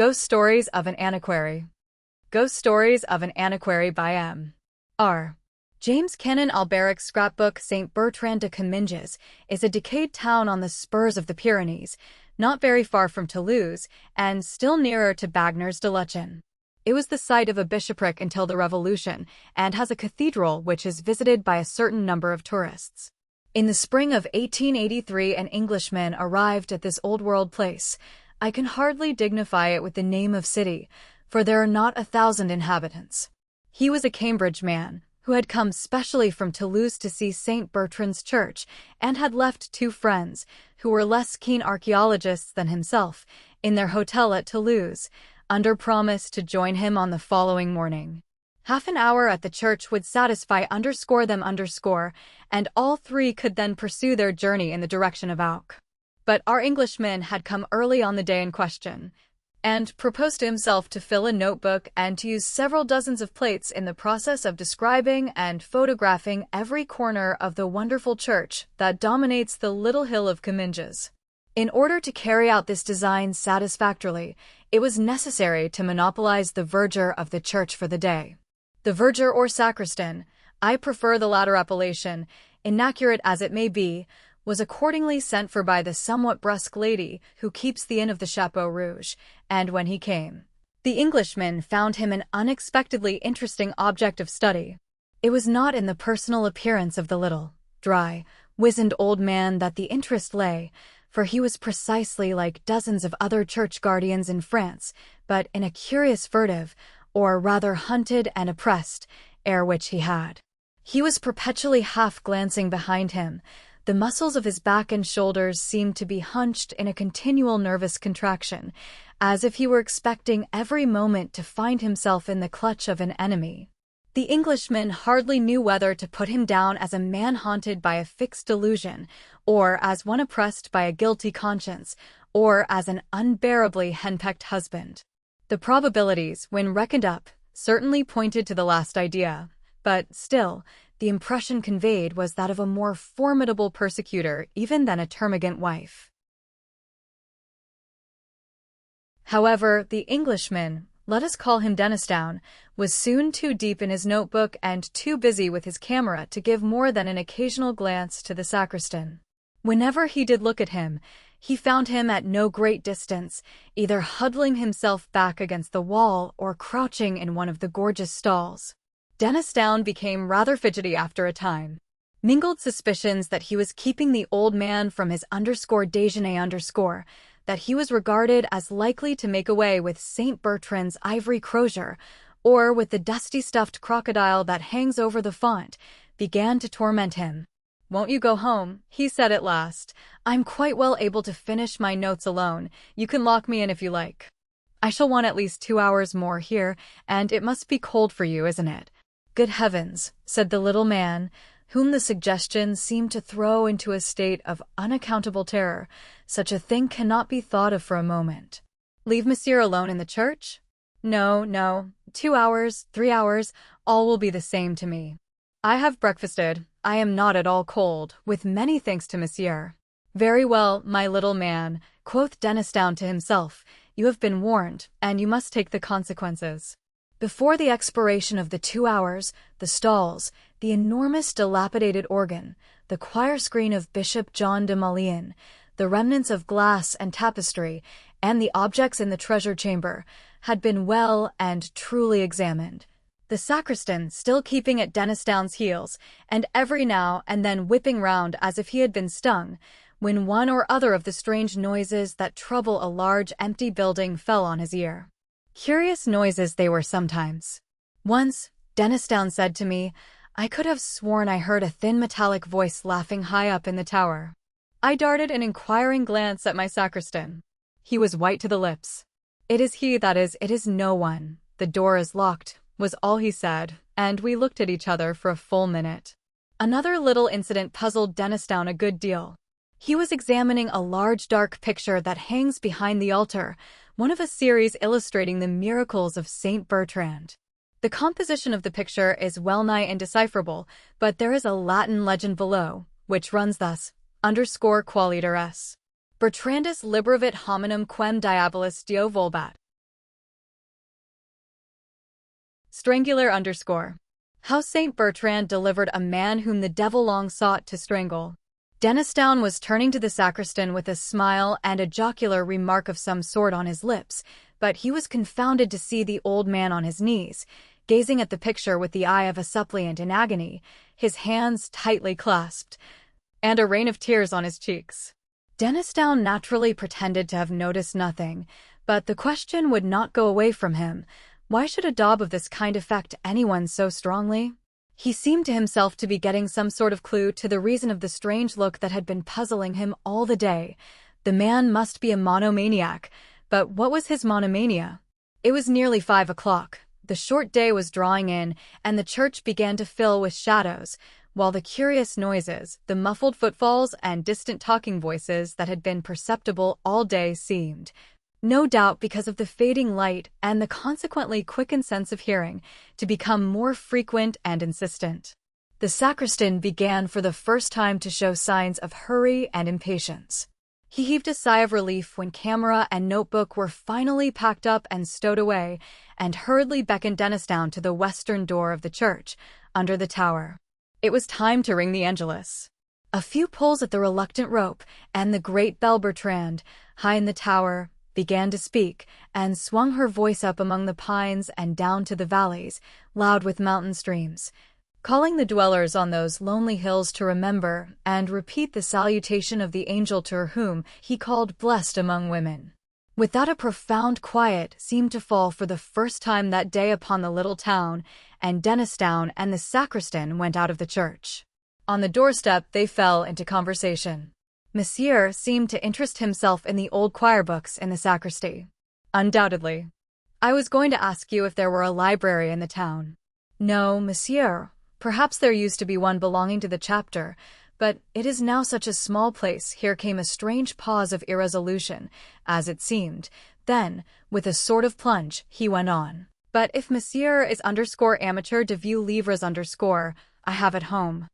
Ghost Stories of an Antiquary. Ghost Stories of an Antiquary by M. R. James Cannon Alberic's scrapbook. St. Bertrand de Comminges is a decayed town on the spurs of the Pyrenees, not very far from Toulouse, and still nearer to Bagnères de Luchon. It was the site of a bishopric until the Revolution, and has a cathedral which is visited by a certain number of tourists. In the spring of 1883, an Englishman arrived at this old-world place. I can hardly dignify it with the name of city, for there are not 1,000 inhabitants. He was a Cambridge man, who had come specially from Toulouse to see St. Bertrand's Church, and had left 2 friends, who were less keen archaeologists than himself, in their hotel at Toulouse, under promise to join him on the following morning. Half an hour at the church would satisfy them, and all 3 could then pursue their journey in the direction of Auch. But our Englishman had come early on the day in question, and proposed to himself to fill a notebook and to use several dozens of plates in the process of describing and photographing every corner of the wonderful church that dominates the little hill of Comminges. In order to carry out this design satisfactorily, it was necessary to monopolize the verger of the church for the day. The verger or sacristan, I prefer the latter appellation, inaccurate as it may be, was accordingly sent for by the somewhat brusque lady who keeps the inn of the Chapeau Rouge, and when he came, the Englishman found him an unexpectedly interesting object of study. It was not in the personal appearance of the little, dry, wizened old man that the interest lay, for he was precisely like dozens of other church guardians in France, but in a curious furtive, or rather hunted and oppressed, air which he had. He was perpetually half glancing behind him. The muscles of his back and shoulders seemed to be hunched in a continual nervous contraction, as if he were expecting every moment to find himself in the clutch of an enemy. The Englishman hardly knew whether to put him down as a man haunted by a fixed delusion, or as one oppressed by a guilty conscience, or as an unbearably henpecked husband. The probabilities, when reckoned up, certainly pointed to the last idea, but still, the impression conveyed was that of a more formidable persecutor even than a termagant wife. However, the Englishman, let us call him Denisdown, was soon too deep in his notebook and too busy with his camera to give more than an occasional glance to the sacristan. Whenever he did look at him, he found him at no great distance, either huddling himself back against the wall or crouching in one of the gorgeous stalls. Denisdown became rather fidgety after a time. Mingled suspicions that he was keeping the old man from his déjeuner, that he was regarded as likely to make away with St. Bertrand's ivory crozier, or with the dusty stuffed crocodile that hangs over the font, began to torment him. "Won't you go home?" he said at last. "I'm quite well able to finish my notes alone. You can lock me in if you like. I shall want at least 2 hours more here, and it must be cold for you, isn't it?" "Good heavens," said the little man, whom the suggestion seemed to throw into a state of unaccountable terror. "Such a thing cannot be thought of for a moment." "Leave monsieur alone in the church?" No, 2 hours, 3 hours, all will be the same to me. I have breakfasted. I am not at all cold, with many thanks to monsieur." "Very well, my little man," quoth Denisdown to himself, "you have been warned, and you must take the consequences." Before the expiration of the 2 hours, the stalls, the enormous dilapidated organ, the choir screen of Bishop John de Malien, the remnants of glass and tapestry, and the objects in the treasure chamber, had been well and truly examined. The sacristan still keeping at Denisdown's heels, and every now and then whipping round as if he had been stung, when one or other of the strange noises that trouble a large empty building fell on his ear. Curious noises they were sometimes. Once, Denisdown said to me, I could have sworn I heard a thin metallic voice laughing high up in the tower. I darted an inquiring glance at my sacristan. He was white to the lips. "It is he, that is, it is no one. The door is locked," was all he said, and we looked at each other for a full minute. Another little incident puzzled Denisdown a good deal. He was examining a large dark picture that hangs behind the altar, one of a series illustrating the miracles of St. Bertrand. The composition of the picture is well-nigh indecipherable, but there is a Latin legend below, which runs thus, _qualiter s. Bertrandus liberavit hominum quem diabolus Deo volbat. Strangular underscore. How Saint Bertrand delivered a man whom the devil long sought to strangle. Dennistoun was turning to the sacristan with a smile and a jocular remark of some sort on his lips, but he was confounded to see the old man on his knees, gazing at the picture with the eye of a suppliant in agony, his hands tightly clasped, and a rain of tears on his cheeks. Dennistoun naturally pretended to have noticed nothing, but the question would not go away from him. Why should a daub of this kind affect anyone so strongly? He seemed to himself to be getting some sort of clue to the reason of the strange look that had been puzzling him all the day. The man must be a monomaniac, but what was his monomania? It was nearly 5 o'clock. The short day was drawing in, and the church began to fill with shadows, while the curious noises, the muffled footfalls and distant talking voices that had been perceptible all day seemed, no doubt because of the fading light and the consequently quickened sense of hearing, to become more frequent and insistent. The sacristan began for the first time to show signs of hurry and impatience. He heaved a sigh of relief when camera and notebook were finally packed up and stowed away, and hurriedly beckoned Dennistoun to the western door of the church, under the tower. It was time to ring the Angelus. A few pulls at the reluctant rope, and the great bell Bertrand, high in the tower, began to speak, and swung her voice up among the pines and down to the valleys, loud with mountain streams, calling the dwellers on those lonely hills to remember and repeat the salutation of the angel to whom he called blessed among women. With that a profound quiet seemed to fall for the first time that day upon the little town, and Dennistoun and the sacristan went out of the church. On the doorstep they fell into conversation. Monsieur seemed to interest himself in the old choir books in the sacristy. Undoubtedly. I was going to ask you if there were a library in the town. No, monsieur. Perhaps there used to be one belonging to the chapter, but it is now such a small place. Here came a strange pause of irresolution, as it seemed. Then, with a sort of plunge, he went on. But if monsieur is _amateur de vieux livres _ I have at home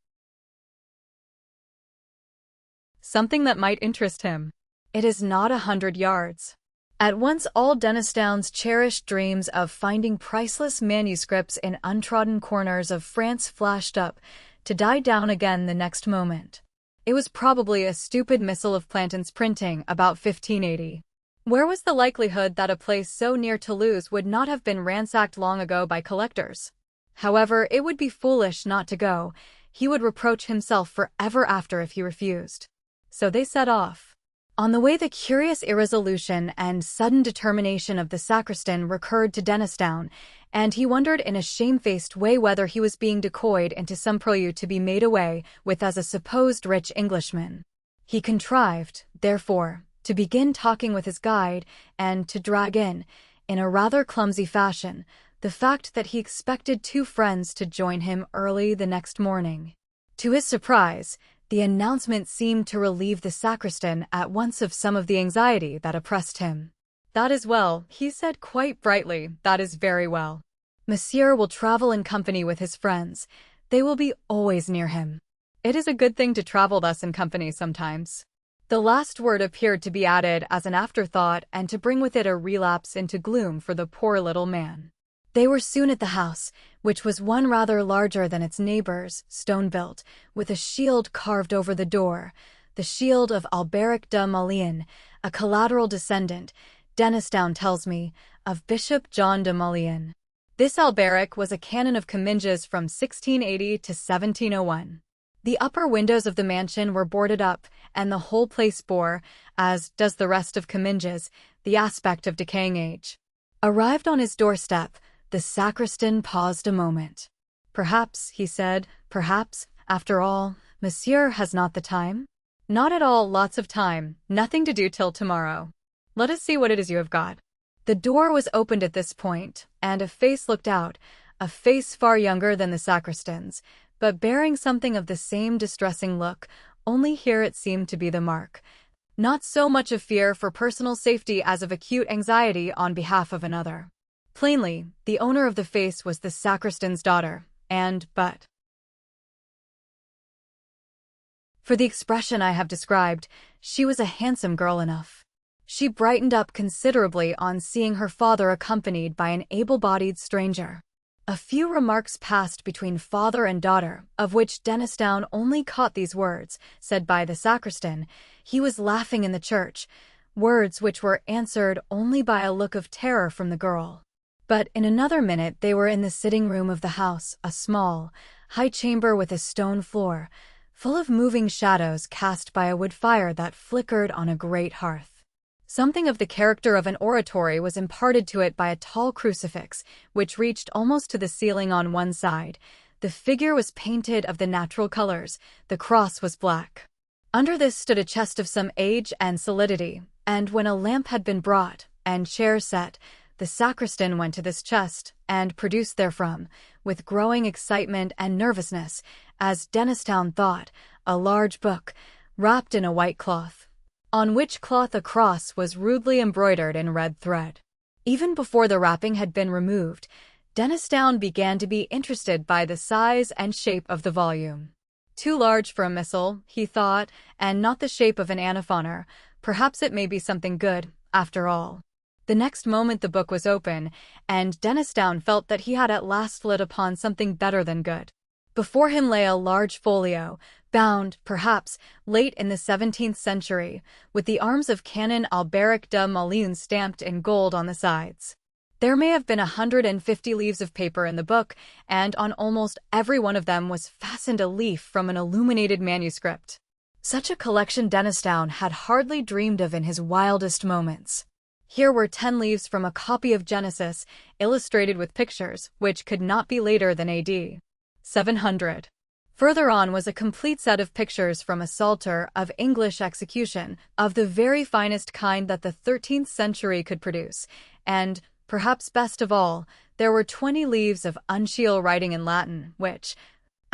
something that might interest him. It is not 100 yards. At once all Dennistoun's cherished dreams of finding priceless manuscripts in untrodden corners of France flashed up, to die down again the next moment. It was probably a stupid missile of Plantin's printing about 1580. Where was the likelihood that a place so near Toulouse would not have been ransacked long ago by collectors? However, it would be foolish not to go. He would reproach himself forever after if he refused. So they set off. On the way the curious irresolution and sudden determination of the sacristan recurred to Dennistoun, and he wondered in a shamefaced way whether he was being decoyed into some prelude to be made away with as a supposed rich Englishman. He contrived, therefore, to begin talking with his guide, and to drag in a rather clumsy fashion, the fact that he expected 2 friends to join him early the next morning. To his surprise, the announcement seemed to relieve the sacristan at once of some of the anxiety that oppressed him. That is well, he said quite brightly, that is very well. Monsieur will travel in company with his friends. They will be always near him. It is a good thing to travel thus in company sometimes. The last word appeared to be added as an afterthought and to bring with it a relapse into gloom for the poor little man. They were soon at the house, which was one rather larger than its neighbors, stone-built, with a shield carved over the door, the shield of Alberic de Malien, a collateral descendant, Dennistoun tells me, of Bishop John de Malien. This Alberic was a canon of Comminges from 1680 to 1701. The upper windows of the mansion were boarded up, and the whole place bore, as does the rest of Comminges, the aspect of decaying age. Arrived on his doorstep, the sacristan paused a moment. Perhaps, he said, perhaps, after all, monsieur has not the time? Not at all, lots of time, nothing to do till tomorrow. Let us see what it is you have got. The door was opened at this point, and a face looked out, a face far younger than the sacristan's, but bearing something of the same distressing look, only here it seemed to be the mark, not so much of fear for personal safety as of acute anxiety on behalf of another. Plainly, the owner of the face was the sacristan's daughter, and but for the expression I have described, she was a handsome girl enough. She brightened up considerably on seeing her father accompanied by an able-bodied stranger. A few remarks passed between father and daughter, of which Dennisdown only caught these words, said by the sacristan. He was laughing in the church, words which were answered only by a look of terror from the girl. But in another minute they were in the sitting room of the house, a small, high chamber with a stone floor, full of moving shadows cast by a wood fire that flickered on a great hearth. Something of the character of an oratory was imparted to it by a tall crucifix, which reached almost to the ceiling on one side. The figure was painted of the natural colors, the cross was black. Under this stood a chest of some age and solidity, and when a lamp had been brought, and chairs set, the sacristan went to this chest, and produced therefrom, with growing excitement and nervousness, as Dennisdown thought, a large book, wrapped in a white cloth, on which cloth a cross was rudely embroidered in red thread. Even before the wrapping had been removed, Dennisdown began to be interested by the size and shape of the volume. Too large for a missal, he thought, and not the shape of an anaphoner. Perhaps it may be something good, after all. The next moment the book was open, and Dennisdown felt that he had at last lit upon something better than good. Before him lay a large folio, bound, perhaps, late in the 17th century, with the arms of Canon Alberic de Molins stamped in gold on the sides. There may have been 150 leaves of paper in the book, and on almost every one of them was fastened a leaf from an illuminated manuscript. Such a collection Dennisdown had hardly dreamed of in his wildest moments. Here were 10 leaves from a copy of Genesis, illustrated with pictures, which could not be later than AD 700. Further on was a complete set of pictures from a Psalter of English execution, of the very finest kind that the 13th century could produce, and, perhaps best of all, there were 20 leaves of uncial writing in Latin, which,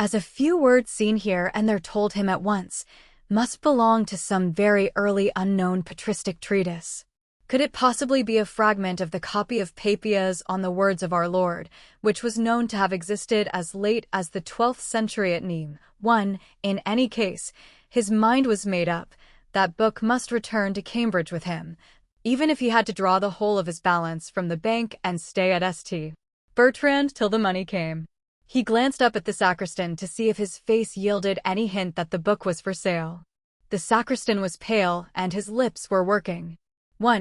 as a few words seen here and there told him at once, must belong to some very early unknown patristic treatise. Could it possibly be a fragment of the copy of Papias on the words of our Lord, which was known to have existed as late as the 12th century at Nîmes? In any case, his mind was made up. That book must return to Cambridge with him, even if he had to draw the whole of his balance from the bank and stay at St. Bertrand till the money came. He glanced up at the sacristan to see if his face yielded any hint that the book was for sale. The sacristan was pale, and his lips were working.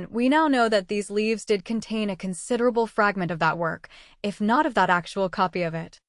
We now know that these leaves did contain a considerable fragment of that work, if not of that actual copy of it.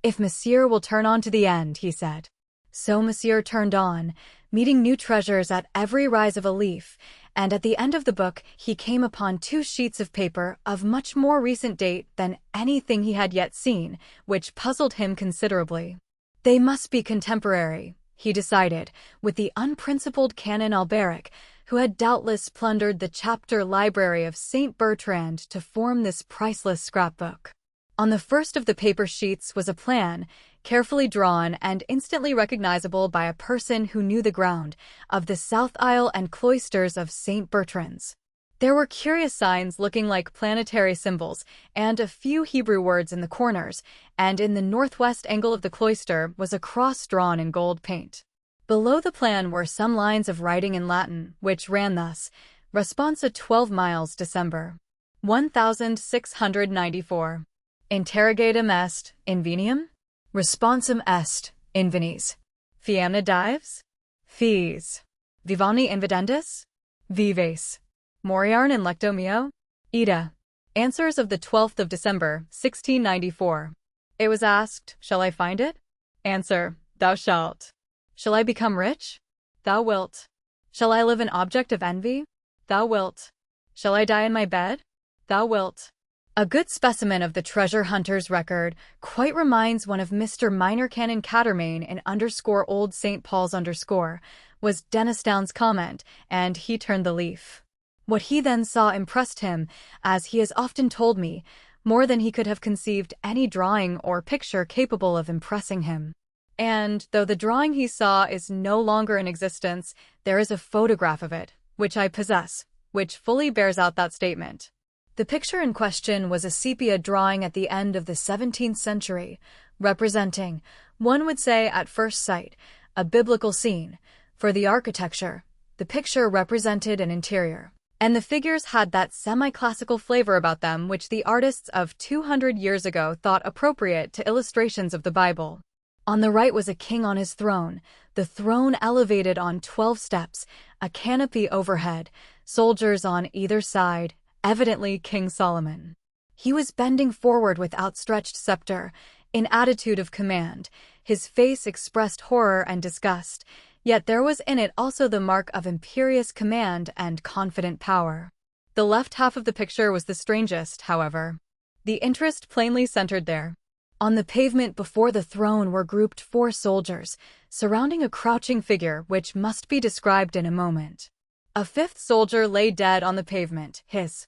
"If Monsieur will turn on to the end," he said. So Monsieur turned on, meeting new treasures at every rise of a leaf, and at the end of the book he came upon 2 sheets of paper of much more recent date than anything he had yet seen, which puzzled him considerably. They must be contemporary, he decided, with the unprincipled Canon Alberic, who had doubtless plundered the chapter library of St. Bertrand to form this priceless scrapbook. On the first of the paper sheets was a plan, carefully drawn and instantly recognizable by a person who knew the ground, of the south aisle and cloisters of St. Bertrand's. There were curious signs looking like planetary symbols, and a few Hebrew words in the corners, and in the northwest angle of the cloister was a cross drawn in gold paint. Below the plan were some lines of writing in Latin, which ran thus: Responsa 12 miles December 1694. Interrogatum est, invenium? Responsum est, invenis. Fiamna dives? Fees. Vivani invidendis? Vives. Moriarn in lecto meo? Ida. Answers of the 12th of December, 1694. It was asked, shall I find it? Answer, thou shalt. Shall I become rich? Thou wilt. Shall I live an object of envy? Thou wilt. Shall I die in my bed? Thou wilt. A good specimen of the treasure hunter's record quite reminds one of Mr. Minor Canon Cattermain in _Old St. Paul's _ was Dennisdown's comment, and he turned the leaf. What he then saw impressed him, as he has often told me, more than he could have conceived any drawing or picture capable of impressing him. And, though the drawing he saw is no longer in existence, there is a photograph of it, which I possess, which fully bears out that statement. The picture in question was a sepia drawing at the end of the 17th century, representing, one would say at first sight, a biblical scene. For the architecture, the picture represented an interior, and the figures had that semi-classical flavor about them which the artists of 200 years ago thought appropriate to illustrations of the Bible. On the right was a king on his throne, the throne elevated on 12 steps, a canopy overhead, soldiers on either side, evidently King Solomon. He was bending forward with outstretched scepter, in attitude of command. His face expressed horror and disgust, yet there was in it also the mark of imperious command and confident power. The left half of the picture was the strangest, however. The interest plainly centered there. On the pavement before the throne were grouped 4 soldiers, surrounding a crouching figure which must be described in a moment. A 5th soldier lay dead on the pavement, his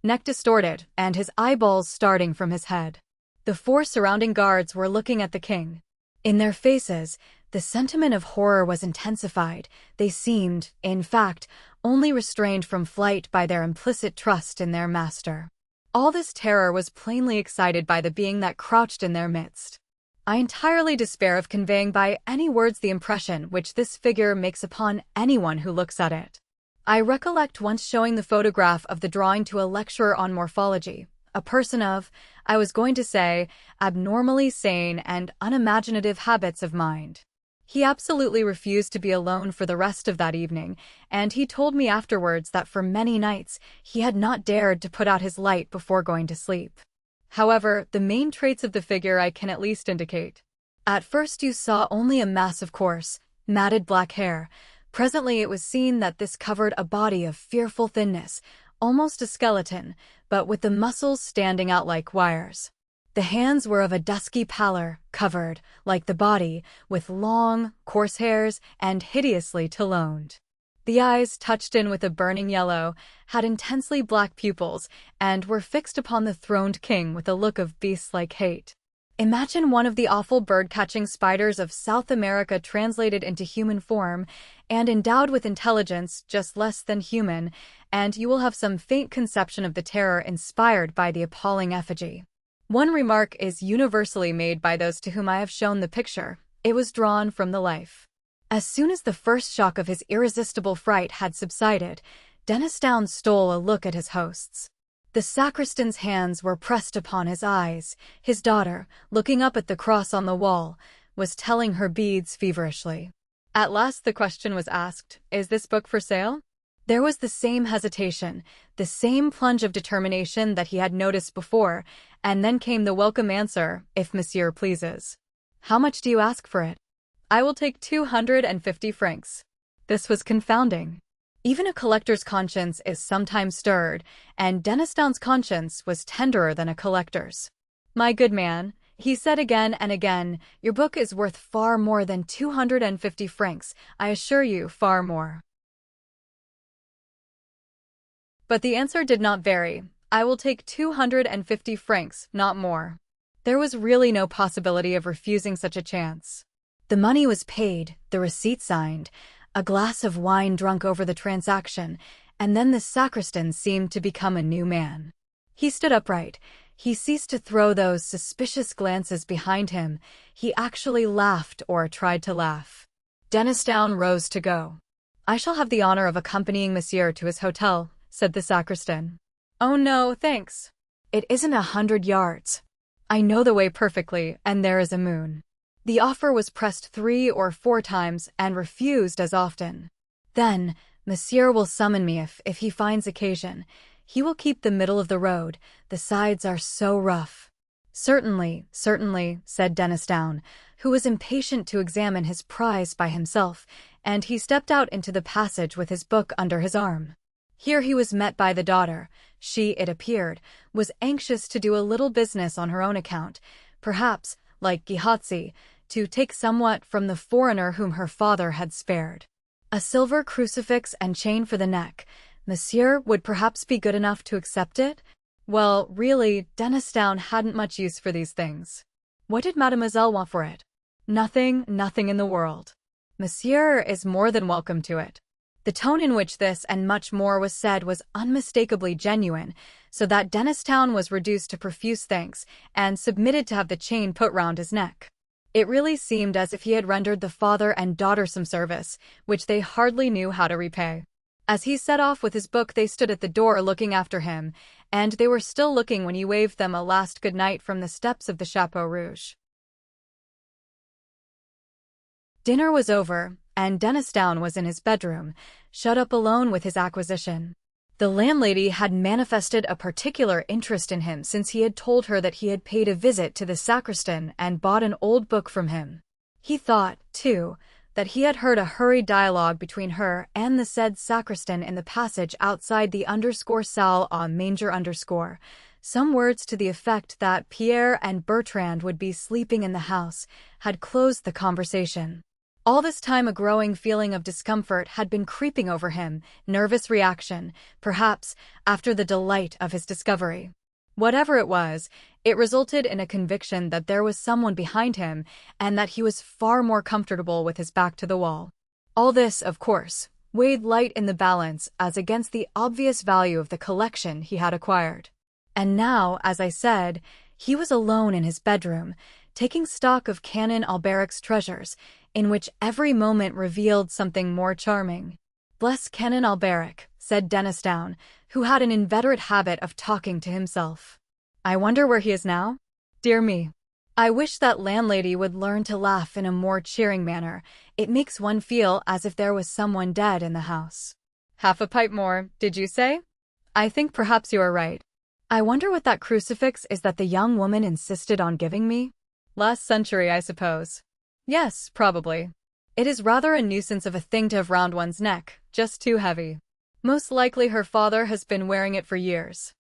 neck distorted, and his eyeballs starting from his head. The 4 surrounding guards were looking at the king. In their faces, the sentiment of horror was intensified. They seemed, in fact, only restrained from flight by their implicit trust in their master. All this terror was plainly excited by the being that crouched in their midst. I entirely despair of conveying by any words the impression which this figure makes upon anyone who looks at it. I recollect once showing the photograph of the drawing to a lecturer on morphology, a person of, I was going to say, abnormally sane and unimaginative habits of mind. He absolutely refused to be alone for the rest of that evening, and he told me afterwards that for many nights he had not dared to put out his light before going to sleep. However, the main traits of the figure I can at least indicate. At first you saw only a mass of coarse, matted black hair. Presently it was seen that this covered a body of fearful thinness, almost a skeleton, but with the muscles standing out like wires. The hands were of a dusky pallor, covered, like the body, with long, coarse hairs and hideously taloned. The eyes, touched in with a burning yellow, had intensely black pupils and were fixed upon the throned king with a look of beast-like hate. Imagine one of the awful bird-catching spiders of South America translated into human form and endowed with intelligence just less than human, and you will have some faint conception of the terror inspired by the appalling effigy. One remark is universally made by those to whom I have shown the picture. It was drawn from the life. As soon as the first shock of his irresistible fright had subsided, Dennisdown stole a look at his hosts. The sacristan's hands were pressed upon his eyes. His daughter, looking up at the cross on the wall, was telling her beads feverishly. At last the question was asked, "Is this book for sale?" There was the same hesitation, the same plunge of determination that he had noticed before, and then came the welcome answer, "If monsieur pleases." "How much do you ask for it?" "I will take 250 francs. This was confounding. Even a collector's conscience is sometimes stirred, and Dennisdown's conscience was tenderer than a collector's. "My good man," he said again and again, "your book is worth far more than 250 francs, I assure you, far more." But the answer did not vary. "I will take 250 francs, not more." There was really no possibility of refusing such a chance. The money was paid, the receipt signed, a glass of wine drunk over the transaction, and then the sacristan seemed to become a new man. He stood upright. He ceased to throw those suspicious glances behind him. He actually laughed or tried to laugh. Dennisdown rose to go. "I shall have the honor of accompanying monsieur to his hotel," said the sacristan. "Oh no, thanks. It isn't 100 yards. I know the way perfectly, and there is a moon." The offer was pressed 3 or 4 times and refused as often. "Then, monsieur will summon me if he finds occasion. He will keep the middle of the road. The sides are so rough." "Certainly, certainly," said Dennisdown, who was impatient to examine his prize by himself, and he stepped out into the passage with his book under his arm. Here he was met by the daughter. She, it appeared, was anxious to do a little business on her own account, perhaps, like Gehazi, to take somewhat from the foreigner whom her father had spared. A silver crucifix and chain for the neck. Monsieur would perhaps be good enough to accept it? Well, really, Dennisdown hadn't much use for these things. What did mademoiselle want for it? Nothing, nothing in the world. Monsieur is more than welcome to it. The tone in which this and much more was said was unmistakably genuine, so that Dennisdown was reduced to profuse thanks and submitted to have the chain put round his neck. It really seemed as if he had rendered the father and daughter some service, which they hardly knew how to repay. As he set off with his book, they stood at the door looking after him, and they were still looking when he waved them a last good night from the steps of the Chapeau Rouge. Dinner was over, and Dennistoun was in his bedroom, shut up alone with his acquisition. The landlady had manifested a particular interest in him since he had told her that he had paid a visit to the sacristan and bought an old book from him. He thought, too, that he had heard a hurried dialogue between her and the said sacristan in the passage outside the _salle on manger _ some words to the effect that Pierre and Bertrand would be sleeping in the house had closed the conversation. All this time a growing feeling of discomfort had been creeping over him, nervous reaction, perhaps, after the delight of his discovery. Whatever it was, it resulted in a conviction that there was someone behind him and that he was far more comfortable with his back to the wall. All this, of course, weighed light in the balance as against the obvious value of the collection he had acquired. And now, as I said, he was alone in his bedroom, taking stock of Canon Alberic's treasures, in which every moment revealed something more charming. "Bless Canon Alberic," said Dennistoun, who had an inveterate habit of talking to himself. "I wonder where he is now? Dear me. I wish that landlady would learn to laugh in a more cheering manner. It makes one feel as if there was someone dead in the house." "Half a pipe more, did you say? I think perhaps you are right. I wonder what that crucifix is that the young woman insisted on giving me? Last century, I suppose. Yes, probably. It is rather a nuisance of a thing to have round one's neck, just too heavy. Most likely her father has been wearing it for years.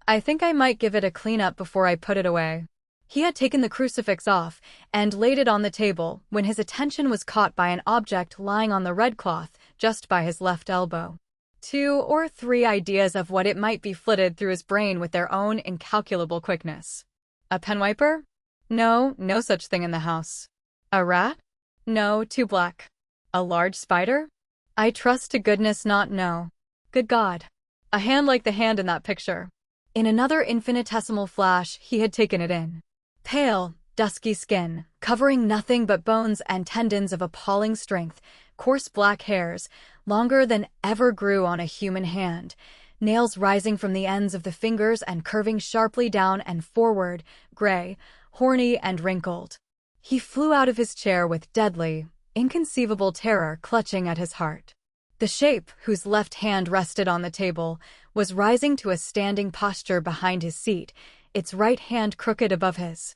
I think I might give it a clean-up before I put it away." He had taken the crucifix off and laid it on the table when his attention was caught by an object lying on the red cloth just by his left elbow. 2 or 3 ideas of what it might be flitted through his brain with their own incalculable quickness. A penwiper? No, no such thing in the house. A rat? No, too black. A large spider? I trust to goodness not no. Good God. A hand like the hand in that picture. In another infinitesimal flash he had taken it in. Pale, dusky skin, covering nothing but bones and tendons of appalling strength, coarse black hairs, longer than ever grew on a human hand, nails rising from the ends of the fingers and curving sharply down and forward, gray, horny and wrinkled. He flew out of his chair with deadly, inconceivable terror clutching at his heart. The shape, whose left hand rested on the table, was rising to a standing posture behind his seat, its right hand crooked above his.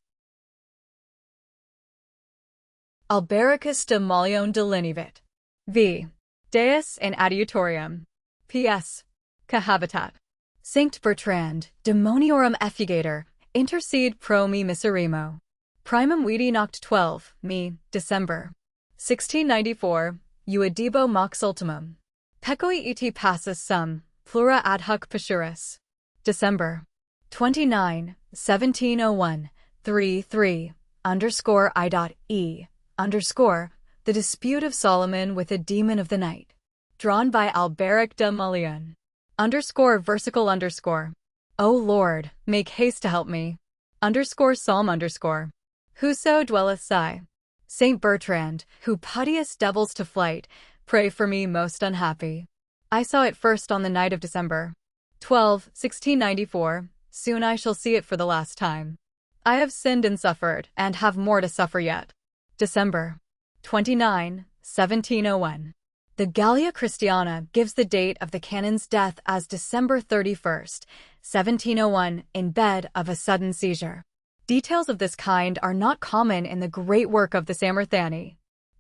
Albericus de Malione delinivit. V. Deus in adiutorium. P.S. Cohabitat. Sanct Bertrand, demoniorum effugator, intercede pro me miserrimo. Primum vidi noct 12, me, December. 1694, uidebo mox ultimum. Pecoi iti passus sum, plura ad hoc passuris. December. 29, 1701, 3 _I.E. The Dispute of Solomon with a Demon of the Night. Drawn by Alberic de Malione. _versicle_. O Lord, make haste to help me. Psalm_. Whoso dwelleth sigh. Saint Bertrand, who puttiest devils to flight, pray for me most unhappy. I saw it first on the night of December 12, 1694. Soon I shall see it for the last time. I have sinned and suffered, and have more to suffer yet. December 29, 1701. The Gallia Christiana gives the date of the canon's death as December 31st, 1701, in bed of a sudden seizure. Details of this kind are not common in the great work of the Samarthani.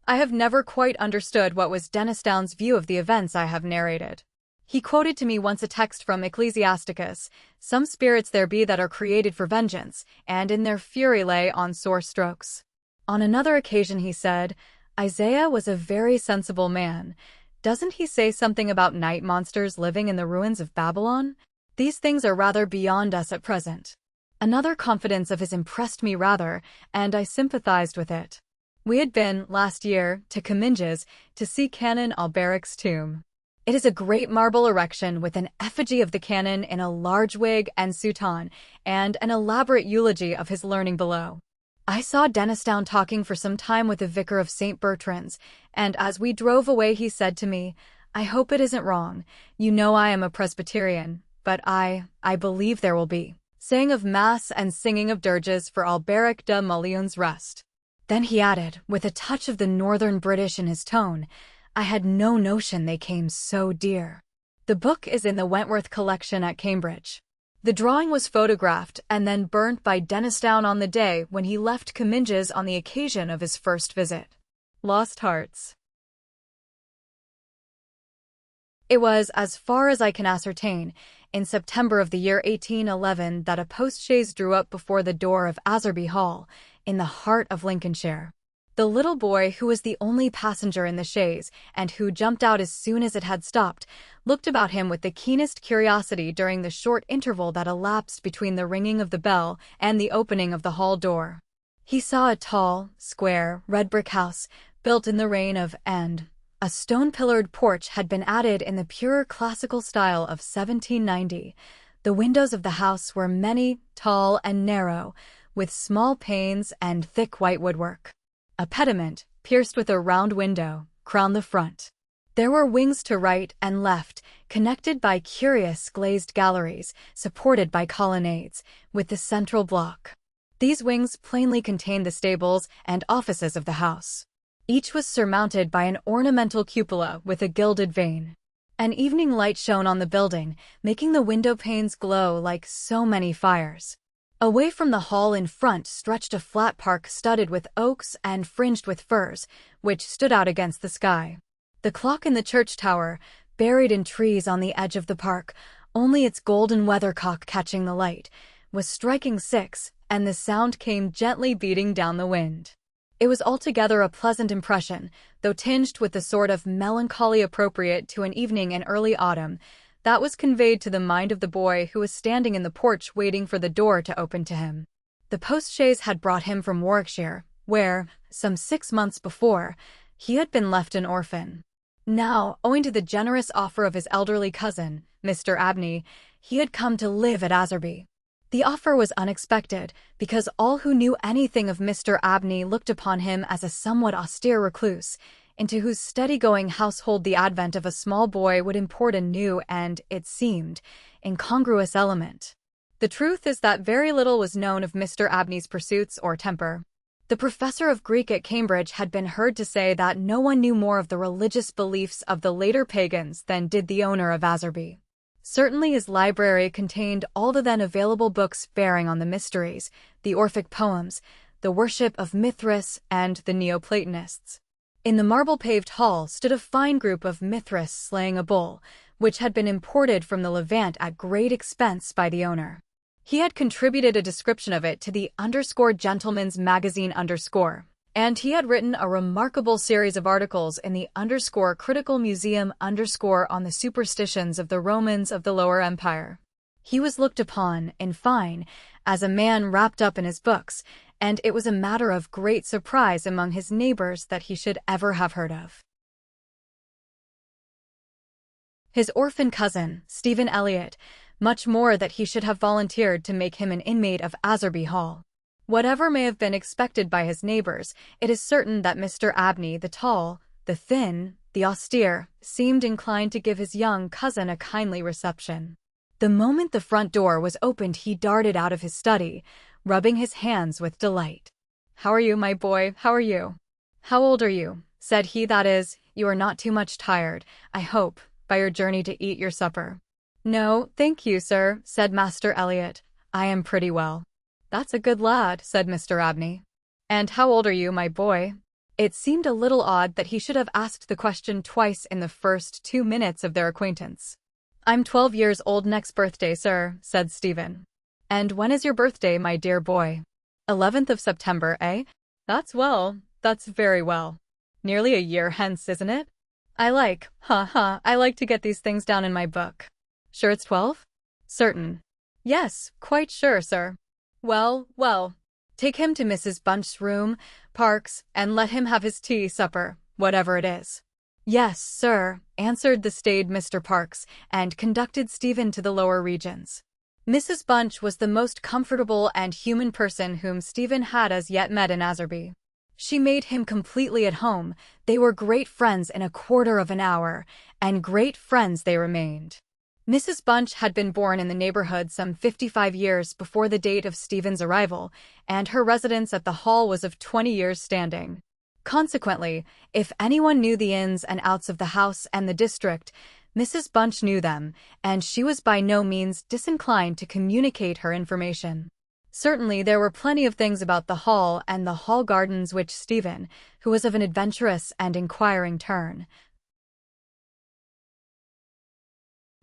I have never quite understood what was Dennistoun's view of the events I have narrated. He quoted to me once a text from Ecclesiasticus, "Some spirits there be that are created for vengeance, and in their fury lay on sore strokes." On another occasion he said, "Isaiah was a very sensible man. Doesn't he say something about night monsters living in the ruins of Babylon? These things are rather beyond us at present." Another confidence of his impressed me rather, and I sympathized with it. We had been, last year, to Comminges to see Canon Alberic's tomb. It is a great marble erection with an effigy of the canon in a large wig and soutane, and an elaborate eulogy of his learning below. I saw Dennistown talking for some time with the vicar of St. Bertrand's, and as we drove away he said to me, I hope it isn't wrong. You know I am a Presbyterian, but I believe there will be saying of Mass and singing of dirges for Alberic de Mullion's rest. Then he added, with a touch of the northern British in his tone, I had no notion they came so dear. The book is in the Wentworth collection at Cambridge. The drawing was photographed and then burnt by Dennistown on the day when he left Comminges on the occasion of his first visit. Lost Hearts. It was, as far as I can ascertain, in September of the year 1811 that a postchaise drew up before the door of Asarby Hall, in the heart of Lincolnshire. The little boy, who was the only passenger in the chaise, and who jumped out as soon as it had stopped, looked about him with the keenest curiosity during the short interval that elapsed between the ringing of the bell and the opening of the hall door. He saw a tall, square, red-brick house, built in the reign of and a stone-pillared porch had been added in the pure classical style of 1790. The windows of the house were many, tall and narrow, with small panes and thick white woodwork. A pediment, pierced with a round window, crowned the front. There were wings to right and left, connected by curious glazed galleries, supported by colonnades, with the central block. These wings plainly contained the stables and offices of the house. Each was surmounted by an ornamental cupola with a gilded vane. An evening light shone on the building, making the window panes glow like so many fires. Away from the hall in front stretched a flat park studded with oaks and fringed with firs, which stood out against the sky. The clock in the church tower, buried in trees on the edge of the park, only its golden weathercock catching the light, was striking 6, and the sound came gently beating down the wind. It was altogether a pleasant impression, though tinged with the sort of melancholy appropriate to an evening in early autumn, that was conveyed to the mind of the boy who was standing in the porch waiting for the door to open to him. The postchaise had brought him from Warwickshire, where, some 6 months before, he had been left an orphan. Now, owing to the generous offer of his elderly cousin, Mr. Abney, he had come to live at Asarby. The offer was unexpected, because all who knew anything of Mr. Abney looked upon him as a somewhat austere recluse, into whose steady-going household the advent of a small boy would import a new and, it seemed, incongruous element. The truth is that very little was known of Mr. Abney's pursuits or temper. The professor of Greek at Cambridge had been heard to say that no one knew more of the religious beliefs of the later pagans than did the owner of Asarby. Certainly his library contained all the then available books bearing on the mysteries, the Orphic poems, the worship of Mithras, and the Neoplatonists. In the marble-paved hall stood a fine group of Mithras slaying a bull, which had been imported from the Levant at great expense by the owner. He had contributed a description of it to the _Gentleman's Magazine _, and he had written a remarkable series of articles in the _Critical Museum _ on the superstitions of the Romans of the Lower Empire. He was looked upon, in fine, as a man wrapped up in his books, and it was a matter of great surprise among his neighbors that he should ever have heard of his orphan cousin, Stephen Elliott, much more that he should have volunteered to make him an inmate of Asarby Hall. Whatever may have been expected by his neighbors, it is certain that Mr. Abney, the tall, the thin, the austere, seemed inclined to give his young cousin a kindly reception. The moment the front door was opened he darted out of his study, rubbing his hands with delight. "How are you, my boy? How are you? How old are you?" said he. "That is, you are not too much tired, I hope, by your journey to eat your supper." "No, thank you, sir," said Master Elliot. "I am pretty well." "That's a good lad," said Mr. Abney. "And how old are you, my boy?" It seemed a little odd that he should have asked the question twice in the first 2 minutes of their acquaintance. "I'm 12 years old next birthday, sir," said Stephen. "And when is your birthday, my dear boy?" 11th of September, eh? That's very well. Nearly a year hence, isn't it? I like to get these things down in my book. Sure it's 12? Certain. Yes, quite sure, sir. Well, take him to Mrs. Bunch's room, Parks, and let him have his tea, supper, whatever it is. Yes, sir, answered the staid Mr. Parks, and conducted Stephen to the lower regions. Mrs. Bunch was the most comfortable and human person whom Stephen had as yet met in Azerby. She made him completely at home. They were great friends in a quarter of an hour, and great friends they remained. Mrs. Bunch had been born in the neighborhood some 55 years before the date of Stephen's arrival, and her residence at the Hall was of 20 years standing. Consequently, if anyone knew the ins and outs of the house and the district, Mrs. Bunch knew them, and she was by no means disinclined to communicate her information. Certainly there were plenty of things about the Hall and the Hall gardens which Stephen, who was of an adventurous and inquiring turn,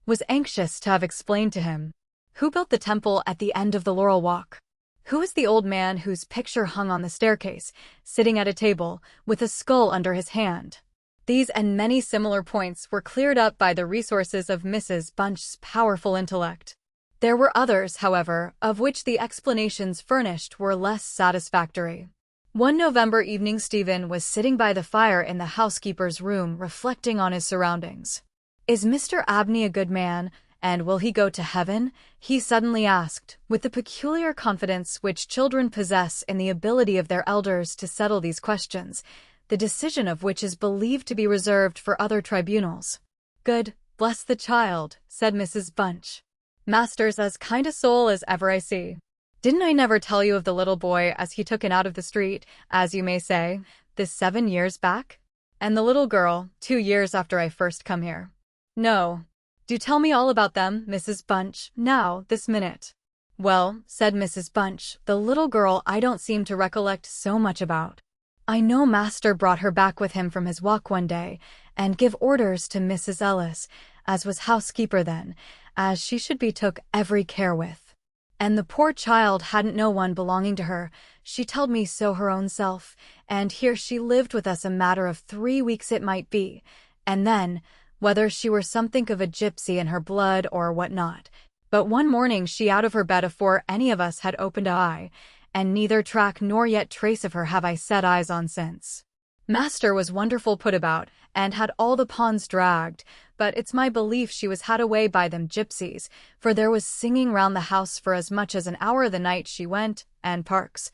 was anxious to have explained to him. Who built the temple at the end of the Laurel Walk? Who is the old man whose picture hung on the staircase, sitting at a table, with a skull under his hand? These and many similar points were cleared up by the resources of Mrs. Bunch's powerful intellect. There were others, however, of which the explanations furnished were less satisfactory. One November evening Stephen was sitting by the fire in the housekeeper's room reflecting on his surroundings. "Is Mr. Abney a good man, and will he go to heaven?" he suddenly asked, with the peculiar confidence which children possess in the ability of their elders to settle these questions, the decision of which is believed to be reserved for other tribunals. "Good, bless the child," said Mrs. Bunch. "Master's as kind a soul as ever I see. Didn't I never tell you of the little boy as he took out of the street, as you may say, this 7 years back? And the little girl, 2 years after I first come here? No. Do tell me all about them, Mrs. Bunch, now, this minute." "Well," said Mrs. Bunch, "the little girl I don't seem to recollect so much about. I know master brought her back with him from his walk one day, and give orders to Mrs. Ellis, as was housekeeper then, as she should be took every care with. And the poor child hadn't no one belonging to her, she told me so her own self, and here she lived with us a matter of 3 weeks it might be, and then, whether she were something of a gypsy in her blood or what not, but one morning she out of her bed afore any of us had opened a eye, and neither track nor yet trace of her have I set eyes on since. Master was wonderful put about, and had all the ponds dragged, but it's my belief she was had away by them gypsies, for there was singing round the house for as much as an hour the night she went, and parks.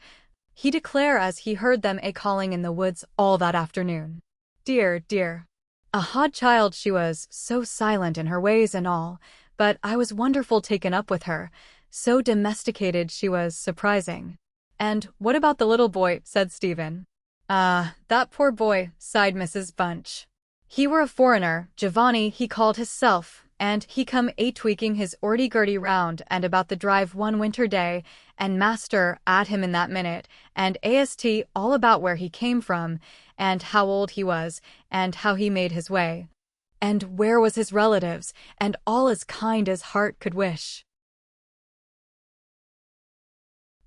He declare as he heard them a-calling in the woods all that afternoon. Dear, dear. A odd child she was, so silent in her ways and all, but I was wonderful taken up with her, so domesticated she was, surprising." "And what about the little boy?" said Stephen. "Ah, that poor boy," sighed Mrs. Bunch. "He were a foreigner, Giovanni he called hisself, and he come a-tweaking his ordy-gurdy round and about the drive one winter day, and master at him in that minute, and asked all about where he came from, and how old he was, and how he made his way, and where was his relatives, and all as kind as heart could wish.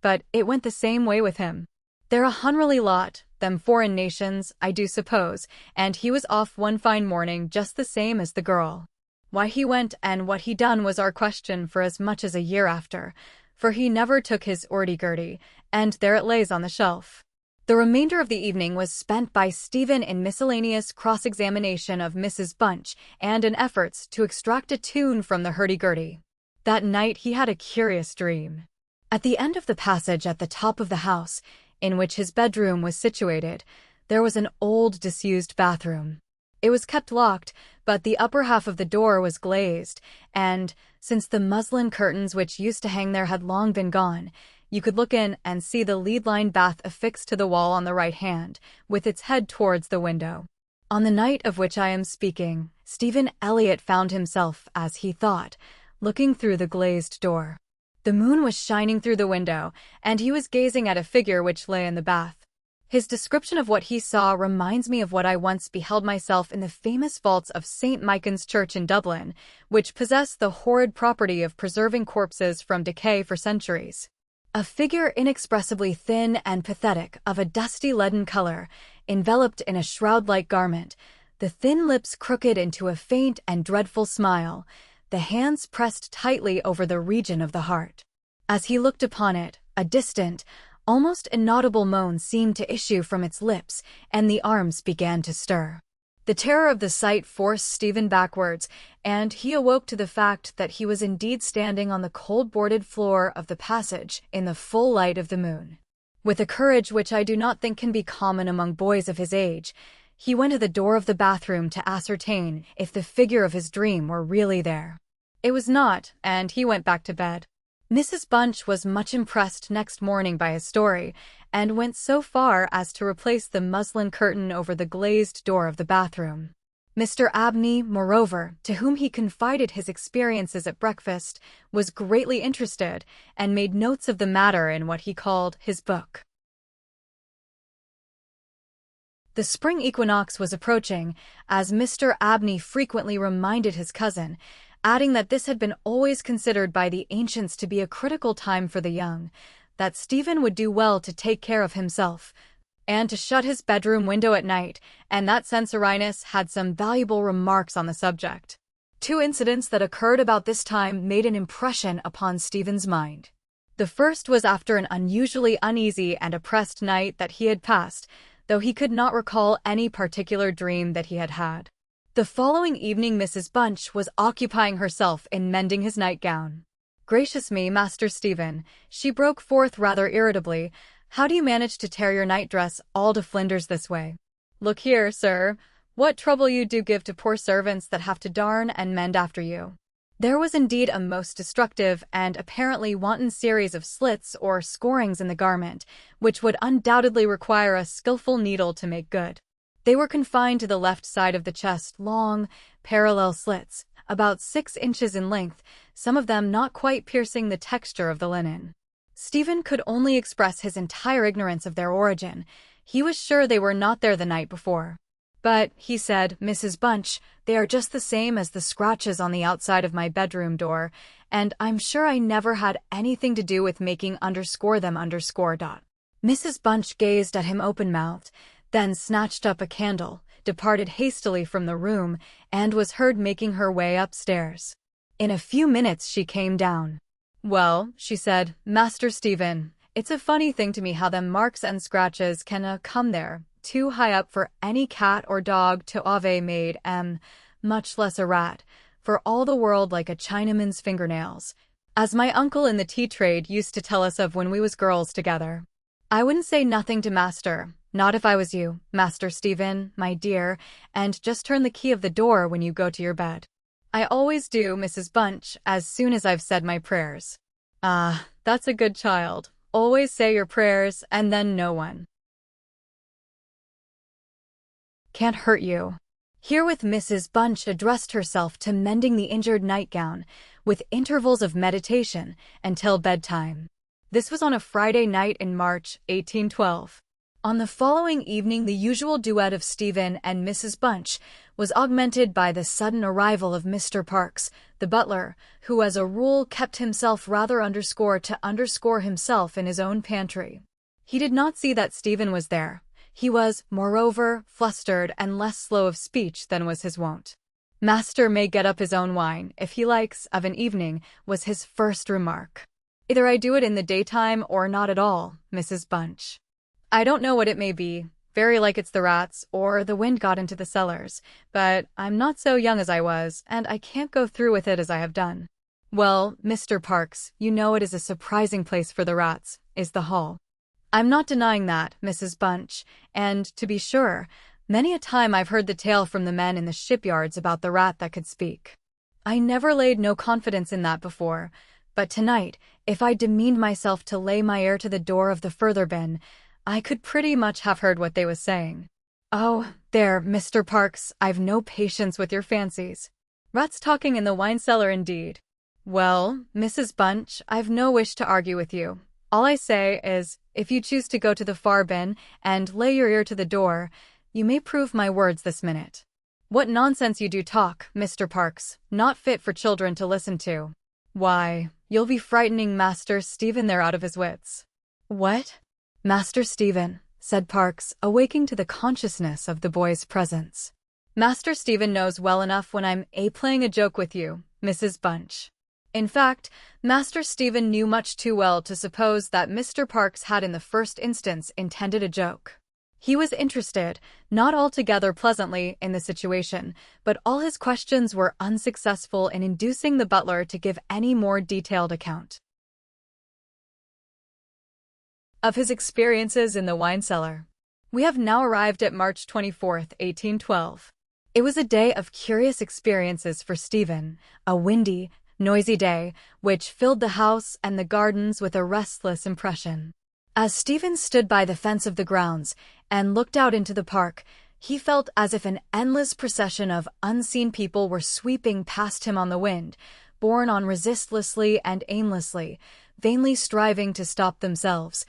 But it went the same way with him. They're a hunrely lot, them foreign nations, I do suppose, and he was off one fine morning just the same as the girl. Why he went and what he done was our question for as much as a year after, for he never took his ordy-gurdy, and there it lays on the shelf." The remainder of the evening was spent by Stephen in miscellaneous cross-examination of Mrs. Bunch and in efforts to extract a tune from the hurdy-gurdy. That night he had a curious dream. At the end of the passage at the top of the house, in which his bedroom was situated, there was an old disused bathroom. It was kept locked, but the upper half of the door was glazed, and, since the muslin curtains which used to hang there had long been gone, you could look in and see the lead-lined bath affixed to the wall on the right hand, with its head towards the window. On the night of which I am speaking, Stephen Elliott found himself, as he thought, looking through the glazed door. The moon was shining through the window, and he was gazing at a figure which lay in the bath. His description of what he saw reminds me of what I once beheld myself in the famous vaults of St. Michael's Church in Dublin, which possess the horrid property of preserving corpses from decay for centuries. A figure inexpressibly thin and pathetic, of a dusty leaden color, enveloped in a shroud-like garment, the thin lips crooked into a faint and dreadful smile, the hands pressed tightly over the region of the heart. As he looked upon it, a distant, almost inaudible moan seemed to issue from its lips, and the arms began to stir. The terror of the sight forced Stephen backwards, and he awoke to the fact that he was indeed standing on the cold boarded floor of the passage in the full light of the moon. With a courage which I do not think can be common among boys of his age, he went to the door of the bathroom to ascertain if the figure of his dream were really there. It was not, and he went back to bed. Mrs. Bunch was much impressed next morning by his story, and went so far as to replace the muslin curtain over the glazed door of the bathroom. Mr. Abney, moreover, to whom he confided his experiences at breakfast, was greatly interested, and made notes of the matter in what he called his book. The spring equinox was approaching, as Mr. Abney frequently reminded his cousin, adding that this had been always considered by the ancients to be a critical time for the young, that Stephen would do well to take care of himself, and to shut his bedroom window at night, and that Censorinus had some valuable remarks on the subject. 2 incidents that occurred about this time made an impression upon Stephen's mind. The first was after an unusually uneasy and oppressed night that he had passed, though he could not recall any particular dream that he had had. The following evening Mrs. Bunch was occupying herself in mending his nightgown. "Gracious me, Master Stephen," she broke forth rather irritably, "how do you manage to tear your nightdress all to flinders this way? Look here, sir, what trouble you do give to poor servants that have to darn and mend after you." There was indeed a most destructive and apparently wanton series of slits or scorings in the garment, which would undoubtedly require a skillful needle to make good. They were confined to the left side of the chest, long, parallel slits, about 6 inches in length, some of them not quite piercing the texture of the linen. Stephen could only express his entire ignorance of their origin. He was sure they were not there the night before. "But," he said, "Mrs. Bunch, they are just the same as the scratches on the outside of my bedroom door, and I'm sure I never had anything to do with making them _. Mrs. Bunch gazed at him open-mouthed, then snatched up a candle, departed hastily from the room, and was heard making her way upstairs. In a few minutes she came down. "Well," she said, "Master Stephen, it's a funny thing to me how them marks and scratches can come there, too high up for any cat or dog to have made, much less a rat, for all the world like a Chinaman's fingernails, as my uncle in the tea trade used to tell us of when we was girls together. I wouldn't say nothing to master, not if I was you, Master Stephen, my dear, and just turn the key of the door when you go to your bed. I always do, Mrs. Bunch, as soon as I've said my prayers." "Ah, that's a good child. Always say your prayers, and then no one can't hurt you." Herewith Mrs. Bunch addressed herself to mending the injured nightgown, with intervals of meditation, until bedtime. This was on a Friday night in March, 1812. On the following evening the usual duet of Stephen and Mrs. Bunch was augmented by the sudden arrival of Mr. Parks, the butler, who as a rule kept himself rather to himself in his own pantry. He did not see that Stephen was there. He was, moreover, flustered and less slow of speech than was his wont. "Master may get up his own wine, if he likes, of an evening," was his first remark. "Either I do it in the daytime or not at all, Mrs. Bunch. I don't know what it may be, very like it's the rats, or the wind got into the cellars, but I'm not so young as I was, and I can't go through with it as I have done." "Well, Mr. Parks, you know it is a surprising place for the rats, is the hall." "I'm not denying that, Mrs. Bunch, and, to be sure, many a time I've heard the tale from the men in the shipyards about the rat that could speak. I never laid no confidence in that before, but tonight, if I demeaned myself to lay my ear to the door of the further bin, I could pretty much have heard what they was saying." "Oh, there, Mr. Parks, I've no patience with your fancies. Rats talking in the wine cellar indeed." "Well, Mrs. Bunch, I've no wish to argue with you. All I say is, if you choose to go to the far bin and lay your ear to the door, you may prove my words this minute." "What nonsense you do talk, Mr. Parks, not fit for children to listen to." "Why, you'll be frightening Master Stephen there out of his wits." "What? Master Stephen," said Parks, awaking to the consciousness of the boy's presence. "Master Stephen knows well enough when I'm playing a joke with you, Mrs. Bunch." In fact, Master Stephen knew much too well to suppose that Mr. Parks had in the first instance intended a joke. He was interested, not altogether pleasantly, in the situation, but all his questions were unsuccessful in inducing the butler to give any more detailed account of his experiences in the wine cellar. We have now arrived at March 24th, 1812. It was a day of curious experiences for Stephen, a windy, noisy day, which filled the house and the gardens with a restless impression. As Stephen stood by the fence of the grounds and looked out into the park, he felt as if an endless procession of unseen people were sweeping past him on the wind, borne on resistlessly and aimlessly, vainly striving to stop themselves,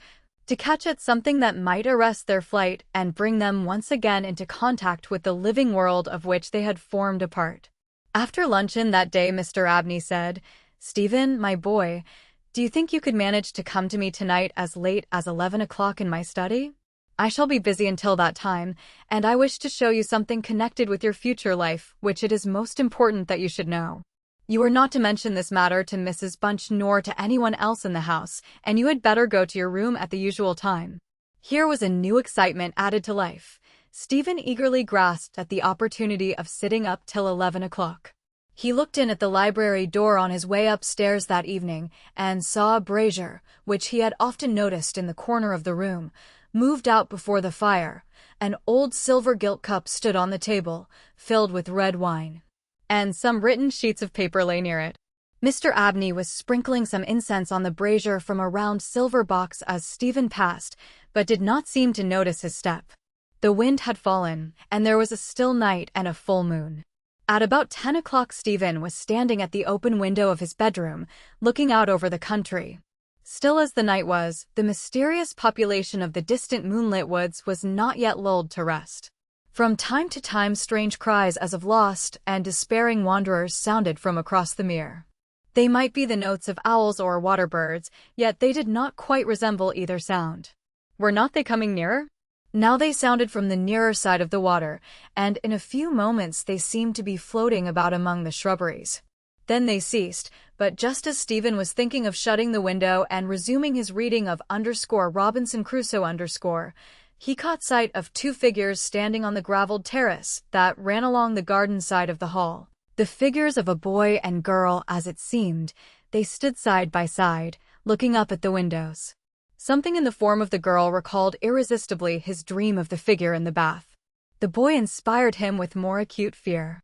to catch at something that might arrest their flight and bring them once again into contact with the living world of which they had formed a part. After luncheon that day, Mr. Abney said, "Stephen, my boy, do you think you could manage to come to me tonight as late as 11 o'clock in my study? I shall be busy until that time, and I wish to show you something connected with your future life, which it is most important that you should know. You are not to mention this matter to Mrs. Bunch nor to anyone else in the house, and you had better go to your room at the usual time." Here was a new excitement added to life. Stephen eagerly grasped at the opportunity of sitting up till 11 o'clock. He looked in at the library door on his way upstairs that evening and saw a brazier, which he had often noticed in the corner of the room, moved out before the fire. An old silver gilt cup stood on the table, filled with red wine, and some written sheets of paper lay near it. Mr. Abney was sprinkling some incense on the brazier from a round silver box as Stephen passed, but did not seem to notice his step. The wind had fallen, and there was a still night and a full moon. At about 10 o'clock Stephen was standing at the open window of his bedroom, looking out over the country. Still as the night was, the mysterious population of the distant moonlit woods was not yet lulled to rest. From time to time strange cries as of lost and despairing wanderers sounded from across the mere. They might be the notes of owls or water birds, yet they did not quite resemble either sound. Were not they coming nearer? Now they sounded from the nearer side of the water, and in a few moments they seemed to be floating about among the shrubberies. Then they ceased, but just as Stephen was thinking of shutting the window and resuming his reading of _Robinson Crusoe_, he caught sight of two figures standing on the gravelled terrace that ran along the garden side of the hall. The figures of a boy and girl, as it seemed. They stood side by side, looking up at the windows. Something in the form of the girl recalled irresistibly his dream of the figure in the bath. The boy inspired him with more acute fear.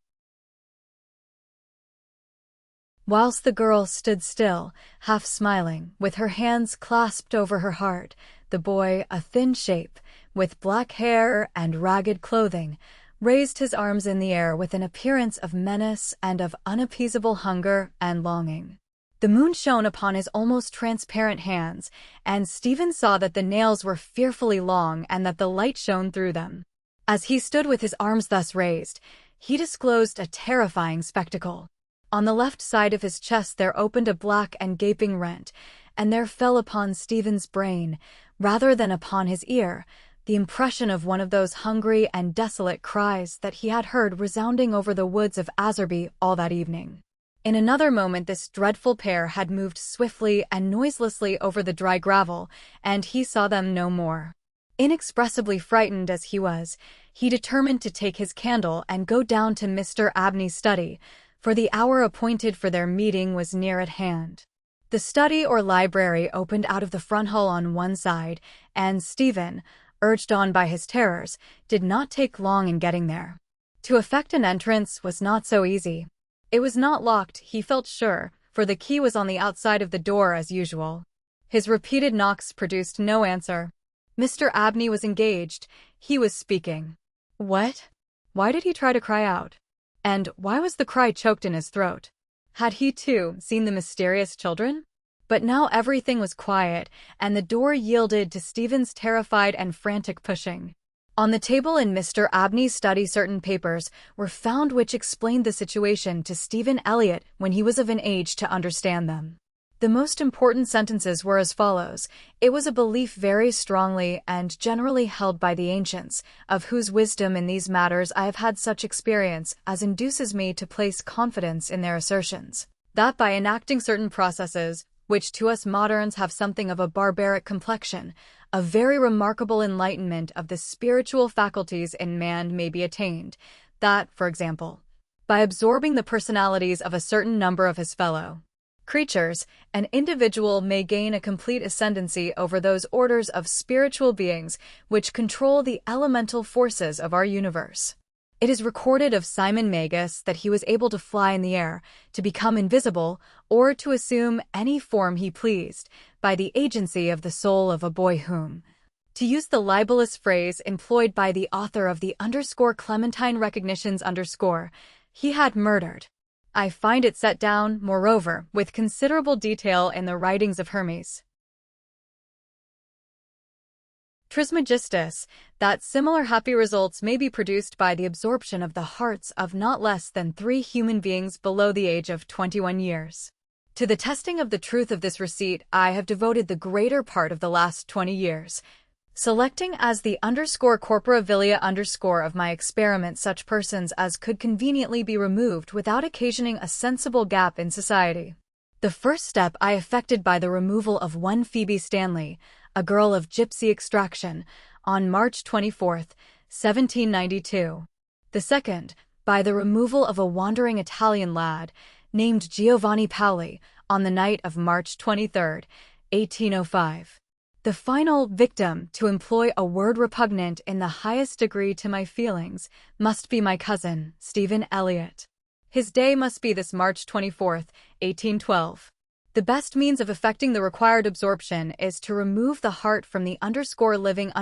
Whilst the girl stood still, half smiling, with her hands clasped over her heart, the boy, a thin shape, with black hair and ragged clothing, raised his arms in the air with an appearance of menace and of unappeasable hunger and longing. The moon shone upon his almost transparent hands, and Stephen saw that the nails were fearfully long and that the light shone through them. As he stood with his arms thus raised, he disclosed a terrifying spectacle. On the left side of his chest there opened a black and gaping rent, and there fell upon Stephen's brain, rather than upon his ear, the impression of one of those hungry and desolate cries that he had heard resounding over the woods of Azerby all that evening. In another moment this dreadful pair had moved swiftly and noiselessly over the dry gravel, and he saw them no more. Inexpressibly frightened as he was, he determined to take his candle and go down to Mr. Abney's study, for the hour appointed for their meeting was near at hand. The study or library opened out of the front hall on one side, and Stephen, urged on by his terrors, did not take long in getting there. To effect an entrance was not so easy. It was not locked, he felt sure, for the key was on the outside of the door as usual. His repeated knocks produced no answer. Mr. Abney was engaged. He was speaking. What? Why did he try to cry out? And why was the cry choked in his throat? Had he, too, seen the mysterious children? But now everything was quiet, and the door yielded to Stephen's terrified and frantic pushing. On the table in Mr. Abney's study certain papers were found which explained the situation to Stephen Elliott when he was of an age to understand them. The most important sentences were as follows: "It was a belief very strongly and generally held by the ancients, of whose wisdom in these matters I have had such experience as induces me to place confidence in their assertions, that by enacting certain processes, which to us moderns have something of a barbaric complexion, a very remarkable enlightenment of the spiritual faculties in man may be attained, that, for example, by absorbing the personalities of a certain number of his fellow creatures, an individual may gain a complete ascendancy over those orders of spiritual beings which control the elemental forces of our universe. It is recorded of Simon Magus that he was able to fly in the air, to become invisible, or to assume any form he pleased, by the agency of the soul of a boy whom, to use the libellous phrase employed by the author of the _Clementine Recognitions _, he had murdered. I find it set down, moreover, with considerable detail in the writings of Hermes Trismegistus, that similar happy results may be produced by the absorption of the hearts of not less than 3 human beings below the age of 21 years. To the testing of the truth of this receipt I have devoted the greater part of the last 20 years, selecting as the _corpora vilia of my experiment such persons as could conveniently be removed without occasioning a sensible gap in society. The first step I effected by the removal of one Phoebe Stanley, a girl of gypsy extraction, on March 24, 1792. The second, by the removal of a wandering Italian lad, named Giovanni Paoli, on the night of March 23, 1805. The final victim, to employ a word repugnant in the highest degree to my feelings, must be my cousin, Stephen Elliott. His day must be this March 24, 1812. The best means of effecting the required absorption is to remove the heart from the living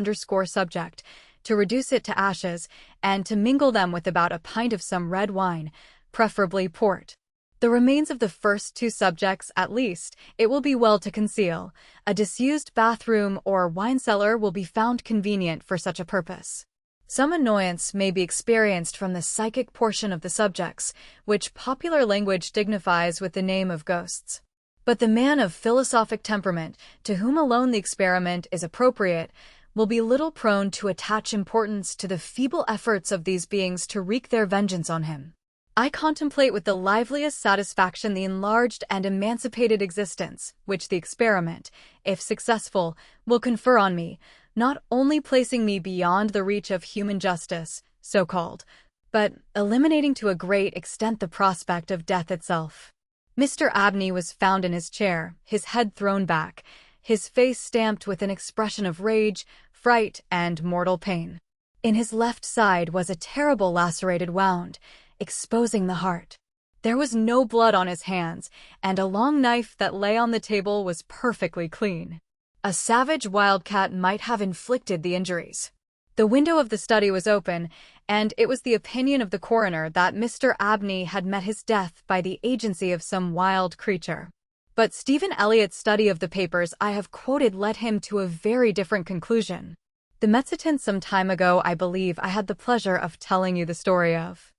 subject, to reduce it to ashes, and to mingle them with about a pint of some red wine, preferably port. The remains of the first 2 subjects, at least, it will be well to conceal. A disused bathroom or wine cellar will be found convenient for such a purpose. Some annoyance may be experienced from the psychic portion of the subjects, which popular language dignifies with the name of ghosts. But the man of philosophic temperament, to whom alone the experiment is appropriate, will be little prone to attach importance to the feeble efforts of these beings to wreak their vengeance on him. I contemplate with the liveliest satisfaction the enlarged and emancipated existence which the experiment, if successful, will confer on me, not only placing me beyond the reach of human justice, so-called, but eliminating to a great extent the prospect of death itself. Mr. Abney was found in his chair, his head thrown back, his face stamped with an expression of rage, fright, and mortal pain. In his left side was a terrible lacerated wound, exposing the heart. There was no blood on his hands, and a long knife that lay on the table was perfectly clean. A savage wildcat might have inflicted the injuries. The window of the study was open, and it was the opinion of the coroner that Mr. Abney had met his death by the agency of some wild creature. But Stephen Elliott's study of the papers I have quoted led him to a very different conclusion. The Mexican some time ago I believe I had the pleasure of telling you the story of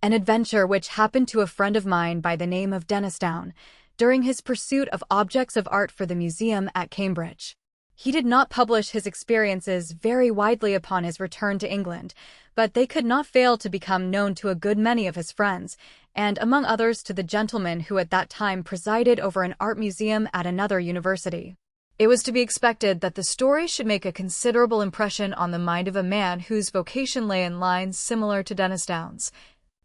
an adventure which happened to a friend of mine by the name of Dennistown, during his pursuit of objects of art for the museum at Cambridge. He did not publish his experiences very widely upon his return to England, but they could not fail to become known to a good many of his friends, and among others to the gentleman who at that time presided over an art museum at another university. It was to be expected that the story should make a considerable impression on the mind of a man whose vocation lay in lines similar to Dennistown's,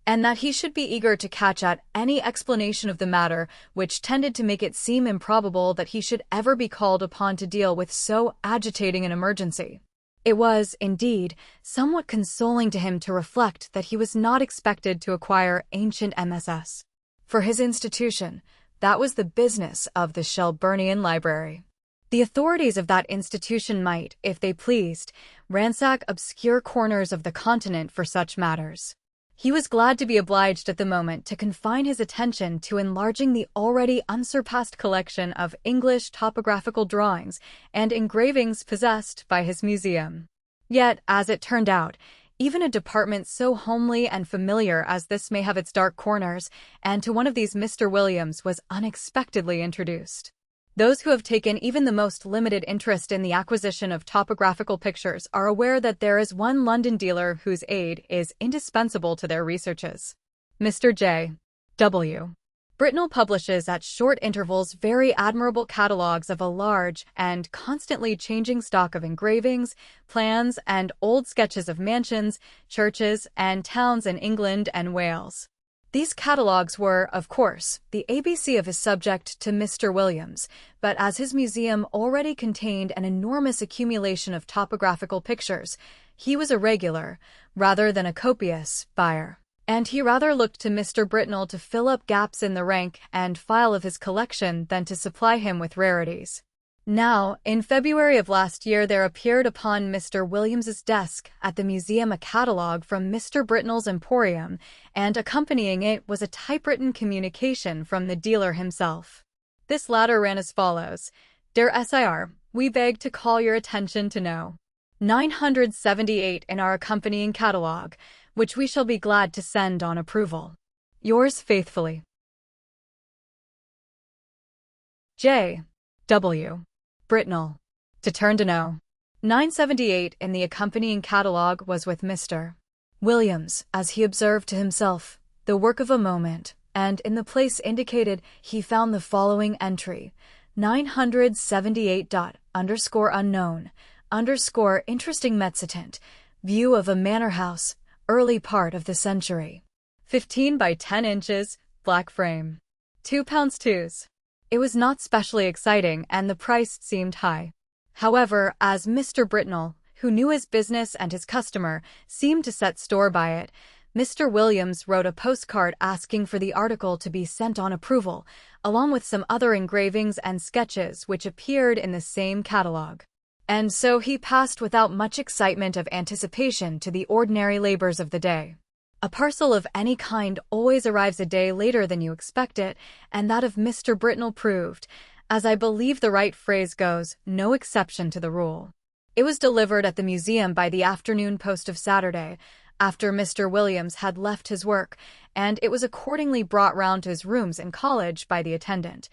and that he should be eager to catch at any explanation of the matter which tended to make it seem improbable that he should ever be called upon to deal with so agitating an emergency. It was, indeed, somewhat consoling to him to reflect that he was not expected to acquire ancient MSS. For his institution, that was the business of the Shelburnian Library. The authorities of that institution might, if they pleased, ransack obscure corners of the continent for such matters. He was glad to be obliged at the moment to confine his attention to enlarging the already unsurpassed collection of English topographical drawings and engravings possessed by his museum. Yet, as it turned out, even a department so homely and familiar as this may have its dark corners, and to one of these Mr. Williams was unexpectedly introduced. Those who have taken even the most limited interest in the acquisition of topographical pictures are aware that there is one London dealer whose aid is indispensable to their researches. Mr. J. W. Britnell publishes at short intervals very admirable catalogues of a large and constantly changing stock of engravings, plans, and old sketches of mansions, churches, and towns in England and Wales. These catalogues were, of course, the ABC of his subject to Mr. Williams, but as his museum already contained an enormous accumulation of topographical pictures, he was a regular, rather than a copious, buyer. And he rather looked to Mr. Britnell to fill up gaps in the rank and file of his collection than to supply him with rarities. Now, in February of last year there appeared upon Mr. Williams's desk at the museum a catalogue from Mr. Britnell's emporium, and accompanying it was a typewritten communication from the dealer himself. This latter ran as follows: Dear Sir, we beg to call your attention to No. 978 in our accompanying catalogue, which we shall be glad to send on approval. Yours faithfully, J. W. Britnell. To turn to No. 978 in the accompanying catalogue was with Mr. Williams, as he observed to himself, the work of a moment, and in the place indicated he found the following entry: 978. Unknown, interesting mezzotint, view of a manor house, early part of the century. 15 by 10 inches, black frame. £2 It was not specially exciting and the price seemed high. However, as Mr. Britnell, who knew his business and his customer, seemed to set store by it, Mr. Williams wrote a postcard asking for the article to be sent on approval, along with some other engravings and sketches which appeared in the same catalogue. And so he passed without much excitement of anticipation to the ordinary labors of the day. A parcel of any kind always arrives a day later than you expect it, and that of Mr. Britnell proved, as I believe the right phrase goes, no exception to the rule. It was delivered at the museum by the afternoon post of Saturday, after Mr. Williams had left his work, and it was accordingly brought round to his rooms in college by the attendant,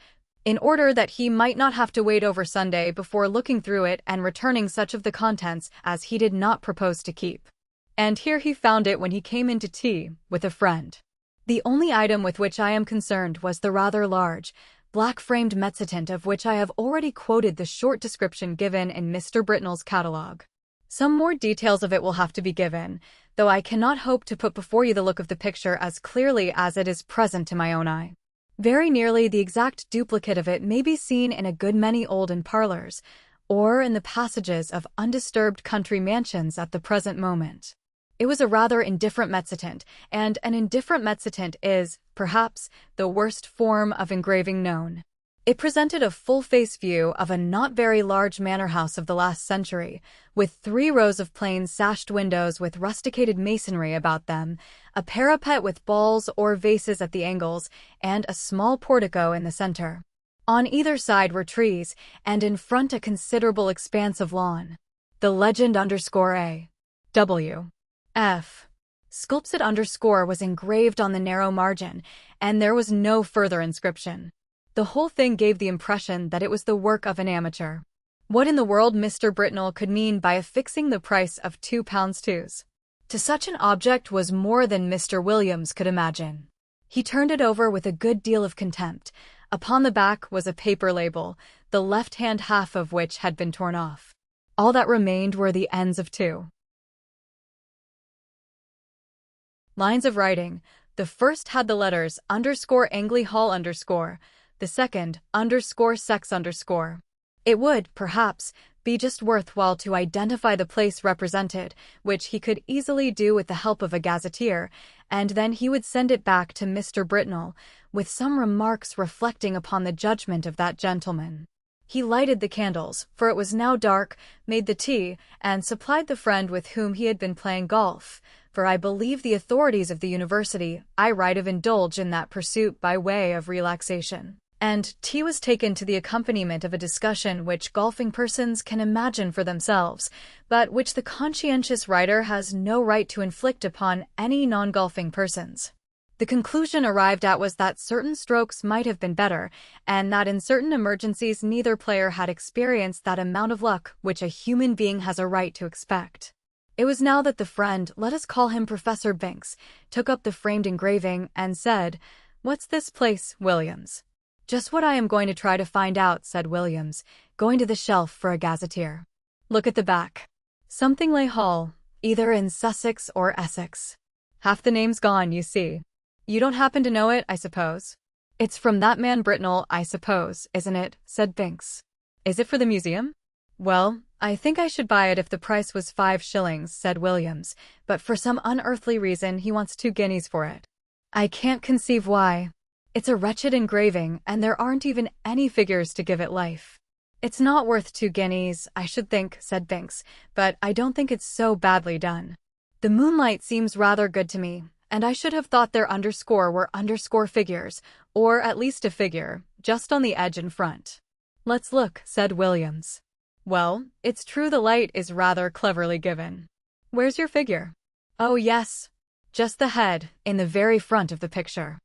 in order that he might not have to wait over Sunday before looking through it and returning such of the contents as he did not propose to keep. And here he found it when he came in to tea with a friend. The only item with which I am concerned was the rather large, black-framed mezzotint of which I have already quoted the short description given in Mr. Britnell's catalogue. Some more details of it will have to be given, though I cannot hope to put before you the look of the picture as clearly as it is present to my own eye. Very nearly the exact duplicate of it may be seen in a good many olden parlors, or in the passages of undisturbed country mansions at the present moment. It was a rather indifferent mezzotint, and an indifferent mezzotint is, perhaps, the worst form of engraving known. It presented a full-face view of a not very large manor house of the last century, with 3 rows of plain sashed windows with rusticated masonry about them, a parapet with balls or vases at the angles, and a small portico in the center. On either side were trees, and in front a considerable expanse of lawn. The legend _A. W. F. Sculpted _ was engraved on the narrow margin, and there was no further inscription. The whole thing gave the impression that it was the work of an amateur. What in the world Mr. Britnell could mean by affixing the price of £2 to such an object was more than Mr. Williams could imagine. He turned it over with a good deal of contempt. Upon the back was a paper label, the left-hand half of which had been torn off. All that remained were the ends of 2 lines of writing. The first had the letters _Angley Hall _, the second _sex _. It would, perhaps, be just worthwhile to identify the place represented, which he could easily do with the help of a gazetteer, and then he would send it back to Mr. Britnell, with some remarks reflecting upon the judgment of that gentleman. He lighted the candles, for it was now dark, made the tea, and supplied the friend with whom he had been playing golf, for I believe the authorities of the university have indulged in that pursuit by way of relaxation. And tea was taken to the accompaniment of a discussion which golfing persons can imagine for themselves, but which the conscientious writer has no right to inflict upon any non-golfing persons. The conclusion arrived at was that certain strokes might have been better, and that in certain emergencies neither player had experienced that amount of luck which a human being has a right to expect. It was now that the friend, let us call him Professor Binks, took up the framed engraving and said, What's this place, Williams? Just what I am going to try to find out, said Williams, going to the shelf for a gazetteer. Look at the back. Something lay Hall, either in Sussex or Essex. Half the name's gone, you see. You don't happen to know it, I suppose? It's from that man Britnell, I suppose, isn't it? Said Binks. Is it for the museum? Well, I think I should buy it if the price was 5 shillings, said Williams, but for some unearthly reason he wants 2 guineas for it. I can't conceive why. It's a wretched engraving, and there aren't even any figures to give it life. It's not worth 2 guineas, I should think, said Binks, but I don't think it's so badly done. The moonlight seems rather good to me, and I should have thought there were underscore figures, or at least a figure, just on the edge in front. Let's look, said Williams. Well, it's true the light is rather cleverly given. Where's your figure? Oh yes, just the head, in the very front of the picture.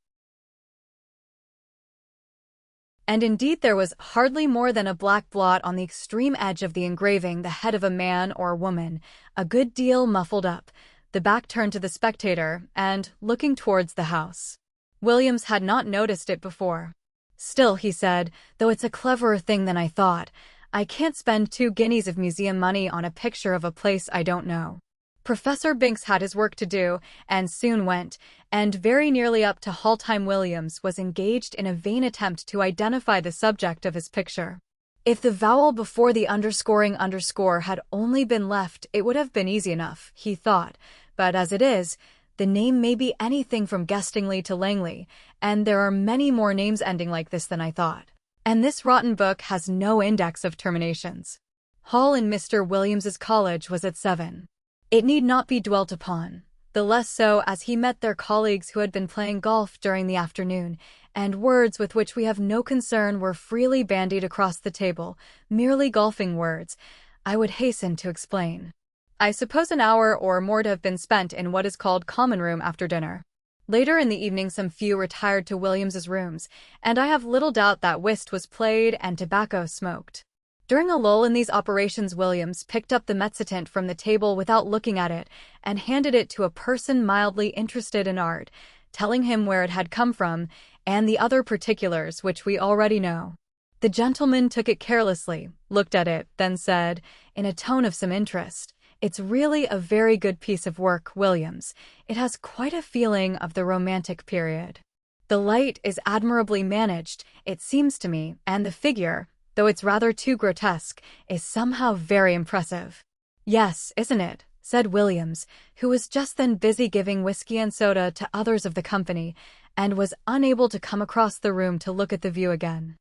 And indeed there was hardly more than a black blot on the extreme edge of the engraving, the head of a man or woman, a good deal muffled up, the back turned to the spectator, and looking towards the house. Williams had not noticed it before. Still, he said, though it's a cleverer thing than I thought, I can't spend 2 guineas of museum money on a picture of a place I don't know. Professor Binks had his work to do, and soon went, and very nearly up to Hall time Williams was engaged in a vain attempt to identify the subject of his picture. If the vowel before the underscoring underscore had only been left, it would have been easy enough, he thought, but as it is, the name may be anything from Guestingley to Langley, and there are many more names ending like this than I thought. And this rotten book has no index of terminations. Hall in Mr. Williams's college was at 7. It need not be dwelt upon, the less so as he met their colleagues who had been playing golf during the afternoon, and words with which we have no concern were freely bandied across the table, merely golfing words, I would hasten to explain. I suppose an hour or more to have been spent in what is called common room after dinner. Later in the evening some few retired to Williams's rooms, and I have little doubt that whist was played and tobacco smoked. During a lull in these operations Williams picked up the mezzotant from the table without looking at it, and handed it to a person mildly interested in art, telling him where it had come from, and the other particulars which we already know. The gentleman took it carelessly, looked at it, then said, in a tone of some interest, It's really a very good piece of work, Williams. It has quite a feeling of the Romantic period. The light is admirably managed, it seems to me, and the figure, though it's rather too grotesque, is somehow very impressive. Yes, isn't it? Said Williams, who was just then busy giving whiskey and soda to others of the company, and was unable to come across the room to look at the view again.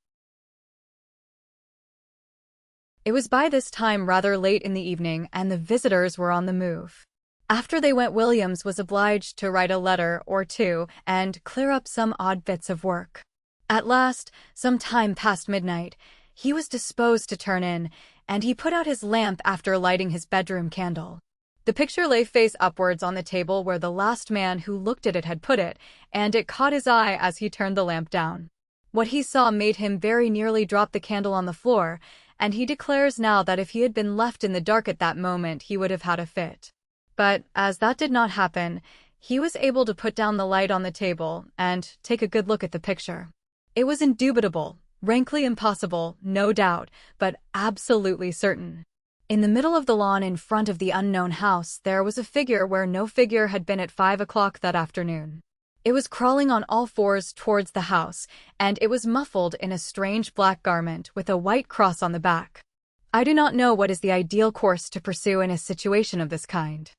It was by this time rather late in the evening, and the visitors were on the move. After they went Williams was obliged to write a letter or two and clear up some odd bits of work. At last, some time past midnight, he was disposed to turn in, and he put out his lamp after lighting his bedroom candle. The picture lay face upwards on the table where the last man who looked at it had put it, and it caught his eye as he turned the lamp down. What he saw made him very nearly drop the candle on the floor, and he declares now that if he had been left in the dark at that moment he would have had a fit. But, as that did not happen, he was able to put down the light on the table and take a good look at the picture. It was indubitable, rankly impossible, no doubt, but absolutely certain. In the middle of the lawn in front of the unknown house there was a figure where no figure had been at 5 o'clock that afternoon. It was crawling on all fours towards the house, and it was muffled in a strange black garment with a white cross on the back. I do not know what is the ideal course to pursue in a situation of this kind.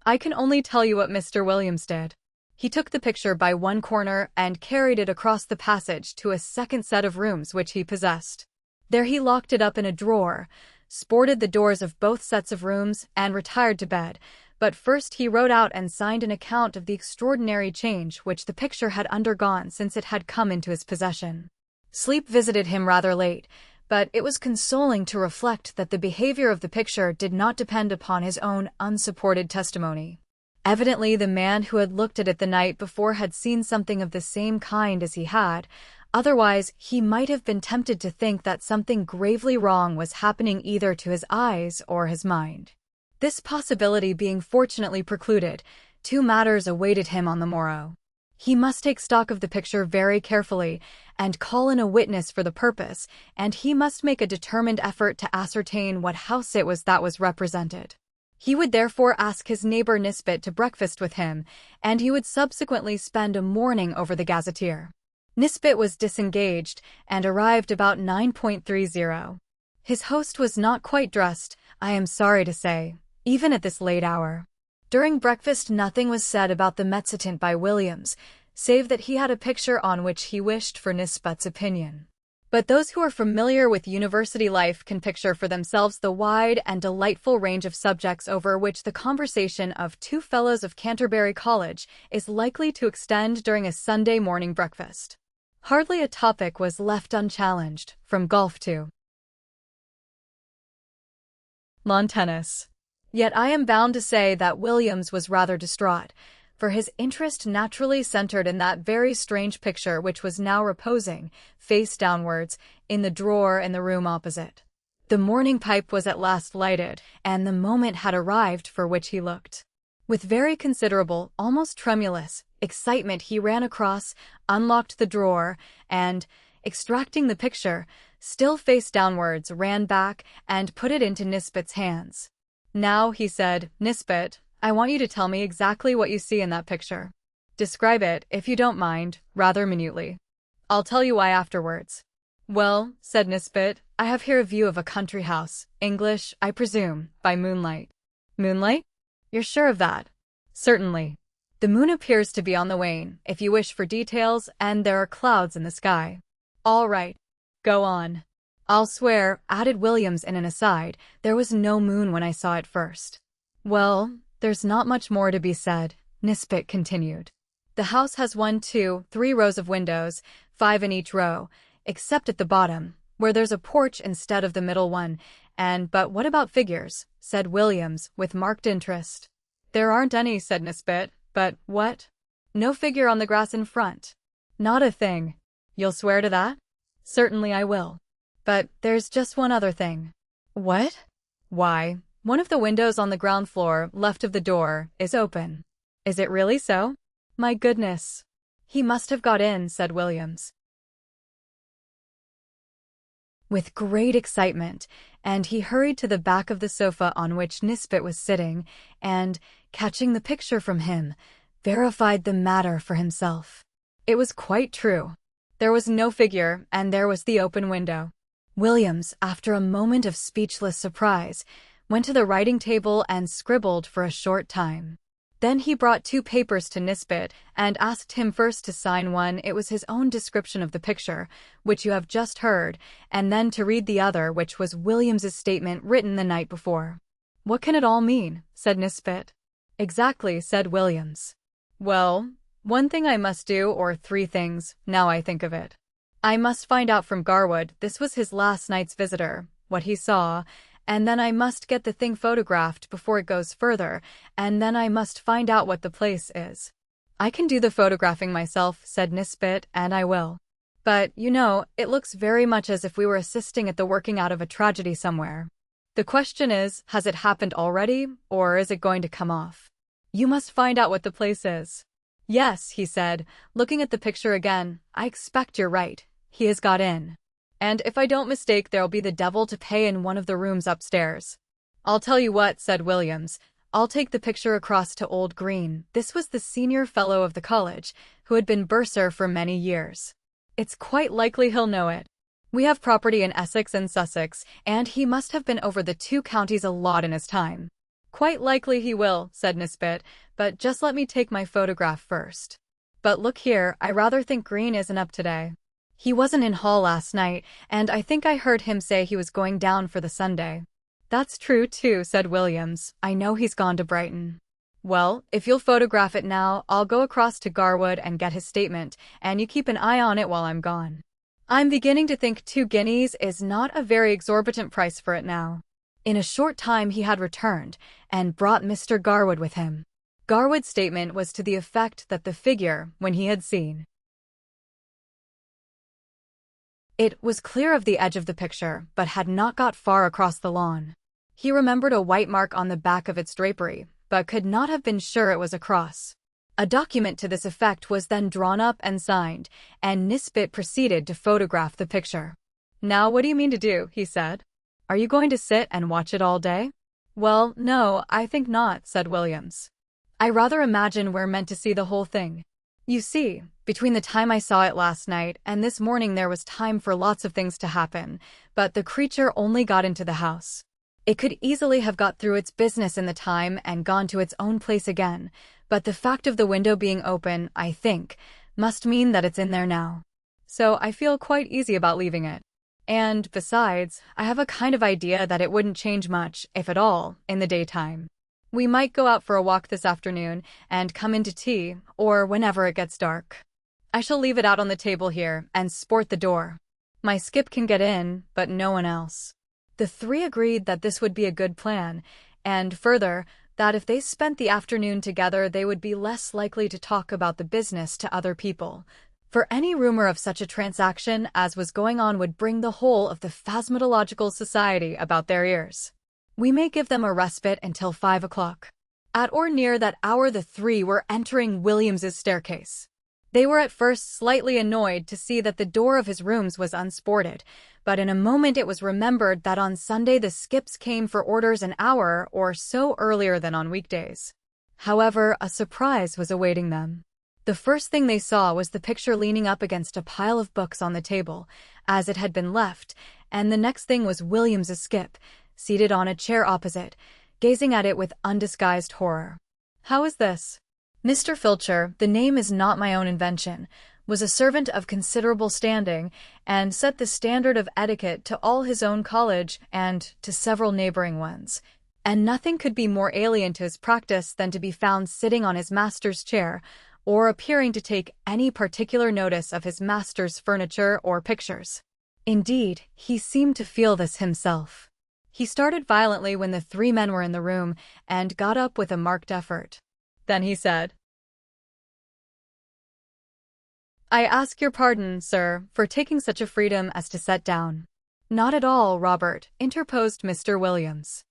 I can only tell you what Mr. Williams did. He took the picture by one corner and carried it across the passage to a second set of rooms which he possessed. There he locked it up in a drawer, sported the doors of both sets of rooms, and retired to bed. But first he wrote out and signed an account of the extraordinary change which the picture had undergone since it had come into his possession. Sleep visited him rather late, but it was consoling to reflect that the behavior of the picture did not depend upon his own unsupported testimony. Evidently the man who had looked at it the night before had seen something of the same kind as he had, otherwise he might have been tempted to think that something gravely wrong was happening either to his eyes or his mind. This possibility being fortunately precluded, 2 matters awaited him on the morrow. He must take stock of the picture very carefully and call in a witness for the purpose, and he must make a determined effort to ascertain what house it was that was represented. He would therefore ask his neighbor Nisbet to breakfast with him, and he would subsequently spend a morning over the gazetteer. Nisbet was disengaged and arrived about 9:30. His host was not quite dressed, I am sorry to say, even at this late hour. During breakfast nothing was said about the Metzitant by Williams, save that he had a picture on which he wished for Nisbet's opinion. But those who are familiar with university life can picture for themselves the wide and delightful range of subjects over which the conversation of two fellows of Canterbury College is likely to extend during a Sunday morning breakfast. Hardly a topic was left unchallenged, from golf to lawn tennis. Yet I am bound to say that Williams was rather distraught, for his interest naturally centered in that very strange picture which was now reposing, face downwards, in the drawer in the room opposite. The morning pipe was at last lighted, and the moment had arrived for which he looked. With very considerable, almost tremulous, excitement he ran across, unlocked the drawer, and, extracting the picture, still face downwards, ran back and put it into Nisbet's hands. "Now," he said, "Nisbet, I want you to tell me exactly what you see in that picture. Describe it, if you don't mind, rather minutely. I'll tell you why afterwards." "Well," said Nisbet, "I have here a view of a country house, English, I presume, by moonlight." "Moonlight? You're sure of that?" "Certainly. The moon appears to be on the wane, if you wish for details, and there are clouds in the sky." "All right. Go on." "I'll swear," added Williams in an aside, "there was no moon when I saw it first." "Well, there's not much more to be said," Nisbet continued. "The house has 1, 2, 3 rows of windows, 5 in each row, except at the bottom, where there's a porch instead of the middle one, but what about figures?" said Williams, with marked interest. "There aren't any," said Nisbet. "But what? No figure on the grass in front?" "Not a thing." "You'll swear to that?" "Certainly I will. But there's just one other thing." "What?" "Why, one of the windows on the ground floor, left of the door, is open." "Is it really so?" "My goodness. He must have got in," said Williams, with great excitement, and he hurried to the back of the sofa on which Nisbet was sitting, and, catching the picture from him, verified the matter for himself. It was quite true. There was no figure, and there was the open window. Williams, after a moment of speechless surprise, went to the writing table and scribbled for a short time. Then he brought 2 papers to Nisbet and asked him first to sign one. It was his own description of the picture, which you have just heard, and then to read the other, which was Williams's statement written the night before. "What can it all mean?" said Nisbet. "Exactly," said Williams. "Well, one thing I must do, or 3 things, now I think of it. I must find out from Garwood, this was his last night's visitor, what he saw, and then I must get the thing photographed before it goes further, and then I must find out what the place is." "I can do the photographing myself," said Nisbet, "and I will. But, you know, it looks very much as if we were assisting at the working out of a tragedy somewhere. The question is, has it happened already, or is it going to come off? You must find out what the place is." "Yes," he said, looking at the picture again, "I expect you're right. He has got in. And if I don't mistake, there'll be the devil to pay in one of the rooms upstairs." "I'll tell you what," said Williams, "I'll take the picture across to Old Green." This was the senior fellow of the college, who had been bursar for many years. "It's quite likely he'll know it. We have property in Essex and Sussex, and he must have been over the 2 counties a lot in his time." "Quite likely he will," said Nisbet, "but just let me take my photograph first. But look here, I rather think Green isn't up today. He wasn't in hall last night, and I think I heard him say he was going down for the Sunday." "That's true, too," said Williams. "I know he's gone to Brighton." "Well, if you'll photograph it now, I'll go across to Garwood and get his statement, and you keep an eye on it while I'm gone. I'm beginning to think 2 guineas is not a very exorbitant price for it now." In a short time he had returned, and brought Mr. Garwood with him. Garwood's statement was to the effect that the figure, when he had seen it, was clear of the edge of the picture, but had not got far across the lawn. He remembered a white mark on the back of its drapery, but could not have been sure it was a cross. A document to this effect was then drawn up and signed, and Nisbet proceeded to photograph the picture. "Now what do you mean to do?" he said. "Are you going to sit and watch it all day?" "Well, no, I think not," said Williams. "I rather imagine we're meant to see the whole thing. You see, between the time I saw it last night and this morning there was time for lots of things to happen, but the creature only got into the house. It could easily have got through its business in the time and gone to its own place again, but the fact of the window being open, I think, must mean that it's in there now. So I feel quite easy about leaving it. And, besides, I have a kind of idea that it wouldn't change much, if at all, in the daytime. We might go out for a walk this afternoon and come in to tea, or whenever it gets dark. I shall leave it out on the table here and sport the door. My skip can get in, but no one else." The three agreed that this would be a good plan, and further, that if they spent the afternoon together they would be less likely to talk about the business to other people, for any rumor of such a transaction as was going on would bring the whole of the Phasmatological Society about their ears. "We may give them a respite until 5 o'clock. At or near that hour the three were entering Williams's staircase. They were at first slightly annoyed to see that the door of his rooms was unsported, but in a moment it was remembered that on Sunday the skips came for orders an hour or so earlier than on weekdays. However, a surprise was awaiting them. The first thing they saw was the picture leaning up against a pile of books on the table, as it had been left, and the next thing was Williams's skip, seated on a chair opposite, gazing at it with undisguised horror. "How is this?" Mr. Filcher, the name is not my own invention, was a servant of considerable standing, and set the standard of etiquette to all his own college and to several neighboring ones, and nothing could be more alien to his practice than to be found sitting on his master's chair, or appearing to take any particular notice of his master's furniture or pictures. Indeed, he seemed to feel this himself. He started violently when the three men were in the room, and got up with a marked effort. Then he said, "I ask your pardon, sir, for taking such a freedom as to set down." "Not at all, Robert," interposed Mr. Williams.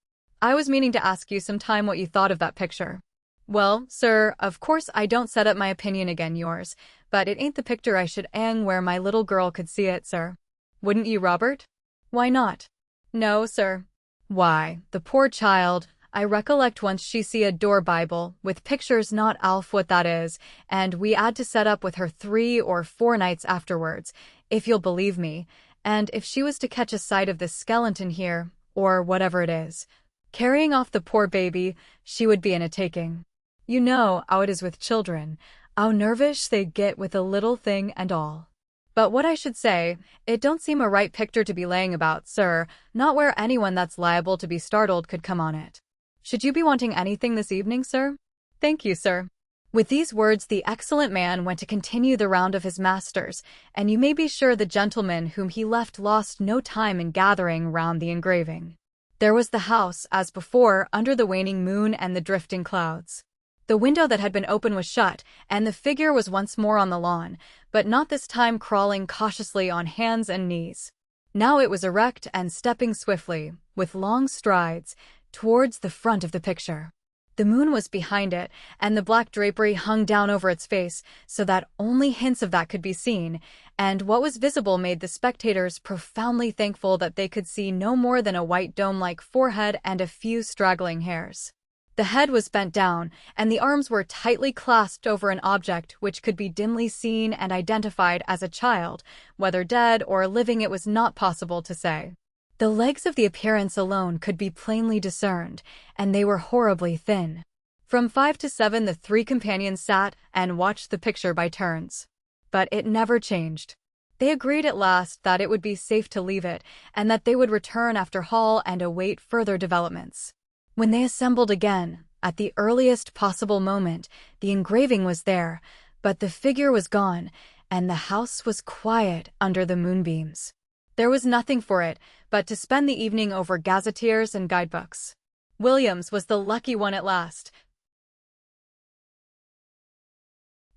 "I was meaning to ask you some time what you thought of that picture." "Well, sir, of course I don't set up my opinion again yours, but it ain't the picture I should 'ang where my little girl could see it, sir." "Wouldn't you, Robert?" "Why not?" "No, sir." "Why, the poor child, I recollect once she see a door Bible, with pictures not alf what that is, and we 'ad to set up with her 3 or 4 nights afterwards, if you'll believe me, and if she was to catch a sight of this skeleton here, or whatever it is, carrying off the poor baby, she would be in a taking. You know 'ow it is with children, 'ow nervish they get with a little thing and all. But what I should say, it don't seem a right picture to be laying about, sir, not where anyone that's liable to be startled could come on it. Should you be wanting anything this evening, sir?" "Thank you, sir." With these words the excellent man went to continue the round of his masters, and you may be sure the gentleman whom he left lost no time in gathering round the engraving. There was the house, as before, under the waning moon and the drifting clouds. The window that had been open was shut, and the figure was once more on the lawn, but not this time crawling cautiously on hands and knees. Now it was erect and stepping swiftly, with long strides, towards the front of the picture. The moon was behind it, and the black drapery hung down over its face, so that only hints of that could be seen, and what was visible made the spectators profoundly thankful that they could see no more than a white dome-like forehead and a few straggling hairs. The head was bent down, and the arms were tightly clasped over an object which could be dimly seen and identified as a child, whether dead or living it was not possible to say. The legs of the appearance alone could be plainly discerned, and they were horribly thin. From 5 to 7 the three companions sat and watched the picture by turns. But it never changed. They agreed at last that it would be safe to leave it, and that they would return after Hall and await further developments. When they assembled again, at the earliest possible moment, the engraving was there, but the figure was gone, and the house was quiet under the moonbeams. There was nothing for it but to spend the evening over gazetteers and guidebooks. Williams was the lucky one at last,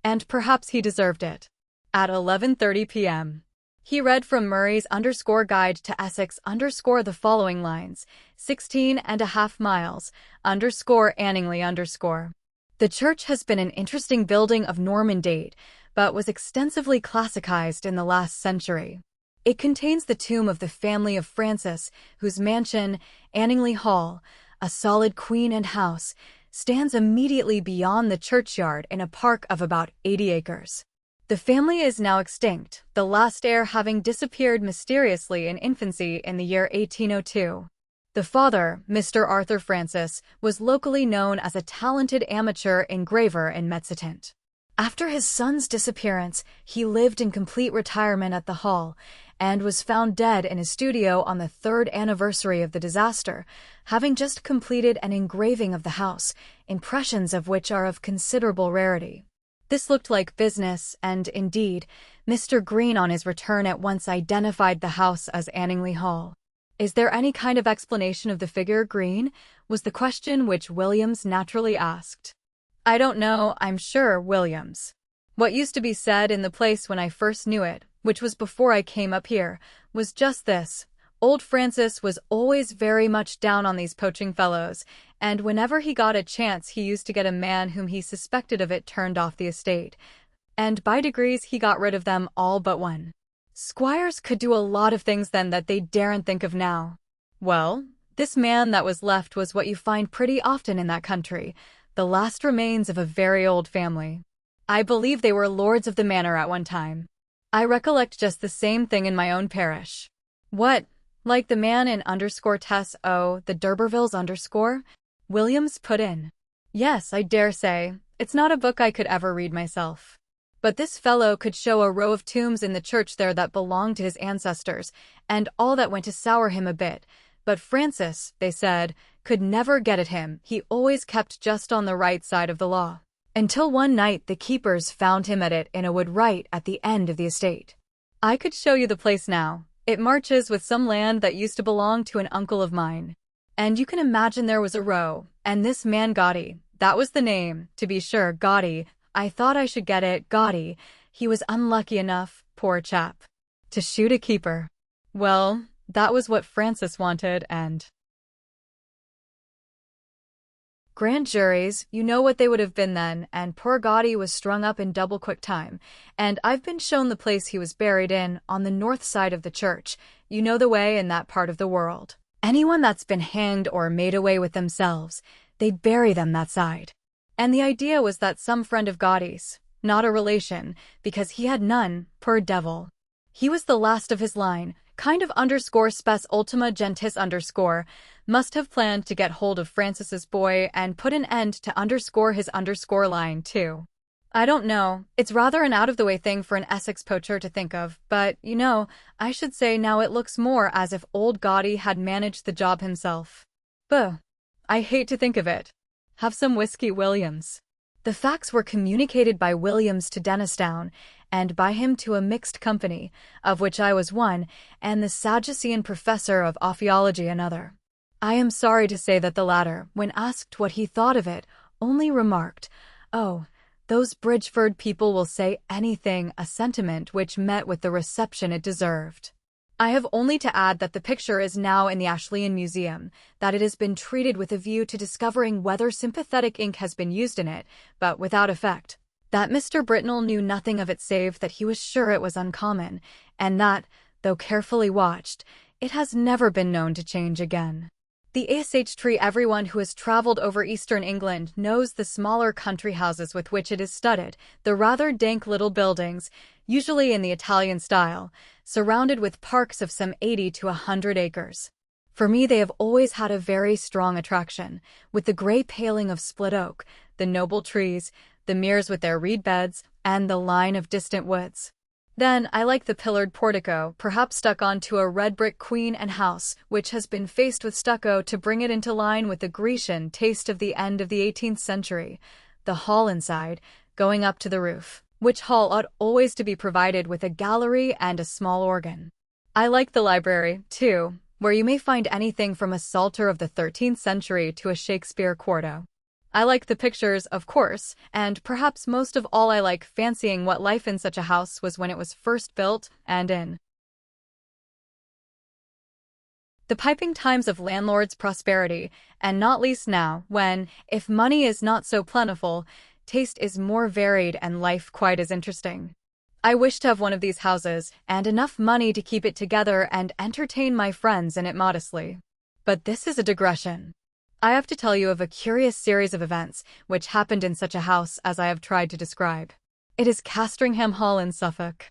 and perhaps he deserved it. At 11:30 p.m., he read from Murray's _Guide to Essex the following lines: 16.5 miles, _Anningley _. The church has been an interesting building of Norman date, but was extensively classicized in the last century. It contains the tomb of the family of Francis, whose mansion, Anningley Hall, a solid queen and house, stands immediately beyond the churchyard in a park of about 80 acres. The family is now extinct, the last heir having disappeared mysteriously in infancy in the year 1802. The father, Mr. Arthur Francis, was locally known as a talented amateur engraver in Metzitant. After his son's disappearance, he lived in complete retirement at the Hall and was found dead in his studio on the 3rd anniversary of the disaster, having just completed an engraving of the house, impressions of which are of considerable rarity. This looked like business, and indeed, Mr. Green on his return at once identified the house as Anningley Hall. "Is there any kind of explanation of the figure, Green?" was the question which Williams naturally asked. "I don't know, I'm sure, Williams. What used to be said in the place when I first knew it, which was before I came up here, was just this. Old Francis was always very much down on these poaching fellows, and whenever he got a chance he used to get a man whom he suspected of it turned off the estate, and by degrees he got rid of them all but one. Squires could do a lot of things then that they daren't think of now. Well, this man that was left was what you find pretty often in that country, the last remains of a very old family. I believe they were lords of the manor at one time. I recollect just the same thing in my own parish." "What, like the man in _Tess O, the D'Urbervilles _?" Williams put in. "Yes, I dare say. It's not a book I could ever read myself. But this fellow could show a row of tombs in the church there that belonged to his ancestors, and all that went to sour him a bit. But Francis, they said, could never get at him. He always kept just on the right side of the law. Until one night the keepers found him at it in a wood right at the end of the estate. I could show you the place now. It marches with some land that used to belong to an uncle of mine. And you can imagine there was a row, and this man Gotti, that was the name, to be sure, Gotti, I thought I should get it, Gotti, he was unlucky enough, poor chap, to shoot a keeper. Well, that was what Francis wanted, and grand juries, you know what they would have been then, and poor Gotti was strung up in double quick time, and I've been shown the place he was buried in, on the north side of the church. You know the way in that part of the world. Anyone that's been hanged or made away with themselves, they bury them that side. And the idea was that some friend of Gotti's, not a relation, because he had none, poor devil. He was the last of his line, kind of _spes ultima gentis must have planned to get hold of Francis's boy and put an end to his line too. I don't know, it's rather an out-of-the-way thing for an Essex poacher to think of, but, you know, I should say now it looks more as if old Gotti had managed the job himself. Buh. I hate to think of it. Have some whiskey, Williams." The facts were communicated by Williams to Dennistoun, and by him to a mixed company, of which I was one, and the Sadducean professor of ophiology another. I am sorry to say that the latter, when asked what he thought of it, only remarked, "Oh, those Bridgeford people will say anything," a sentiment which met with the reception it deserved. I have only to add that the picture is now in the Ashleyan Museum, that it has been treated with a view to discovering whether sympathetic ink has been used in it, but without effect. That Mr. Britnell knew nothing of it save that he was sure it was uncommon, and that, though carefully watched, it has never been known to change again. The ash tree. Everyone who has travelled over eastern England knows the smaller country houses with which it is studded, the rather dank little buildings, usually in the Italian style, surrounded with parks of some 80 to 100 acres. For me they have always had a very strong attraction, with the grey paling of split oak, the noble trees, the meres with their reed beds, and the line of distant woods. Then I like the pillared portico, perhaps stuck onto a red brick queen and house, which has been faced with stucco to bring it into line with the Grecian taste of the end of the 18th century, the hall inside, going up to the roof, which hall ought always to be provided with a gallery and a small organ. I like the library, too, where you may find anything from a Psalter of the 13th century to a Shakespeare quarto. I like the pictures, of course, and perhaps most of all I like fancying what life in such a house was when it was first built, and in The piping times of landlords' prosperity, and not least now, when, if money is not so plentiful, taste is more varied and life quite as interesting. I wish to have one of these houses, and enough money to keep it together and entertain my friends in it modestly. But this is a digression. I have to tell you of a curious series of events which happened in such a house as I have tried to describe. It is Castringham Hall in Suffolk.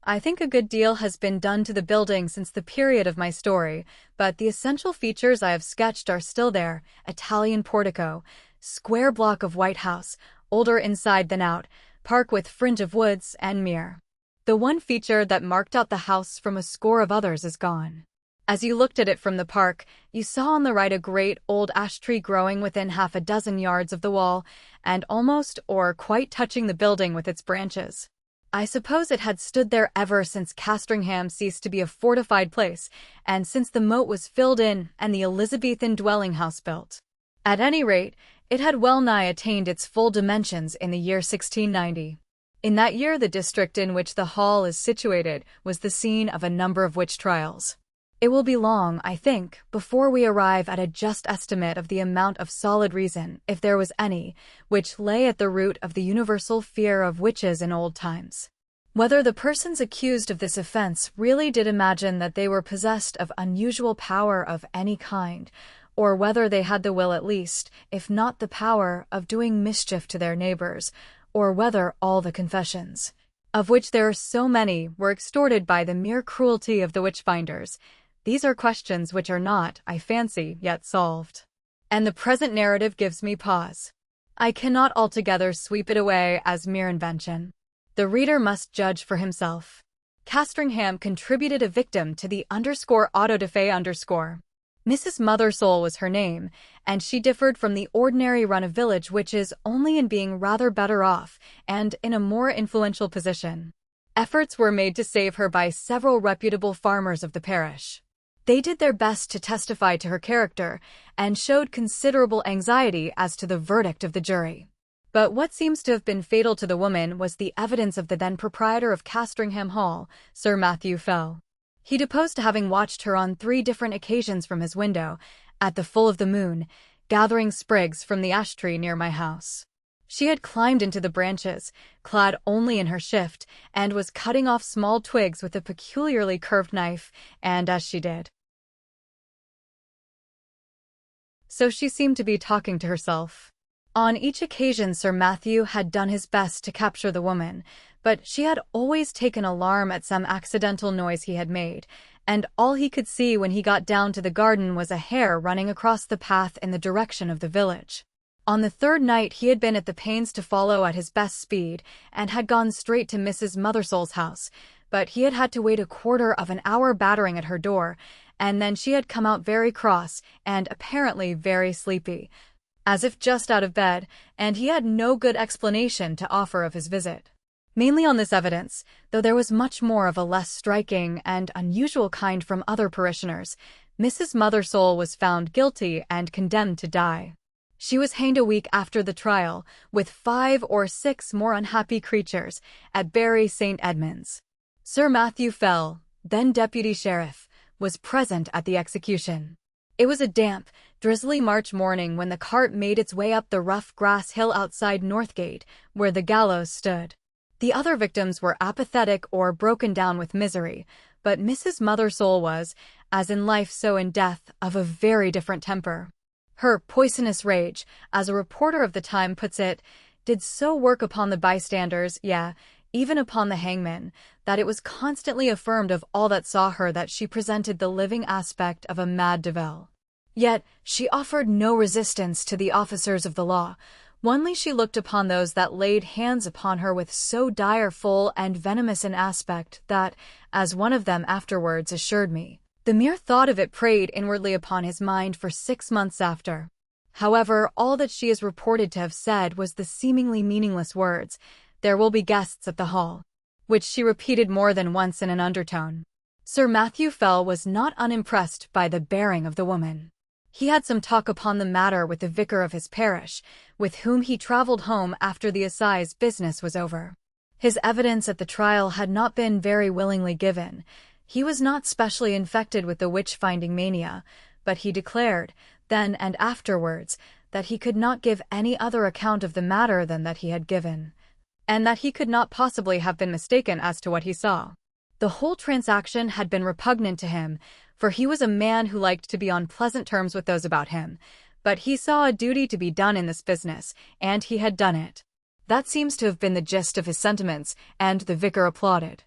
I think a good deal has been done to the building since the period of my story, but the essential features I have sketched are still there: Italian portico, square block of white house, older inside than out, park with fringe of woods, and mere. The one feature that marked out the house from a score of others is gone. As you looked at it from the park, you saw on the right a great old ash tree growing within half a dozen yards of the wall, and almost or quite touching the building with its branches. I suppose it had stood there ever since Castringham ceased to be a fortified place, and since the moat was filled in and the Elizabethan dwelling house built. At any rate, it had well nigh attained its full dimensions in the year 1690. In that year, the district in which the hall is situated was the scene of a number of witch trials. It will be long, I think, before we arrive at a just estimate of the amount of solid reason, if there was any, which lay at the root of the universal fear of witches in old times. Whether the persons accused of this offense really did imagine that they were possessed of unusual power of any kind, or whether they had the will at least, if not the power, of doing mischief to their neighbors, or whether all the confessions, of which there are so many, were extorted by the mere cruelty of the witch-finders. These are questions which are not, I fancy, yet solved. And the present narrative gives me pause. I cannot altogether sweep it away as mere invention. The reader must judge for himself. Castringham contributed a victim to the _auto-da-fe_. Mrs. Mothersole was her name, and she differed from the ordinary run of village witches only in being rather better off and in a more influential position. Efforts were made to save her by several reputable farmers of the parish. They did their best to testify to her character, and showed considerable anxiety as to the verdict of the jury. But what seems to have been fatal to the woman was the evidence of the then proprietor of Castringham Hall, Sir Matthew Fell. He deposed to having watched her on 3 different occasions from his window, at the full of the moon, gathering sprigs from the ash tree near my house. She had climbed into the branches, clad only in her shift, and was cutting off small twigs with a peculiarly curved knife, and as she did so she seemed to be talking to herself. On each occasion Sir Matthew had done his best to capture the woman, but she had always taken alarm at some accidental noise he had made, and all he could see when he got down to the garden was a hare running across the path in the direction of the village. On the 3rd night he had been at the pains to follow at his best speed, and had gone straight to Mrs. Mothersole's house, but he had had to wait a quarter of an hour battering at her door, and then she had come out very cross, and apparently very sleepy, as if just out of bed, and he had no good explanation to offer of his visit. Mainly on this evidence, though there was much more of a less striking and unusual kind from other parishioners, Mrs. Mothersole was found guilty and condemned to die. She was hanged a week after the trial, with 5 or 6 more unhappy creatures, at Bury St. Edmunds. Sir Matthew Fell, then deputy sheriff, was present at the execution. It was a damp, drizzly March morning when the cart made its way up the rough grass hill outside Northgate, where the gallows stood. The other victims were apathetic or broken down with misery, but Mrs. Mothersole was, as in life so in death, of a very different temper. Her poisonous rage, as a reporter of the time puts it, did so work upon the bystanders, yea, even upon the hangman, that it was constantly affirmed of all that saw her that she presented the living aspect of a mad devil. Yet she offered no resistance to the officers of the law. Only she looked upon those that laid hands upon her with so direful and venomous an aspect that, as one of them afterwards assured me, the mere thought of it preyed inwardly upon his mind for 6 months after. However, all that she is reported to have said was the seemingly meaningless words, "There will be guests at the hall," which she repeated more than once in an undertone. Sir Matthew Fell was not unimpressed by the bearing of the woman. He had some talk upon the matter with the vicar of his parish, with whom he travelled home after the assize business was over. His evidence at the trial had not been very willingly given. He was not specially infected with the witch-finding mania, but he declared, then and afterwards, that he could not give any other account of the matter than that he had given, and that he could not possibly have been mistaken as to what he saw. The whole transaction had been repugnant to him, for he was a man who liked to be on pleasant terms with those about him, but he saw a duty to be done in this business, and he had done it. That seems to have been the gist of his sentiments, and the vicar applauded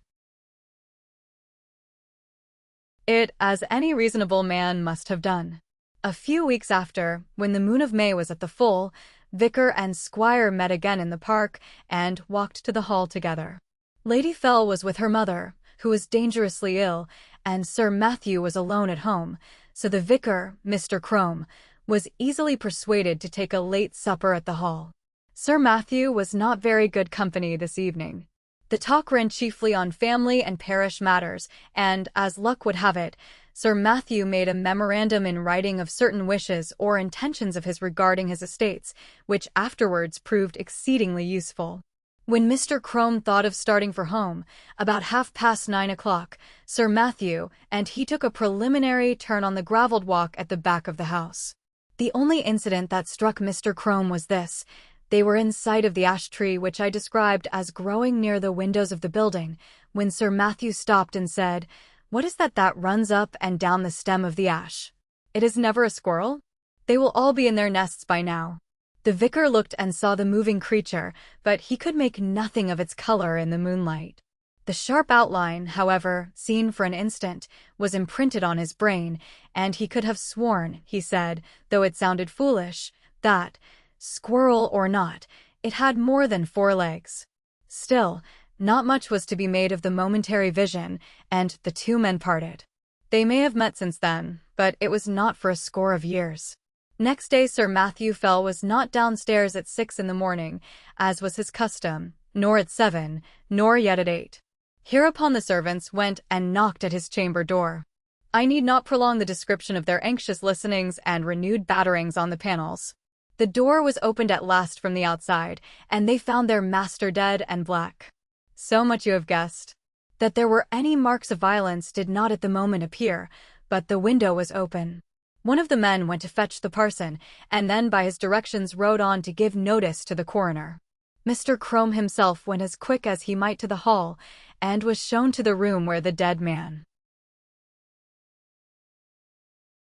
it as any reasonable man must have done. A few weeks after, when the moon of May was at the full, vicar and squire met again in the park and walked to the hall together. Lady Fell was with her mother, who was dangerously ill, and Sir Matthew was alone at home, so the vicar, Mr. Crome, was easily persuaded to take a late supper at the hall. Sir Matthew was not very good company this evening. The talk ran chiefly on family and parish matters, and, as luck would have it, Sir Matthew made a memorandum in writing of certain wishes or intentions of his regarding his estates, which afterwards proved exceedingly useful. When Mr. Crome thought of starting for home, about 9:30, Sir Matthew and he took a preliminary turn on the gravelled walk at the back of the house. The only incident that struck Mr. Crome was this. They were in sight of the ash tree which I described as growing near the windows of the building, when Sir Matthew stopped and said, "What is that runs up and down the stem of the ash? It is never a squirrel? They will all be in their nests by now." The vicar looked and saw the moving creature, but he could make nothing of its color in the moonlight. The sharp outline, however, seen for an instant, was imprinted on his brain, and he could have sworn, he said, though it sounded foolish, that, squirrel or not, it had more than 4 legs. Still, not much was to be made of the momentary vision, and the two men parted. They may have met since then, but it was not for a score of years. Next day Sir Matthew Fell was not downstairs at 6 in the morning, as was his custom, nor at 7, nor yet at 8. Hereupon the servants went and knocked at his chamber door. I need not prolong the description of their anxious listenings and renewed batterings on the panels. The door was opened at last from the outside, and they found their master dead and black. So much you have guessed. That there were any marks of violence did not at the moment appear, but the window was open. One of the men went to fetch the parson, and then by his directions rode on to give notice to the coroner. Mr. Crome himself went as quick as he might to the hall, and was shown to the room where the dead man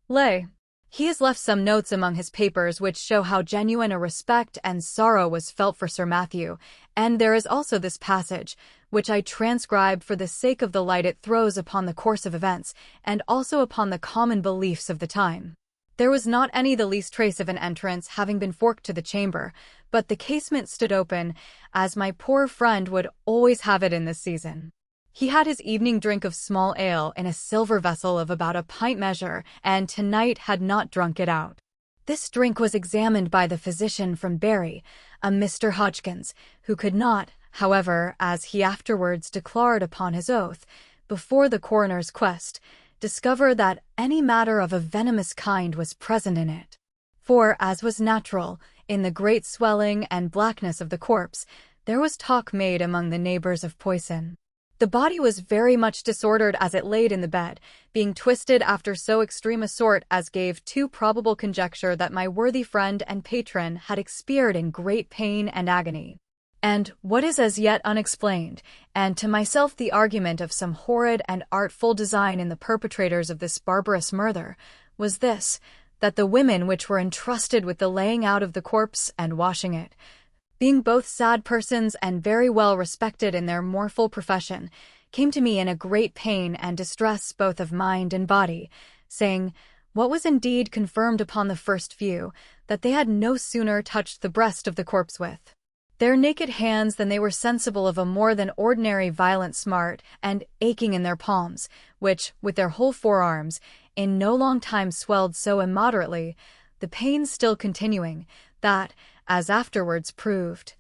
lay. He has left some notes among his papers which show how genuine a respect and sorrow was felt for Sir Matthew, and there is also this passage, which I transcribe for the sake of the light it throws upon the course of events, and also upon the common beliefs of the time. There was not any the least trace of an entrance having been forked to the chamber, but the casement stood open, as my poor friend would always have it in this season. He had his evening drink of small ale in a silver vessel of about a pint measure, and tonight had not drunk it out. This drink was examined by the physician from Bury, a Mr. Hodgkins, who could not, however, as he afterwards declared upon his oath, before the coroner's quest, discover that any matter of a venomous kind was present in it. For, as was natural, in the great swelling and blackness of the corpse, there was talk made among the neighbors of poison. The body was very much disordered as it laid in the bed, being twisted after so extreme a sort as gave too probable conjecture that my worthy friend and patron had expired in great pain and agony. And, what is as yet unexplained, and to myself the argument of some horrid and artful design in the perpetrators of this barbarous murder, was this, that the women which were entrusted with the laying out of the corpse and washing it, being both sad persons and very well respected in their mournful profession, came to me in a great pain and distress both of mind and body, saying, what was indeed confirmed upon the first view, that they had no sooner touched the breast of the corpse with their naked hands than they were sensible of a more than ordinary violent smart and aching in their palms, which, with their whole forearms, in no long time swelled so immoderately, the pain still continuing, that, as afterwards proved,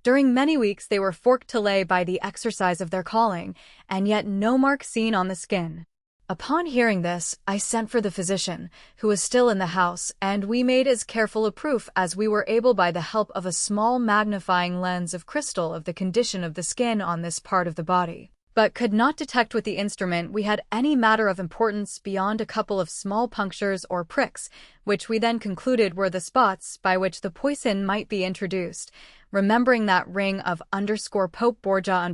during many weeks they were forked to lay by the exercise of their calling, and yet no mark seen on the skin. Upon hearing this, I sent for the physician, who was still in the house, and we made as careful a proof as we were able by the help of a small magnifying lens of crystal of the condition of the skin on this part of the body. but could not detect with the instrument we had any matter of importance beyond a couple of small punctures or pricks, which we then concluded were the spots by which the poison might be introduced, remembering that ring of _Pope Borgia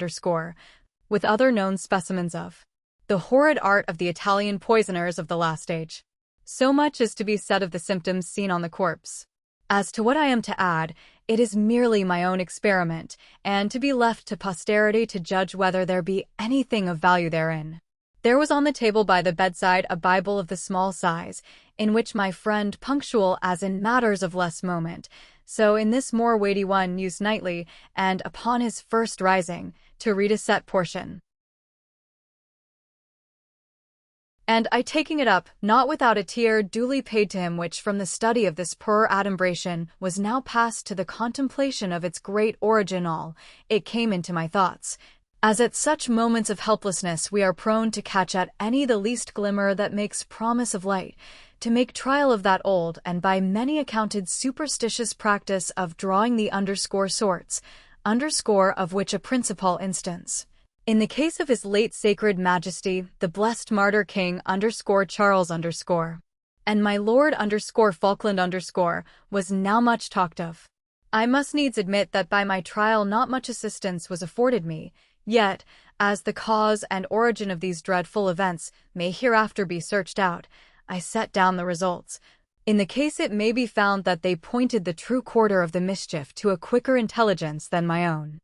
with other known specimens of the horrid art of the Italian poisoners of the last age. So much is to be said of the symptoms seen on the corpse. As to what I am to add, it is merely my own experiment, and to be left to posterity to judge whether there be anything of value therein. There was on the table by the bedside a Bible of the small size, in which my friend, punctual as in matters of less moment, so in this more weighty one used nightly, and upon his first rising, to read a set portion. And I taking it up, not without a tear duly paid to him, which from the study of this poor adumbration was now passed to the contemplation of its great origin, all it came into my thoughts, as at such moments of helplessness we are prone to catch at any the least glimmer that makes promise of light, to make trial of that old and by many accounted superstitious practice of drawing the sorts, of which a principal instance. In the case of His late Sacred Majesty, the blessed martyr King Charles and my Lord Falkland was now much talked of. I must needs admit that by my trial not much assistance was afforded me, yet, as the cause and origin of these dreadful events may hereafter be searched out, I set down the results. In the case it may be found that they pointed the true quarter of the mischief to a quicker intelligence than my own.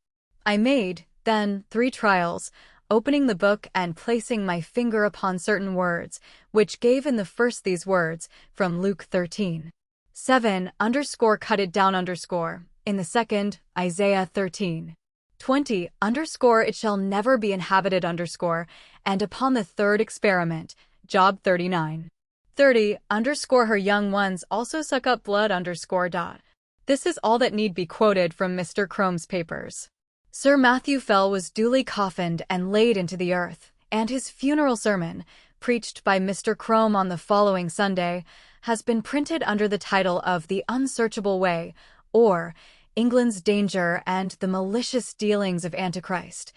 I made, then, 3 trials, opening the book and placing my finger upon certain words, which gave in the first these words, from Luke 13:7, cut it down, in the second, Isaiah 13:20, it shall never be inhabited, and upon the third experiment, Job 39:30, her young ones also suck up blood, This is all that need be quoted from Mr. Crome's papers. Sir Matthew Fell was duly coffined and laid into the earth, and his funeral sermon, preached by Mr. Crome on the following Sunday, has been printed under the title of The Unsearchable Way, or England's Danger and the Malicious Dealings of Antichrist,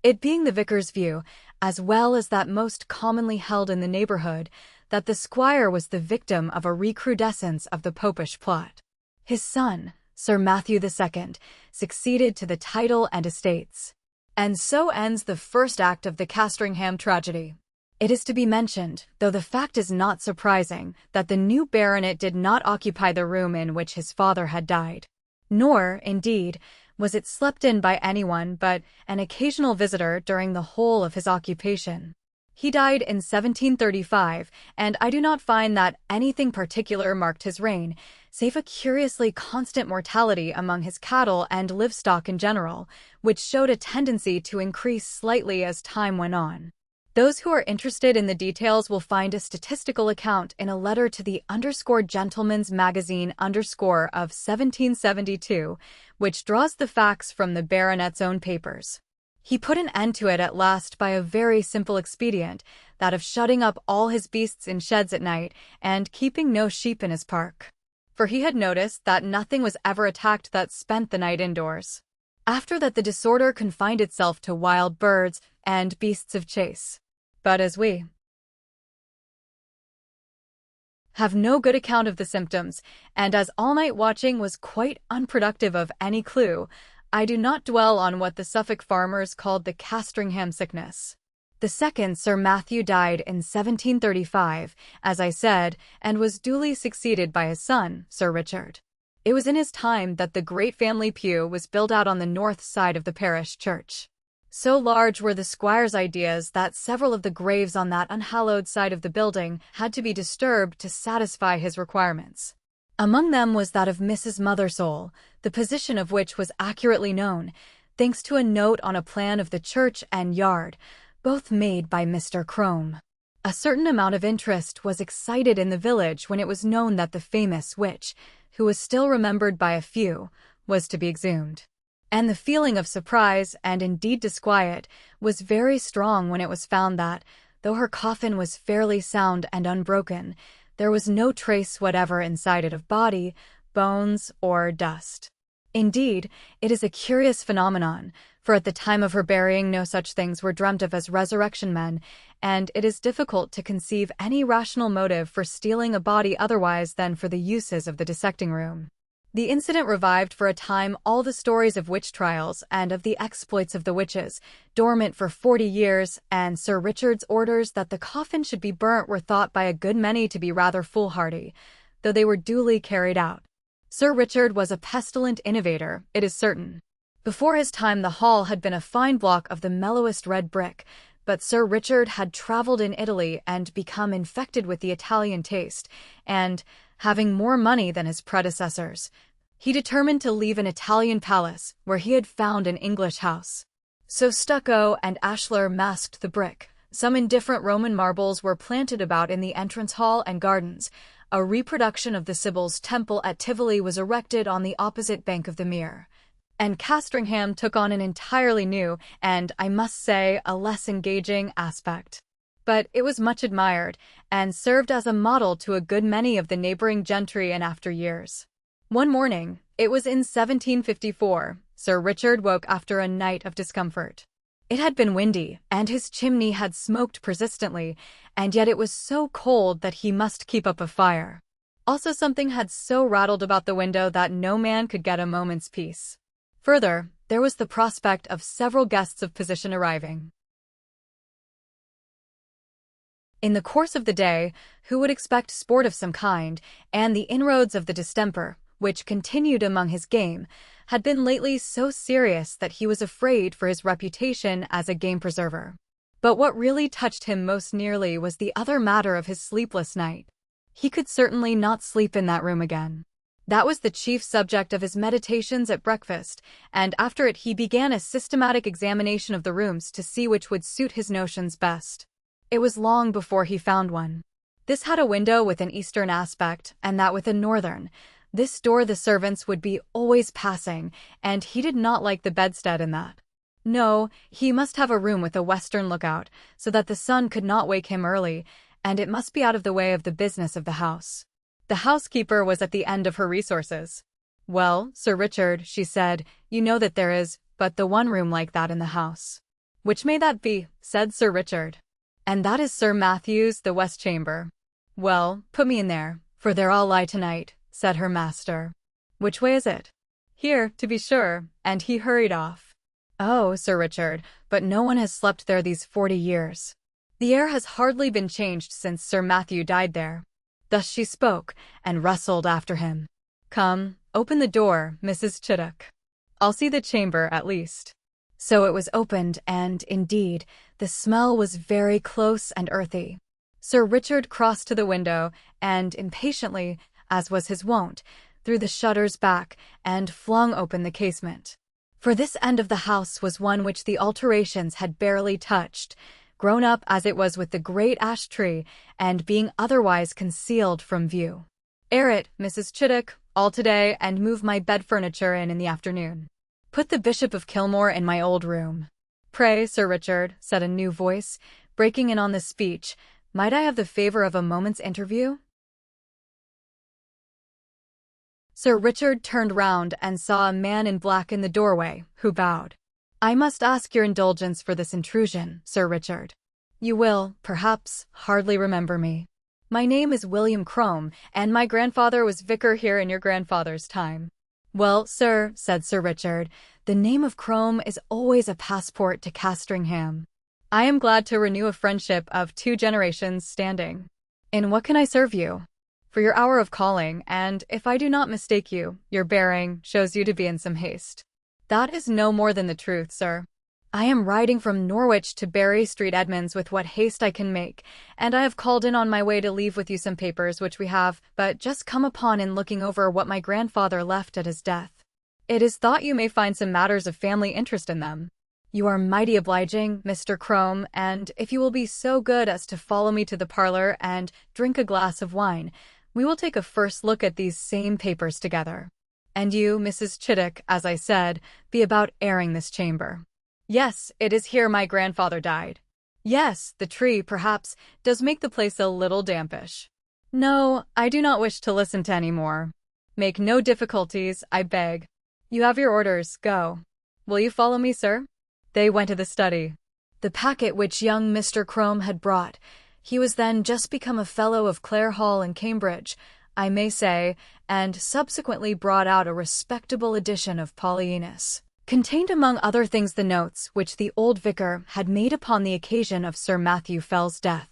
it being the vicar's view, as well as that most commonly held in the neighborhood, that the squire was the victim of a recrudescence of the popish plot. His son, Sir Matthew II, succeeded to the title and estates. And so ends the first act of the Castringham tragedy. It is to be mentioned, though the fact is not surprising, that the new baronet did not occupy the room in which his father had died. Nor, indeed, was it slept in by anyone but an occasional visitor during the whole of his occupation. He died in 1735, and I do not find that anything particular marked his reign, save a curiously constant mortality among his cattle and livestock in general, which showed a tendency to increase slightly as time went on. Those who are interested in the details will find a statistical account in a letter to the Gentleman's Magazine of 1772, which draws the facts from the baronet's own papers. He put an end to it at last by a very simple expedient, that of shutting up all his beasts in sheds at night and keeping no sheep in his park. For he had noticed that nothing was ever attacked that spent the night indoors. After that the disorder confined itself to wild birds and beasts of chase. But as we have no good account of the symptoms, and as all-night watching was quite unproductive of any clue, I do not dwell on what the Suffolk farmers called the Castringham sickness. The second Sir Matthew died in 1735, as I said, and was duly succeeded by his son, Sir Richard. It was in his time that the great family pew was built out on the north side of the parish church. So large were the squire's ideas that several of the graves on that unhallowed side of the building had to be disturbed to satisfy his requirements. Among them was that of Mrs. Mothersole, the position of which was accurately known, thanks to a note on a plan of the church and yard, both made by Mr. Crome. A certain amount of interest was excited in the village when it was known that the famous witch, who was still remembered by a few, was to be exhumed. And the feeling of surprise, and indeed disquiet, was very strong when it was found that, though her coffin was fairly sound and unbroken, there was no trace whatever inside it of body, bones, or dust. Indeed, it is a curious phenomenon, for at the time of her burying no such things were dreamt of as resurrection men, and it is difficult to conceive any rational motive for stealing a body otherwise than for the uses of the dissecting room. The incident revived for a time all the stories of witch trials and of the exploits of the witches, dormant for 40 years, and Sir Richard's orders that the coffin should be burnt were thought by a good many to be rather foolhardy, though they were duly carried out. Sir Richard was a pestilent innovator, it is certain. Before his time the hall had been a fine block of the mellowest red brick, but Sir Richard had travelled in Italy and become infected with the Italian taste, and, having more money than his predecessors, he determined to leave an Italian palace where he had found an English house. So stucco and ashlar masked the brick. Some indifferent Roman marbles were planted about in the entrance hall and gardens. A reproduction of the Sibyl's temple at Tivoli was erected on the opposite bank of the Mere. And Castringham took on an entirely new, and, I must say, a less engaging aspect. But it was much admired, and served as a model to a good many of the neighboring gentry in after years. One morning, it was in 1754, Sir Richard woke after a night of discomfort. It had been windy, and his chimney had smoked persistently, and yet it was so cold that he must keep up a fire. Also something had so rattled about the window that no man could get a moment's peace. Further, there was the prospect of several guests of position arriving. In the course of the day, who would expect sport of some kind, and the inroads of the distemper, which continued among his game, had been lately so serious that he was afraid for his reputation as a game preserver. But what really touched him most nearly was the other matter of his sleepless night. He could certainly not sleep in that room again. That was the chief subject of his meditations at breakfast, and after it he began a systematic examination of the rooms to see which would suit his notions best. It was long before he found one. This had a window with an eastern aspect, and that with a northern. This door the servants would be always passing, and he did not like the bedstead in that. No, he must have a room with a western lookout, so that the sun could not wake him early, and it must be out of the way of the business of the house. The housekeeper was at the end of her resources. "Well, Sir Richard," she said, "you know that there is but the one room like that in the house." "Which may that be?" said Sir Richard. "And that is Sir Matthew's, the west chamber." "Well, put me in there, for there I'll lie tonight," said her master. "Which way is it?" "Here, to be sure," and he hurried off. "Oh, Sir Richard, but no one has slept there these 40 years. The air has hardly been changed since Sir Matthew died there." Thus she spoke, and rustled after him. "Come, open the door, Mrs. Chittock. I'll see the chamber, at least." So it was opened, and, indeed, the smell was very close and earthy. Sir Richard crossed to the window, and, impatiently, as was his wont, threw the shutters back, and flung open the casement. For this end of the house was one which the alterations had barely touched, grown up as it was with the great ash tree, and being otherwise concealed from view. "Air it, Mrs. Chittock, all today, and move my bed furniture in the afternoon. Put the Bishop of Kilmore in my old room." "Pray, Sir Richard," said a new voice, breaking in on the speech, "might I have the favor of a moment's interview?" Sir Richard turned round and saw a man in black in the doorway, who bowed. "I must ask your indulgence for this intrusion, Sir Richard. You will, perhaps, hardly remember me. My name is William Crome, and my grandfather was vicar here in your grandfather's time." "Well, sir," said Sir Richard, "the name of Crome is always a passport to Castringham. I am glad to renew a friendship of 2 generations standing. In what can I serve you? For your hour of calling, and, if I do not mistake you, your bearing shows you to be in some haste." "That is no more than the truth, sir. I am riding from Norwich to Berry Street Edmonds with what haste I can make, and I have called in on my way to leave with you some papers which we have but just come upon in looking over what my grandfather left at his death. It is thought you may find some matters of family interest in them. You are mighty obliging, Mr. Crome, and if you will be so good as to follow me to the parlor and drink a glass of wine, we will take a first look at these same papers together. And you, Mrs. Chittock, as I said, be about airing this chamber. Yes, it is here my grandfather died. Yes, the tree, perhaps, does make the place a little dampish. No, I do not wish to listen to any more. Make no difficulties, I beg. You have your orders, go. Will you follow me, sir?" They went to the study. The packet which young Mr. Crome had brought, he was then just become a Fellow of Clare Hall in Cambridge, I may say, and subsequently brought out a respectable edition of Polyaenus, contained among other things the notes which the old vicar had made upon the occasion of Sir Matthew Fell's death.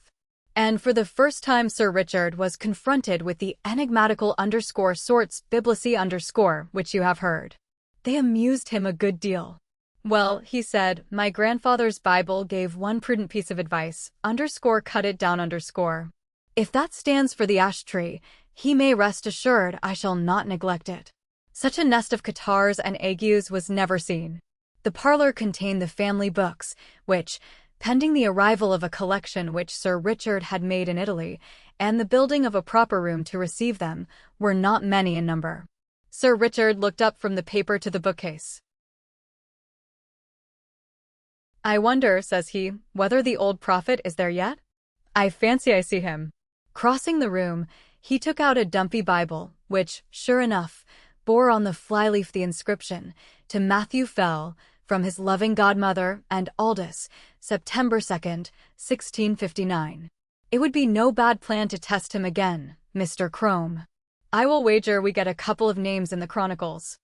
And for the first time Sir Richard was confronted with the enigmatical _sorts biblici which you have heard. They amused him a good deal. Well, he said, my grandfather's Bible gave one prudent piece of advice, cut it down . If that stands for the ash tree, he may rest assured I shall not neglect it. Such a nest of catarrhs and agues was never seen. The parlor contained the family books, which, pending the arrival of a collection which Sir Richard had made in Italy, and the building of a proper room to receive them, were not many in number. Sir Richard looked up from the paper to the bookcase. I wonder, says he, whether the old prophet is there yet? I fancy I see him. Crossing the room, he took out a dumpy Bible, which, sure enough, bore on the flyleaf the inscription, to Matthew Fell, from his loving godmother and Aldous, September 2nd, 1659. It would be no bad plan to test him again, Mr. Crome. I will wager we get a couple of names in the chronicles.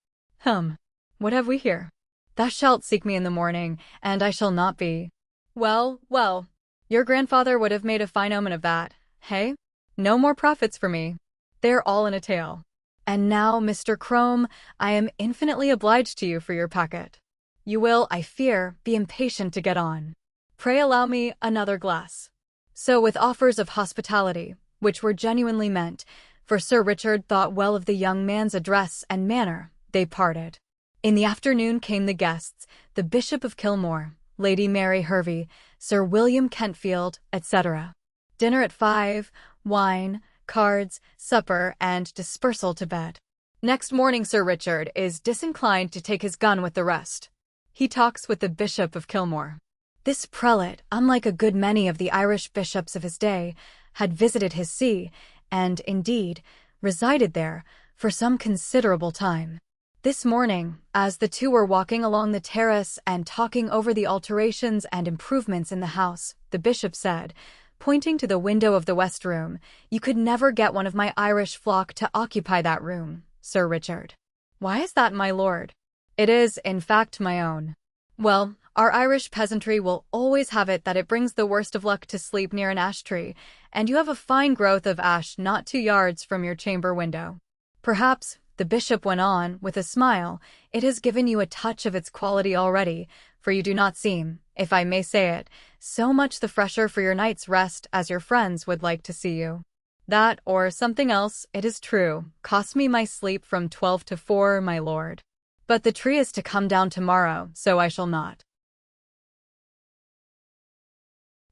What have we here? Thou shalt seek me in the morning, and I shall not be. Well, well, your grandfather would have made a fine omen of that, hey? No more prophets for me. They're all in a tale. And now, Mr. Crome, I am infinitely obliged to you for your packet. You will, I fear, be impatient to get on. Pray allow me another glass. So with offers of hospitality, which were genuinely meant, for Sir Richard thought well of the young man's address and manner, they parted. In the afternoon came the guests, the Bishop of Kilmore, Lady Mary Hervey, Sir William Kentfield, etc. Dinner at 5, wine, cards, supper, and dispersal to bed. Next morning Sir Richard is disinclined to take his gun with the rest. He talks with the Bishop of Kilmore. This prelate, unlike a good many of the Irish bishops of his day, had visited his see, and, indeed, resided there for some considerable time. This morning, as the two were walking along the terrace and talking over the alterations and improvements in the house, the bishop said, pointing to the window of the west room, you could never get one of my Irish flock to occupy that room, Sir Richard. Why is that, my lord? It is, in fact, my own. Well, our Irish peasantry will always have it that it brings the worst of luck to sleep near an ash tree, and you have a fine growth of ash not 2 yards from your chamber window. Perhaps, the bishop went on, with a smile, it has given you a touch of its quality already, for you do not seem, if I may say it, so much the fresher for your night's rest as your friends would like to see you. That, or something else, it is true, cost me my sleep from 12 to 4, my lord. But the tree is to come down tomorrow, so I shall not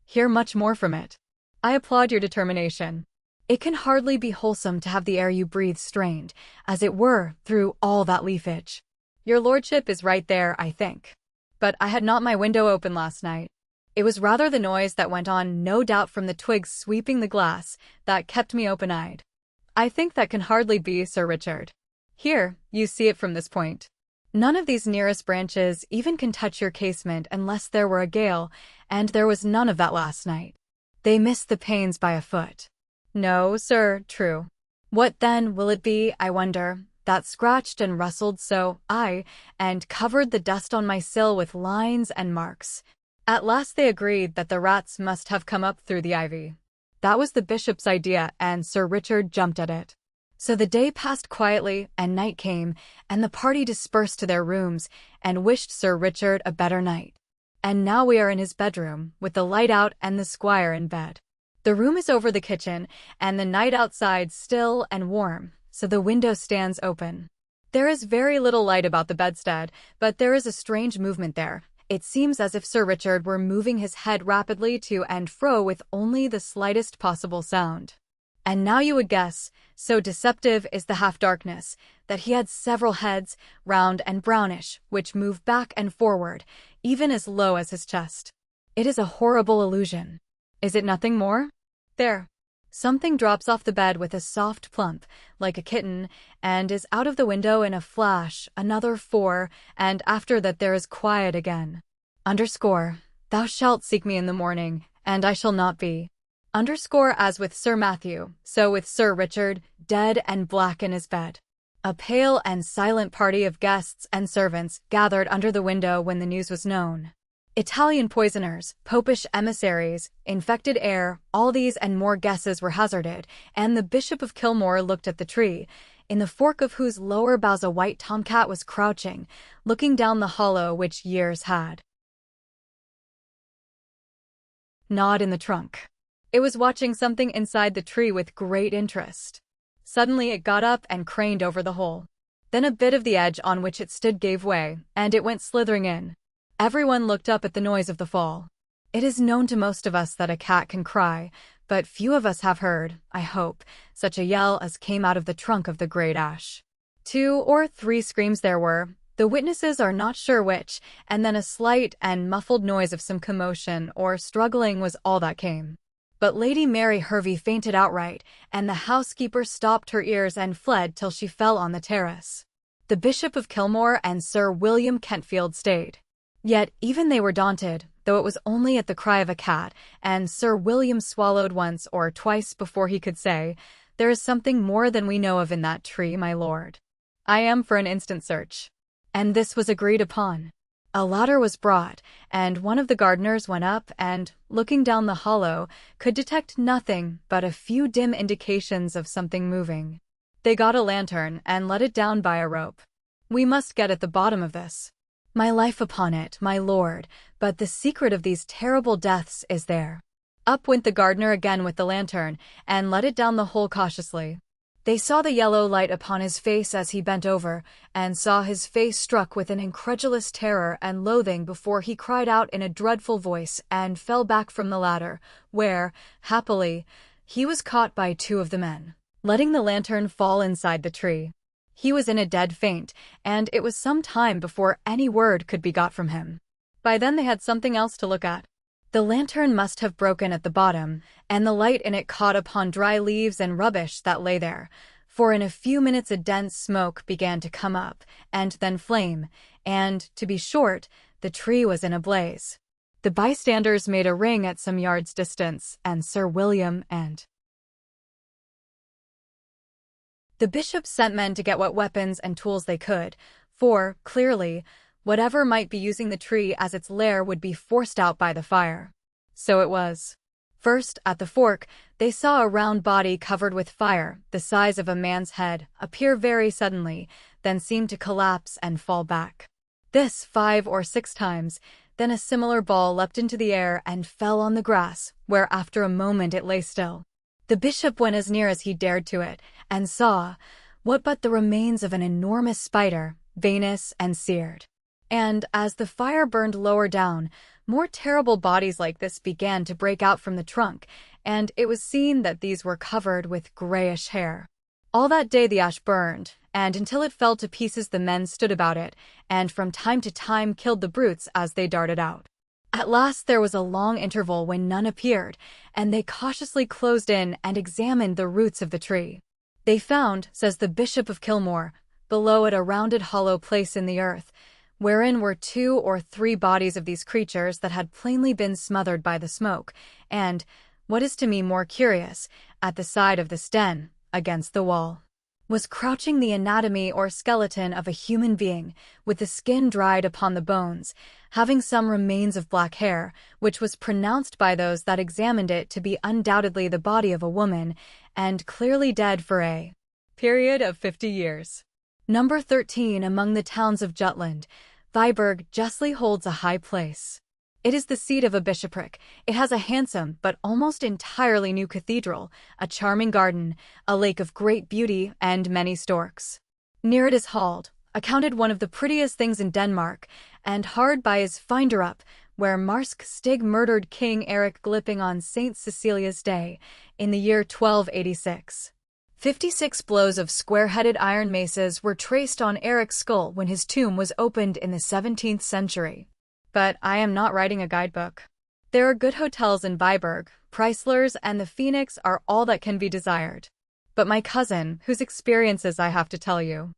hear much more from it. I applaud your determination. It can hardly be wholesome to have the air you breathe strained, as it were, through all that leafage. Your lordship is right there, I think. But I had not my window open last night. It was rather the noise that went on, no doubt from the twigs sweeping the glass, that kept me open-eyed. I think that can hardly be, Sir Richard. Here, you see it from this point. None of these nearest branches even can touch your casement unless there were a gale, and there was none of that last night. They missed the panes by a foot. No, sir, true. What then will it be, I wonder, that scratched and rustled so, and covered the dust on my sill with lines and marks? At last they agreed that the rats must have come up through the ivy. That was the bishop's idea, and Sir Richard jumped at it. So the day passed quietly, and night came, and the party dispersed to their rooms, and wished Sir Richard a better night. And now we are in his bedroom, with the light out and the squire in bed. The room is over the kitchen, and the night outside still and warm, so the window stands open. There is very little light about the bedstead, but there is a strange movement there. It seems as if Sir Richard were moving his head rapidly to and fro with only the slightest possible sound. And now you would guess, so deceptive is the half-darkness, that he had several heads, round and brownish, which move back and forward, even as low as his chest. It is a horrible illusion. Is it nothing more? There. Something drops off the bed with a soft plump, like a kitten, and is out of the window in a flash, another 4, and after that there is quiet again. Underscore, thou shalt seek me in the morning, and I shall not be. Underscore, as with Sir Matthew, so with Sir Richard, dead and black in his bed. A pale and silent party of guests and servants gathered under the window when the news was known. Italian poisoners, popish emissaries, infected air, all these and more guesses were hazarded, and the Bishop of Kilmore looked at the tree, in the fork of whose lower boughs a white tomcat was crouching, looking down the hollow which years had gnawed in the trunk. It was watching something inside the tree with great interest. Suddenly it got up and craned over the hole. Then a bit of the edge on which it stood gave way, and it went slithering in. Everyone looked up at the noise of the fall. It is known to most of us that a cat can cry, but few of us have heard, I hope, such a yell as came out of the trunk of the great ash. 2 or 3 screams there were, the witnesses are not sure which, and then a slight and muffled noise of some commotion or struggling was all that came. But Lady Mary Hervey fainted outright, and the housekeeper stopped her ears and fled till she fell on the terrace. The Bishop of Kilmore and Sir William Kentfield stayed. Yet even they were daunted, though it was only at the cry of a cat, and Sir William swallowed once or twice before he could say, "There is something more than we know of in that tree, my lord. I am for an instant search." And this was agreed upon. A ladder was brought, and one of the gardeners went up and, looking down the hollow, could detect nothing but a few dim indications of something moving. They got a lantern and let it down by a rope. "We must get at the bottom of this. My life upon it, my lord, but the secret of these terrible deaths is there." Up went the gardener again with the lantern, and let it down the hole cautiously. They saw the yellow light upon his face as he bent over, and saw his face struck with an incredulous terror and loathing before he cried out in a dreadful voice and fell back from the ladder, where, happily, he was caught by 2 of the men, letting the lantern fall inside the tree. He was in a dead faint, and it was some time before any word could be got from him. By then they had something else to look at. The lantern must have broken at the bottom, and the light in it caught upon dry leaves and rubbish that lay there, for in a few minutes a dense smoke began to come up, and then flame, and, to be short, the tree was in a blaze. The bystanders made a ring at some yards' distance, and Sir William and the bishop sent men to get what weapons and tools they could, for, clearly, whatever might be using the tree as its lair would be forced out by the fire. So it was. First, at the fork, they saw a round body covered with fire, the size of a man's head, appear very suddenly, then seem to collapse and fall back. This 5 or 6 times, then a similar ball leapt into the air and fell on the grass, where after a moment it lay still. The bishop went as near as he dared to it, and saw, what but the remains of an enormous spider, veinous and seared. And, as the fire burned lower down, more terrible bodies like this began to break out from the trunk, and it was seen that these were covered with grayish hair. All that day the ash burned, and until it fell to pieces the men stood about it, and from time to time killed the brutes as they darted out. At last there was a long interval when none appeared, and they cautiously closed in and examined the roots of the tree. They found, says the Bishop of Kilmore, below it a rounded hollow place in the earth, wherein were 2 or 3 bodies of these creatures that had plainly been smothered by the smoke, and, what is to me more curious, at the side of this den, against the wall, was crouching the anatomy or skeleton of a human being, with the skin dried upon the bones, having some remains of black hair, which was pronounced by those that examined it to be undoubtedly the body of a woman, and clearly dead for a period of 50 years. Number 13 among the towns of Jutland, Viborg justly holds a high place. It is the seat of a bishopric. It has a handsome but almost entirely new cathedral, a charming garden, a lake of great beauty, and many storks. Near it is Hald, accounted one of the prettiest things in Denmark, and hard by is Finderup, where Marsk Stig murdered King Eric Glipping on St. Cecilia's Day, in the year 1286. 56 blows of square-headed iron maces were traced on Eric's skull when his tomb was opened in the 17th century. But I am not writing a guidebook. There are good hotels in Viborg, Preisler's and the Phoenix are all that can be desired. But my cousin, whose experiences I have to tell you,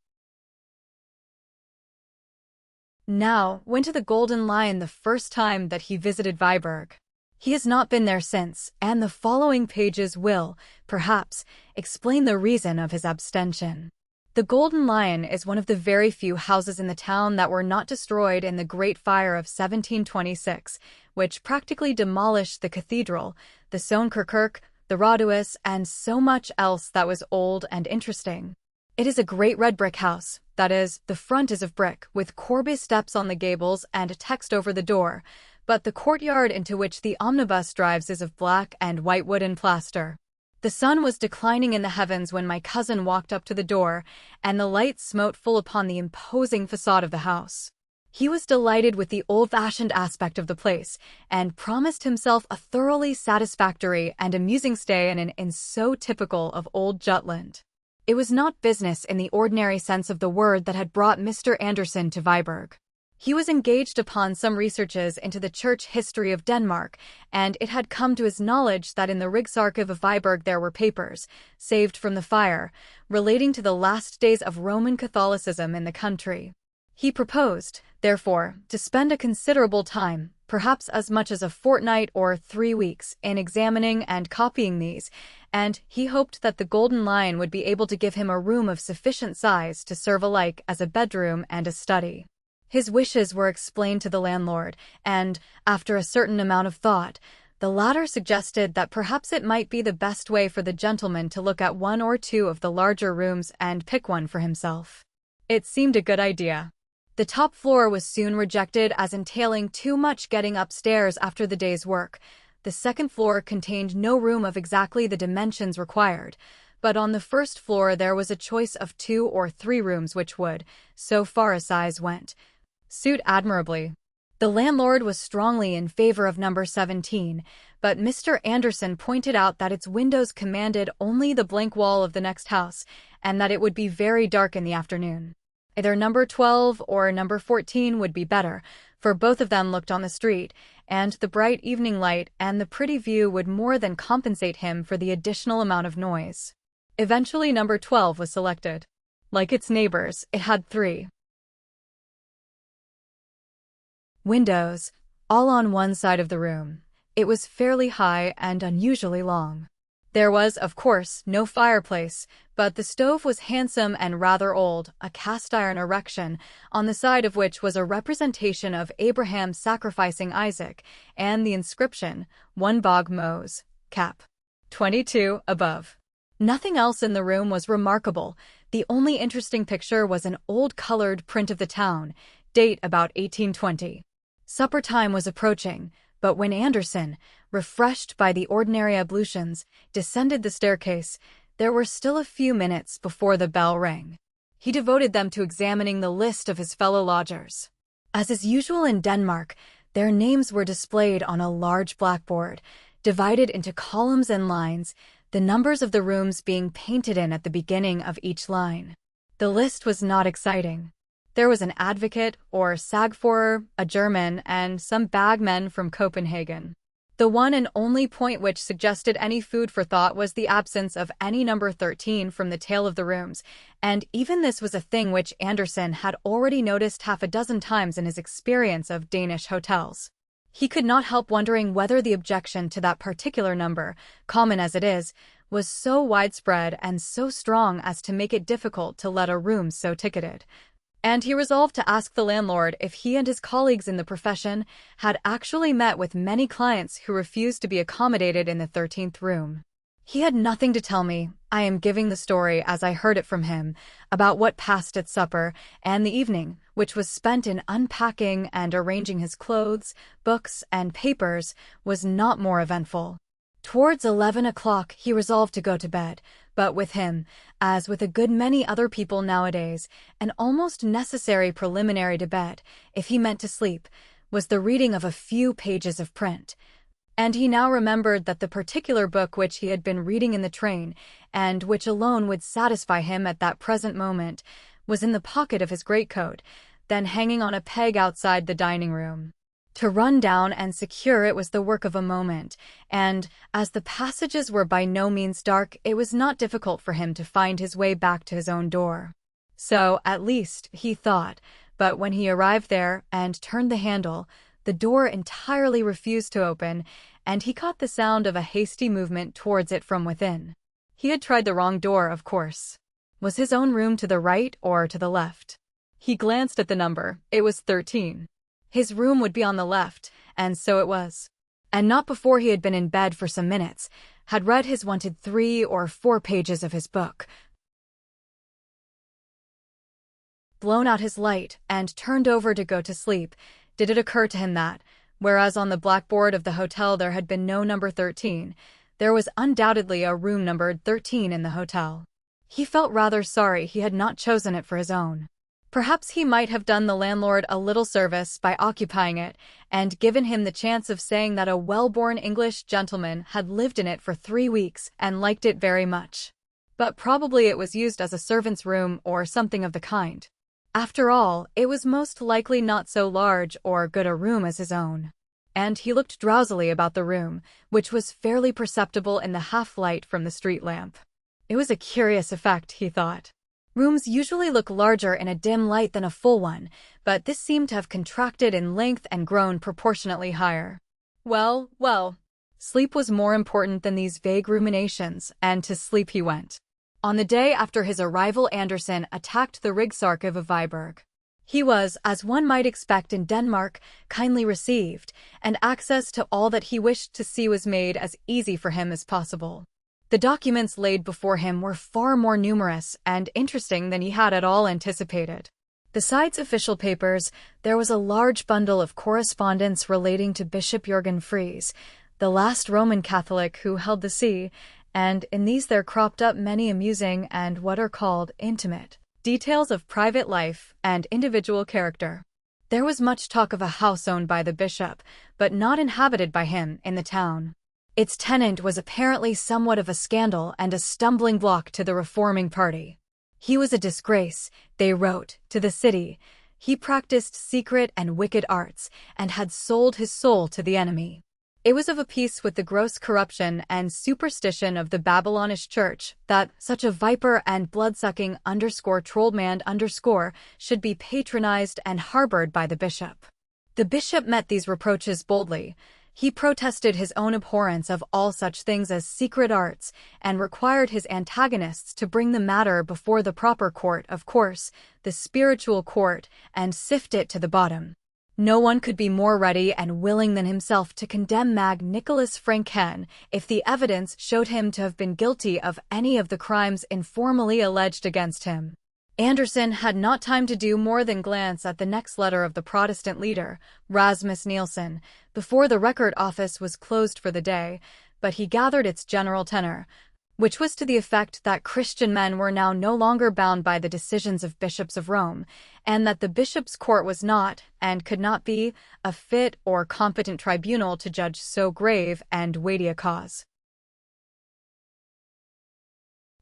Now went to the Golden Lion the first time that he visited Viborg. He has not been there since, and the following pages will, perhaps, explain the reason of his abstention. The Golden Lion is one of the very few houses in the town that were not destroyed in the Great Fire of 1726, which practically demolished the cathedral, the Sonnekirk, the Rådhus, and so much else that was old and interesting. It is a great red brick house, that is, the front is of brick, with corbie steps on the gables and a text over the door, but the courtyard into which the omnibus drives is of black and white wooden plaster. The sun was declining in the heavens when my cousin walked up to the door, and the light smote full upon the imposing facade of the house. He was delighted with the old-fashioned aspect of the place, and promised himself a thoroughly satisfactory and amusing stay in an inn so typical of old Jutland. It was not business in the ordinary sense of the word that had brought Mr. Anderson to Viborg. He was engaged upon some researches into the church history of Denmark, and it had come to his knowledge that in the Rigsarkiv of Viborg there were papers, saved from the fire, relating to the last days of Roman Catholicism in the country. He proposed, therefore, to spend a considerable time, perhaps as much as a fortnight or 3 weeks, in examining and copying these, and he hoped that the Golden Lion would be able to give him a room of sufficient size to serve alike as a bedroom and a study. His wishes were explained to the landlord, and, after a certain amount of thought, the latter suggested that perhaps it might be the best way for the gentleman to look at 1 or 2 of the larger rooms and pick one for himself. It seemed a good idea. The top floor was soon rejected as entailing too much getting upstairs after the day's work. The second floor contained no room of exactly the dimensions required, but on the first floor there was a choice of 2 or 3 rooms which would, so far as size went, suit admirably. The landlord was strongly in favor of number 17, but Mr. Anderson pointed out that its windows commanded only the blank wall of the next house, and that it would be very dark in the afternoon. Either number 12 or number 14 would be better, for both of them looked on the street, and the bright evening light and the pretty view would more than compensate him for the additional amount of noise. Eventually number 12 was selected. Like its neighbors, it had 3 windows, all on one side of the room. It was fairly high and unusually long. There was, of course, no fireplace, but the stove was handsome and rather old, a cast-iron erection, on the side of which was a representation of Abraham sacrificing Isaac, and the inscription, 1 Bog Mose, Cap. 22, above. Nothing else in the room was remarkable. The only interesting picture was an old colored print of the town, date about 1820. Supper time was approaching, but when Anderson, refreshed by the ordinary ablutions, descended the staircase, there were still a few minutes before the bell rang. He devoted them to examining the list of his fellow lodgers. As is usual in Denmark, their names were displayed on a large blackboard, divided into columns and lines, the numbers of the rooms being painted in at the beginning of each line. The list was not exciting. There was an advocate, or sagfører, a German, and some bagmen from Copenhagen. The one and only point which suggested any food for thought was the absence of any number 13 from the tale of the rooms, and even this was a thing which Anderson had already noticed half a dozen times in his experience of Danish hotels. He could not help wondering whether the objection to that particular number, common as it is, was so widespread and so strong as to make it difficult to let a room so ticketed. And he resolved to ask the landlord if he and his colleagues in the profession had actually met with many clients who refused to be accommodated in the 13th room. He had nothing to tell me. I am giving the story as I heard it from him, about what passed at supper, and the evening, which was spent in unpacking and arranging his clothes, books, and papers, was not more eventful. Towards 11 o'clock he resolved to go to bed, but with him, as with a good many other people nowadays, an almost necessary preliminary to bed, if he meant to sleep, was the reading of a few pages of print. And he now remembered that the particular book which he had been reading in the train, and which alone would satisfy him at that present moment, was in the pocket of his greatcoat, then hanging on a peg outside the dining-room. To run down and secure it was the work of a moment, and, as the passages were by no means dark, it was not difficult for him to find his way back to his own door. So, at least, he thought, but when he arrived there and turned the handle, the door entirely refused to open, and he caught the sound of a hasty movement towards it from within. He had tried the wrong door, of course. Was his own room to the right or to the left? He glanced at the number. It was 13. His room would be on the left, and so it was. And not before he had been in bed for some minutes, had read his wanted 3 or 4 pages of his book, blown out his light, and turned over to go to sleep, did it occur to him that, whereas on the blackboard of the hotel there had been no number 13, there was undoubtedly a room numbered 13 in the hotel. He felt rather sorry he had not chosen it for his own. Perhaps he might have done the landlord a little service by occupying it, and given him the chance of saying that a well-born English gentleman had lived in it for 3 weeks and liked it very much. But probably it was used as a servant's room or something of the kind. After all, it was most likely not so large or good a room as his own. And he looked drowsily about the room, which was fairly perceptible in the half-light from the street lamp. It was a curious effect, he thought. Rooms usually look larger in a dim light than a full one, but this seemed to have contracted in length and grown proportionately higher. Well, sleep was more important than these vague ruminations, and to sleep he went. On the day after his arrival, Andersen attacked the Rigsarkiv of Viborg. He was, as one might expect in Denmark, kindly received, and access to all that he wished to see was made as easy for him as possible. The documents laid before him were far more numerous and interesting than he had at all anticipated. Besides official papers, there was a large bundle of correspondence relating to Bishop Jürgen Fries, the last Roman Catholic who held the see, and in these there cropped up many amusing and what are called intimate details of private life and individual character. There was much talk of a house owned by the bishop, but not inhabited by him, in the town. Its tenant was apparently somewhat of a scandal and a stumbling block to the reforming party. He was a disgrace, they wrote, to the city. He practiced secret and wicked arts, and had sold his soul to the enemy. It was of a piece with the gross corruption and superstition of the Babylonish church that such a viper and blood-sucking _trollman_ should be patronized and harbored by the bishop. The bishop met these reproaches boldly. He protested his own abhorrence of all such things as secret arts, and required his antagonists to bring the matter before the proper court, of course, the spiritual court, and sift it to the bottom. No one could be more ready and willing than himself to condemn Mag Nicholas Franken if the evidence showed him to have been guilty of any of the crimes informally alleged against him. Andersen had not time to do more than glance at the next letter of the Protestant leader, Rasmus Nielsen, before the record office was closed for the day, but he gathered its general tenor, which was to the effect that Christian men were now no longer bound by the decisions of bishops of Rome, and that the bishop's court was not, and could not be, a fit or competent tribunal to judge so grave and weighty a cause.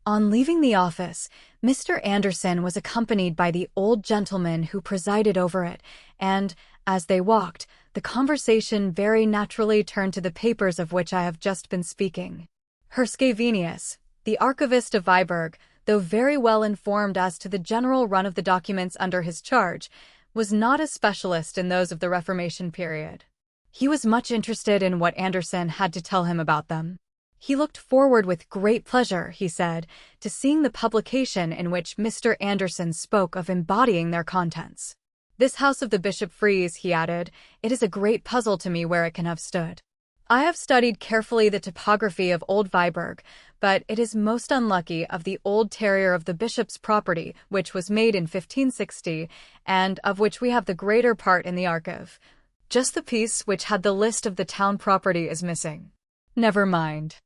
On leaving the office, Mr. Andersen was accompanied by the old gentleman who presided over it, and, as they walked, the conversation very naturally turned to the papers of which I have just been speaking. Herr Scavenius, the archivist of Viborg, though very well informed as to the general run of the documents under his charge, was not a specialist in those of the Reformation period. He was much interested in what Andersen had to tell him about them. He looked forward with great pleasure, he said, to seeing the publication in which Mr. Andersen spoke of embodying their contents. This house of the Bishop Fries, he added, it is a great puzzle to me where it can have stood. I have studied carefully the topography of Old Viborg, but it is most unlucky of the old terrier of the bishop's property, which was made in 1560, and of which we have the greater part in the archive. Just the piece which had the list of the town property is missing. Never mind.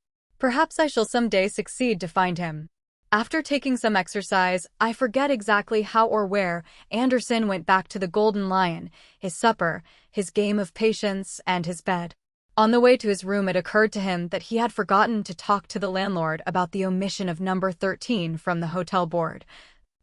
Perhaps I shall some day succeed to find him. After taking some exercise, I forget exactly how or where, Andersen went back to the Golden Lion, his supper, his game of patience, and his bed. On the way to his room it occurred to him that he had forgotten to talk to the landlord about the omission of number 13 from the hotel board,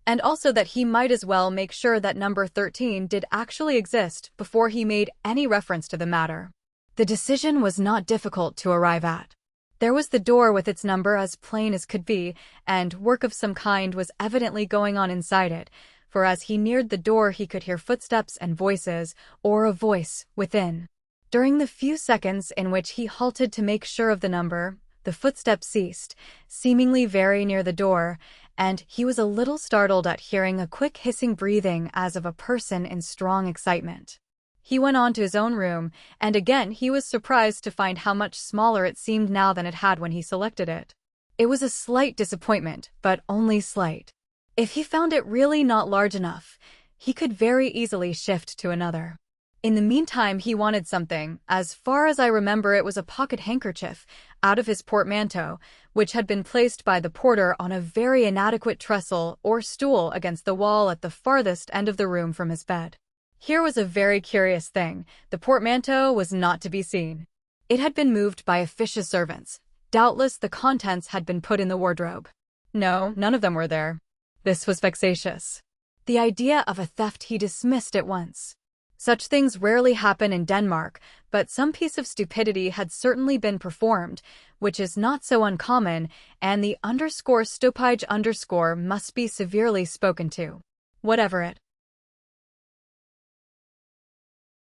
and also that he might as well make sure that number 13 did actually exist before he made any reference to the matter. The decision was not difficult to arrive at. There was the door with its number as plain as could be, and work of some kind was evidently going on inside it, for as he neared the door he could hear footsteps and voices, or a voice, within. During the few seconds in which he halted to make sure of the number, the footsteps ceased, seemingly very near the door, and he was a little startled at hearing a quick hissing breathing as of a person in strong excitement. He went on to his own room, and again he was surprised to find how much smaller it seemed now than it had when he selected it. It was a slight disappointment, but only slight. If he found it really not large enough, he could very easily shift to another. In the meantime, he wanted something, as far as I remember it was a pocket handkerchief, out of his portmanteau, which had been placed by the porter on a very inadequate trestle or stool against the wall at the farthest end of the room from his bed. Here was a very curious thing. The portmanteau was not to be seen. It had been moved by officious servants. Doubtless the contents had been put in the wardrobe. No, none of them were there. This was vexatious. The idea of a theft he dismissed at once. Such things rarely happen in Denmark, but some piece of stupidity had certainly been performed, which is not so uncommon, and the _stupide_ must be severely spoken to. Whatever it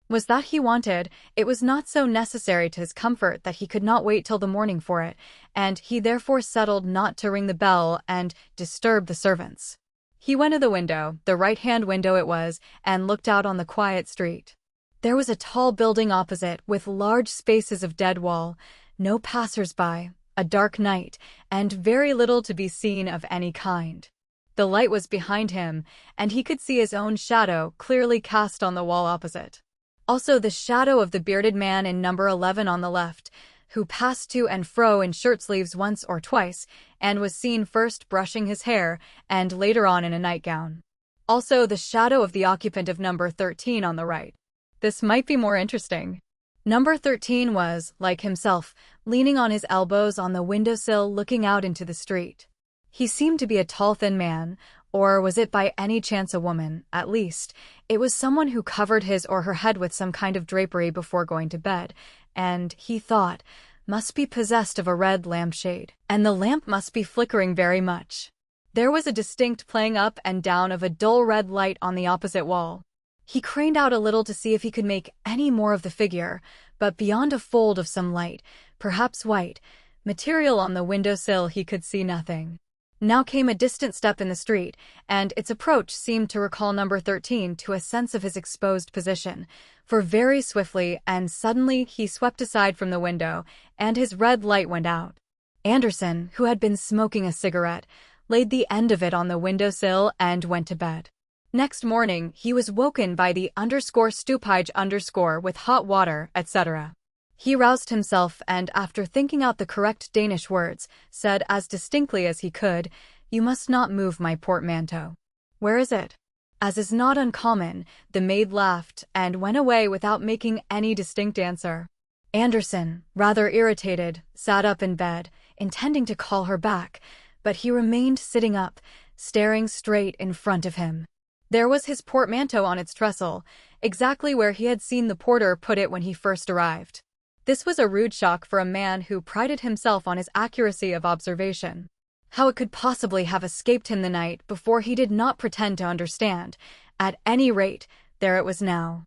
was that he wanted, it was not so necessary to his comfort that he could not wait till the morning for it, and he therefore settled not to ring the bell and disturb the servants. He went to the window, the right-hand window it was, and looked out on the quiet street. There was a tall building opposite, with large spaces of dead wall, no passers-by, a dark night, and very little to be seen of any kind. The light was behind him, and he could see his own shadow clearly cast on the wall opposite. Also the shadow of the bearded man in number 11 on the left, who passed to and fro in shirt-sleeves once or twice, and was seen first brushing his hair, and later on in a nightgown. Also the shadow of the occupant of number 13 on the right. This might be more interesting. Number 13 was, like himself, leaning on his elbows on the windowsill looking out into the street. He seemed to be a tall thin man, or was it by any chance a woman? At least, it was someone who covered his or her head with some kind of drapery before going to bed, and, he thought, must be possessed of a red lampshade, and the lamp must be flickering very much. There was a distinct playing up and down of a dull red light on the opposite wall. He craned out a little to see if he could make any more of the figure, but beyond a fold of some light, perhaps white, material on the windowsill he could see nothing. Now came a distant step in the street, and its approach seemed to recall number 13 to a sense of his exposed position, for very swiftly and suddenly he swept aside from the window, and his red light went out. Anderson, who had been smoking a cigarette, laid the end of it on the windowsill and went to bed. Next morning, he was woken by the _stupide_ with hot water, etc. He roused himself and, after thinking out the correct Danish words, said as distinctly as he could, "You must not move my portmanteau." "Where is it?" As is not uncommon, the maid laughed and went away without making any distinct answer. Anderson, rather irritated, sat up in bed, intending to call her back, but he remained sitting up, staring straight in front of him. There was his portmanteau on its trestle, exactly where he had seen the porter put it when he first arrived. This was a rude shock for a man who prided himself on his accuracy of observation. How it could possibly have escaped him the night before he did not pretend to understand. At any rate, there it was now.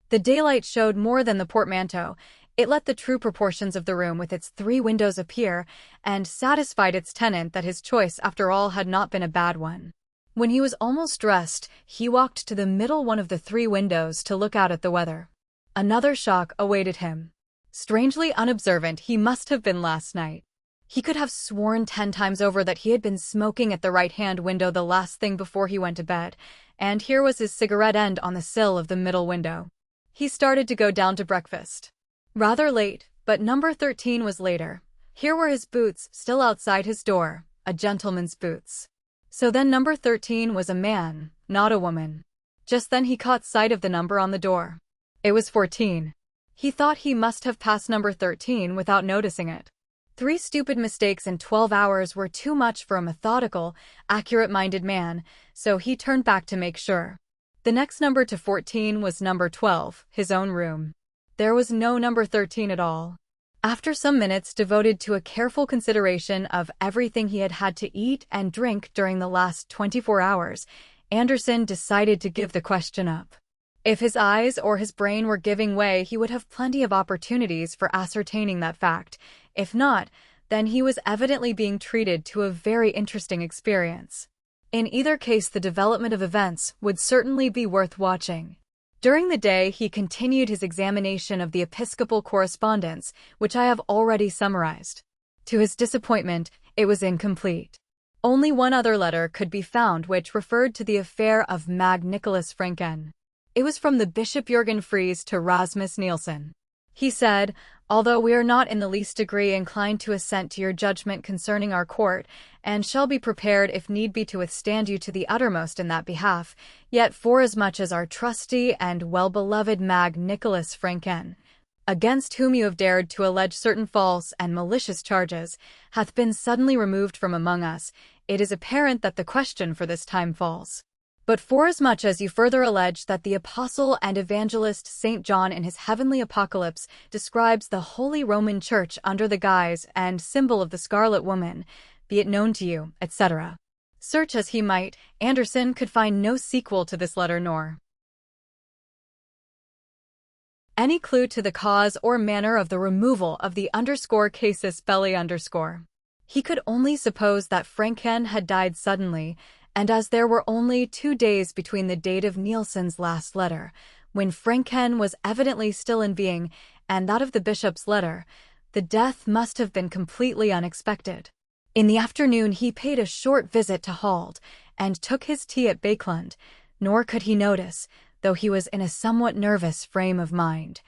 The daylight showed more than the portmanteau. It let the true proportions of the room with its 3 windows appear, and satisfied its tenant that his choice after all had not been a bad one. When he was almost dressed, he walked to the middle one of the 3 windows to look out at the weather. Another shock awaited him. Strangely unobservant he must have been last night. He could have sworn 10 times over that he had been smoking at the right-hand window the last thing before he went to bed, and here was his cigarette end on the sill of the middle window. He started to go down to breakfast. Rather late, but number 13 was later. Here were his boots still outside his door, a gentleman's boots. So then number 13 was a man, not a woman. Just then he caught sight of the number on the door. It was 14. He thought he must have passed number 13 without noticing it. 3 stupid mistakes in 12 hours were too much for a methodical, accurate-minded man, so he turned back to make sure. The next number to 14 was number 12, his own room. There was no number 13 at all. After some minutes devoted to a careful consideration of everything he had had to eat and drink during the last 24 hours, Anderson decided to give the question up. If his eyes or his brain were giving way, he would have plenty of opportunities for ascertaining that fact. If not, then he was evidently being treated to a very interesting experience. In either case, the development of events would certainly be worth watching. During the day, he continued his examination of the episcopal correspondence, which I have already summarized. To his disappointment, it was incomplete. Only one other letter could be found which referred to the affair of Mag Nicholas Franken. It was from the Bishop Jürgen Fries to Rasmus Nielsen. He said, "Although we are not in the least degree inclined to assent to your judgment concerning our court, and shall be prepared if need be to withstand you to the uttermost in that behalf, yet forasmuch as our trusty and well-beloved Mag Nicholas Franken, against whom you have dared to allege certain false and malicious charges, hath been suddenly removed from among us, it is apparent that the question for this time falls. But forasmuch as you further allege that the apostle and evangelist St. John in his heavenly apocalypse describes the Holy Roman Church under the guise and symbol of the Scarlet Woman, be it known to you, etc." Search as he might, Anderson could find no sequel to this letter nor any clue to the cause or manner of the removal of the _casus belli_. He could only suppose that Franken had died suddenly, and as there were only 2 days between the date of Nielsen's last letter, when Franken was evidently still in being, and that of the bishop's letter, the death must have been completely unexpected. In the afternoon he paid a short visit to Hald, and took his tea at Bakelund, nor could he notice, though he was in a somewhat nervous frame of mind,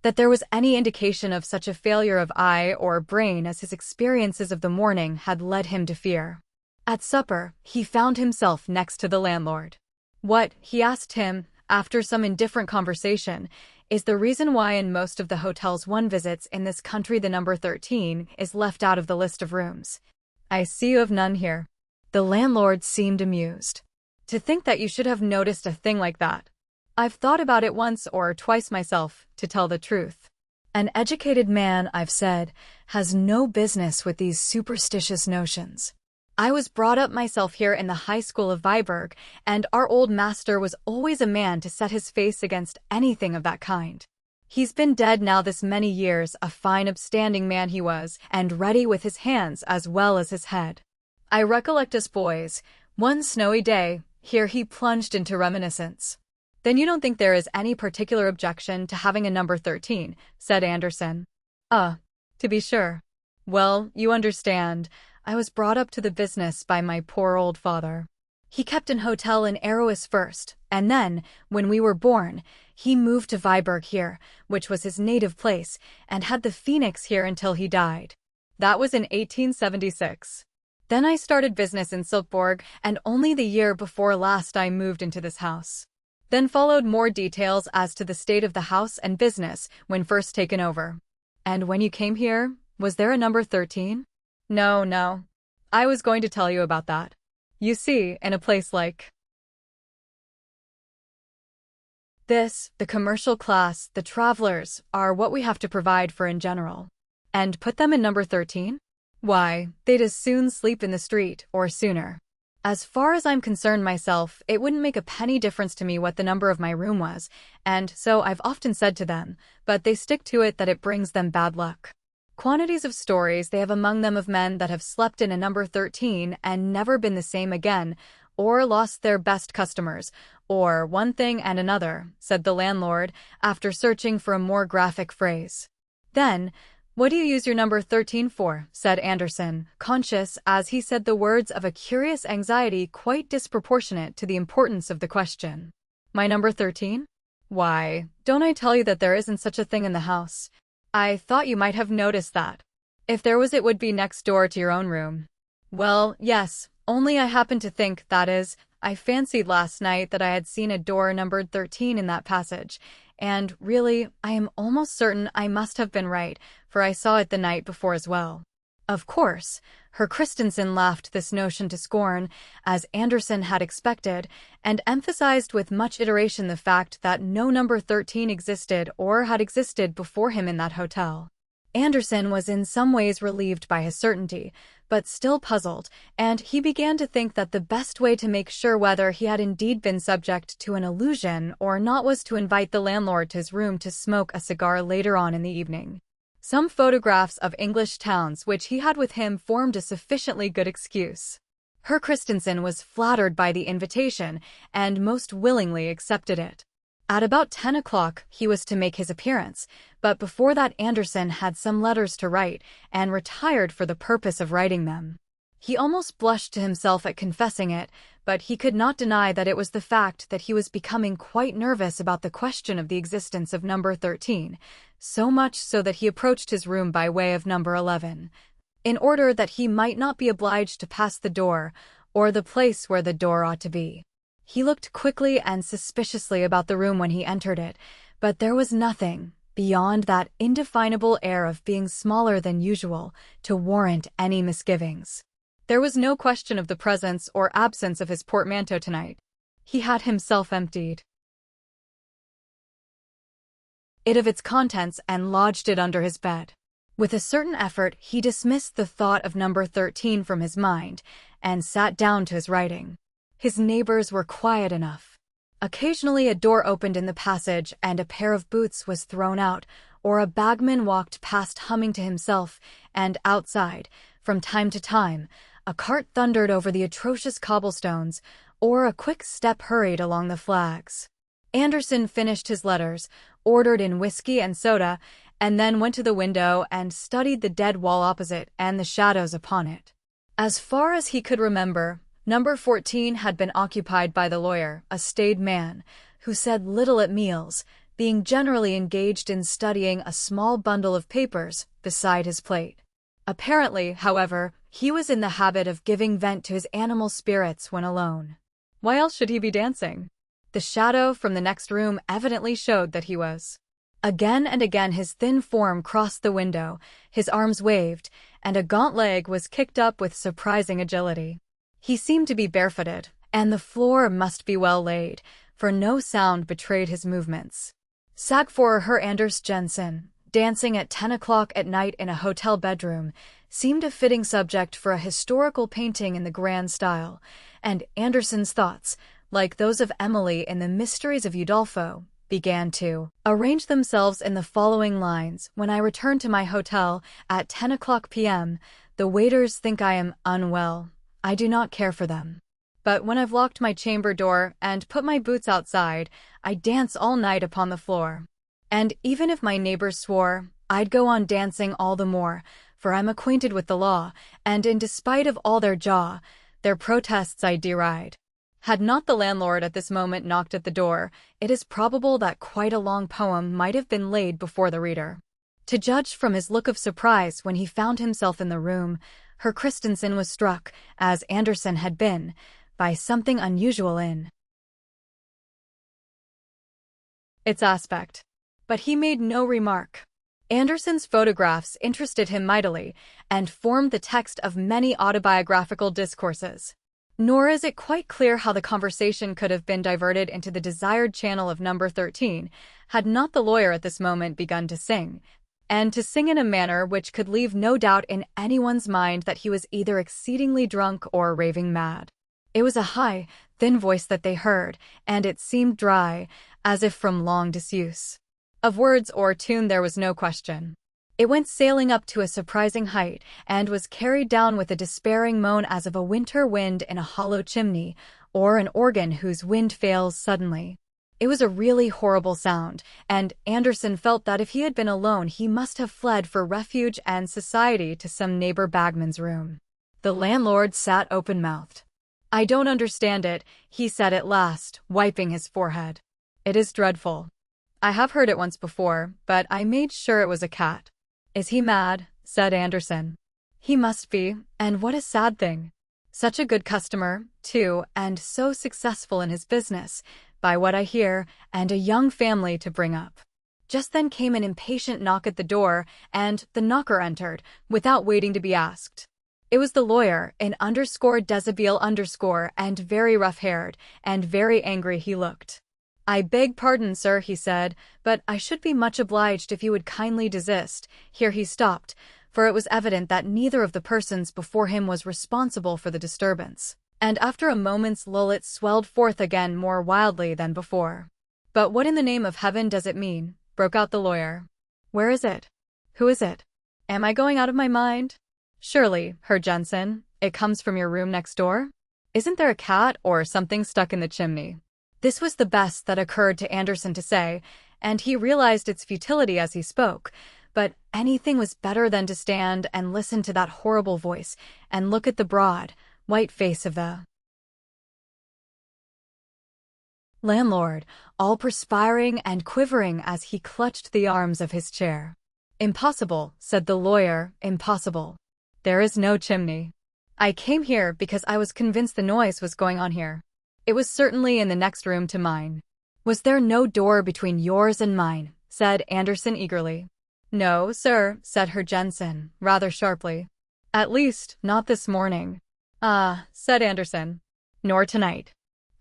that there was any indication of such a failure of eye or brain as his experiences of the morning had led him to fear. At supper, he found himself next to the landlord. "What," he asked him, after some indifferent conversation, "is the reason why in most of the hotels one visits in this country the number 13 is left out of the list of rooms? I see you have none here." The landlord seemed amused. "To think that you should have noticed a thing like that. I've thought about it once or twice myself, to tell the truth. An educated man, I've said, has no business with these superstitious notions. I was brought up myself here in the high school of Viborg, and our old master was always a man to set his face against anything of that kind. He's been dead now this many years, a fine upstanding man he was, and ready with his hands as well as his head. I recollect us boys, one snowy day," here he plunged into reminiscence. "Then you don't think there is any particular objection to having a number 13, said Anderson. To be sure. Well, you understand, I was brought up to the business by my poor old father. He kept an hotel in Aarhus first, and then, when we were born, he moved to Viborg here, which was his native place, and had the Phoenix here until he died. That was in 1876. Then I started business in Silkeborg, and only the year before last I moved into this house." Then followed more details as to the state of the house and business when first taken over. "And when you came here, was there a number 13? No. I was going to tell you about that. You see, in a place like this, the commercial class, the travelers, are what we have to provide for in general. And put them in number 13? Why, they'd as soon sleep in the street, or sooner. As far as I'm concerned myself, it wouldn't make a penny difference to me what the number of my room was, and so I've often said to them, but they stick to it that it brings them bad luck. Quantities of stories they have among them of men that have slept in a number 13 and never been the same again, or lost their best customers, or one thing and another," said the landlord, after searching for a more graphic phrase. "Then, what do you use your number 13 for?" said Anderson, conscious as he said the words of a curious anxiety quite disproportionate to the importance of the question. "My number 13? Why, don't I tell you that there isn't such a thing in the house? I thought you might have noticed that. If there was, it would be next door to your own room." "Well, yes, only I happened to think, that is, I fancied last night that I had seen a door numbered 13 in that passage, and really, I am almost certain I must have been right, for I saw it the night before as well." Of course, Herr Christensen laughed this notion to scorn, as Anderson had expected, and emphasized with much iteration the fact that no number 13 existed or had existed before him in that hotel. Anderson was in some ways relieved by his certainty, but still puzzled, and he began to think that the best way to make sure whether he had indeed been subject to an illusion or not was to invite the landlord to his room to smoke a cigar later on in the evening. Some photographs of English towns which he had with him formed a sufficiently good excuse. Herr Christensen was flattered by the invitation and most willingly accepted it. At about 10 o'clock, he was to make his appearance, but before that Anderson had some letters to write and retired for the purpose of writing them. He almost blushed to himself at confessing it, but he could not deny that it was the fact that he was becoming quite nervous about the question of the existence of number 13, so much so that he approached his room by way of number 11, in order that he might not be obliged to pass the door, or the place where the door ought to be. He looked quickly and suspiciously about the room when he entered it, but there was nothing, beyond that indefinable air of being smaller than usual, to warrant any misgivings. There was no question of the presence or absence of his portmanteau tonight. He had himself emptied it of its contents and lodged it under his bed. With a certain effort, he dismissed the thought of number 13 from his mind and sat down to his writing. His neighbors were quiet enough. Occasionally a door opened in the passage and a pair of boots was thrown out, or a bagman walked past humming to himself, and outside, from time to time, a cart thundered over the atrocious cobblestones, or a quick step hurried along the flags. Anderson finished his letters, ordered in whiskey and soda, and then went to the window and studied the dead wall opposite and the shadows upon it. As far as he could remember, number 14 had been occupied by the lawyer, a staid man, who said little at meals, being generally engaged in studying a small bundle of papers beside his plate. Apparently, however, he was in the habit of giving vent to his animal spirits when alone. Why else should he be dancing? The shadow from the next room evidently showed that he was. Again and again his thin form crossed the window, his arms waved, and a gaunt leg was kicked up with surprising agility. He seemed to be barefooted, and the floor must be well laid, for no sound betrayed his movements. Sagfor Herr Anders Jensen, dancing at 10 o'clock at night in a hotel bedroom, seemed a fitting subject for a historical painting in the grand style, and Anderson's thoughts, like those of Emily in the Mysteries of Udolpho, began to arrange themselves in the following lines. When I return to my hotel at 10 o'clock p.m., the waiters think I am unwell. I do not care for them. But when I've locked my chamber door and put my boots outside, I dance all night upon the floor. And even if my neighbors swore, I'd go on dancing all the more, for I'm acquainted with the law, and in despite of all their protests I deride. Had not the landlord at this moment knocked at the door, it is probable that quite a long poem might have been laid before the reader. To judge from his look of surprise when he found himself in the room, Herr Christensen was struck, as Anderson had been, by something unusual in its aspect. But he made no remark. Anderson's photographs interested him mightily, and formed the text of many autobiographical discourses. Nor is it quite clear how the conversation could have been diverted into the desired channel of number 13, had not the lawyer at this moment begun to sing, and to sing in a manner which could leave no doubt in anyone's mind that he was either exceedingly drunk or raving mad. It was a high, thin voice that they heard, and it seemed dry, as if from long disuse. Of words or tune there was no question. It went sailing up to a surprising height, and was carried down with a despairing moan as of a winter wind in a hollow chimney, or an organ whose wind fails suddenly. It was a really horrible sound, and Anderson felt that if he had been alone he must have fled for refuge and society to some neighbor bagman's room. The landlord sat open-mouthed. "I don't understand it," he said at last, wiping his forehead. "It is dreadful. I have heard it once before, but I made sure it was a cat." "Is he mad?" said Anderson. "He must be, and what a sad thing. Such a good customer, too, and so successful in his business, by what I hear, and a young family to bring up." Just then came an impatient knock at the door, and the knocker entered, without waiting to be asked. It was the lawyer, in _deshabille_, and very rough-haired, and very angry he looked. "I beg pardon, sir," he said, "but I should be much obliged if you would kindly desist." Here he stopped, for it was evident that neither of the persons before him was responsible for the disturbance. And after a moment's lull it swelled forth again more wildly than before. "But what in the name of heaven does it mean?" broke out the lawyer. "Where is it? Who is it? Am I going out of my mind? Surely, Herr Jensen, it comes from your room next door? Isn't there a cat or something stuck in the chimney?" This was the best that occurred to Andersen to say, and he realized its futility as he spoke, but anything was better than to stand and listen to that horrible voice and look at the broad, white face of the landlord, all perspiring and quivering as he clutched the arms of his chair. "Impossible," said the lawyer, "impossible. There is no chimney. I came here because I was convinced the noise was going on here. It was certainly in the next room to mine." "Was there no door between yours and mine?" said Andersen eagerly. "No, sir," said Herr Jensen, rather sharply. "At least, not this morning." "Ah," said Andersen. "Nor tonight."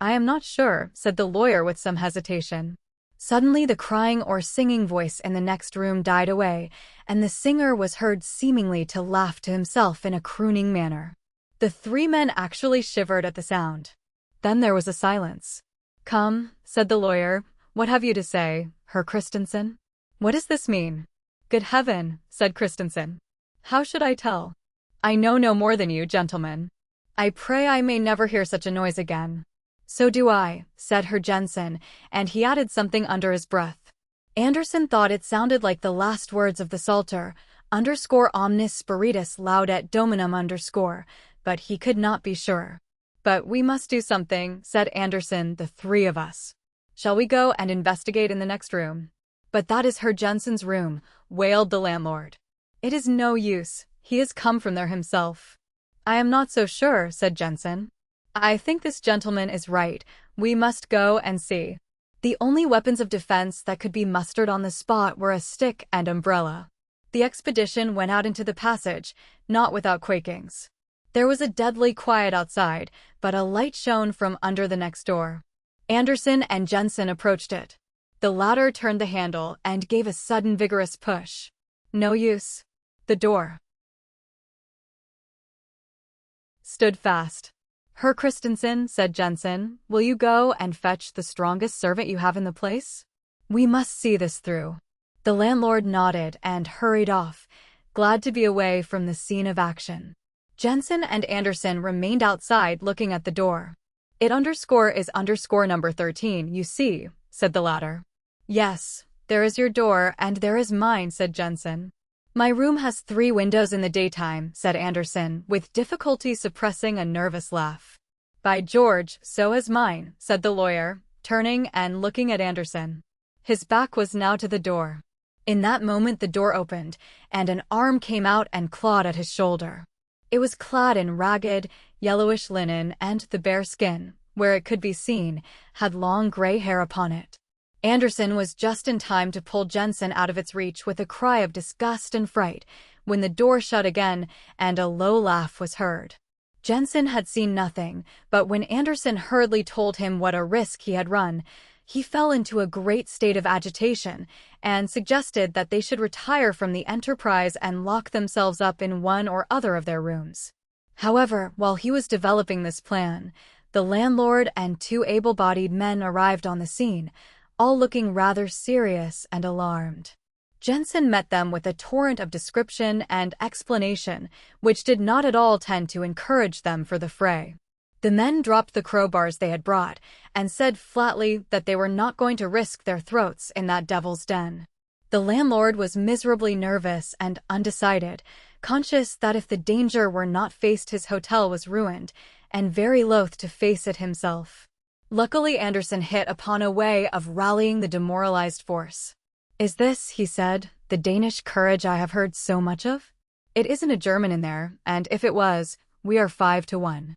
"I am not sure," said the lawyer with some hesitation. Suddenly the crying or singing voice in the next room died away, and the singer was heard seemingly to laugh to himself in a crooning manner. The three men actually shivered at the sound. Then there was a silence. "Come," said the lawyer, "what have you to say, Herr Christensen? What does this mean?" "Good heaven," said Christensen. "How should I tell? I know no more than you, gentlemen. I pray I may never hear such a noise again." "So do I," said Herr Jensen, and he added something under his breath. Andersen thought it sounded like the last words of the Psalter, _omnis spiritus laudet Dominum _, but he could not be sure. "But we must do something," said Andersen, "the three of us. Shall we go and investigate in the next room?" "But that is Herr Jensen's room," wailed the landlord. "It is no use. He has come from there himself." "I am not so sure," said Jensen. "I think this gentleman is right. We must go and see." The only weapons of defense that could be mustered on the spot were a stick and umbrella. The expedition went out into the passage, not without quakings. There was a deadly quiet outside, but a light shone from under the next door. Andersen and Jensen approached it. The latter turned the handle and gave a sudden vigorous push. No use. The door stood fast. "Herr Christensen," said Jensen, "will you go and fetch the strongest servant you have in the place? We must see this through." The landlord nodded and hurried off, glad to be away from the scene of action. Jensen and Andersen remained outside looking at the door. "It is number 13, you see," said the latter. "Yes, there is your door and there is mine," said Jensen. "My room has 3 windows in the daytime," said Andersen, with difficulty suppressing a nervous laugh. "By George, so has mine," said the lawyer, turning and looking at Andersen. His back was now to the door. In that moment the door opened, and an arm came out and clawed at his shoulder. It was clad in ragged, yellowish linen, and the bare skin, where it could be seen, had long gray hair upon it. Andersen was just in time to pull Jensen out of its reach with a cry of disgust and fright, when the door shut again, and a low laugh was heard. Jensen had seen nothing, but when Andersen hurriedly told him what a risk he had run, he fell into a great state of agitation, and suggested that they should retire from the enterprise and lock themselves up in one or other of their rooms. However, while he was developing this plan, the landlord and 2 able-bodied men arrived on the scene, all looking rather serious and alarmed. Jensen met them with a torrent of description and explanation, which did not at all tend to encourage them for the fray. The men dropped the crowbars they had brought, and said flatly that they were not going to risk their throats in that devil's den. The landlord was miserably nervous and undecided, conscious that if the danger were not faced his hotel was ruined, and very loath to face it himself. Luckily Andersen hit upon a way of rallying the demoralized force. "Is this," he said, "the Danish courage I have heard so much of? It isn't a German in there, and if it was, we are 5 to 1.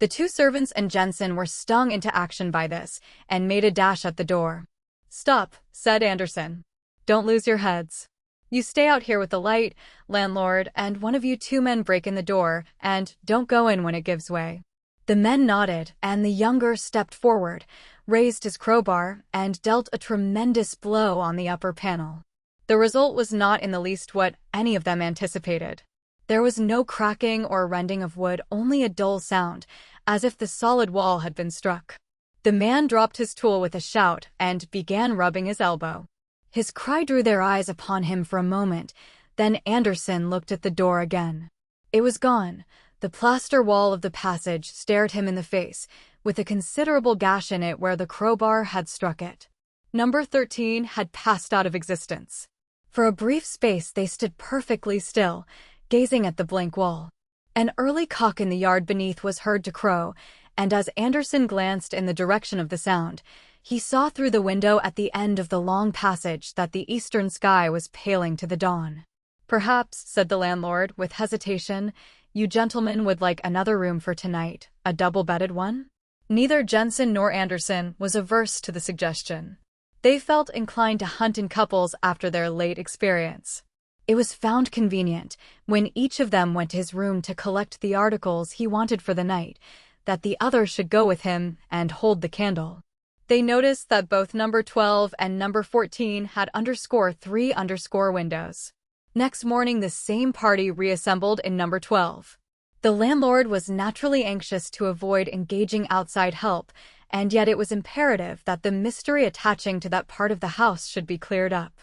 The 2 servants and Jensen were stung into action by this, and made a dash at the door. "Stop," said Andersen. "Don't lose your heads. You stay out here with the light, landlord, and one of you 2 men break in the door, and don't go in when it gives way. The men nodded, and the younger stepped forward, raised his crowbar, and dealt a tremendous blow on the upper panel. The result was not in the least what any of them anticipated. There was no cracking or rending of wood, only a dull sound, as if the solid wall had been struck. The man dropped his tool with a shout and began rubbing his elbow. His cry drew their eyes upon him for a moment, then Anderson looked at the door again. It was gone. The plaster wall of the passage stared him in the face, with a considerable gash in it where the crowbar had struck it. Number 13 had passed out of existence. For a brief space they stood perfectly still, gazing at the blank wall. An early cock in the yard beneath was heard to crow, and as Anderson glanced in the direction of the sound, he saw through the window at the end of the long passage that the eastern sky was paling to the dawn. "Perhaps," said the landlord, with hesitation, "you gentlemen would like another room for tonight, a double-bedded one?" Neither Jensen nor Anderson was averse to the suggestion. They felt inclined to hunt in couples after their late experience. It was found convenient, when each of them went to his room to collect the articles he wanted for the night, that the other should go with him and hold the candle. They noticed that both number 12 and number 14 had _3 windows. Next morning the same party reassembled in number 12. The landlord was naturally anxious to avoid engaging outside help, and yet it was imperative that the mystery attaching to that part of the house should be cleared up.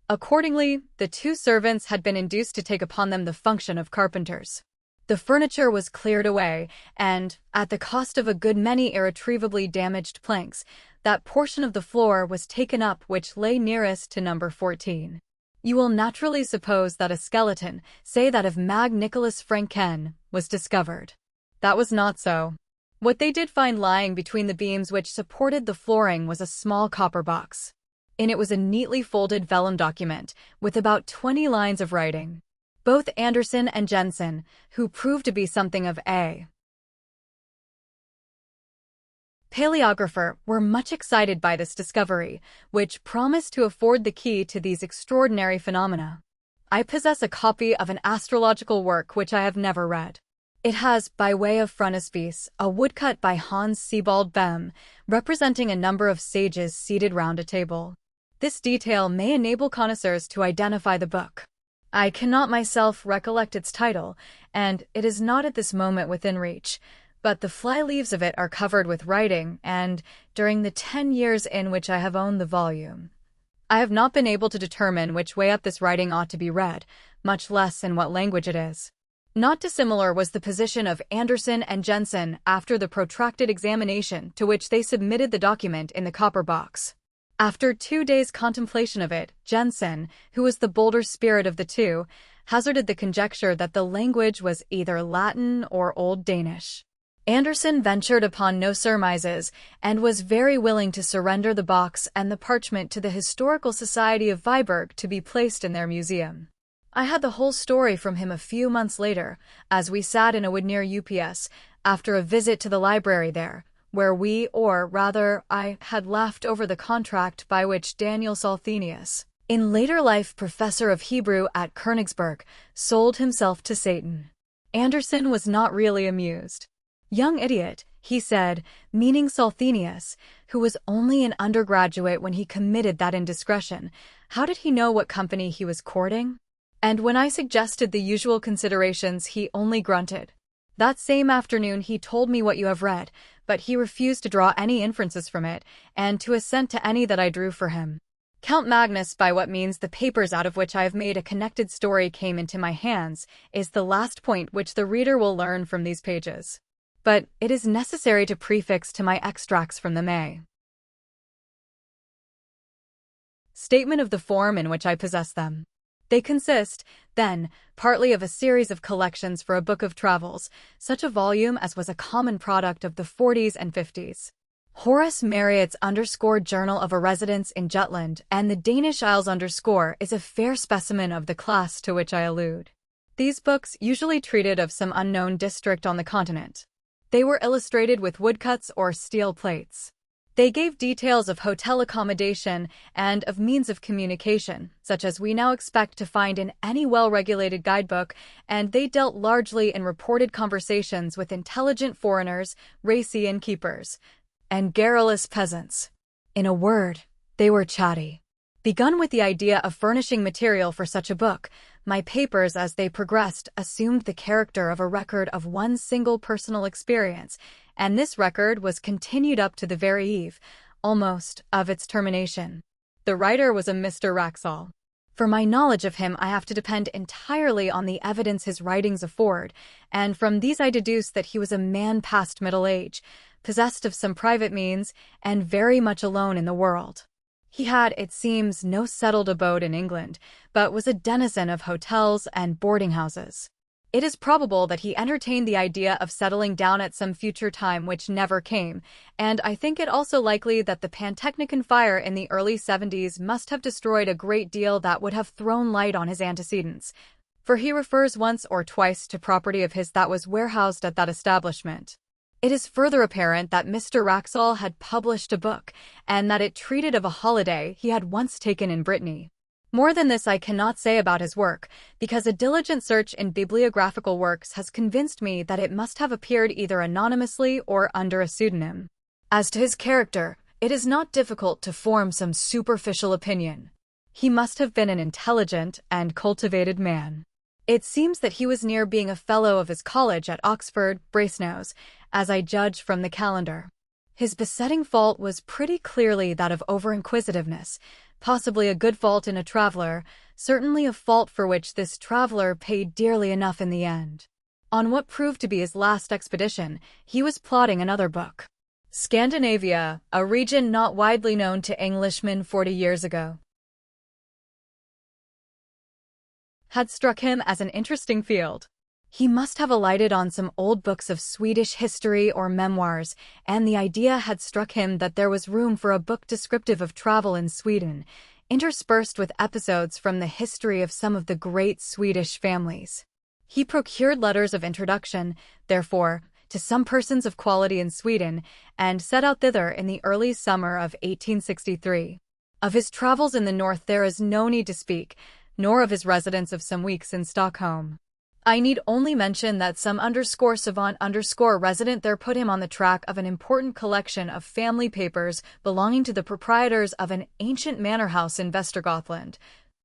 Accordingly, the two servants had been induced to take upon them the function of carpenters. The furniture was cleared away, and, at the cost of a good many irretrievably damaged planks, that portion of the floor was taken up which lay nearest to number 14. You will naturally suppose that a skeleton, say that of Mag Nicholas Franken, was discovered. That was not so. What they did find lying between the beams which supported the flooring was a small copper box. In it was a neatly folded vellum document, with about 20 lines of writing. Both Anderson and Jensen, who proved to be something of a paleographer, were much excited by this discovery, which promised to afford the key to these extraordinary phenomena. I possess a copy of an astrological work which I have never read. It has, by way of frontispiece, a woodcut by Hans Sebald Bem, representing a number of sages seated round a table. This detail may enable connoisseurs to identify the book. I cannot myself recollect its title, and it is not at this moment within reach, but the fly-leaves of it are covered with writing, and, during the 10 years in which I have owned the volume, I have not been able to determine which way up this writing ought to be read, much less in what language it is. Not dissimilar was the position of Anderson and Jensen after the protracted examination to which they submitted the document in the copper box. After 2 days' contemplation of it, Jensen, who was the bolder spirit of the two, hazarded the conjecture that the language was either Latin or Old Danish. Anderson ventured upon no surmises, and was very willing to surrender the box and the parchment to the Historical Society of Viborg to be placed in their museum. I had the whole story from him a few months later, as we sat in a wood near UPS, after a visit to the library there, where we, or rather, I, had laughed over the contract by which Daniel Salthenius, in later life professor of Hebrew at Königsberg, sold himself to Satan. Anderson was not really amused. "Young idiot," he said, meaning Salthenius, who was only an undergraduate when he committed that indiscretion. How did he know what company he was courting? And when I suggested the usual considerations, he only grunted. That same afternoon he told me what you have read, but he refused to draw any inferences from it, and to assent to any that I drew for him. Count Magnus, by what means the papers out of which I have made a connected story came into my hands, is the last point which the reader will learn from these pages. But it is necessary to prefix to my extracts from them a statement of the form in which I possess them. They consist, then, partly of a series of collections for a book of travels, such a volume as was a common product of the 40s and 50s. Horace Marriott's _Journal of a Residence in Jutland and the Danish Isles is a fair specimen of the class to which I allude. These books usually treated of some unknown district on the continent. They were illustrated with woodcuts or steel plates. They gave details of hotel accommodation and of means of communication, such as we now expect to find in any well-regulated guidebook, and they dealt largely in reported conversations with intelligent foreigners, racy innkeepers, and garrulous peasants. In a word, they were chatty. Begun with the idea of furnishing material for such a book, my papers as they progressed assumed the character of a record of one single personal experience, and this record was continued up to the very eve, almost, of its termination. The writer was a Mr. Wraxall. For my knowledge of him, I have to depend entirely on the evidence his writings afford, and from these I deduce that he was a man past middle age, possessed of some private means, and very much alone in the world. He had, it seems, no settled abode in England, but was a denizen of hotels and boarding-houses. It is probable that he entertained the idea of settling down at some future time which never came, and I think it also likely that the Pantechnicon fire in the early 70s must have destroyed a great deal that would have thrown light on his antecedents, for he refers once or twice to property of his that was warehoused at that establishment. It is further apparent that Mr. Wraxall had published a book, and that it treated of a holiday he had once taken in Brittany. More than this I cannot say about his work, because a diligent search in bibliographical works has convinced me that it must have appeared either anonymously or under a pseudonym. As to his character, it is not difficult to form some superficial opinion. He must have been an intelligent and cultivated man. It seems that he was near being a fellow of his college at Oxford, Brasenose, as I judge from the calendar. His besetting fault was pretty clearly that of over-inquisitiveness, possibly a good fault in a traveler, certainly a fault for which this traveler paid dearly enough in the end. On what proved to be his last expedition, he was plotting another book. Scandinavia, a region not widely known to Englishmen 40 years ago, had struck him as an interesting field. He must have alighted on some old books of Swedish history or memoirs, and the idea had struck him that there was room for a book descriptive of travel in Sweden, interspersed with episodes from the history of some of the great Swedish families. He procured letters of introduction, therefore, to some persons of quality in Sweden, and set out thither in the early summer of 1863. Of his travels in the north there is no need to speak, nor of his residence of some weeks in Stockholm. I need only mention that some _savant resident there put him on the track of an important collection of family papers belonging to the proprietors of an ancient manor house in Västergötland,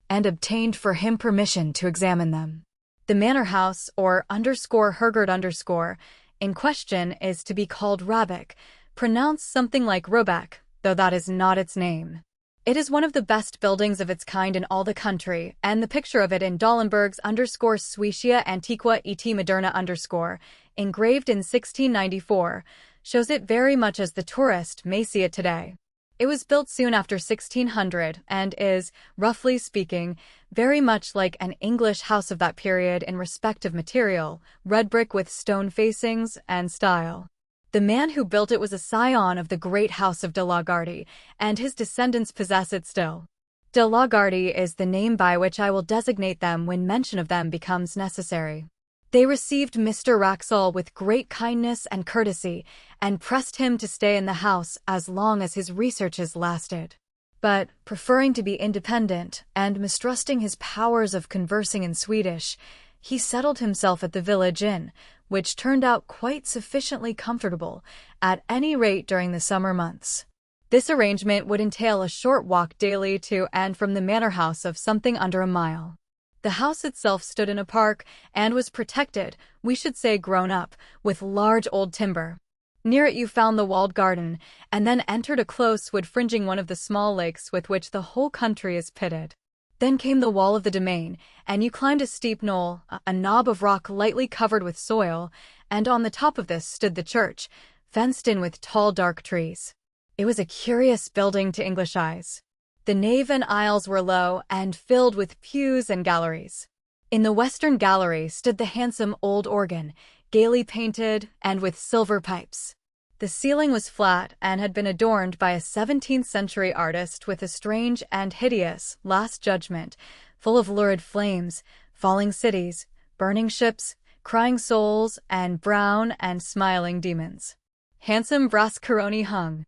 and obtained for him permission to examine them. The manor house, or _Hergård_, in question is to be called Rabeck, pronounced something like Roback, though that is not its name. It is one of the best buildings of its kind in all the country, and the picture of it in Dahlenberg's _Sweetia Antiqua et Moderna engraved in 1694, shows it very much as the tourist may see it today. It was built soon after 1600 and is, roughly speaking, very much like an English house of that period in respect of material, red brick with stone facings and style. The man who built it was a scion of the great house of de la Gardie, and his descendants possess it still. De la Gardie is the name by which I will designate them when mention of them becomes necessary. They received Mr. Wraxall with great kindness and courtesy, and pressed him to stay in the house as long as his researches lasted. But, preferring to be independent, and mistrusting his powers of conversing in Swedish, he settled himself at the village inn, which turned out quite sufficiently comfortable, at any rate during the summer months. This arrangement would entail a short walk daily to and from the manor house of something under a mile. The house itself stood in a park, and was protected, we should say grown up, with large old timber. Near it you found the walled garden, and then entered a close wood fringing one of the small lakes with which the whole country is pitted. Then came the wall of the domain, and you climbed a steep knoll, a knob of rock lightly covered with soil, and on the top of this stood the church, fenced in with tall dark trees. It was a curious building to English eyes. The nave and aisles were low, and filled with pews and galleries. In the western gallery stood the handsome old organ, gaily painted, and with silver pipes. The ceiling was flat and had been adorned by a 17th-century artist with a strange and hideous Last Judgment, full of lurid flames, falling cities, burning ships, crying souls, and brown and smiling demons. Handsome brass coroni hung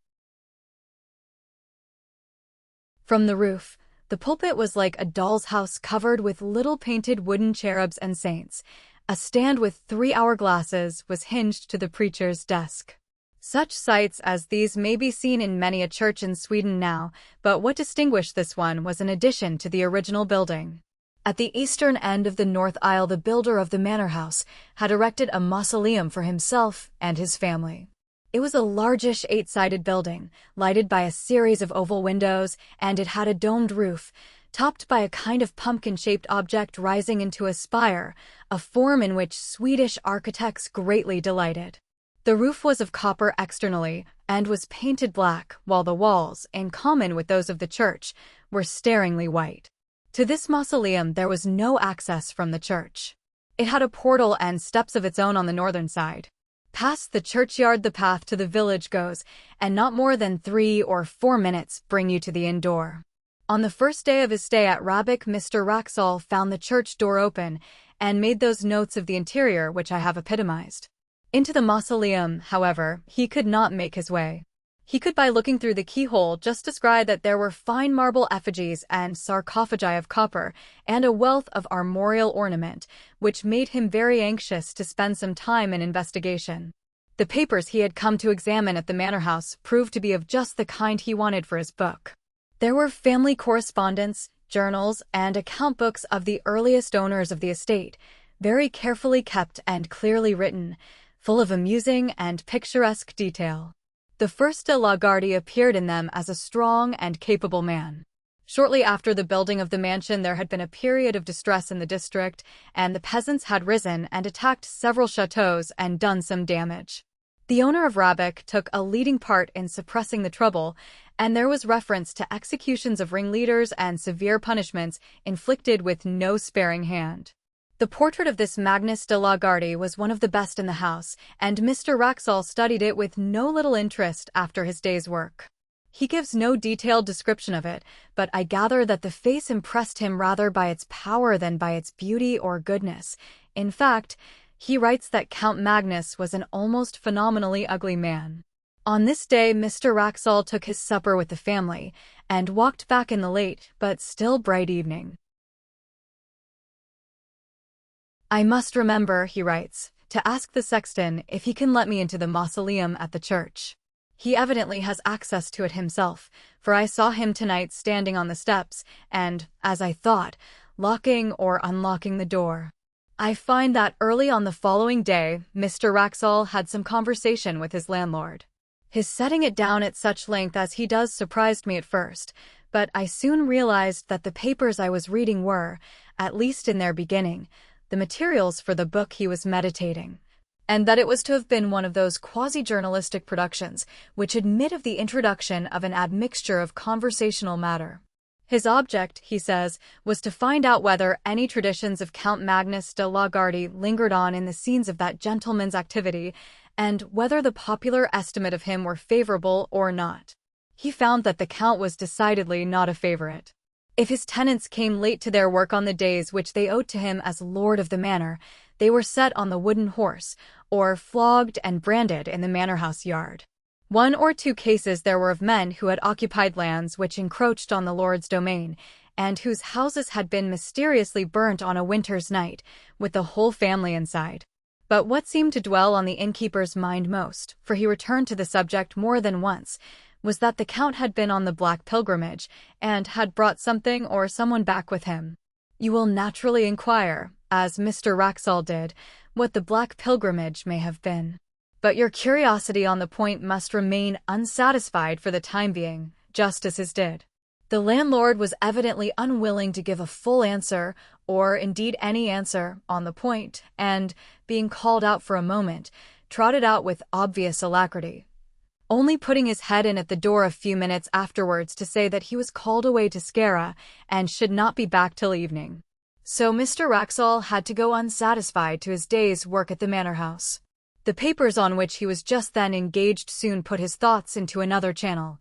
From the roof, the pulpit was like a doll's house covered with little painted wooden cherubs and saints. A stand with 3 hourglasses was hinged to the preacher's desk. Such sights as these may be seen in many a church in Sweden now, but what distinguished this one was an addition to the original building. At the eastern end of the north aisle, the builder of the manor house had erected a mausoleum for himself and his family. It was a largish 8-sided building, lighted by a series of oval windows, and it had a domed roof, topped by a kind of pumpkin-shaped object rising into a spire, a form in which Swedish architects greatly delighted. The roof was of copper externally and was painted black, while the walls, in common with those of the church, were staringly white. To this mausoleum there was no access from the church. It had a portal and steps of its own on the northern side. Past the churchyard the path to the village goes, and not more than 3 or 4 minutes bring you to the inn door. On the first day of his stay at Rabec, Mr. Raxall found the church door open and made those notes of the interior which I have epitomized. Into the mausoleum, however, he could not make his way. He could, by looking through the keyhole, just descry that there were fine marble effigies and sarcophagi of copper, and a wealth of armorial ornament, which made him very anxious to spend some time in investigation. The papers he had come to examine at the manor house proved to be of just the kind he wanted for his book. There were family correspondence, journals, and account books of the earliest owners of the estate, very carefully kept and clearly written, full of amusing and picturesque detail. The first de la Gardie appeared in them as a strong and capable man. Shortly after the building of the mansion there had been a period of distress in the district, and the peasants had risen and attacked several chateaux and done some damage. The owner of Rabec took a leading part in suppressing the trouble, and there was reference to executions of ringleaders and severe punishments inflicted with no sparing hand. The portrait of this Magnus de la Gardie was one of the best in the house, and Mr. Raxall studied it with no little interest after his day's work. He gives no detailed description of it, but I gather that the face impressed him rather by its power than by its beauty or goodness. In fact, he writes that Count Magnus was an almost phenomenally ugly man. On this day Mr. Raxall took his supper with the family, and walked back in the late but still bright evening. I must remember, he writes, to ask the sexton if he can let me into the mausoleum at the church. He evidently has access to it himself, for I saw him tonight standing on the steps and, as I thought, locking or unlocking the door. I find that early on the following day, Mr. Raxall had some conversation with his landlord. His setting it down at such length as he does surprised me at first, but I soon realized that the papers I was reading were, at least in their beginning, the materials for the book he was meditating, and that it was to have been one of those quasi-journalistic productions which admit of the introduction of an admixture of conversational matter. His object, he says, was to find out whether any traditions of Count Magnus de la Gardie lingered on in the scenes of that gentleman's activity, and whether the popular estimate of him were favorable or not. He found that the Count was decidedly not a favorite. If his tenants came late to their work on the days which they owed to him as lord of the manor, they were set on the wooden horse, or flogged and branded in the manor house yard. 1 or 2 cases there were of men who had occupied lands which encroached on the lord's domain, and whose houses had been mysteriously burnt on a winter's night, with the whole family inside. But what seemed to dwell on the innkeeper's mind most, for he returned to the subject more than once, was that the Count had been on the Black Pilgrimage, and had brought something or someone back with him. You will naturally inquire, as Mr. Raxall did, what the Black Pilgrimage may have been. But your curiosity on the point must remain unsatisfied for the time being, just as his did. The landlord was evidently unwilling to give a full answer, or indeed any answer, on the point, and, being called out for a moment, trotted out with obvious alacrity, only putting his head in at the door a few minutes afterwards to say that he was called away to Skara and should not be back till evening. So Mr. Raxall had to go unsatisfied to his day's work at the manor house. The papers on which he was just then engaged soon put his thoughts into another channel,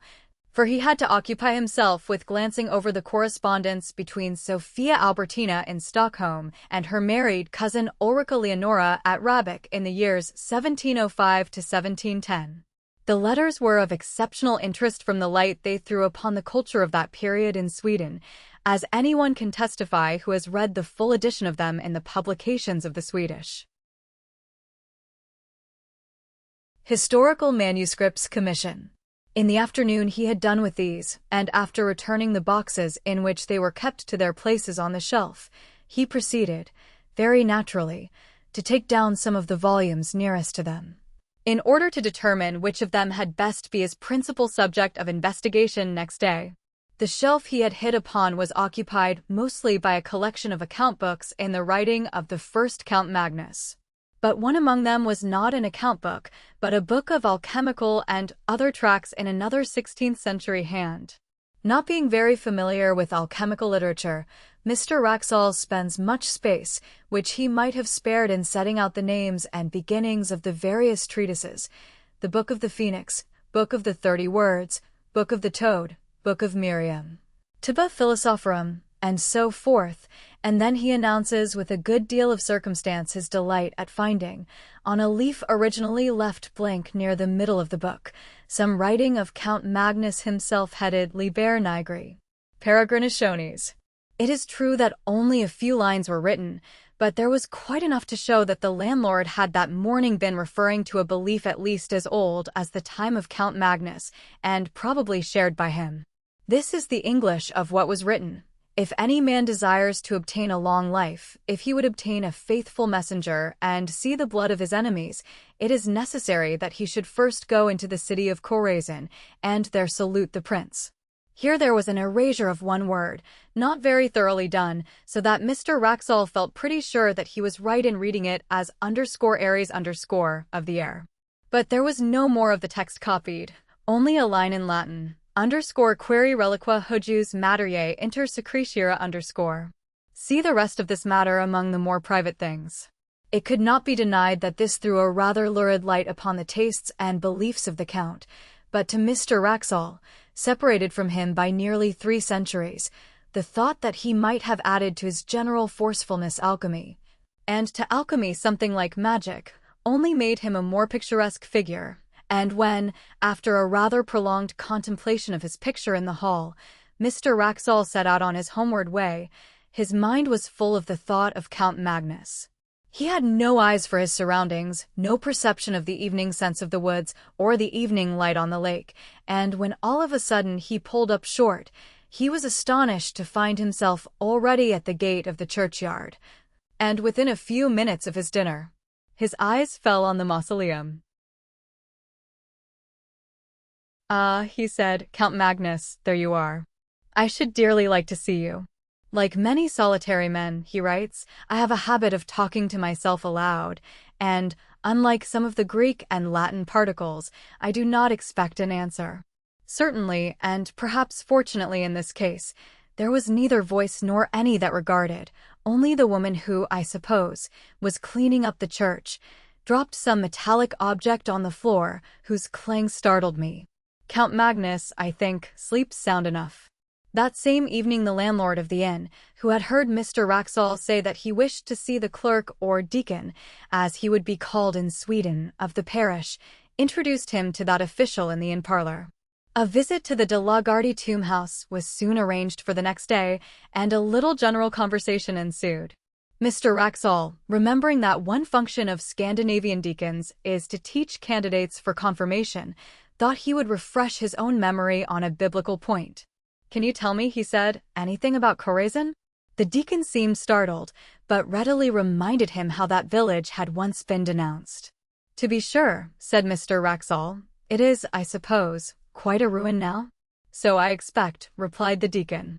for he had to occupy himself with glancing over the correspondence between Sophia Albertina in Stockholm and her married cousin Ulrika Leonora at Rabec in the years 1705 to 1710. The letters were of exceptional interest from the light they threw upon the culture of that period in Sweden, as anyone can testify who has read the full edition of them in the publications of the Swedish Historical Manuscripts Commission. In the afternoon he had done with these, and after returning the boxes in which they were kept to their places on the shelf, he proceeded, very naturally, to take down some of the volumes nearest to them, in order to determine which of them had best be his principal subject of investigation next day. The shelf he had hit upon was occupied mostly by a collection of account books in the writing of the first Count Magnus. But one among them was not an account book, but a book of alchemical and other tracts in another 16th-century hand. Not being very familiar with alchemical literature, Mr. Wraxall spends much space, which he might have spared in setting out the names and beginnings of the various treatises, the Book of the Phoenix, Book of the 30 Words, Book of the Toad, Book of Miriam, Tiba Philosophorum, and so forth, and then he announces with a good deal of circumstance his delight at finding, on a leaf originally left blank near the middle of the book, some writing of Count Magnus himself headed Liber Nigri, Peregrinationes. It is true that only a few lines were written, but there was quite enough to show that the landlord had that morning been referring to a belief at least as old as the time of Count Magnus, and probably shared by him. This is the English of what was written. If any man desires to obtain a long life, if he would obtain a faithful messenger and see the blood of his enemies, it is necessary that he should first go into the city of Chorazin, and there salute the prince. Here there was an erasure of one word, not very thoroughly done, so that Mr. Wraxall felt pretty sure that he was right in reading it as _Aries_ of the air. But there was no more of the text copied, only a line in Latin, _query reliqua hujus materiae inter secretiora_. See the rest of this matter among the more private things. It could not be denied that this threw a rather lurid light upon the tastes and beliefs of the Count, but to Mr. Wraxall, separated from him by nearly 3 centuries, the thought that he might have added to his general forcefulness alchemy, and to alchemy something like magic, only made him a more picturesque figure. And when, after a rather prolonged contemplation of his picture in the hall, Mr. Wraxall set out on his homeward way, his mind was full of the thought of Count Magnus. He had no eyes for his surroundings, no perception of the evening scents of the woods or the evening light on the lake, and when all of a sudden he pulled up short, he was astonished to find himself already at the gate of the churchyard, and within a few minutes of his dinner. His eyes fell on the mausoleum. "Ah," he said, "Count Magnus, there you are. I should dearly like to see you. Like many solitary men," he writes, "I have a habit of talking to myself aloud, and, unlike some of the Greek and Latin particles, I do not expect an answer." Certainly, and perhaps fortunately in this case, there was neither voice nor any that regarded, only the woman who, I suppose, was cleaning up the church, dropped some metallic object on the floor, whose clang startled me. Count Magnus, I think, sleeps sound enough. That same evening the landlord of the inn, who had heard Mr. Wraxall say that he wished to see the clerk or deacon, as he would be called in Sweden, of the parish, introduced him to that official in the inn parlor. A visit to the de la Gardie tomb house was soon arranged for the next day, and a little general conversation ensued. Mr. Wraxall, remembering that one function of Scandinavian deacons is to teach candidates for confirmation, thought he would refresh his own memory on a biblical point. "Can you tell me," he said, "anything about Chorazin?" The deacon seemed startled, but readily reminded him how that village had once been denounced. "To be sure," said Mr. Wraxall, "it is, I suppose, quite a ruin now?" "So I expect," replied the deacon.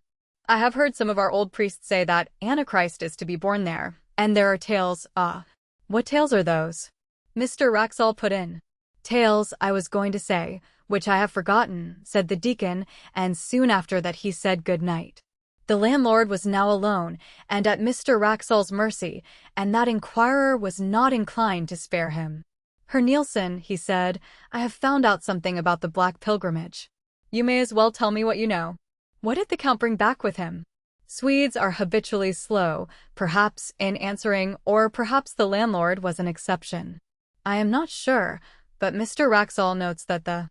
"I have heard some of our old priests say that Antichrist is to be born there, and there are tales." "Ah, what tales are those?" Mr. Wraxall put in. "Tales, I was going to say, which I have forgotten," said the deacon, and soon after that he said good night. The landlord was now alone, and at Mr. Wraxall's mercy, and that inquirer was not inclined to spare him. "Herr Nielsen," he said, "I have found out something about the Black Pilgrimage." "You may as well tell me what you know. What did the Count bring back with him?" Swedes are habitually slow, perhaps in answering, or perhaps the landlord was an exception. "I am not sure, but Mr. Wraxall notes that the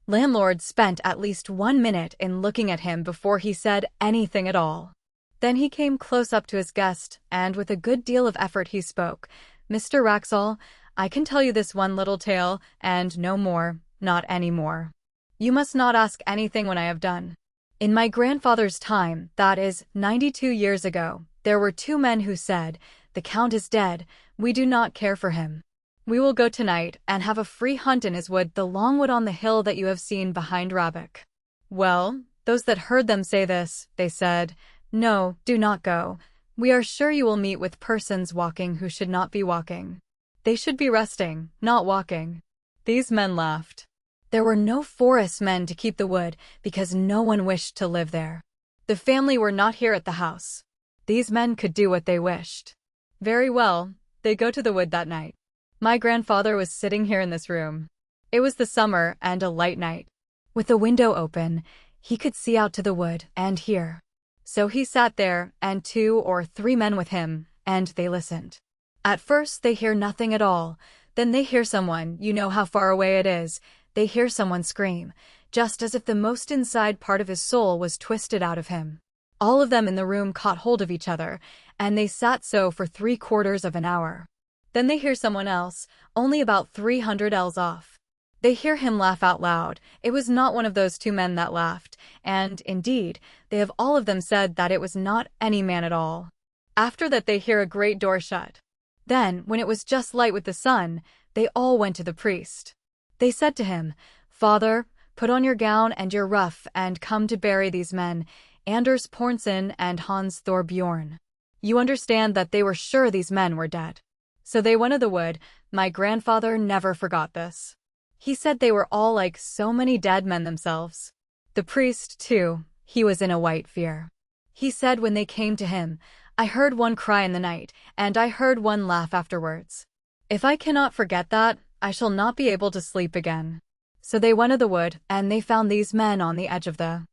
landlord spent at least 1 minute in looking at him before he said anything at all. Then he came close up to his guest, and with a good deal of effort he spoke. "Mr. Wraxall, I can tell you this one little tale, and no more, not any more. You must not ask anything when I have done. In my grandfather's time, that is, 92 years ago, there were 2 men who said, 'The Count is dead, we do not care for him. We will go tonight and have a free hunt in his wood, the long wood on the hill that you have seen behind Rabbok.' Well, those that heard them say this, they said, 'No, do not go. We are sure you will meet with persons walking who should not be walking. They should be resting, not walking.' These men laughed. There were no forest men to keep the wood because no one wished to live there. The family were not here at the house. These men could do what they wished. Very well, they go to the wood that night. My grandfather was sitting here in this room. It was the summer and a light night. With the window open, he could see out to the wood and hear. So he sat there, and 2 or 3 men with him, and they listened. At first they hear nothing at all, then they hear someone, you know how far away it is, they hear someone scream, just as if the most inside part of his soul was twisted out of him. All of them in the room caught hold of each other, and they sat so for 3/4 of an hour. Then they hear someone else, only about 300 ells off. They hear him laugh out loud. It was not one of those 2 men that laughed, and, indeed, they have all of them said that it was not any man at all. After that they hear a great door shut. Then, when it was just light with the sun, they all went to the priest. They said to him, 'Father, put on your gown and your ruff and come to bury these men, Anders Pornsen and Hans Thorbjorn.' You understand that they were sure these men were dead. So they went to the wood. My grandfather never forgot this. He said they were all like so many dead men themselves. The priest, too, he was in a white fear. He said when they came to him, 'I heard one cry in the night, and I heard one laugh afterwards. If I cannot forget that, I shall not be able to sleep again.' So they went to the wood, and they found these men on the edge of the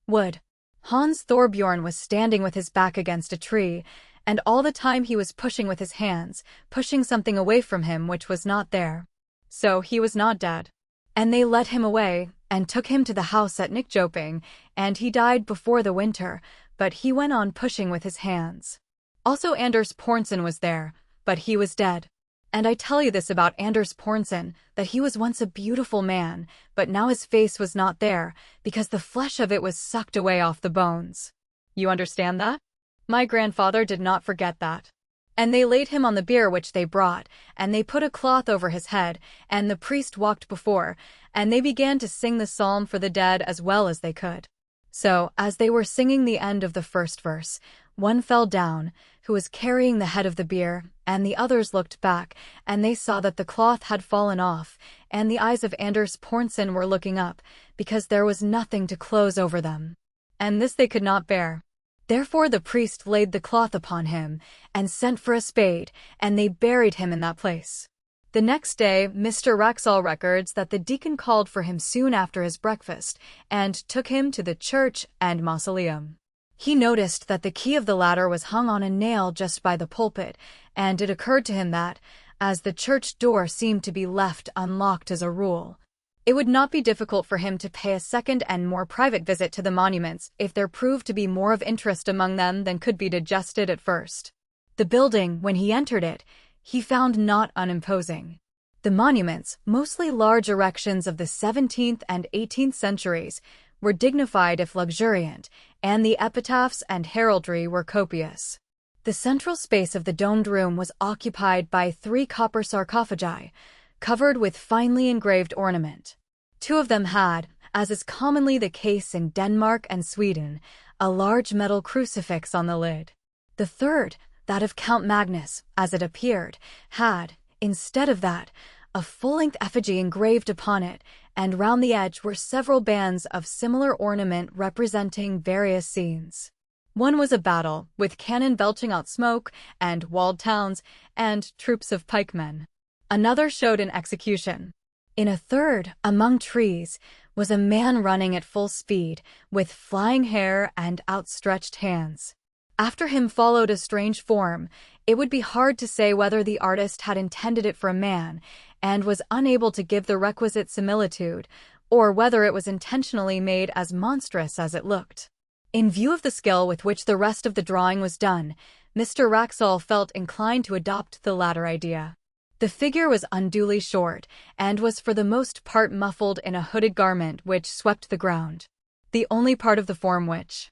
wood. Hans Thorbjorn was standing with his back against a tree, and all the time he was pushing with his hands, pushing something away from him which was not there. So he was not dead. And they led him away, and took him to the house at Nyköping, and he died before the winter, but he went on pushing with his hands. Also Anders Pornsen was there, but he was dead. And I tell you this about Anders Pornsen, that he was once a beautiful man, but now his face was not there, because the flesh of it was sucked away off the bones. You understand that? My grandfather did not forget that. And they laid him on the bier which they brought, and they put a cloth over his head, and the priest walked before, and they began to sing the psalm for the dead as well as they could. So, as they were singing the end of the first verse, one fell down, who was carrying the head of the bier, and the others looked back, and they saw that the cloth had fallen off, and the eyes of Anders Pornsen were looking up, because there was nothing to close over them. And this they could not bear. Therefore the priest laid the cloth upon him, and sent for a spade, and they buried him in that place. The next day Mr. Wraxall records that the deacon called for him soon after his breakfast, and took him to the church and mausoleum. He noticed that the key of the latter was hung on a nail just by the pulpit, and it occurred to him that, as the church door seemed to be left unlocked as a rule, it would not be difficult for him to pay a second and more private visit to the monuments if there proved to be more of interest among them than could be digested at first. The building, when he entered it, he found not unimposing. The monuments, mostly large erections of the 17th and 18th centuries, were dignified if luxuriant, and the epitaphs and heraldry were copious. The central space of the domed room was occupied by 3 copper sarcophagi, covered with finely engraved ornament. 2 of them had, as is commonly the case in Denmark and Sweden, a large metal crucifix on the lid. The third, that of Count Magnus, as it appeared, had, instead of that, a full-length effigy engraved upon it, and round the edge were several bands of similar ornament representing various scenes. One was a battle, with cannon belching out smoke, and walled towns, and troops of pikemen. Another showed an execution. In a third, among trees, was a man running at full speed, with flying hair and outstretched hands. After him followed a strange form. It would be hard to say whether the artist had intended it for a man and was unable to give the requisite similitude, or whether it was intentionally made as monstrous as it looked. In view of the skill with which the rest of the drawing was done, Mr. Wraxall felt inclined to adopt the latter idea. The figure was unduly short, and was for the most part muffled in a hooded garment which swept the ground. The only part of the form which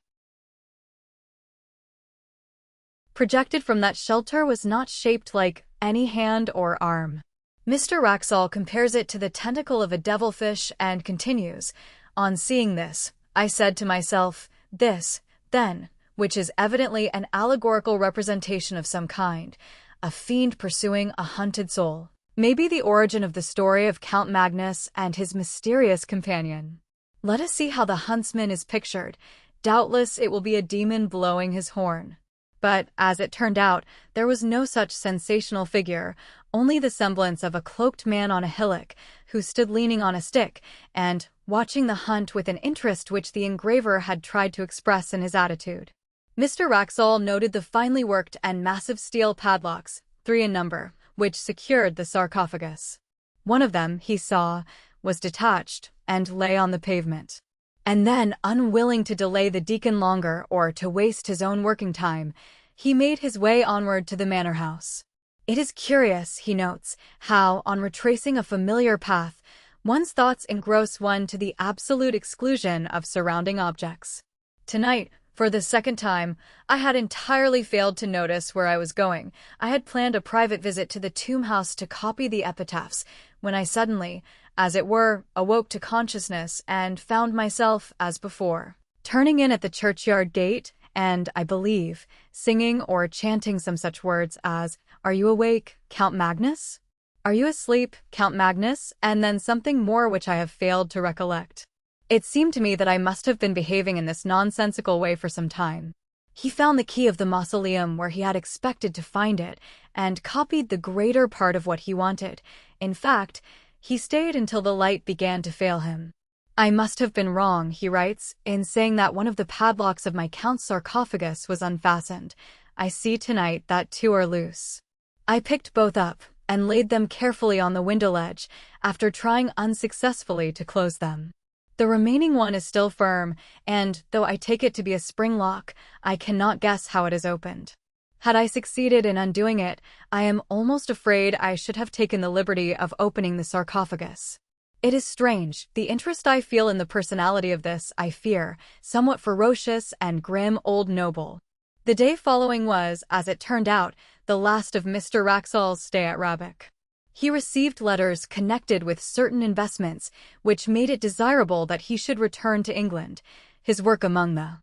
projected from that shelter was not shaped like any hand or arm. Mr. Wraxall compares it to the tentacle of a devilfish and continues, "On seeing this, I said to myself, this, then, which is evidently an allegorical representation of some kind, a fiend pursuing a hunted soul, may be the origin of the story of Count Magnus and his mysterious companion. Let us see how the huntsman is pictured. Doubtless it will be a demon blowing his horn." But, as it turned out, there was no such sensational figure, only the semblance of a cloaked man on a hillock, who stood leaning on a stick, and watching the hunt with an interest which the engraver had tried to express in his attitude. Mr. Wraxall noted the finely worked and massive steel padlocks, 3 in number, which secured the sarcophagus. One of them, he saw, was detached, and lay on the pavement. And then, unwilling to delay the deacon longer or to waste his own working time, he made his way onward to the manor house. It is curious, he notes, how, on retracing a familiar path, one's thoughts engross one to the absolute exclusion of surrounding objects. Tonight, for the second time, I had entirely failed to notice where I was going. I had planned a private visit to the tomb house to copy the epitaphs, when I suddenly, as it were, awoke to consciousness and found myself, as before, turning in at the churchyard gate and, I believe, singing or chanting some such words as, "Are you awake, Count Magnus? Are you asleep, Count Magnus?" and then something more which I have failed to recollect. It seemed to me that I must have been behaving in this nonsensical way for some time. He found the key of the mausoleum where he had expected to find it, and copied the greater part of what he wanted. In fact, he stayed until the light began to fail him. "I must have been wrong," he writes, "in saying that one of the padlocks of my count's sarcophagus was unfastened. I see tonight that 2 are loose. I picked both up, and laid them carefully on the window ledge, after trying unsuccessfully to close them. The remaining one is still firm, and, though I take it to be a spring lock, I cannot guess how it is opened. Had I succeeded in undoing it, I am almost afraid I should have taken the liberty of opening the sarcophagus. It is strange, the interest I feel in the personality of this, I fear, somewhat ferocious and grim old noble." The day following was, as it turned out, the last of Mr. Wraxall's stay at Rabbok. He received letters connected with certain investments, which made it desirable that he should return to England, his work among the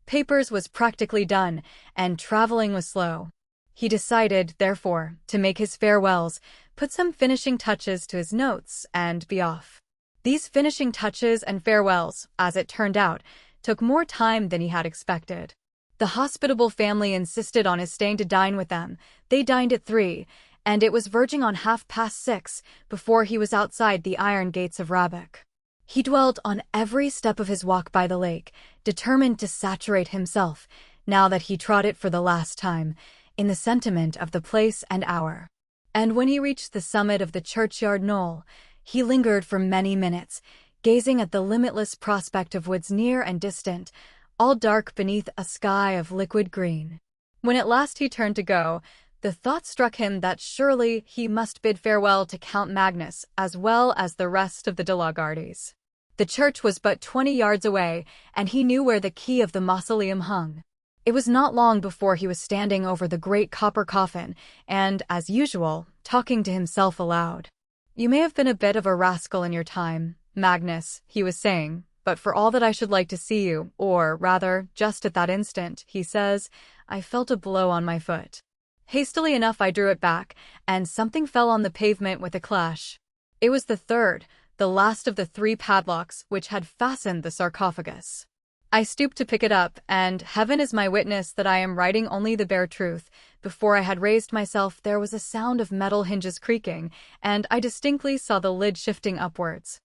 papers was practically done, and traveling was slow. He decided, therefore, to make his farewells, put some finishing touches to his notes, and be off. These finishing touches and farewells, as it turned out, took more time than he had expected. The hospitable family insisted on his staying to dine with them. They dined at 3, and it was verging on 6:30 before he was outside the iron gates of Rabbok. He dwelt on every step of his walk by the lake, determined to saturate himself, now that he trod it for the last time, in the sentiment of the place and hour. And when he reached the summit of the churchyard knoll, he lingered for many minutes, gazing at the limitless prospect of woods near and distant, all dark beneath a sky of liquid green. When at last he turned to go, the thought struck him that surely he must bid farewell to Count Magnus as well as the rest of the de la Gardies. The church was but 20 yards away, and he knew where the key of the mausoleum hung. It was not long before he was standing over the great copper coffin, and, as usual, talking to himself aloud. "You may have been a bit of a rascal in your time, Magnus," he was saying, "but for all that I should like to see you, or, rather, just at that instant," he says, "I felt a blow on my foot. Hastily enough I drew it back, and something fell on the pavement with a clash. It was the 3rd, the last of the 3 padlocks which had fastened the sarcophagus. I stooped to pick it up, and heaven is my witness that I am writing only the bare truth. Before I had raised myself there was a sound of metal hinges creaking, and I distinctly saw the lid shifting upwards.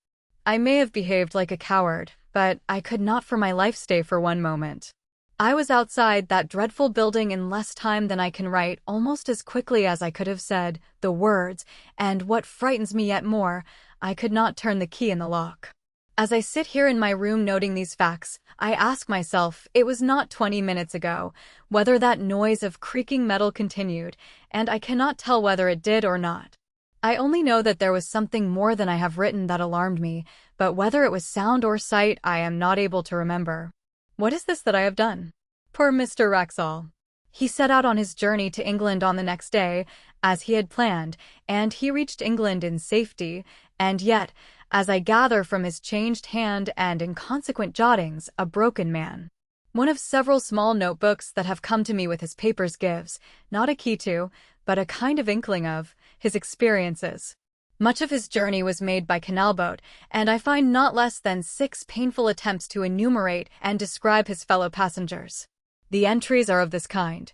I may have behaved like a coward, but I could not for my life stay for one moment. I was outside that dreadful building in less time than I can write, almost as quickly as I could have said the words, and what frightens me yet more, I could not turn the key in the lock. As I sit here in my room noting these facts, I ask myself, it was not 20 minutes ago, whether that noise of creaking metal continued, and I cannot tell whether it did or not. I only know that there was something more than I have written that alarmed me, but whether it was sound or sight I am not able to remember. What is this that I have done? Poor Mr. Wraxall. He set out on his journey to England on the next day, as he had planned, and he reached England in safety, and yet, as I gather from his changed hand and inconsequent jottings, a broken man. One of several small notebooks that have come to me with his papers gives, not a key to, but a kind of inkling of, his experiences. Much of his journey was made by canal boat, and I find not less than 6 painful attempts to enumerate and describe his fellow passengers. The entries are of this kind.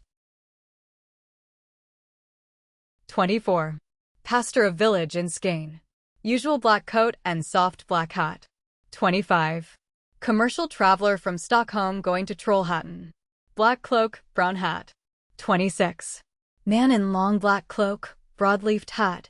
24. Pastor of village in Skane. Usual black coat and soft black hat. 25. Commercial traveler from Stockholm going to Trollhättan. Black cloak, brown hat. 26. Man in long black cloak, broad-leafed hat.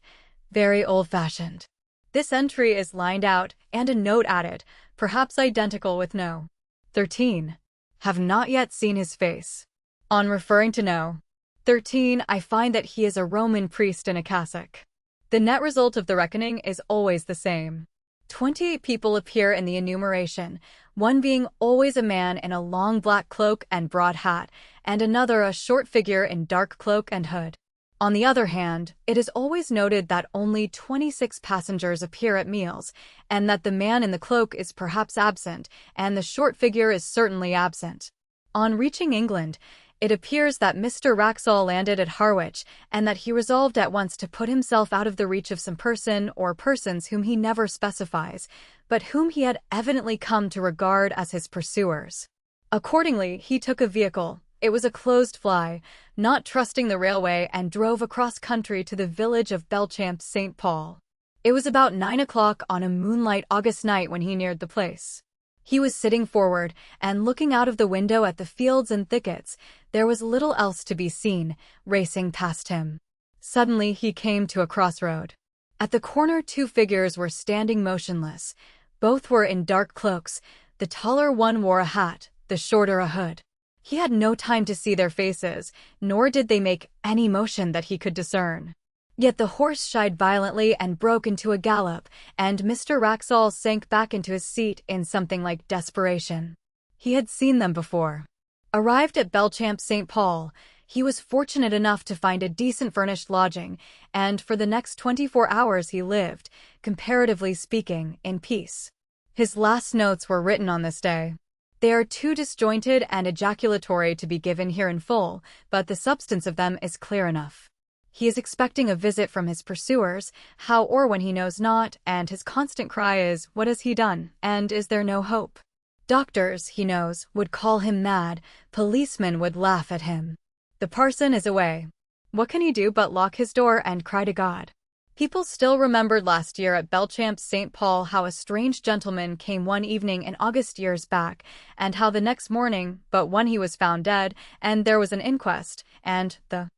Very old-fashioned. This entry is lined out and a note added, perhaps identical with no. 13. Have not yet seen his face. On referring to no. 13, I find that he is a Roman priest in a cassock. The net result of the reckoning is always the same. 28 people appear in the enumeration, one being always a man in a long black cloak and broad hat, and another a short figure in dark cloak and hood. On the other hand, it is always noted that only 26 passengers appear at meals, and that the man in the cloak is perhaps absent, and the short figure is certainly absent. On reaching England, it appears that Mr. Wraxall landed at Harwich, and that he resolved at once to put himself out of the reach of some person or persons whom he never specifies, but whom he had evidently come to regard as his pursuers. Accordingly, he took a vehicle. It was a closed fly, not trusting the railway, and drove across country to the village of Belchamp St. Paul. It was about 9 o'clock on a moonlight August night when he neared the place. He was sitting forward, and looking out of the window at the fields and thickets. There was little else to be seen, racing past him. Suddenly he came to a crossroad. At the corner 2 figures were standing motionless. Both were in dark cloaks. The taller one wore a hat, the shorter a hood. He had no time to see their faces, nor did they make any motion that he could discern. Yet the horse shied violently and broke into a gallop, and Mr. Wraxall sank back into his seat in something like desperation. He had seen them before. Arrived at Belchamp St. Paul, he was fortunate enough to find a decent furnished lodging, and for the next 24 hours he lived, comparatively speaking, in peace. His last notes were written on this day. They are too disjointed and ejaculatory to be given here in full, but the substance of them is clear enough. He is expecting a visit from his pursuers, how or when he knows not, and his constant cry is, "What has he done, and is there no hope?" Doctors, he knows, would call him mad, policemen would laugh at him. The parson is away. What can he do but lock his door and cry to God? People still remembered last year at Belchamp St. Paul how a strange gentleman came one evening in August years back, and how the next morning but one he was found dead, and there was an inquest, and the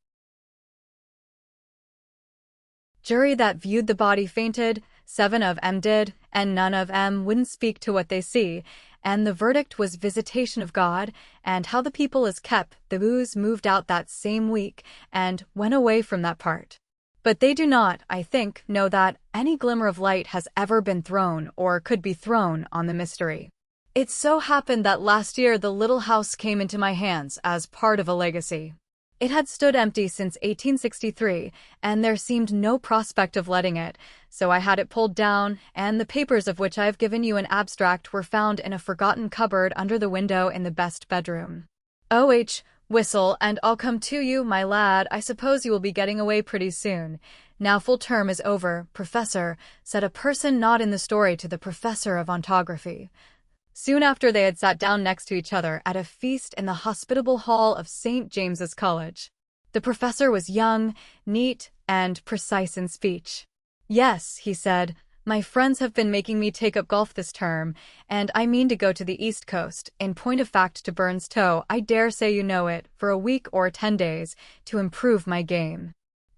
jury that viewed the body fainted, 7 of 'em did, and none of 'em wouldn't speak to what they see, and the verdict was visitation of God, and how the people is kept. The booze moved out that same week, and went away from that part. But they do not, I think, know that any glimmer of light has ever been thrown or could be thrown on the mystery. It so happened that last year the little house came into my hands as part of a legacy. It had stood empty since 1863, and there seemed no prospect of letting it, so I had it pulled down, and the papers of which I have given you an abstract were found in a forgotten cupboard under the window in the best bedroom. O.H. Whistle, and I'll come to you, my lad. I suppose you will be getting away pretty soon. Now full term is over, Professor, said a person not in the story to the Professor of Ontography. Soon after they had sat down next to each other at a feast in the hospitable hall of St. James's College. The professor was young, neat, and precise in speech. Yes, he said, My friends have been making me take up golf this term, and I mean to go to the East Coast, in point of fact to Burns Toe, I dare say you know it, for a week or 10 days, to improve my game.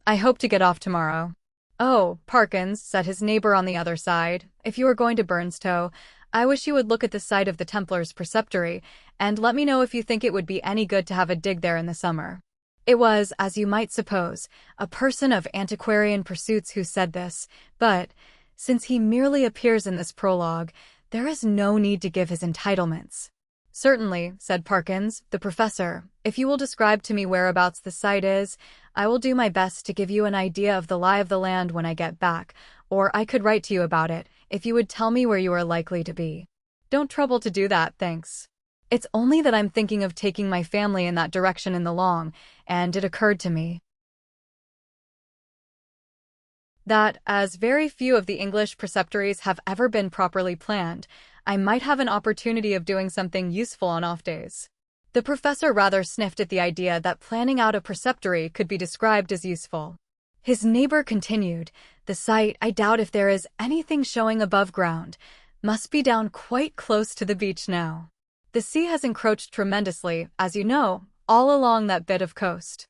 I hope to get off tomorrow. Oh, Parkins, said his neighbor on the other side, if you are going to Burns Toe, I wish you would look at the site of the Templars' preceptory, and let me know if you think it would be any good to have a dig there in the summer. It was, as you might suppose, a person of antiquarian pursuits who said this, but since he merely appears in this prologue, there is no need to give his entitlements. Certainly, said Parkins, the professor, if you will describe to me whereabouts the site is, I will do my best to give you an idea of the lie of the land when I get back, or I could write to you about it, if you would tell me where you are likely to be. Don't trouble to do that, thanks. It's only that I'm thinking of taking my family in that direction in the long, and it occurred to me that, as very few of the English preceptories have ever been properly planned, I might have an opportunity of doing something useful on off days. The professor rather sniffed at the idea that planning out a preceptory could be described as useful. His neighbor continued, the site, I doubt if there is anything showing above ground, must be down quite close to the beach now. The sea has encroached tremendously, as you know, all along that bit of coast.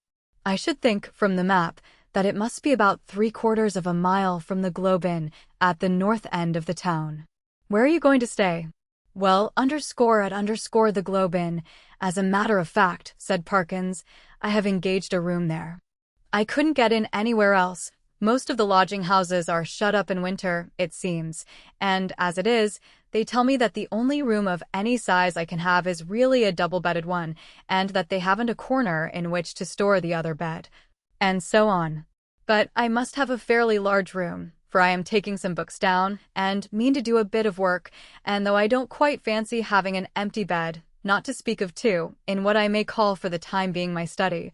I should think, from the map, that it must be about 3/4 of a mile from the Globe Inn, at the north end of the town. Where are you going to stay? Well, _at the Globe Inn. As a matter of fact, said Parkins, I have engaged a room there. I couldn't get in anywhere else. Most of the lodging houses are shut up in winter, it seems, and as it is, they tell me that the only room of any size I can have is really a double-bedded one, and that they haven't a corner in which to store the other bed, and so on. But I must have a fairly large room, for I am taking some books down, and mean to do a bit of work, and though I don't quite fancy having an empty bed, not to speak of two, in what I may call for the time being my study,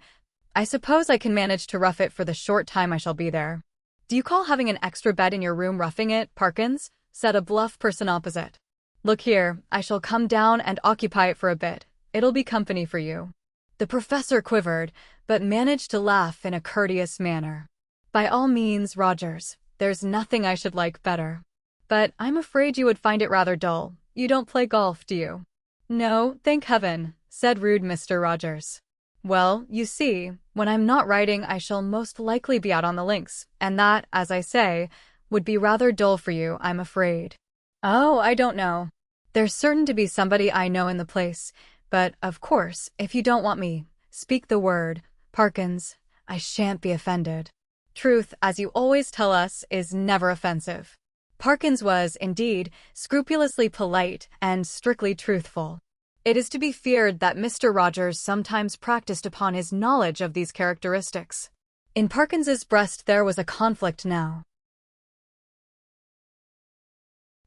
I suppose I can manage to rough it for the short time I shall be there. Do you call having an extra bed in your room roughing it, Parkins? Said a bluff person opposite. Look here, I shall come down and occupy it for a bit. It'll be company for you. The professor quivered, but managed to laugh in a courteous manner. By all means, Rogers, there's nothing I should like better. But I'm afraid you would find it rather dull. You don't play golf, do you? No, thank heaven, said rude Mr. Rogers. Well, you see, when I'm not writing I shall most likely be out on the links, and that, as I say, would be rather dull for you, I'm afraid. Oh, I don't know. There's certain to be somebody I know in the place, but, of course, if you don't want me, speak the word, Parkins, I shan't be offended. Truth, as you always tell us, is never offensive. Parkins was, indeed, scrupulously polite and strictly truthful. It is to be feared that Mr. Rogers sometimes practiced upon his knowledge of these characteristics. In Parkins's breast there was a conflict now,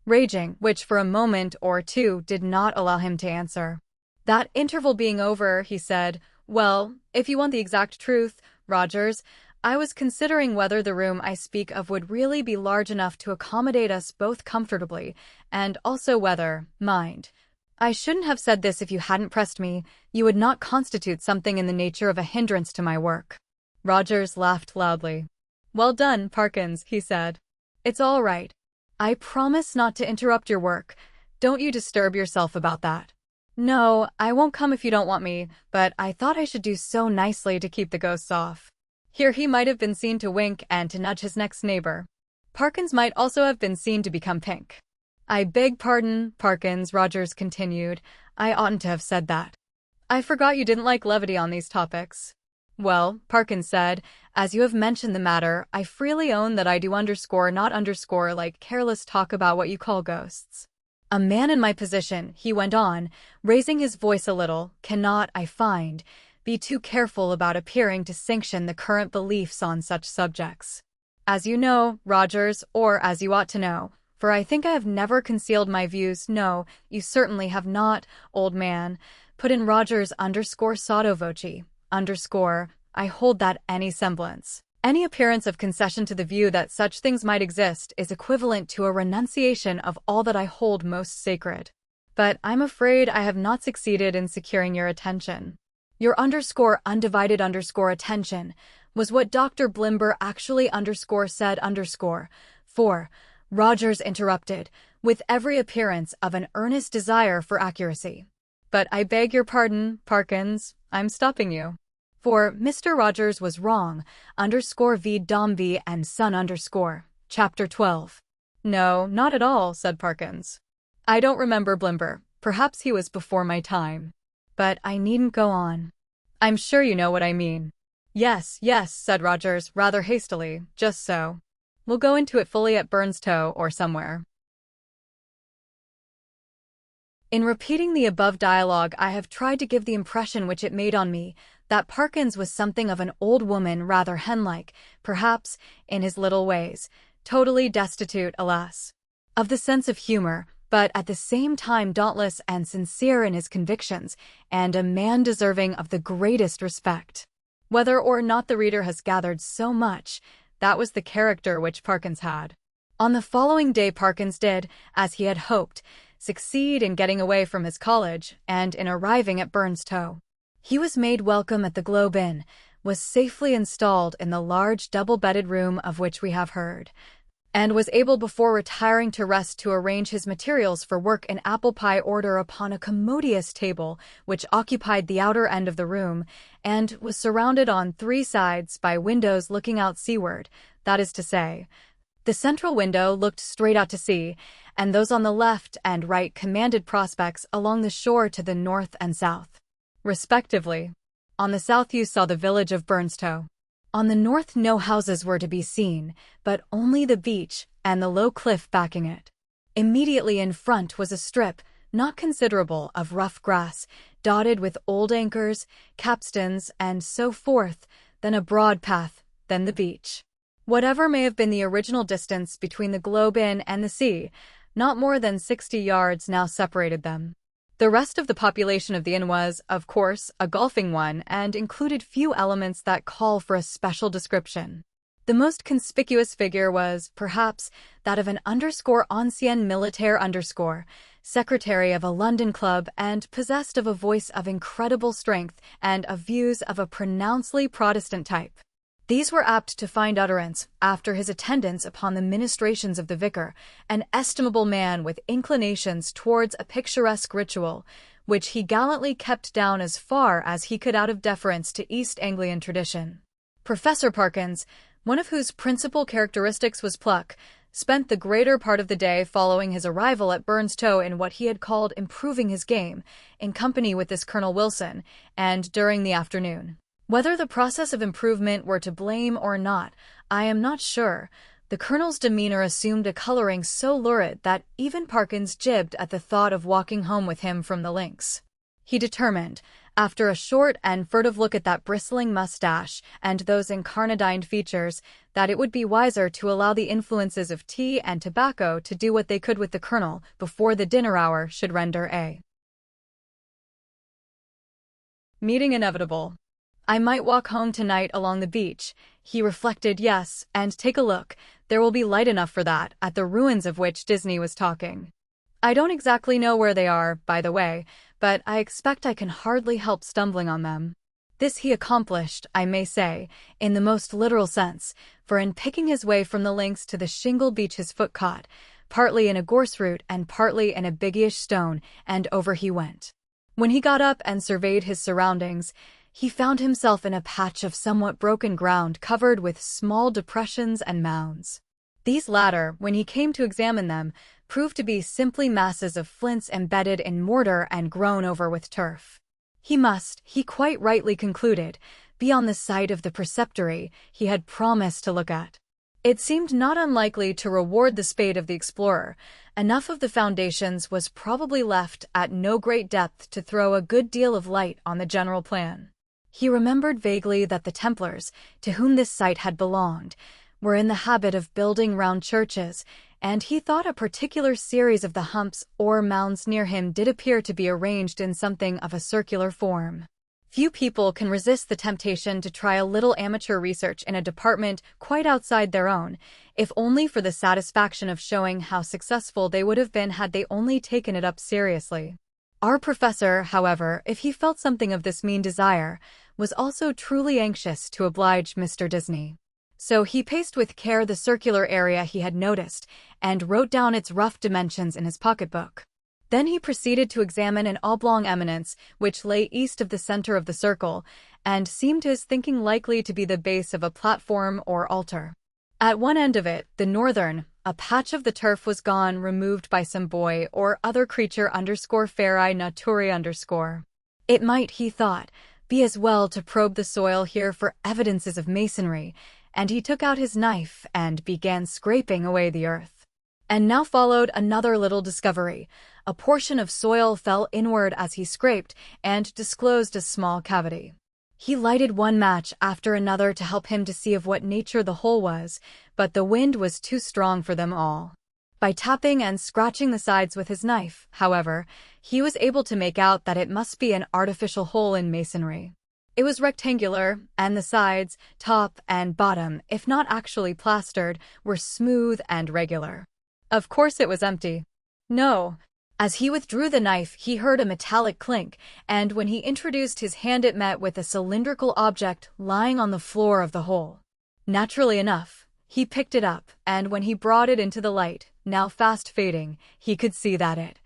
raging, which for a moment or two did not allow him to answer. That interval being over, he said, well, if you want the exact truth, Rogers, I was considering whether the room I speak of would really be large enough to accommodate us both comfortably, and also whether, mind, I shouldn't have said this if you hadn't pressed me, you would not constitute something in the nature of a hindrance to my work. Rogers laughed loudly. Well done, Parkins, he said. It's all right. I promise not to interrupt your work. Don't you disturb yourself about that. No, I won't come if you don't want me, but I thought I should do so nicely to keep the ghosts off. Here he might have been seen to wink and to nudge his next neighbor. Parkins might also have been seen to become pink. I beg pardon, Parkins, Rogers continued. I oughtn't to have said that. I forgot you didn't like levity on these topics. Well, Parkins said, as you have mentioned the matter, I freely own that I do not like careless talk about what you call ghosts. A man in my position, he went on, raising his voice a little, cannot, I find, be too careful about appearing to sanction the current beliefs on such subjects. As you know, Rogers, or as you ought to know, for I think I have never concealed my views. No, you certainly have not, old man, put in Rogers _sotto voce, I hold that any semblance, any appearance of concession to the view that such things might exist is equivalent to a renunciation of all that I hold most sacred. But I'm afraid I have not succeeded in securing your attention. Your _undivided attention was what Dr. Blimber actually said for, Rogers interrupted, with every appearance of an earnest desire for accuracy. "But I beg your pardon, Parkins, I'm stopping you." For Mr. Rogers was wrong, _v Dombey and Son _. Chapter 12. "No, not at all," said Parkins. "I don't remember Blimber. Perhaps he was before my time. But I needn't go on. I'm sure you know what I mean." "Yes, yes," said Rogers, rather hastily, "just so. We'll go into it fully at Burnstow or somewhere." In repeating the above dialogue, I have tried to give the impression which it made on me, that Parkins was something of an old woman, rather hen-like, perhaps, in his little ways, totally destitute, alas, of the sense of humor, but at the same time dauntless and sincere in his convictions, and a man deserving of the greatest respect. Whether or not the reader has gathered so much, that was the character which Parkins had. On the following day Parkins did, as he had hoped, succeed in getting away from his college, and in arriving at Burnstow. He was made welcome at the Globe Inn, was safely installed in the large double-bedded room of which we have heard, and was able before retiring to rest to arrange his materials for work in apple pie order upon a commodious table which occupied the outer end of the room, and was surrounded on 3 sides by windows looking out seaward, that is to say, the central window looked straight out to sea, and those on the left and right commanded prospects along the shore to the north and south, respectively. On the south you saw the village of Burnstow. On the north no houses were to be seen, but only the beach and the low cliff backing it. Immediately in front was a strip, not considerable, of rough grass, dotted with old anchors, capstans, and so forth, then a broad path, then the beach. Whatever may have been the original distance between the Globe Inn and the sea, not more than 60 yards now separated them. The rest of the population of the inn was, of course, a golfing one, and included few elements that call for a special description. The most conspicuous figure was, perhaps, that of an _ancien militaire secretary of a London club and possessed of a voice of incredible strength and of views of a pronouncedly Protestant type. These were apt to find utterance after his attendance upon the ministrations of the vicar, an estimable man with inclinations towards a picturesque ritual, which he gallantly kept down as far as he could out of deference to East Anglian tradition. Professor Parkins, one of whose principal characteristics was pluck, spent the greater part of the day following his arrival at Burnstow in what he had called improving his game, in company with this Colonel Wilson, and during the afternoon. Whether the process of improvement were to blame or not, I am not sure. The Colonel's demeanor assumed a coloring so lurid that even Parkins jibbed at the thought of walking home with him from the links. He determined, after a short and furtive look at that bristling mustache and those incarnadined features, that it would be wiser to allow the influences of tea and tobacco to do what they could with the Colonel before the dinner hour should render a meeting inevitable. I might walk home tonight along the beach, he reflected, yes, and take a look, there will be light enough for that, at the ruins of which Disney was talking. I don't exactly know where they are, by the way, but I expect I can hardly help stumbling on them. This he accomplished, I may say, in the most literal sense, for in picking his way from the links to the shingle beach his foot caught, partly in a gorse root and partly in a biggyish stone, and over he went. When he got up and surveyed his surroundings, he found himself in a patch of somewhat broken ground covered with small depressions and mounds. These latter, when he came to examine them, proved to be simply masses of flints embedded in mortar and grown over with turf. He must, he quite rightly concluded, be on the site of the preceptory he had promised to look at. It seemed not unlikely to reward the spade of the explorer. Enough of the foundations was probably left at no great depth to throw a good deal of light on the general plan. He remembered vaguely that the Templars, to whom this site had belonged, were in the habit of building round churches, and he thought a particular series of the humps or mounds near him did appear to be arranged in something of a circular form. Few people can resist the temptation to try a little amateur research in a department quite outside their own, if only for the satisfaction of showing how successful they would have been had they only taken it up seriously. Our professor, however, if he felt something of this mean desire, was also truly anxious to oblige Mr. Disney. So he paced with care the circular area he had noticed and wrote down its rough dimensions in his pocketbook. Then he proceeded to examine an oblong eminence which lay east of the center of the circle and seemed to his thinking likely to be the base of a platform or altar. At one end of it, the northern, a patch of the turf was gone, removed by some boy or other creature _feri naturi_. It might, he thought, be as well to probe the soil here for evidences of masonry, and he took out his knife and began scraping away the earth. And now followed another little discovery. A portion of soil fell inward as he scraped and disclosed a small cavity. He lighted one match after another to help him to see of what nature the hole was, but the wind was too strong for them all. By tapping and scratching the sides with his knife, however, he was able to make out that it must be an artificial hole in masonry. It was rectangular, and the sides, top and bottom, if not actually plastered, were smooth and regular. Of course it was empty. No. As he withdrew the knife, he heard a metallic clink, and when he introduced his hand it met with a cylindrical object lying on the floor of the hole. Naturally enough, he picked it up, and when he brought it into the light, now fast fading, he could see that it,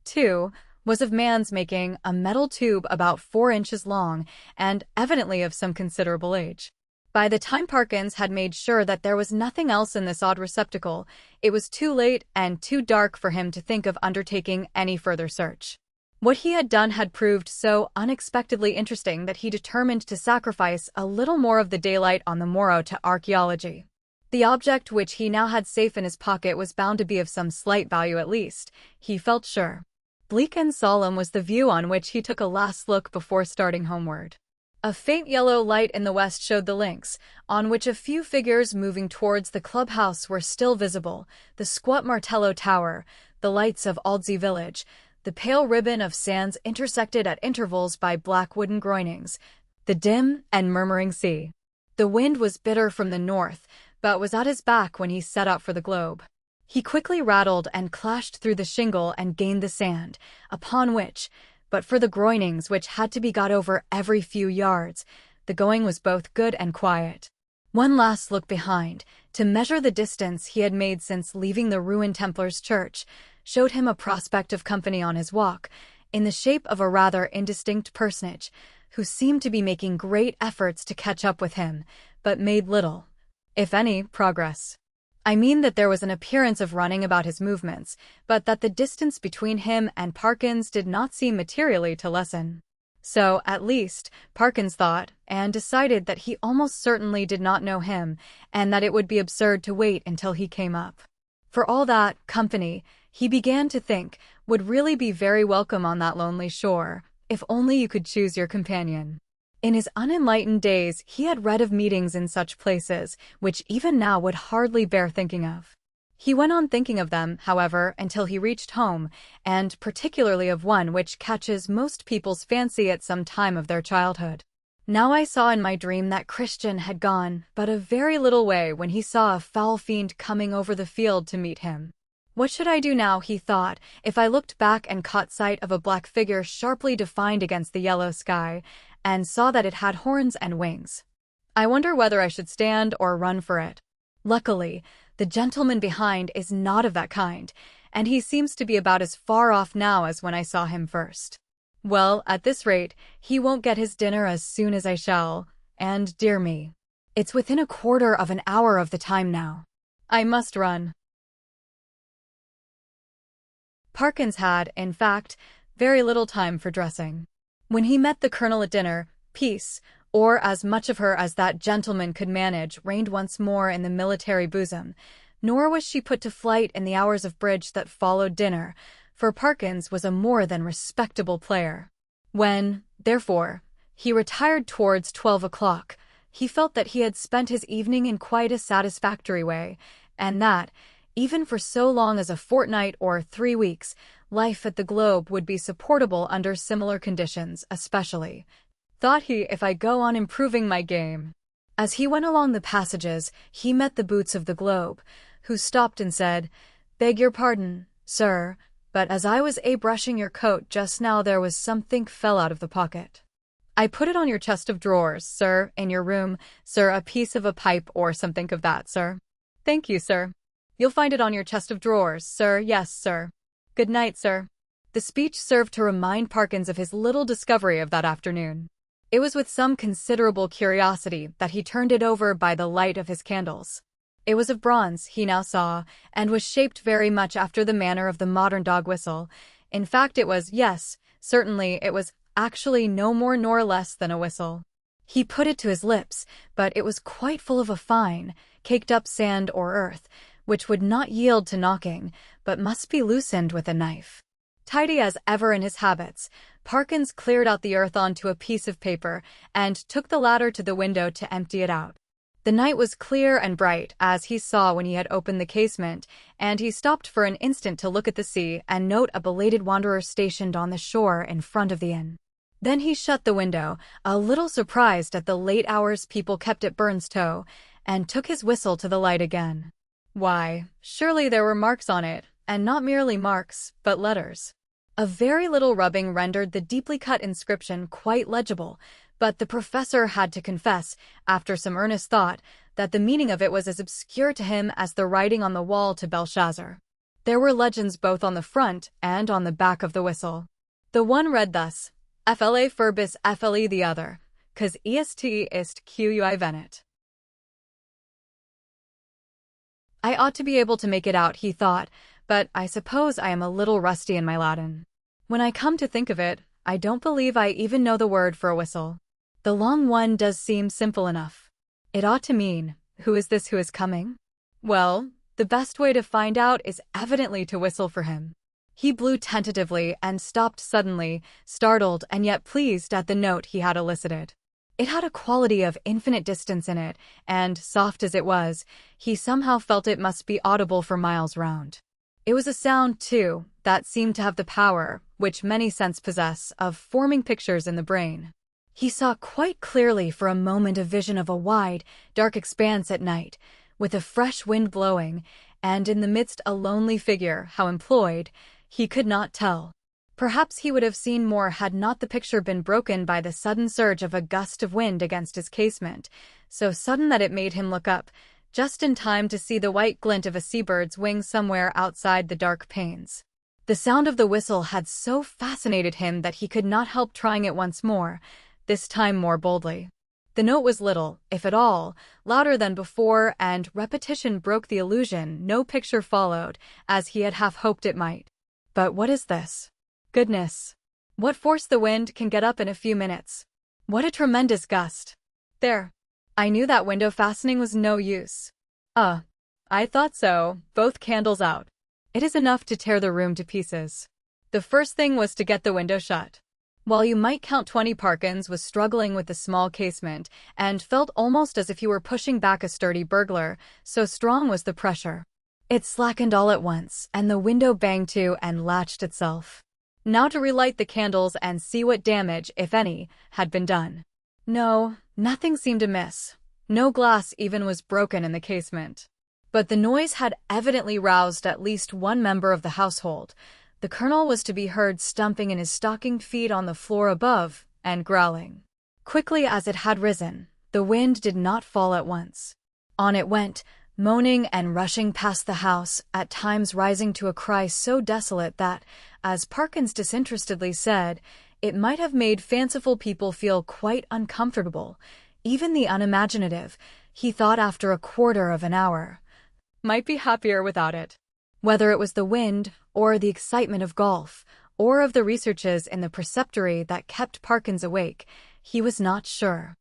too, was of man's making, a metal tube about 4 inches long, and evidently of some considerable age. By the time Parkins had made sure that there was nothing else in this odd receptacle, it was too late and too dark for him to think of undertaking any further search. What he had done had proved so unexpectedly interesting that he determined to sacrifice a little more of the daylight on the morrow to archaeology. The object which he now had safe in his pocket was bound to be of some slight value at least, he felt sure. Bleak and solemn was the view on which he took a last look before starting homeward. A faint yellow light in the west showed the links, on which a few figures moving towards the clubhouse were still visible, the squat Martello Tower, the lights of Aldsey village, the pale ribbon of sands intersected at intervals by black wooden groinings, the dim and murmuring sea. The wind was bitter from the north, but was at his back when he set out for the globe. He quickly rattled and clashed through the shingle and gained the sand, upon which, but for the groinings which had to be got over every few yards, the going was both good and quiet. One last look behind, to measure the distance he had made since leaving the ruined Templars' church, showed him a prospect of company on his walk, in the shape of a rather indistinct personage, who seemed to be making great efforts to catch up with him, but made little, if any, progress. I mean that there was an appearance of running about his movements, but that the distance between him and Parkins did not seem materially to lessen. So, at least, Parkins thought, and decided that he almost certainly did not know him, and that it would be absurd to wait until he came up. For all that, company, he began to think, would really be very welcome on that lonely shore, if only you could choose your companion. In his unenlightened days, he had read of meetings in such places, which even now would hardly bear thinking of. He went on thinking of them, however, until he reached home, and particularly of one which catches most people's fancy at some time of their childhood. Now I saw in my dream that Christian had gone but a very little way when he saw a foul fiend coming over the field to meet him. What should I do now, he thought, if I looked back and caught sight of a black figure sharply defined against the yellow sky, and saw that it had horns and wings? I wonder whether I should stand or run for it. Luckily, the gentleman behind is not of that kind, and he seems to be about as far off now as when I saw him first. Well, at this rate, he won't get his dinner as soon as I shall, and dear me, it's within a quarter of an hour of the time now. I must run. Parkins had, in fact, very little time for dressing. When he met the colonel at dinner, peace, or as much of her as that gentleman could manage, reigned once more in the military bosom, nor was she put to flight in the hours of bridge that followed dinner, for Parkins was a more than respectable player. When, therefore, he retired towards 12 o'clock, he felt that he had spent his evening in quite a satisfactory way, and that, even for so long as a fortnight or 3 weeks, life at the Globe would be supportable under similar conditions, especially, thought he, if I go on improving my game. As he went along the passages, he met the boots of the Globe, who stopped and said, "Beg your pardon, sir, but as I was brushing your coat just now there was something fell out of the pocket." I put it on your chest of drawers, sir, in your room, sir, a piece of a pipe or something of that, sir. Thank you, sir. You'll find it on your chest of drawers, sir, yes, sir. Good night, sir. The speech served to remind Parkins of his little discovery of that afternoon. It was with some considerable curiosity that he turned it over by the light of his candles. It was of bronze, he now saw, and was shaped very much after the manner of the modern dog whistle. In fact, it was, yes, certainly, it was actually no more nor less than a whistle. He put it to his lips, but it was quite full of a fine, caked-up sand or earth, which would not yield to knocking, but must be loosened with a knife. Tidy as ever in his habits, Parkins cleared out the earth onto a piece of paper and took the latter to the window to empty it out. The night was clear and bright, as he saw when he had opened the casement, and he stopped for an instant to look at the sea and note a belated wanderer stationed on the shore in front of the inn. Then he shut the window, a little surprised at the late hours people kept at Burns Toe, and took his whistle to the light again. Why, surely there were marks on it, and not merely marks, but letters. A very little rubbing rendered the deeply cut inscription quite legible, but the professor had to confess, after some earnest thought, that the meaning of it was as obscure to him as the writing on the wall to Belshazzar. There were legends both on the front and on the back of the whistle. The one read thus, FLA Furbis FLE, the other, cause EST ist QUI Venet. I ought to be able to make it out, he thought, but I suppose I am a little rusty in my Latin. When I come to think of it, I don't believe I even know the word for a whistle. The long one does seem simple enough. It ought to mean, who is this who is coming? Well, the best way to find out is evidently to whistle for him. He blew tentatively and stopped suddenly, startled and yet pleased at the note he had elicited. It had a quality of infinite distance in it, and, soft as it was, he somehow felt it must be audible for miles round. It was a sound, too, that seemed to have the power, which many scents possess, of forming pictures in the brain. He saw quite clearly for a moment a vision of a wide, dark expanse at night, with a fresh wind blowing, and in the midst a lonely figure, how employed, he could not tell. Perhaps he would have seen more had not the picture been broken by the sudden surge of a gust of wind against his casement, so sudden that it made him look up, just in time to see the white glint of a seabird's wing somewhere outside the dark panes. The sound of the whistle had so fascinated him that he could not help trying it once more, this time more boldly. The note was little, if at all, louder than before, and repetition broke the illusion. No picture followed, as he had half hoped it might. But what is this? Goodness! What force the wind can get up in a few minutes! What a tremendous gust! There! I knew that window fastening was no use. I thought so, both candles out. It is enough to tear the room to pieces. The first thing was to get the window shut. While you might count 20, Parkins was struggling with the small casement, and felt almost as if he were pushing back a sturdy burglar, so strong was the pressure. It slackened all at once, and the window banged to and latched itself. Now to relight the candles and see what damage, if any, had been done. No, nothing seemed amiss. No glass even was broken in the casement. But the noise had evidently roused at least one member of the household. The colonel was to be heard stumping in his stockinged feet on the floor above, and growling. Quickly as it had risen, the wind did not fall at once. On it went, moaning and rushing past the house, at times rising to a cry so desolate that, as Parkins disinterestedly said, it might have made fanciful people feel quite uncomfortable. Even the unimaginative, he thought after a quarter of an hour, might be happier without it. Whether it was the wind, or the excitement of golf, or of the researches in the preceptory that kept Parkins awake, he was not sure.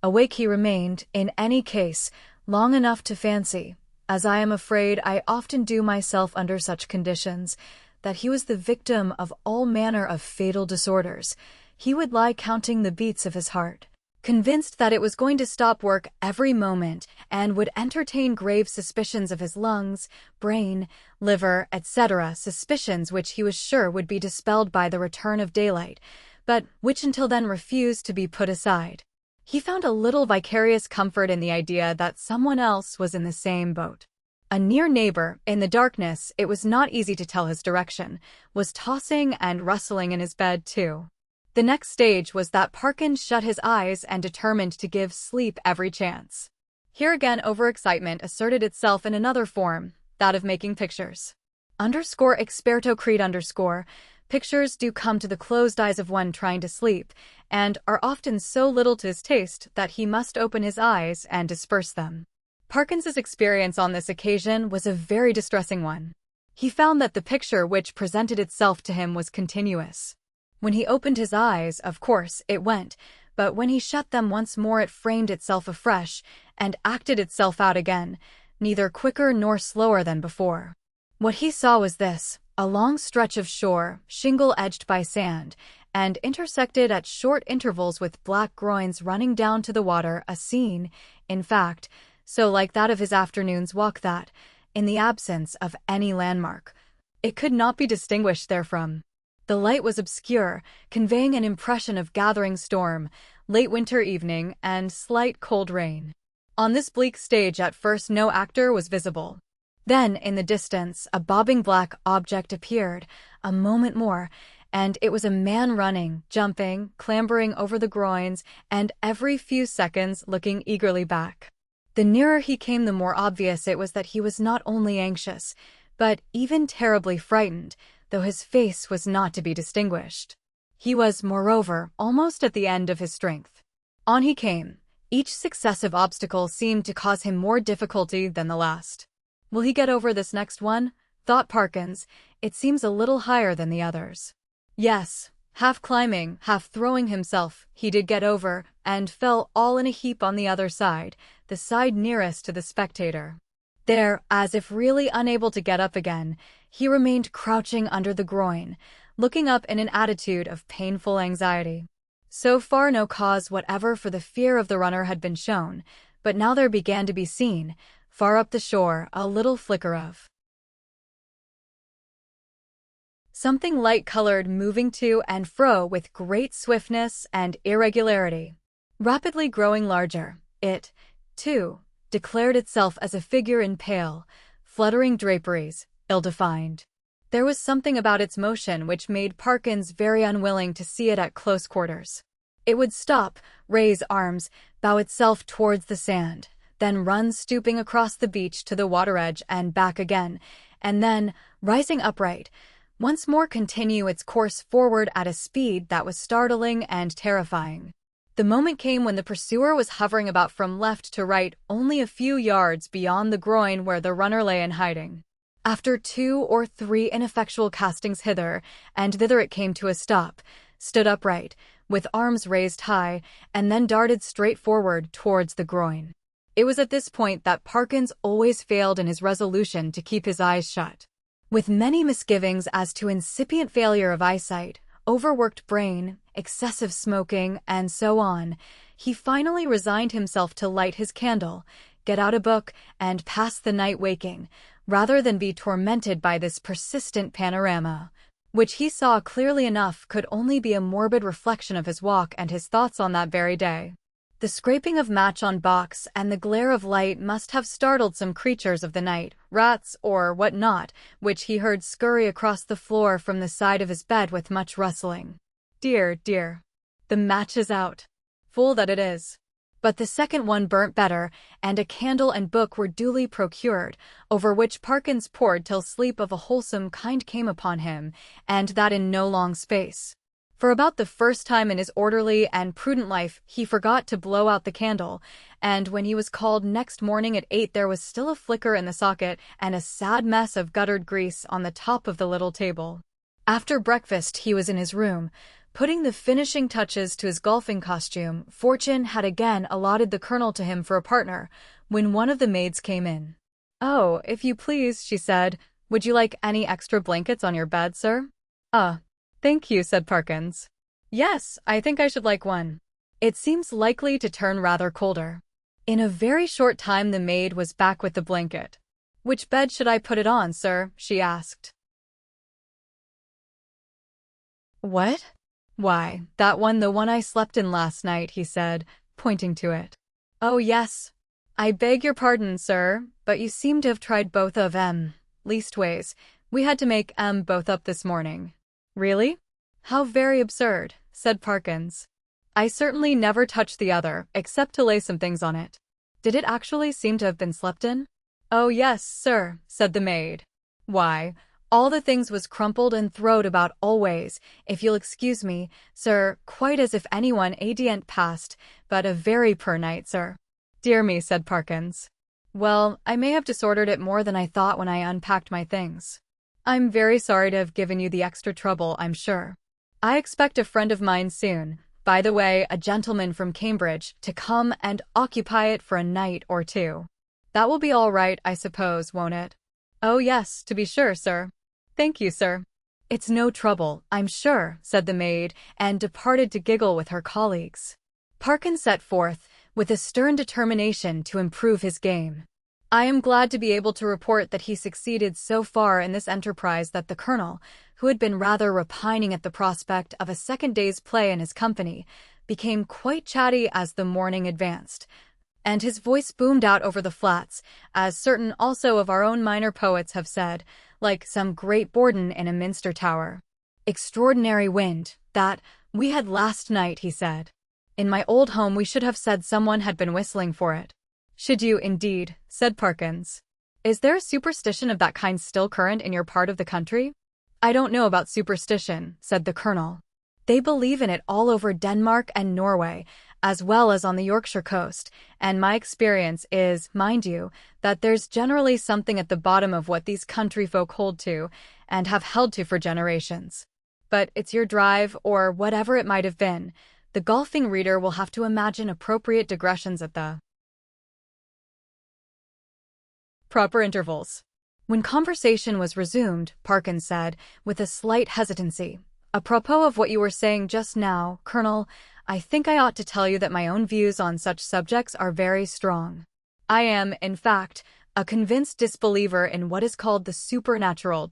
Awake he remained, in any case, long enough to fancy, as I am afraid I often do myself under such conditions, that he was the victim of all manner of fatal disorders. He would lie counting the beats of his heart, convinced that it was going to stop work every moment, and would entertain grave suspicions of his lungs, brain, liver, etc., suspicions which he was sure would be dispelled by the return of daylight, but which until then refused to be put aside. He found a little vicarious comfort in the idea that someone else was in the same boat. A near neighbor, in the darkness it was not easy to tell his direction, was tossing and rustling in his bed too. The next stage was that Parkins shut his eyes and determined to give sleep every chance. Here again overexcitement asserted itself in another form, that of making pictures. _experto creed _ pictures do come to the closed eyes of one trying to sleep, and are often so little to his taste that he must open his eyes and disperse them. Parkins's experience on this occasion was a very distressing one. He found that the picture which presented itself to him was continuous. When he opened his eyes, of course, it went, but when he shut them once more it framed itself afresh and acted itself out again, neither quicker nor slower than before. What he saw was this: a long stretch of shore, shingle-edged by sand, and intersected at short intervals with black groins running down to the water, a scene, in fact, so like that of his afternoon's walk that, in the absence of any landmark, it could not be distinguished therefrom. The light was obscure, conveying an impression of gathering storm, late winter evening, and slight cold rain. On this bleak stage at first no actor was visible. Then, in the distance, a bobbing black object appeared, a moment more, and it was a man running, jumping, clambering over the groins, and every few seconds looking eagerly back. The nearer he came the more obvious it was that he was not only anxious, but even terribly frightened, though his face was not to be distinguished. He was, moreover, almost at the end of his strength. On he came. Each successive obstacle seemed to cause him more difficulty than the last. "Will he get over this next one?" thought Parkins. "It seems a little higher than the others." Yes, half climbing, half throwing himself, he did get over, and fell all in a heap on the other side, the side nearest to the spectator. There, as if really unable to get up again, he remained crouching under the groin, looking up in an attitude of painful anxiety. So far no cause whatever for the fear of the runner had been shown, but now there began to be seen, far up the shore, a little flicker of something light-colored moving to and fro with great swiftness and irregularity. Rapidly growing larger, it, too, declared itself as a figure in pale, fluttering draperies, ill-defined. There was something about its motion which made Parkins very unwilling to see it at close quarters. It would stop, raise arms, bow itself towards the sand, then run stooping across the beach to the water edge and back again, and then, rising upright, once more continue its course forward at a speed that was startling and terrifying. The moment came when the pursuer was hovering about from left to right, only a few yards beyond the groin where the runner lay in hiding. After 2 or 3 ineffectual castings hither and thither it came to a stop, stood upright, with arms raised high, and then darted straight forward towards the groin. It was at this point that Parkins always failed in his resolution to keep his eyes shut. With many misgivings as to incipient failure of eyesight, overworked brain, excessive smoking, and so on, he finally resigned himself to light his candle, get out a book, and pass the night waking, rather than be tormented by this persistent panorama, which he saw clearly enough could only be a morbid reflection of his walk and his thoughts on that very day. The scraping of match on box and the glare of light must have startled some creatures of the night, rats or what not, which he heard scurry across the floor from the side of his bed with much rustling. Dear, dear. The match is out. Fool that it is. But the second one burnt better, and a candle and book were duly procured, over which Parkins pored till sleep of a wholesome kind came upon him, and that in no long space. For about the first time in his orderly and prudent life he forgot to blow out the candle, and when he was called next morning at 8 there was still a flicker in the socket and a sad mess of guttered grease on the top of the little table. After breakfast he was in his room, putting the finishing touches to his golfing costume. Fortune had again allotted the colonel to him for a partner, when one of the maids came in. "Oh, if you please," she said, "would you like any extra blankets on your bed, sir?" Thank you," said Parkins. "Yes, I think I should like one. It seems likely to turn rather colder." In a very short time the maid was back with the blanket. "Which bed should I put it on, sir?" she asked. "What? Why, that one, the one I slept in last night," he said, pointing to it. "Oh, yes. I beg your pardon, sir. but you seem to have tried both of 'em. Leastways, we had to make 'em both up this morning." "Really? How very absurd," said Parkins. "I certainly never touched the other, except to lay some things on it." "Did it actually seem to have been slept in?" "Oh yes, sir," said the maid. "Why, all the things was crumpled and throwed about always, if you'll excuse me, sir, quite as if anyone adient passed, but a very poor night, sir." "Dear me," said Parkins. "Well, I may have disordered it more than I thought when I unpacked my things. I'm very sorry to have given you the extra trouble, I'm sure. I expect a friend of mine soon, by the way, a gentleman from Cambridge, to come and occupy it for a night or two. That will be all right, I suppose, won't it?" "Oh yes, to be sure, sir." "Thank you, sir." "It's no trouble, I'm sure," said the maid, and departed to giggle with her colleagues. Parkins set forth, with a stern determination to improve his game. I am glad to be able to report that he succeeded so far in this enterprise that the Colonel, who had been rather repining at the prospect of a second day's play in his company, became quite chatty as the morning advanced, and his voice boomed out over the flats, as certain also of our own minor poets have said, like some great Borden in a minster tower. "Extraordinary wind, that we had last night," he said. "In my old home we should have said someone had been whistling for it." "Should you, indeed?" said Parkins. "Is there a superstition of that kind still current in your part of the country?" "I don't know about superstition," said the Colonel. "They believe in it all over Denmark and Norway, as well as on the Yorkshire coast, and my experience is, mind you, that there's generally something at the bottom of what these country folk hold to, and have held to for generations. But it's your drive, or whatever it might have been. The golfing reader will have to imagine appropriate digressions at the proper intervals." When conversation was resumed, Parkins said, with a slight hesitancy, "Apropos of what you were saying just now, Colonel, I think I ought to tell you that my own views on such subjects are very strong. I am, in fact, a convinced disbeliever in what is called the supernatural.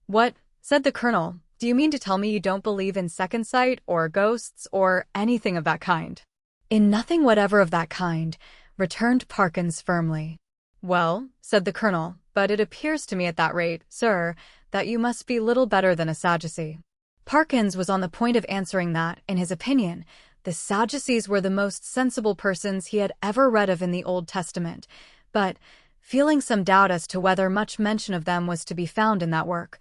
"What?" said the Colonel. "Do you mean to tell me you don't believe in second sight, or ghosts, or anything of that kind?" "In nothing whatever of that kind," returned Parkins firmly. "Well," said the Colonel, "but it appears to me at that rate, sir, that you must be little better than a Sadducee." Parkins was on the point of answering that, in his opinion, the Sadducees were the most sensible persons he had ever read of in the Old Testament, but, feeling some doubt as to whether much mention of them was to be found in that work,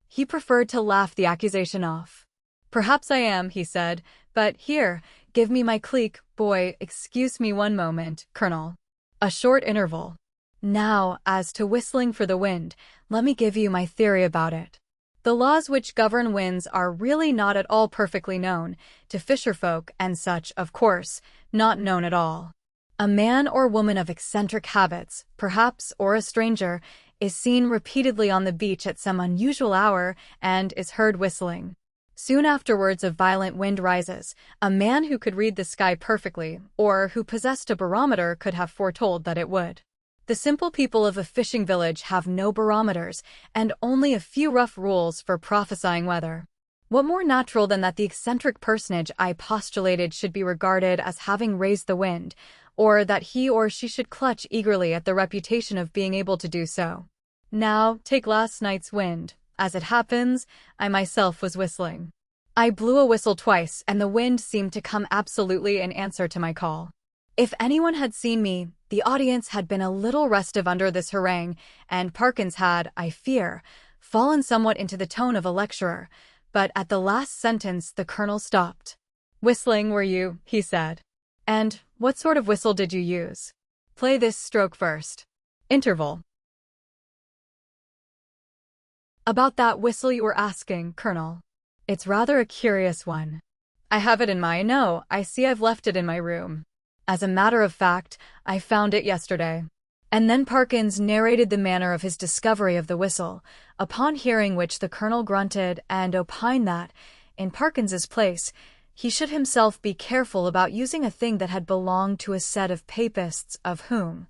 he preferred to laugh the accusation off. "Perhaps I am," he said, "but here, give me my clique, boy, excuse me one moment, Colonel." A short interval. "Now, as to whistling for the wind, let me give you my theory about it. The laws which govern winds are really not at all perfectly known, to fisherfolk and such, of course, not known at all. A man or woman of eccentric habits, perhaps, or a stranger, is seen repeatedly on the beach at some unusual hour and is heard whistling. Soon afterwards a violent wind rises. A man who could read the sky perfectly, or who possessed a barometer, could have foretold that it would. The simple people of a fishing village have no barometers, and only a few rough rules for prophesying weather. What more natural than that the eccentric personage I postulated should be regarded as having raised the wind, or that he or she should clutch eagerly at the reputation of being able to do so? Now, take last night's wind. As it happens, I myself was whistling. I blew a whistle twice, and the wind seemed to come absolutely in answer to my call. If anyone had seen me, the audience had been a little restive under this harangue, and Parkins had, I fear, fallen somewhat into the tone of a lecturer, but at the last sentence the Colonel stopped. "Whistling, were you?" he said. "And what sort of whistle did you use? Play this stroke first. Interval." "About that whistle you were asking, Colonel. It's rather a curious one. I have it in no, I see I've left it in my room. As a matter of fact, I found it yesterday." And then Parkins narrated the manner of his discovery of the whistle, upon hearing which the Colonel grunted and opined that, in Parkins's place, he should himself be careful about using a thing that had belonged to a set of papists of whom,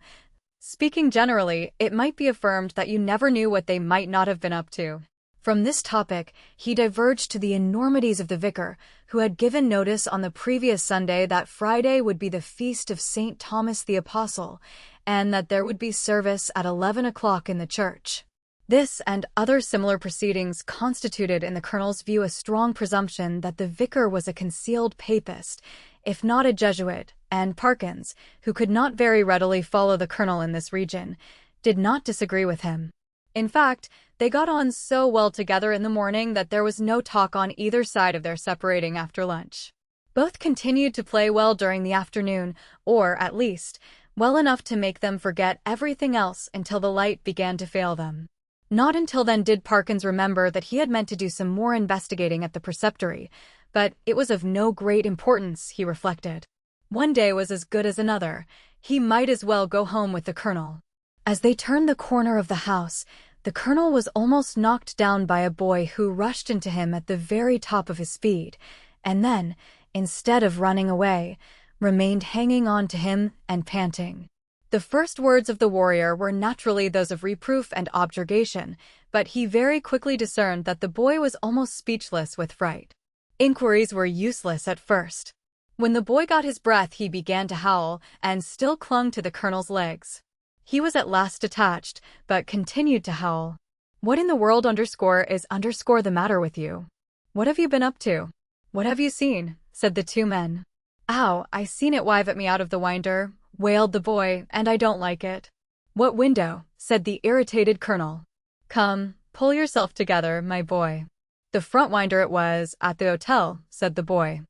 speaking generally, it might be affirmed that you never knew what they might not have been up to. From this topic, he diverged to the enormities of the vicar, who had given notice on the previous Sunday that Friday would be the feast of St. Thomas the Apostle, and that there would be service at 11 o'clock in the church. This and other similar proceedings constituted in the colonel's view a strong presumption that the vicar was a concealed papist, if not a Jesuit, and Parkins, who could not very readily follow the colonel in this region, did not disagree with him. In fact, they got on so well together in the morning that there was no talk on either side of their separating after lunch. Both continued to play well during the afternoon, or, at least, well enough to make them forget everything else until the light began to fail them. Not until then did Parkins remember that he had meant to do some more investigating at the preceptory, but it was of no great importance, he reflected. One day was as good as another. He might as well go home with the colonel. As they turned the corner of the house, the colonel was almost knocked down by a boy who rushed into him at the very top of his speed, and then, instead of running away, remained hanging on to him and panting. The first words of the warrior were naturally those of reproof and objurgation, but he very quickly discerned that the boy was almost speechless with fright. Inquiries were useless at first. When the boy got his breath, he began to howl, and still clung to the colonel's legs. He was at last detached, but continued to howl. "What in the world is the matter with you? What have you been up to? What have you seen?" said the two men. "Ow, I seen it wive at me out of the winder," wailed the boy, "and I don't like it." "What window?" said the irritated colonel. "Come, pull yourself together, my boy." "The front winder it was, at the hotel," said the boy.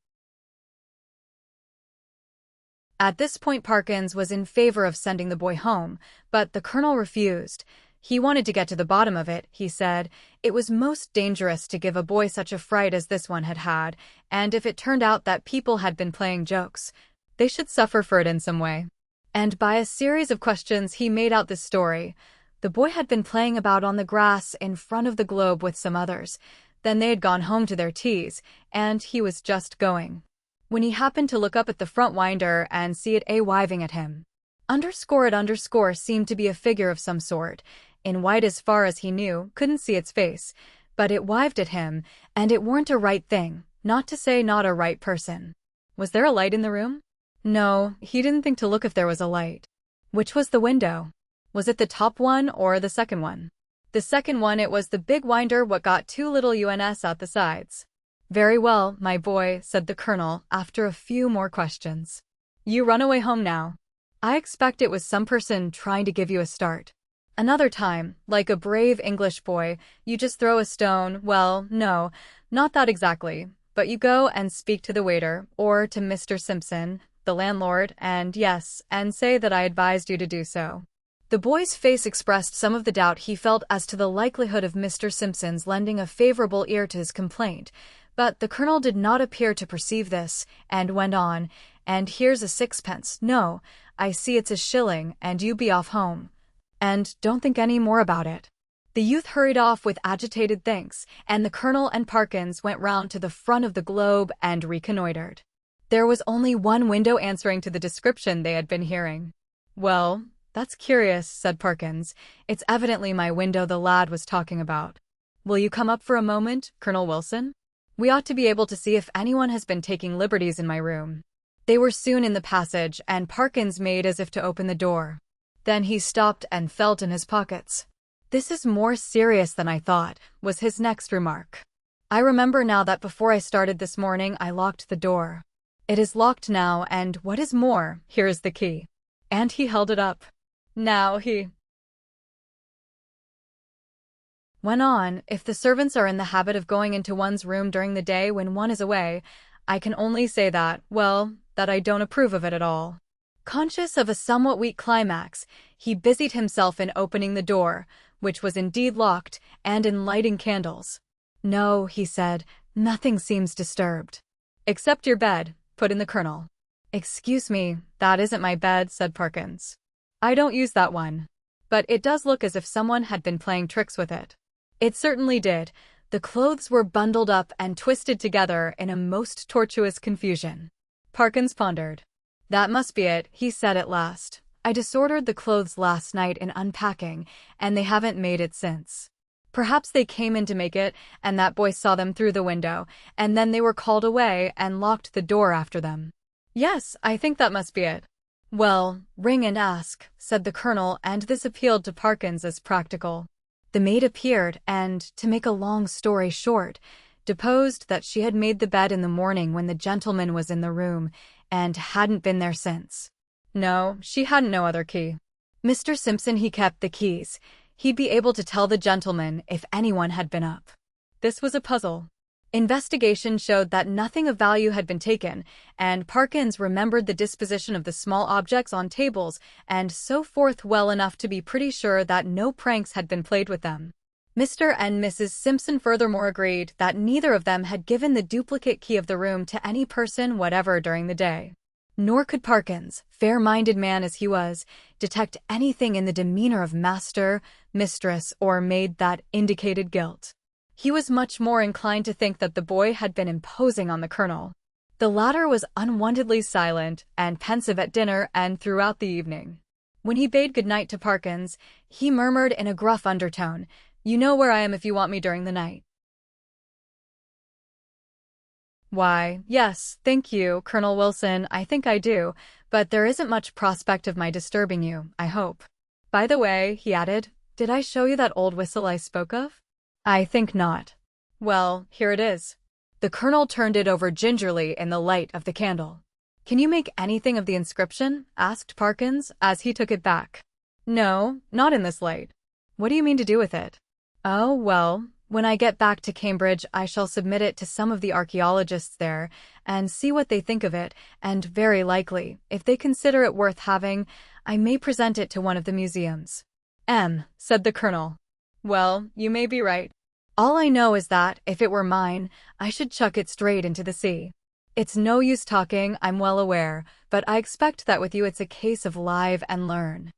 At this point Parkins was in favor of sending the boy home, but the colonel refused. He wanted to get to the bottom of it, he said. It was most dangerous to give a boy such a fright as this one had had, and if it turned out that people had been playing jokes, they should suffer for it in some way. And by a series of questions he made out this story. The boy had been playing about on the grass in front of the globe with some others. Then they had gone home to their teas, and he was just going, when he happened to look up at the front winder and see it wiving at him. It seemed to be a figure of some sort, in white as far as he knew, couldn't see its face, but it wived at him, and it weren't a right thing, not to say not a right person. Was there a light in the room? No, he didn't think to look if there was a light. Which was the window? Was it the top one or the second one? The second one. It was the big winder what got two little uns out the sides. Very well, my boy, said the colonel, after a few more questions. You run away home now. I expect it was some person trying to give you a start. Another time, like a brave English boy, you just throw a stone. Well, no, not that exactly, but you go and speak to the waiter, or to Mr. Simpson, the landlord, and say that I advised you to do so. The boy's face expressed some of the doubt he felt as to the likelihood of Mr. Simpson's lending a favorable ear to his complaint, but the colonel did not appear to perceive this, and went on, and here's a sixpence. No, I see it's a shilling, and you be off home. And don't think any more about it. The youth hurried off with agitated thanks, and the colonel and Parkins went round to the front of the globe and reconnoitered. There was only one window answering to the description they had been hearing. Well, that's curious, said Parkins. It's evidently my window the lad was talking about. Will you come up for a moment, Colonel Wilson? We ought to be able to see if anyone has been taking liberties in my room. They were soon in the passage, and Parkins made as if to open the door. Then he stopped and felt in his pockets. This is more serious than I thought, was his next remark. I remember now that before I started this morning I locked the door. It is locked now, and what is more, here is the key. And he held it up. Now he went on, if the servants are in the habit of going into one's room during the day when one is away, I can only say that, well, that I don't approve of it at all. Conscious of a somewhat weak climax, he busied himself in opening the door, which was indeed locked, and in lighting candles. No, he said, nothing seems disturbed. Except your bed, put in the colonel. Excuse me, that isn't my bed, said Parkins. I don't use that one. But it does look as if someone had been playing tricks with it. It certainly did. The clothes were bundled up and twisted together in a most tortuous confusion. Parkins pondered. That must be it, he said at last. I disordered the clothes last night in unpacking, and they haven't made it since. Perhaps they came in to make it, and that boy saw them through the window, and then they were called away and locked the door after them. Yes, I think that must be it. "Well, ring and ask," said the colonel, and this appealed to Parkins as practical. The maid appeared and, to make a long story short, deposed that she had made the bed in the morning when the gentleman was in the room and hadn't been there since. No, she hadn't no other key. Mr. Simpson he kept the keys. He'd be able to tell the gentleman if anyone had been up. This was a puzzle. Investigation showed that nothing of value had been taken, and Parkins remembered the disposition of the small objects on tables and so forth well enough to be pretty sure that no pranks had been played with them. Mr. and Mrs. Simpson furthermore agreed that neither of them had given the duplicate key of the room to any person whatever during the day. Nor could Parkins, fair-minded man as he was, detect anything in the demeanor of master, mistress, or maid that indicated guilt. He was much more inclined to think that the boy had been imposing on the colonel. The latter was unwontedly silent and pensive at dinner and throughout the evening. When he bade good-night to Parkins, he murmured in a gruff undertone, "You know where I am if you want me during the night." "Why, yes, thank you, Colonel Wilson, I think I do, but there isn't much prospect of my disturbing you, I hope. By the way," he added, "did I show you that old whistle I spoke of?" "I think not." "Well, here it is." The colonel turned it over gingerly in the light of the candle. "Can you make anything of the inscription?" asked Parkins, as he took it back. "No, not in this light." "What do you mean to do with it?" "Oh, well, when I get back to Cambridge I shall submit it to some of the archaeologists there and see what they think of it, and very likely, if they consider it worth having, I may present it to one of the museums." Said the colonel. "Well, you may be right. All I know is that, if it were mine, I should chuck it straight into the sea. It's no use talking, I'm well aware, but I expect that with you it's a case of live and learn."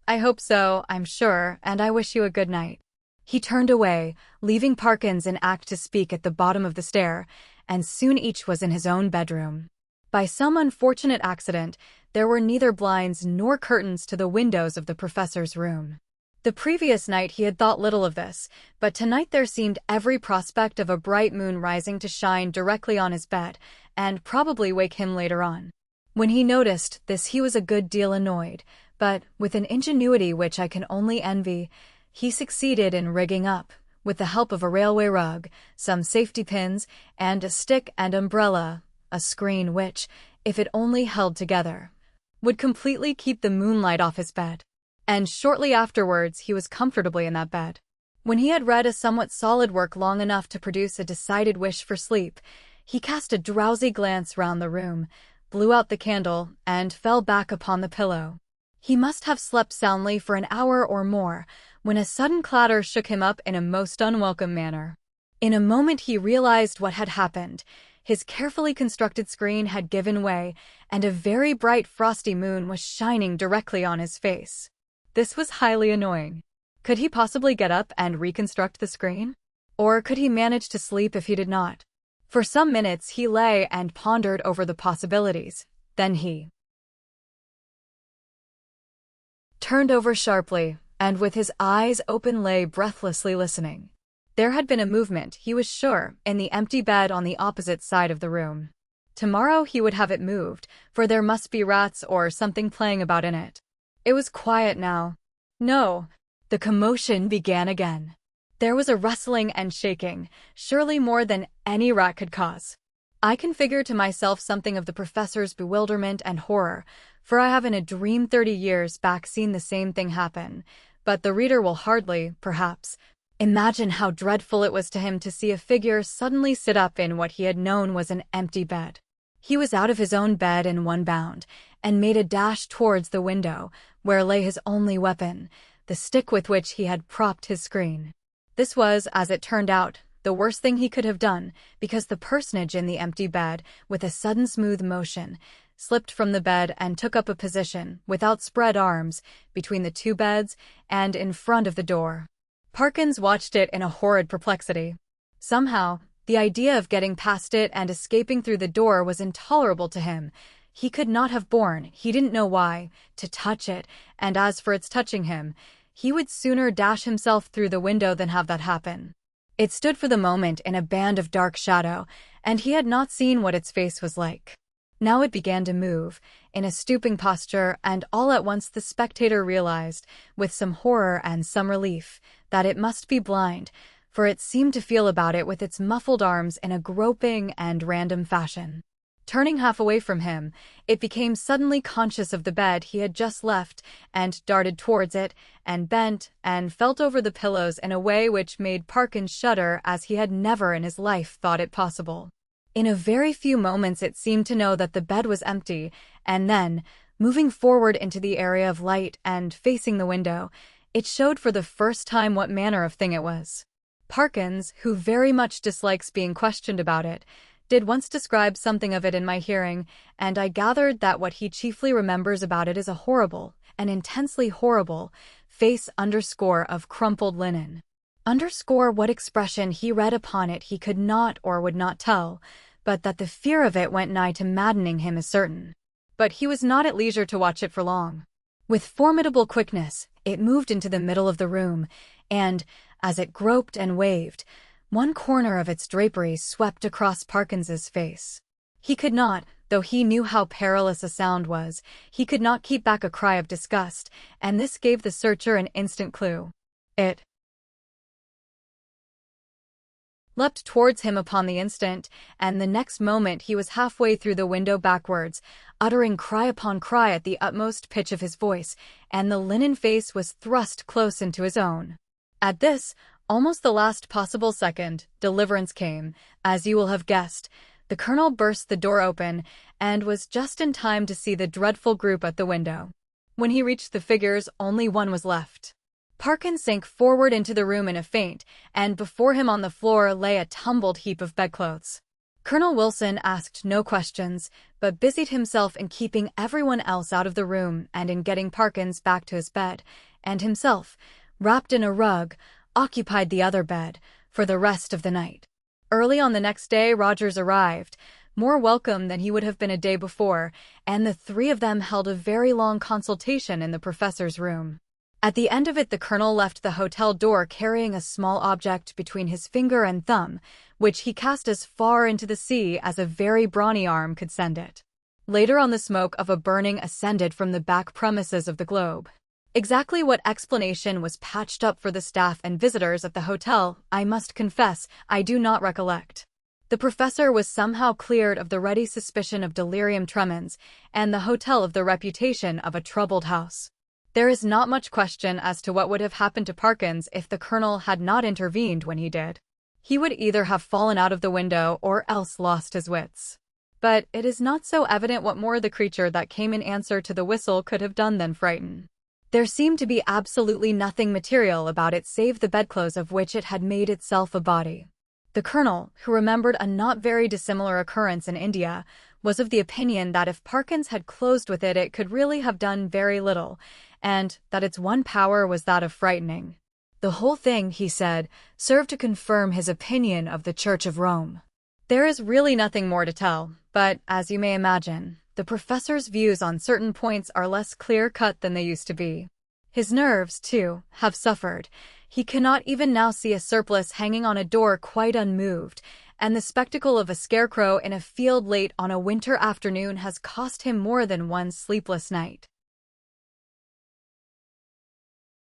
"I hope so, I'm sure, and I wish you a good night." He turned away, leaving Parkins in act to speak at the bottom of the stair, and soon each was in his own bedroom. By some unfortunate accident, there were neither blinds nor curtains to the windows of the professor's room. The previous night he had thought little of this, but tonight there seemed every prospect of a bright moon rising to shine directly on his bed, and probably wake him later on. When he noticed this he was a good deal annoyed, but, with an ingenuity which I can only envy, he succeeded in rigging up, with the help of a railway rug, some safety pins, and a stick and umbrella, a screen which, if it only held together, would completely keep the moonlight off his bed. And shortly afterwards he was comfortably in that bed. When he had read a somewhat solid work long enough to produce a decided wish for sleep, he cast a drowsy glance round the room, blew out the candle, and fell back upon the pillow. He must have slept soundly for an hour or more, when a sudden clatter shook him up in a most unwelcome manner. In a moment he realized what had happened. His carefully constructed screen had given way, and a very bright frosty moon was shining directly on his face. This was highly annoying. Could he possibly get up and reconstruct the screen? Or could he manage to sleep if he did not? For some minutes he lay and pondered over the possibilities. Then he turned over sharply, and with his eyes open lay breathlessly listening. There had been a movement, he was sure, in the empty bed on the opposite side of the room. Tomorrow he would have it moved, for there must be rats or something playing about in it. It was quiet now. No, the commotion began again. There was a rustling and shaking, surely more than any rat could cause. I can figure to myself something of the professor's bewilderment and horror, for I have in a dream 30 years back seen the same thing happen, but the reader will hardly, perhaps, imagine how dreadful it was to him to see a figure suddenly sit up in what he had known was an empty bed. He was out of his own bed in one bound, and made a dash towards the window, where lay his only weapon, the stick with which he had propped his screen. This was, as it turned out, the worst thing he could have done, because the personage in the empty bed, with a sudden smooth motion, slipped from the bed and took up a position, with outspread arms, between the two beds and in front of the door. Parkins watched it in a horrid perplexity. Somehow, the idea of getting past it and escaping through the door was intolerable to him. He could not have borne, he didn't know why, to touch it, and as for its touching him, he would sooner dash himself through the window than have that happen. It stood for the moment in a band of dark shadow, and he had not seen what its face was like. Now it began to move, in a stooping posture, and all at once the spectator realized, with some horror and some relief, that it must be blind, for it seemed to feel about it with its muffled arms in a groping and random fashion. Turning half away from him, it became suddenly conscious of the bed he had just left, and darted towards it, and bent, and felt over the pillows in a way which made Parkins shudder as he had never in his life thought it possible. In a very few moments it seemed to know that the bed was empty, and then, moving forward into the area of light and facing the window, it showed for the first time what manner of thing it was. Parkins, who very much dislikes being questioned about it, did once describe something of it in my hearing, and I gathered that what he chiefly remembers about it is a horrible, an intensely horrible, face of crumpled linen. What expression he read upon it he could not or would not tell, but that the fear of it went nigh to maddening him is certain. But he was not at leisure to watch it for long. With formidable quickness, it moved into the middle of the room, and, as it groped and waved, one corner of its drapery swept across Parkins's face. He could not, though he knew how perilous a sound was, he could not keep back a cry of disgust, and this gave the searcher an instant clue. It leapt towards him upon the instant, and the next moment he was halfway through the window backwards, uttering cry upon cry at the utmost pitch of his voice, and the linen face was thrust close into his own. At this, almost the last possible second, deliverance came, as you will have guessed. The colonel burst the door open, and was just in time to see the dreadful group at the window. When he reached the figures, only one was left. Parkins sank forward into the room in a faint, and before him on the floor lay a tumbled heap of bedclothes. Colonel Wilson asked no questions, but busied himself in keeping everyone else out of the room and in getting Parkins back to his bed, and himself, wrapped in a rug, occupied the other bed for the rest of the night. Early on the next day Rogers arrived, more welcome than he would have been a day before, and the three of them held a very long consultation in the professor's room. At the end of it the colonel left the hotel door carrying a small object between his finger and thumb, which he cast as far into the sea as a very brawny arm could send it. Later on the smoke of a burning ascended from the back premises of the Globe. Exactly what explanation was patched up for the staff and visitors at the hotel, I must confess, I do not recollect. The professor was somehow cleared of the ready suspicion of delirium tremens, and the hotel of the reputation of a troubled house. There is not much question as to what would have happened to Parkins if the colonel had not intervened when he did. He would either have fallen out of the window or else lost his wits. But it is not so evident what more the creature that came in answer to the whistle could have done than frighten. There seemed to be absolutely nothing material about it save the bedclothes of which it had made itself a body. The colonel, who remembered a not very dissimilar occurrence in India, was of the opinion that if Parkins had closed with it could really have done very little, and that its one power was that of frightening. The whole thing, he said, served to confirm his opinion of the Church of Rome. There is really nothing more to tell, but, as you may imagine, the professor's views on certain points are less clear-cut than they used to be. His nerves, too, have suffered. He cannot even now see a surplice hanging on a door quite unmoved, and the spectacle of a scarecrow in a field late on a winter afternoon has cost him more than one sleepless night.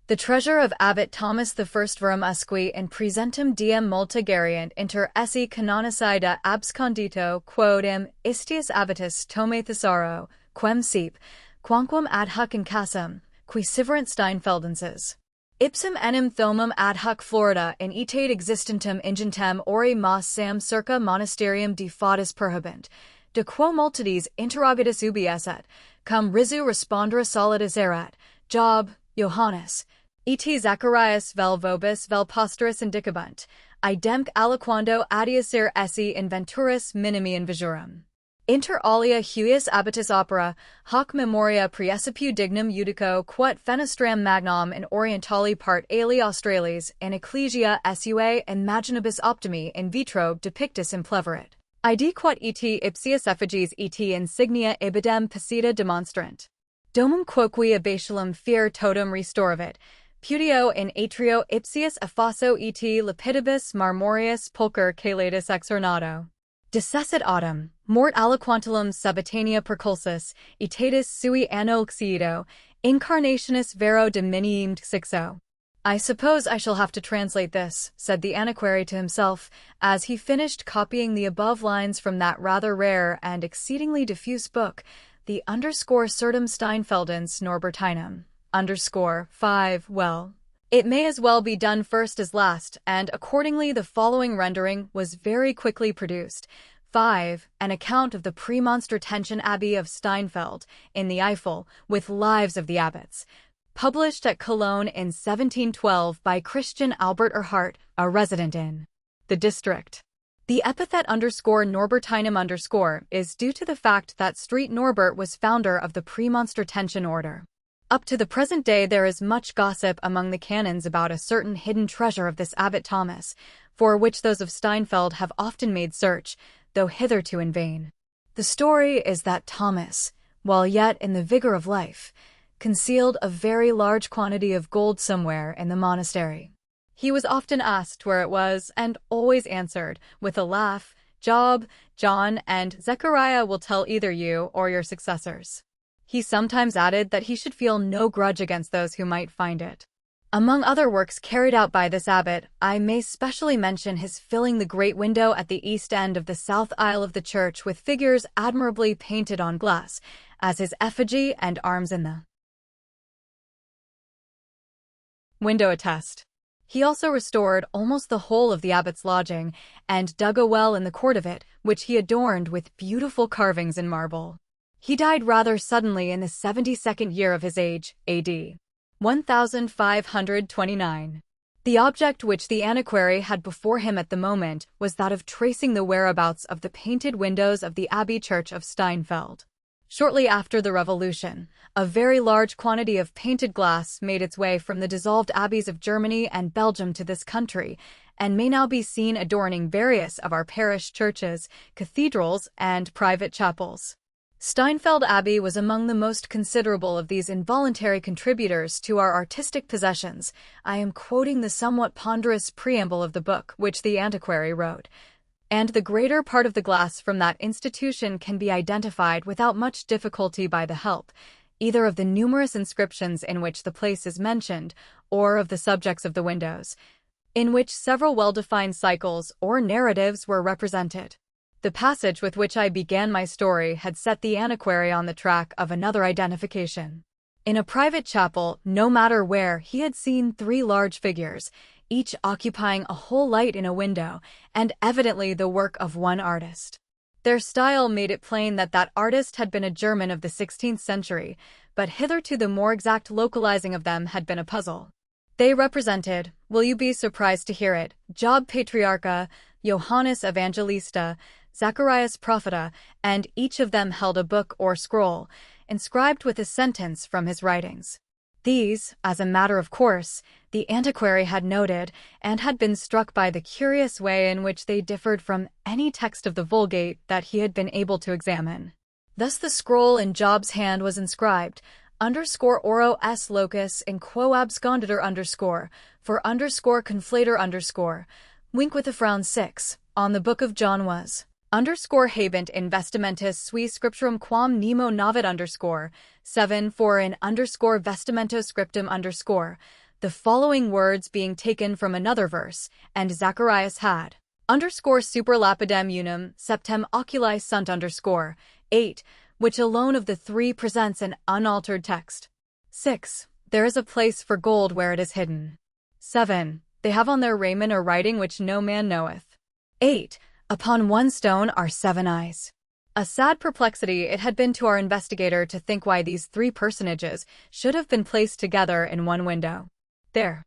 The treasure of Abbot Thomas I Verum usque in presentum diem multa geriant inter esse canonicida abscondito quodem istius abbatis tome thesauro, quem sep, quanquam ad hoc in casum, qui siverant Steinfeldenses. Ipsum enim thomum ad hoc Florida in etate existentum ingentem ore mas sam circa monasterium de fatis perhabent, de quo multitudes interrogatus ubi esset, cum risu respondere solidus erat, Job, Johannes, et Zacharias vel vobis vel posteris indicabunt, idemque aliquando adiacere esse inventuris minimi invijurum. Inter alia huius abbatis opera, hoc memoria praecipiu dignum judico quod fenestram magnam in orientali part ali Australis in ecclesia sua imaginibus optimi in vitro depictus impleverit. Id quod et ipsius effigies et insignia ibidem passita demonstrant. Domum quoque abacialum fear totem restoravit, putio in atrio ipsius effaso et lapidibus marmorius pulcher calatus exornato. Decessit autumn, Mort aliquantulum subitania perculsus, itatis sui anno exiedo, incarnationis vero dominium sixo. I suppose I shall have to translate this, said the antiquary to himself, as he finished copying the above lines from that rather rare and exceedingly diffuse book, the _Certum Steinfeldens Norbertinum, _5, well. It may as well be done first as last, and accordingly the following rendering was very quickly produced. 5. An account of the Premonstratensian Abbey of Steinfeld, in the Eifel, with lives of the abbots. Published at Cologne in 1712 by Christian Albert Erhardt, a resident in the district. The epithet _Norbertinum_ is due to the fact that St. Norbert was founder of the Premonstratensian order. Up to the present day there is much gossip among the canons about a certain hidden treasure of this Abbot Thomas, for which those of Steinfeld have often made search, though hitherto in vain. The story is that Thomas, while yet in the vigor of life, concealed a very large quantity of gold somewhere in the monastery. He was often asked where it was, and always answered, with a laugh, Job, John, and Zechariah will tell either you or your successors. He sometimes added that he should feel no grudge against those who might find it. Among other works carried out by this abbot, I may specially mention his filling the great window at the east end of the south aisle of the church with figures admirably painted on glass, as his effigy and arms in the window attest. He also restored almost the whole of the abbot's lodging, and dug a well in the court of it, which he adorned with beautiful carvings in marble. He died rather suddenly in the 72nd year of his age, A.D. 1529. The object which the antiquary had before him at the moment was that of tracing the whereabouts of the painted windows of the Abbey Church of Steinfeld. Shortly after the Revolution, a very large quantity of painted glass made its way from the dissolved abbeys of Germany and Belgium to this country, and may now be seen adorning various of our parish churches, cathedrals, and private chapels. Steinfeld Abbey was among the most considerable of these involuntary contributors to our artistic possessions. I am quoting the somewhat ponderous preamble of the book which the antiquary wrote. And the greater part of the glass from that institution can be identified without much difficulty by the help, either of the numerous inscriptions in which the place is mentioned, or of the subjects of the windows, in which several well-defined cycles or narratives were represented. The passage with which I began my story had set the antiquary on the track of another identification. In a private chapel, no matter where, he had seen 3 large figures, each occupying a whole light in a window, and evidently the work of one artist. Their style made it plain that that artist had been a German of the 16th century, but hitherto the more exact localizing of them had been a puzzle. They represented, will you be surprised to hear it, Job Patriarcha, Johannes Evangelista, Zacharias Propheta, and each of them held a book or scroll, inscribed with a sentence from his writings. These, as a matter of course, the antiquary had noted, and had been struck by the curious way in which they differed from any text of the Vulgate that he had been able to examine. Thus the scroll in Job's hand was inscribed, _oro s locus in quo absconditor_ for _conflator_ wink with a frown 6, on the book of John was _habent in vestimentis sui scripturum quam nemo novit _7 for in _vestimento scriptum the following words being taken from another verse, and Zacharias had _super lapidem unum septem oculi sunt _8, which alone of the 3 presents an unaltered text. 6. There is a place for gold where it is hidden. 7. They have on their raiment a writing which no man knoweth. 8. Upon one stone are 7 eyes. A sad perplexity it had been to our investigator to think why these 3 personages should have been placed together in one window. There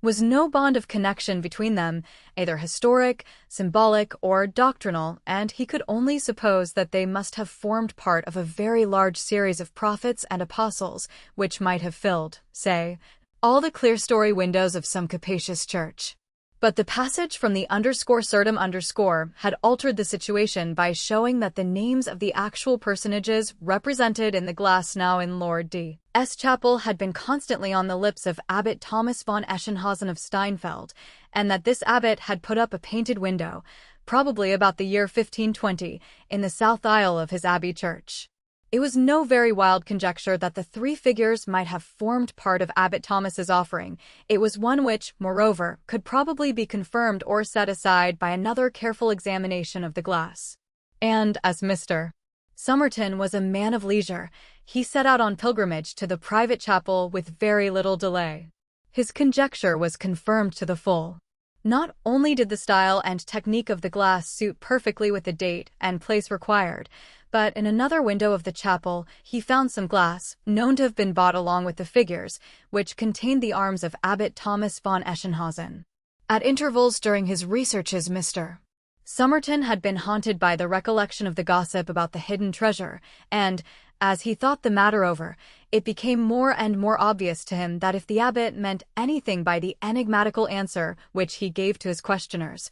was no bond of connection between them, either historic, symbolic, or doctrinal, and he could only suppose that they must have formed part of a very large series of prophets and apostles, which might have filled, say, all the clerestory windows of some capacious church. But the passage from the _certum_ had altered the situation by showing that the names of the actual personages represented in the glass now in Lord D.'s chapel had been constantly on the lips of Abbot Thomas von Eschenhausen of Steinfeld, and that this abbot had put up a painted window, probably about the year 1520, in the south aisle of his abbey church. It was no very wild conjecture that the three figures might have formed part of Abbot Thomas's offering. It was one which, moreover, could probably be confirmed or set aside by another careful examination of the glass. And, as Mr. Somerton was a man of leisure, he set out on pilgrimage to the private chapel with very little delay. His conjecture was confirmed to the full. Not only did the style and technique of the glass suit perfectly with the date and place required, but in another window of the chapel he found some glass, known to have been bought along with the figures, which contained the arms of Abbot Thomas von Eschenhausen. At intervals during his researches, Mr. Somerton had been haunted by the recollection of the gossip about the hidden treasure, and, as he thought the matter over, it became more and more obvious to him that if the abbot meant anything by the enigmatical answer which he gave to his questioners,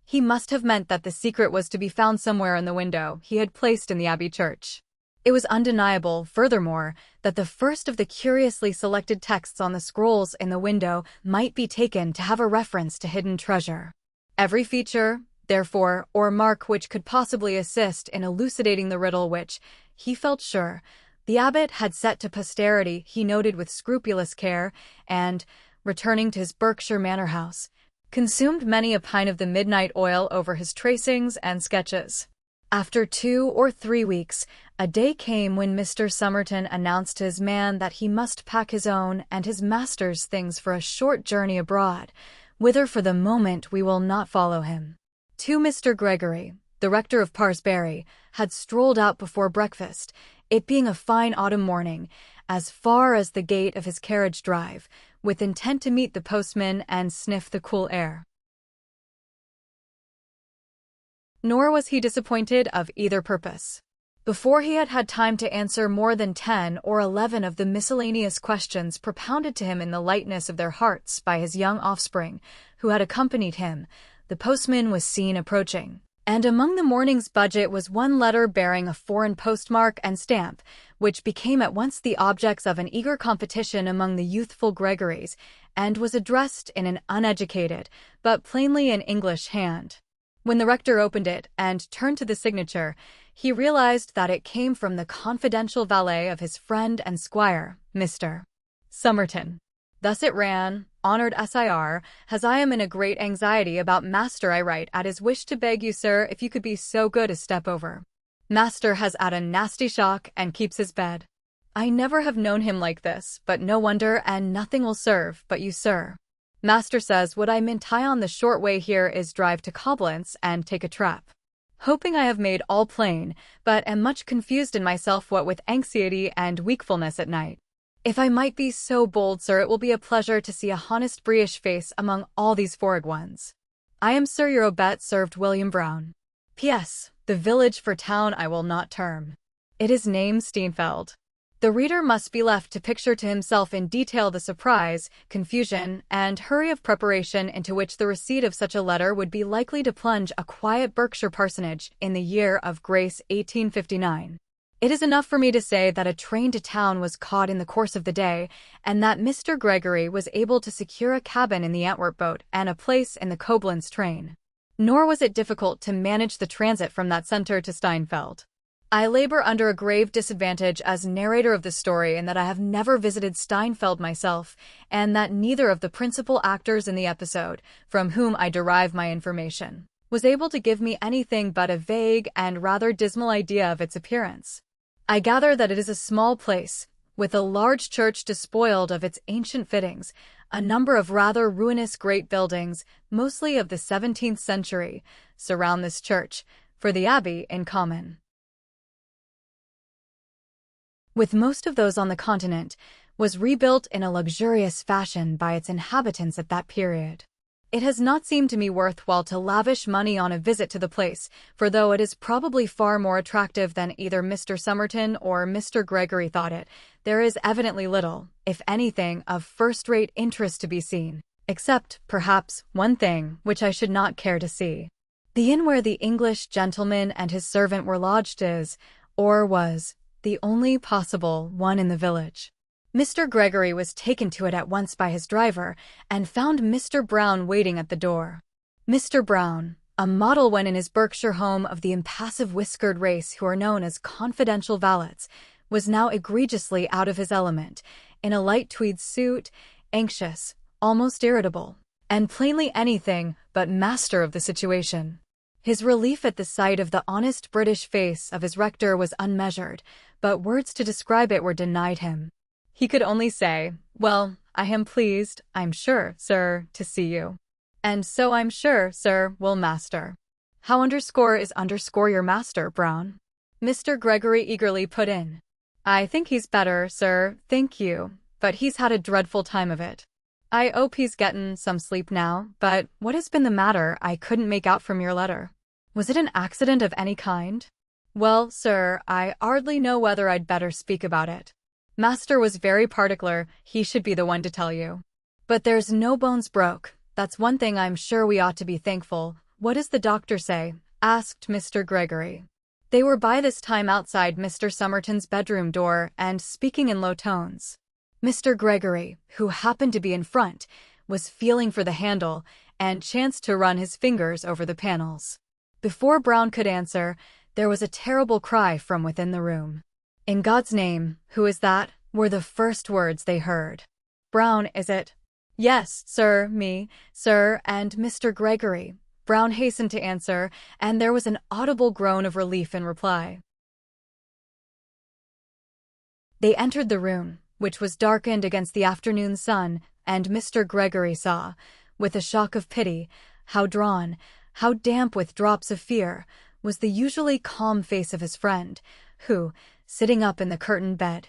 he must have meant that the secret was to be found somewhere in the window he had placed in the abbey church. It was undeniable, furthermore, that the first of the curiously selected texts on the scrolls in the window might be taken to have a reference to hidden treasure. Every feature, therefore, or mark which could possibly assist in elucidating the riddle which, he felt sure, the abbot had set to posterity he noted with scrupulous care, and, returning to his Berkshire manor house, consumed many a pint of the midnight oil over his tracings and sketches. After 2 or 3 weeks, a day came when Mr. Somerton announced to his man that he must pack his own and his master's things for a short journey abroad, whither for the moment we will not follow him. Mr. Gregory, the rector of Parsbury, had strolled out before breakfast, it being a fine autumn morning, as far as the gate of his carriage drive, with intent to meet the postman and sniff the cool air. Nor was he disappointed of either purpose. Before he had had time to answer more than 10 or 11 of the miscellaneous questions propounded to him in the lightness of their hearts by his young offspring, who had accompanied him, the postman was seen approaching. And among the morning's budget was one letter bearing a foreign postmark and stamp, which became at once the objects of an eager competition among the youthful Gregorys, and was addressed in an uneducated, but plainly an English hand. When the rector opened it and turned to the signature, he realized that it came from the confidential valet of his friend and squire, Mr. Somerton. Thus it ran: Honored Sir, as I am in a great anxiety about Master, I write at his wish to beg you, sir, if you could be so good as step over. Master has had a nasty shock and keeps his bed. I never have known him like this, but no wonder, and nothing will serve but you, sir. Master says what I meant tie on the short way here is drive to Coblentz and take a trap. Hoping I have made all plain, but am much confused in myself what with anxiety and wakefulness at night. If I might be so bold, sir, it will be a pleasure to see a honest British face among all these foreign ones. I am Sir your obet served William Brown. P.S. The village for town I will not term. It is named Steinfeld. The reader must be left to picture to himself in detail the surprise, confusion, and hurry of preparation into which the receipt of such a letter would be likely to plunge a quiet Berkshire parsonage in the year of grace 1859. It is enough for me to say that a train to town was caught in the course of the day, and that Mr. Gregory was able to secure a cabin in the Antwerp boat and a place in the Koblenz train. Nor was it difficult to manage the transit from that centre to Steinfeld. I labor under a grave disadvantage as narrator of the story in that I have never visited Steinfeld myself, and that neither of the principal actors in the episode, from whom I derive my information, was able to give me anything but a vague and rather dismal idea of its appearance. I gather that it is a small place, with a large church despoiled of its ancient fittings, a number of rather ruinous great buildings, mostly of the 17th century, surround this church, for the abbey in common with most of those on the continent, was rebuilt in a luxurious fashion by its inhabitants at that period. It has not seemed to me worthwhile to lavish money on a visit to the place, for though it is probably far more attractive than either Mr. Somerton or Mr. Gregory thought it, there is evidently little, if anything, of first-rate interest to be seen, except, perhaps, one thing, which I should not care to see. The inn where the English gentleman and his servant were lodged is, or was, the only possible one in the village. Mr. Gregory was taken to it at once by his driver, and found Mr. Brown waiting at the door. Mr. Brown, A model when in his Berkshire home of the impassive whiskered race who are known as confidential valets, was now egregiously out of his element, in a light tweed suit, anxious, almost irritable, and plainly anything but master of the situation. His relief at the sight of the honest British face of his rector was unmeasured, but words to describe it were denied him. He could only say, "Well, I am pleased, I'm sure, sir, to see you. And so I'm sure, sir, will master." "How is your master, Brown?" Mr. Gregory eagerly put in. "I think he's better, sir, thank you, but he's had a dreadful time of it. I 'ope he's gettin' some sleep now, but what has been the matter I couldn't make out from your letter? Was it an accident of any kind?" "Well, sir, I 'ardly know whether I'd better speak about it. Master was very particular he should be the one to tell you. But there's no bones broke, that's one thing I'm sure we ought to be thankful." "What does the doctor say?" asked Mr. Gregory. They were by this time outside Mr. Somerton's bedroom door and speaking in low tones. Mr. Gregory, who happened to be in front, was feeling for the handle and chanced to run his fingers over the panels. Before Brown could answer, there was a terrible cry from within the room. "In God's name, who is that?" were the first words they heard. "Brown, is it?" "Yes, sir, me, sir, and Mr. Gregory," Brown hastened to answer, and there was an audible groan of relief in reply. They entered the room, which was darkened against the afternoon sun, and Mr. Gregory saw, with a shock of pity, how drawn, how damp with drops of fear, was the usually calm face of his friend, who, sitting up in the curtained bed,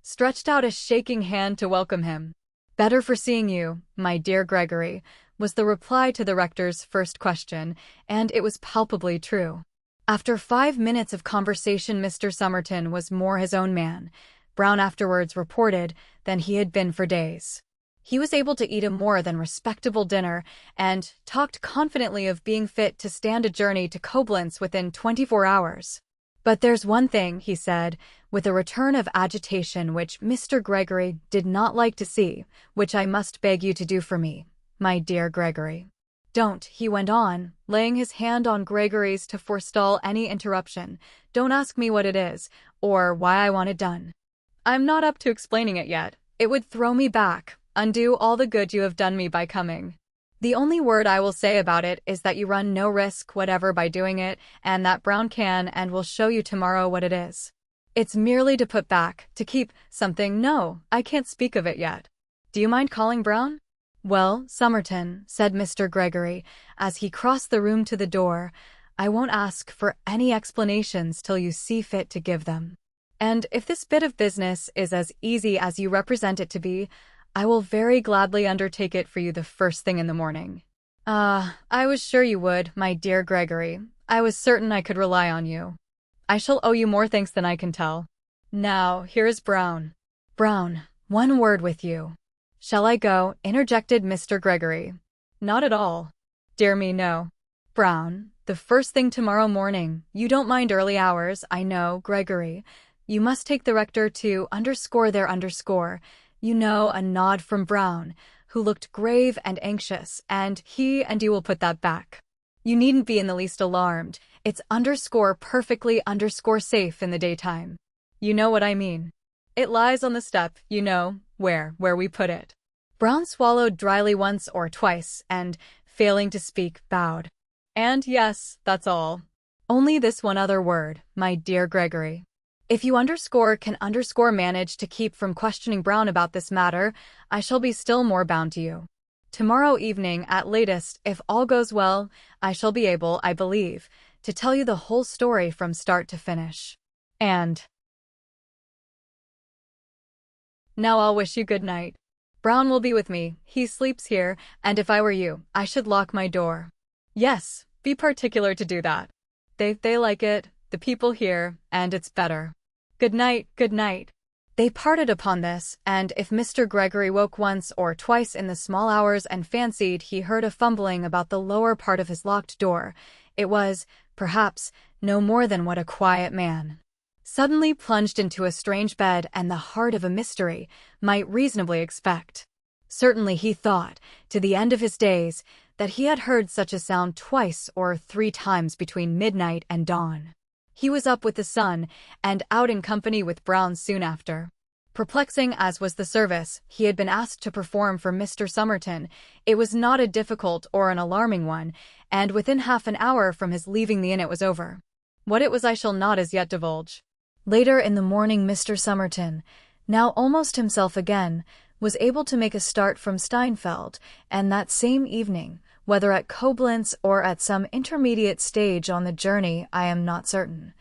stretched out a shaking hand to welcome him. "Better for seeing you, my dear Gregory," was the reply to the rector's first question, and it was palpably true. After 5 minutes of conversation Mr. Somerton was more his own man, Brown afterwards reported, than he had been for days. He was able to eat a more than respectable dinner, and talked confidently of being fit to stand a journey to Coblentz within 24 hours. "But there's one thing," he said, with a return of agitation which Mr. Gregory did not like to see, "which I must beg you to do for me, my dear Gregory. Don't," he went on, laying his hand on Gregory's to forestall any interruption, "don't ask me what it is, or why I want it done. I'm not up to explaining it yet. It would throw me back, undo all the good you have done me by coming. The only word I will say about it is that you run no risk whatever by doing it, and that Brown can and will show you tomorrow what it is. It's merely to put back, to keep, something. No, I can't speak of it yet. Do you mind calling Brown?" "Well, Somerton," said Mr. Gregory, as he crossed the room to the door, "I won't ask for any explanations till you see fit to give them. And if this bit of business is as easy as you represent it to be, I will very gladly undertake it for you the first thing in the morning." "Ah, I was sure you would, my dear Gregory. I was certain I could rely on you. I shall owe you more thanks than I can tell. Now, here is Brown." "Brown, one word with you." "Shall I go?" interjected Mr. Gregory. "Not at all. Dear me, no. Brown, the first thing tomorrow morning. You don't mind early hours, I know, Gregory. You must take the rector to __. You know, a nod from Brown, who looked grave and anxious, and he and you will put that back. You needn't be in the least alarmed. It's _perfectly _safe in the daytime. You know what I mean. It lies on the step, you know, where we put it." Brown swallowed dryly once or twice, and, failing to speak, bowed. "And yes, that's all. Only this one other word, my dear Gregory. If you can manage to keep from questioning Brown about this matter, I shall be still more bound to you. Tomorrow evening, at latest, if all goes well, I shall be able, I believe, to tell you the whole story from start to finish. And now I'll wish you good night. Brown will be with me, he sleeps here, and if I were you, I should lock my door. Yes, be particular to do that. They like it, the people here, and it's better. Good night, good night." They parted upon this, and if Mr. Gregory woke once or twice in the small hours and fancied he heard a fumbling about the lower part of his locked door, it was, perhaps, no more than what a quiet man, suddenly plunged into a strange bed and the heart of a mystery, might reasonably expect. Certainly he thought, to the end of his days, that he had heard such a sound twice or 3 times between midnight and dawn. He was up with the sun, and out in company with Brown soon after. Perplexing as was the service he had been asked to perform for Mr. Somerton, it was not a difficult or an alarming one, and within half an hour from his leaving the inn it was over. What it was I shall not as yet divulge. Later in the morning Mr. Somerton, now almost himself again, was able to make a start from Steinfeld, and that same evening, whether at Koblenz or at some intermediate stage on the journey I am not certain,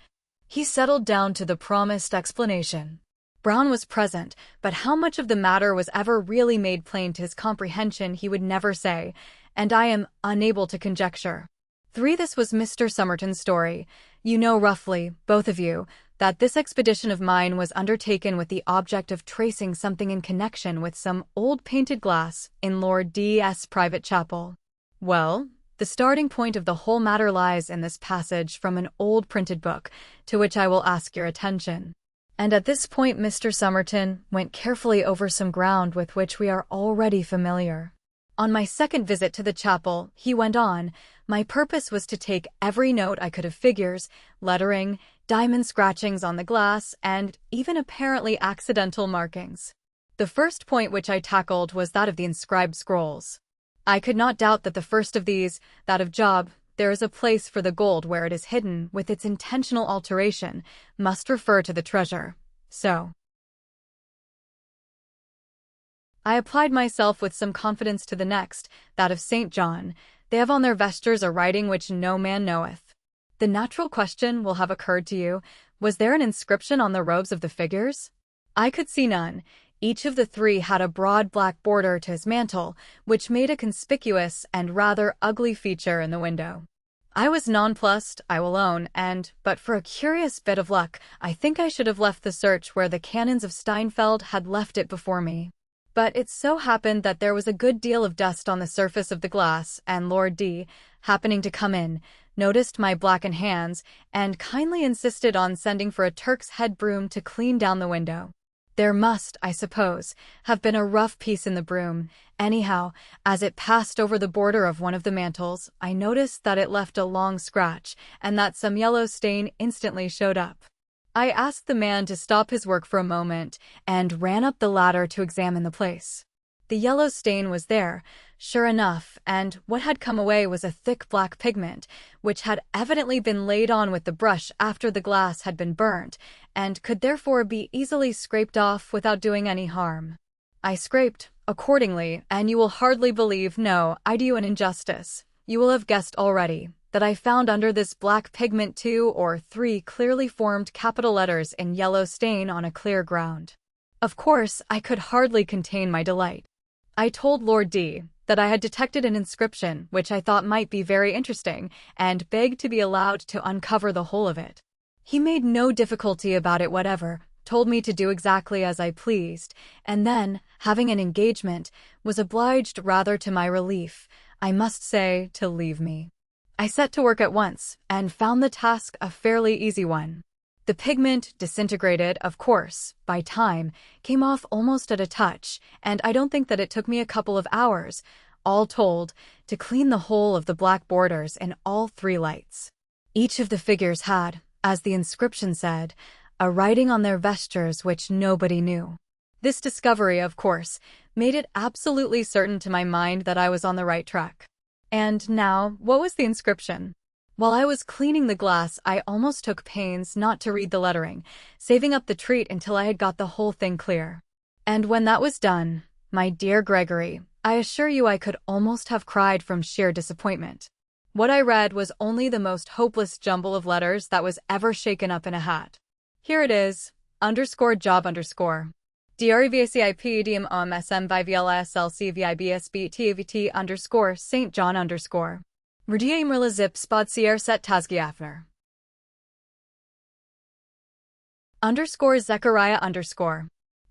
he settled down to the promised explanation. Brown was present, but how much of the matter was ever really made plain to his comprehension he would never say, and I am unable to conjecture. 3. This was Mr. Somerton's story. You know roughly, both of you, that this expedition of mine was undertaken with the object of tracing something in connection with some old painted glass in Lord D.'s private chapel. Well, the starting point of the whole matter lies in this passage from an old printed book, to which I will ask your attention. And at this point Mr. Somerton went carefully over some ground with which we are already familiar. On my second visit to the chapel, he went on, my purpose was to take every note I could of figures, lettering, diamond scratchings on the glass, and even apparently accidental markings. The first point which I tackled was that of the inscribed scrolls. I could not doubt that the first of these, that of Job, there is a place for the gold where it is hidden with its intentional alteration, must refer to the treasure. So I applied myself with some confidence to the next, that of St. John. They have on their vestures a writing which no man knoweth. The natural question will have occurred to you, was there an inscription on the robes of the figures? I could see none. Each of the 3 had a broad black border to his mantle, which made a conspicuous and rather ugly feature in the window. I was nonplussed, I will own, and, but for a curious bit of luck, I think I should have left the search where the canons of Steinfeld had left it before me. But it so happened that there was a good deal of dust on the surface of the glass, and Lord D., happening to come in, noticed my blackened hands, and kindly insisted on sending for a Turk's head broom to clean down the window. There must, I suppose, have been a rough piece in the broom. Anyhow, as it passed over the border of one of the mantles, I noticed that it left a long scratch, and that some yellow stain instantly showed up. I asked the man to stop his work for a moment, and ran up the ladder to examine the place. The yellow stain was there, sure enough, and what had come away was a thick black pigment, which had evidently been laid on with the brush after the glass had been burnt, and could therefore be easily scraped off without doing any harm. I scraped, accordingly, and you will hardly believe, no, I do you an injustice, you will have guessed already, that I found under this black pigment 2 or 3 clearly formed capital letters in yellow stain on a clear ground. Of course, I could hardly contain my delight. I told Lord D. that I had detected an inscription which I thought might be very interesting, and begged to be allowed to uncover the whole of it. He made no difficulty about it whatever, told me to do exactly as I pleased, and then, having an engagement, was obliged rather to my relief, I must say, to leave me. I set to work at once, and found the task a fairly easy one. The pigment, disintegrated, of course, by time, came off almost at a touch, and I don't think that it took me a couple of hours, all told, to clean the whole of the black borders in all 3 lights. Each of the figures had, as the inscription said, a writing on their vestures which nobody knew. This discovery, of course, made it absolutely certain to my mind that I was on the right track. And now, what was the inscription? While I was cleaning the glass, I almost took pains not to read the lettering, saving up the treat until I had got the whole thing clear. And when that was done, my dear Gregory, I assure you I could almost have cried from sheer disappointment. What I read was only the most hopeless jumble of letters that was ever shaken up in a hat. Here it is, _job_. DREVACIP DMOMSM VIVLSLCVIBSBTVT _St. John _ Rdiamrla zip Spodsier set Tazgiafner Zechariah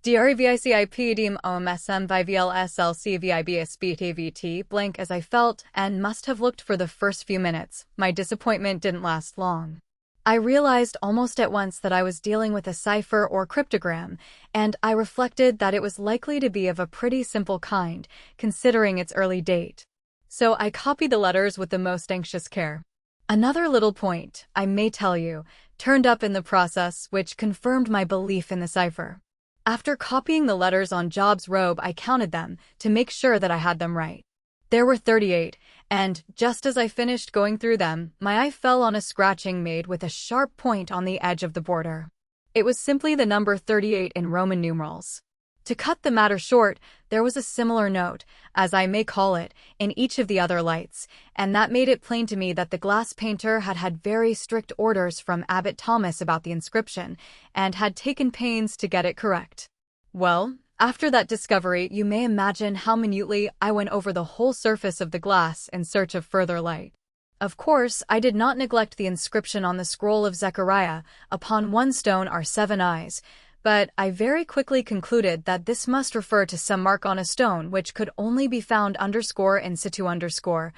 DREVICIP DMOMSM VIVLSLCVIBSBTVT blank as I felt and must have looked for the first few minutes. My disappointment didn't last long. I realized almost at once that I was dealing with a cipher or cryptogram, and I reflected that it was likely to be of a pretty simple kind, considering its early date. So I copied the letters with the most anxious care. Another little point, I may tell you, turned up in the process which confirmed my belief in the cipher. After copying the letters on Job's robe, I counted them to make sure that I had them right. There were 38, and just as I finished going through them, my eye fell on a scratching made with a sharp point on the edge of the border. It was simply the number 38 in Roman numerals. To cut the matter short, there was a similar note, as I may call it, in each of the other lights, and that made it plain to me that the glass painter had had very strict orders from Abbot Thomas about the inscription, and had taken pains to get it correct. Well, after that discovery, you may imagine how minutely I went over the whole surface of the glass in search of further light. Of course, I did not neglect the inscription on the scroll of Zechariah, "Upon one stone are 7 eyes," but I very quickly concluded that this must refer to some mark on a stone which could only be found _in situ _,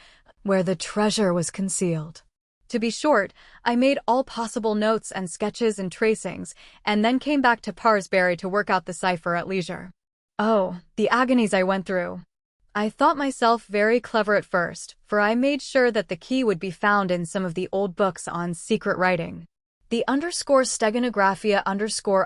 where the treasure was concealed. To be short, I made all possible notes and sketches and tracings, and then came back to Parsberry to work out the cipher at leisure. Oh, the agonies I went through! I thought myself very clever at first, for I made sure that the key would be found in some of the old books on secret writing. The _Steganographia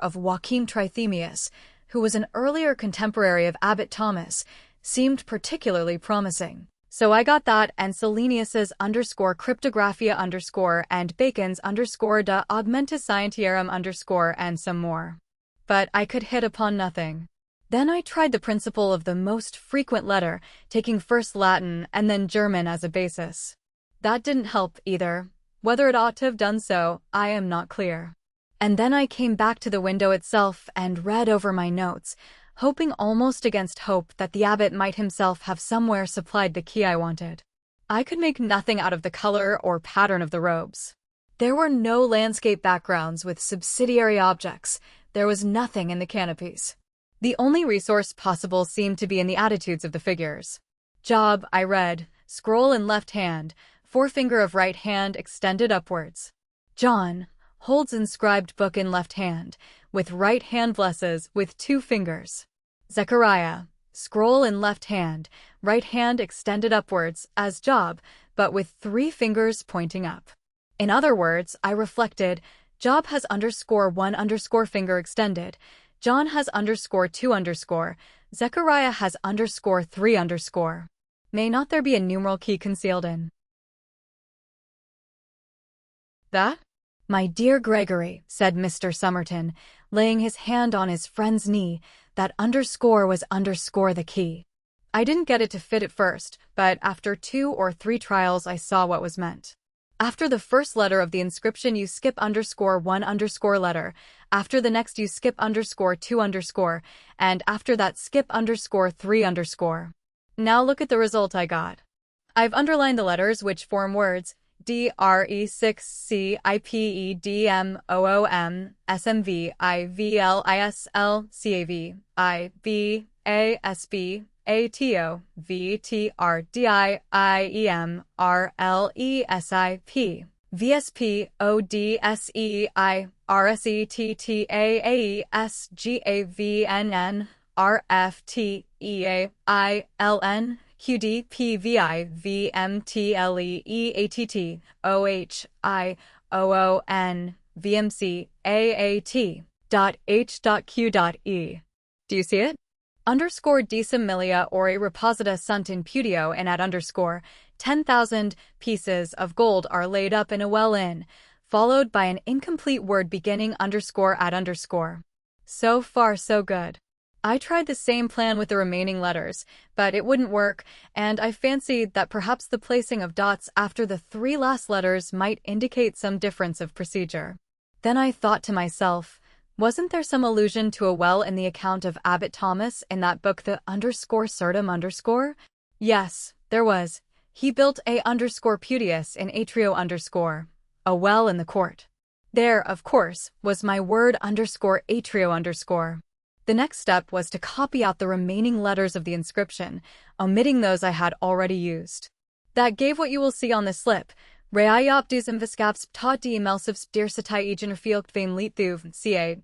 of Joachim Trithemius, who was an earlier contemporary of Abbot Thomas, seemed particularly promising. So I got that and Selenius's _Cryptographia_ and Bacon's _De Augmentis Scientiarum_ and some more. But I could hit upon nothing. Then I tried the principle of the most frequent letter, taking first Latin and then German as a basis. That didn't help either. Whether it ought to have done so, I am not clear. And then I came back to the window itself and read over my notes, hoping almost against hope that the abbot might himself have somewhere supplied the key I wanted. I could make nothing out of the color or pattern of the robes. There were no landscape backgrounds with subsidiary objects. There was nothing in the canopies. The only resource possible seemed to be in the attitudes of the figures. Job, I read, scroll in left hand, forefinger of right hand extended upwards. John holds inscribed book in left hand, with right hand blesses with 2 fingers. Zechariah, scroll in left hand, right hand extended upwards, as Job, but with 3 fingers pointing up. In other words, I reflected, Job has _1_ finger extended, John has _2_ Zechariah has _3_ May not there be a numeral key concealed in that? My dear Gregory, said Mr. Somerton, laying his hand on his friend's knee, that _ was _ the key. I didn't get it to fit at first, but after 2 or 3 trials I saw what was meant. After the first letter of the inscription you skip _1_ letter, after the next you skip _2_ and after that skip _3_ Now look at the result I got. I've underlined the letters which form words DRE6CIPEDMOOMSMVIVALISLCAVTOVTRDIEMRLESIP VSPODSEIRSETTAAESGAVNN RFTEAILN QDPVIVMTLEEATTOHIOONVMCAAT.H.Q.E. Do you see it? _decimilia ore reposita sunt in putio and at _10,000 pieces of gold are laid up in a well-in, followed by an incomplete word beginning _at _. So far so good. I tried the same plan with the remaining letters, but it wouldn't work, and I fancied that perhaps the placing of dots after the 3 last letters might indicate some difference of procedure. Then I thought to myself, wasn't there some allusion to a well in the account of Abbot Thomas in that book the _Certum_? Yes, there was. He built a _Putius in atrio_, a well in the court. There, of course, was my word _atrio_. The next step was to copy out the remaining letters of the inscription, omitting those I had already used. That gave what you will see on the slip, Reajop diesem viskaps ta die melsivs diersatai egenerfielkt vein liethuv ca.h.q.e.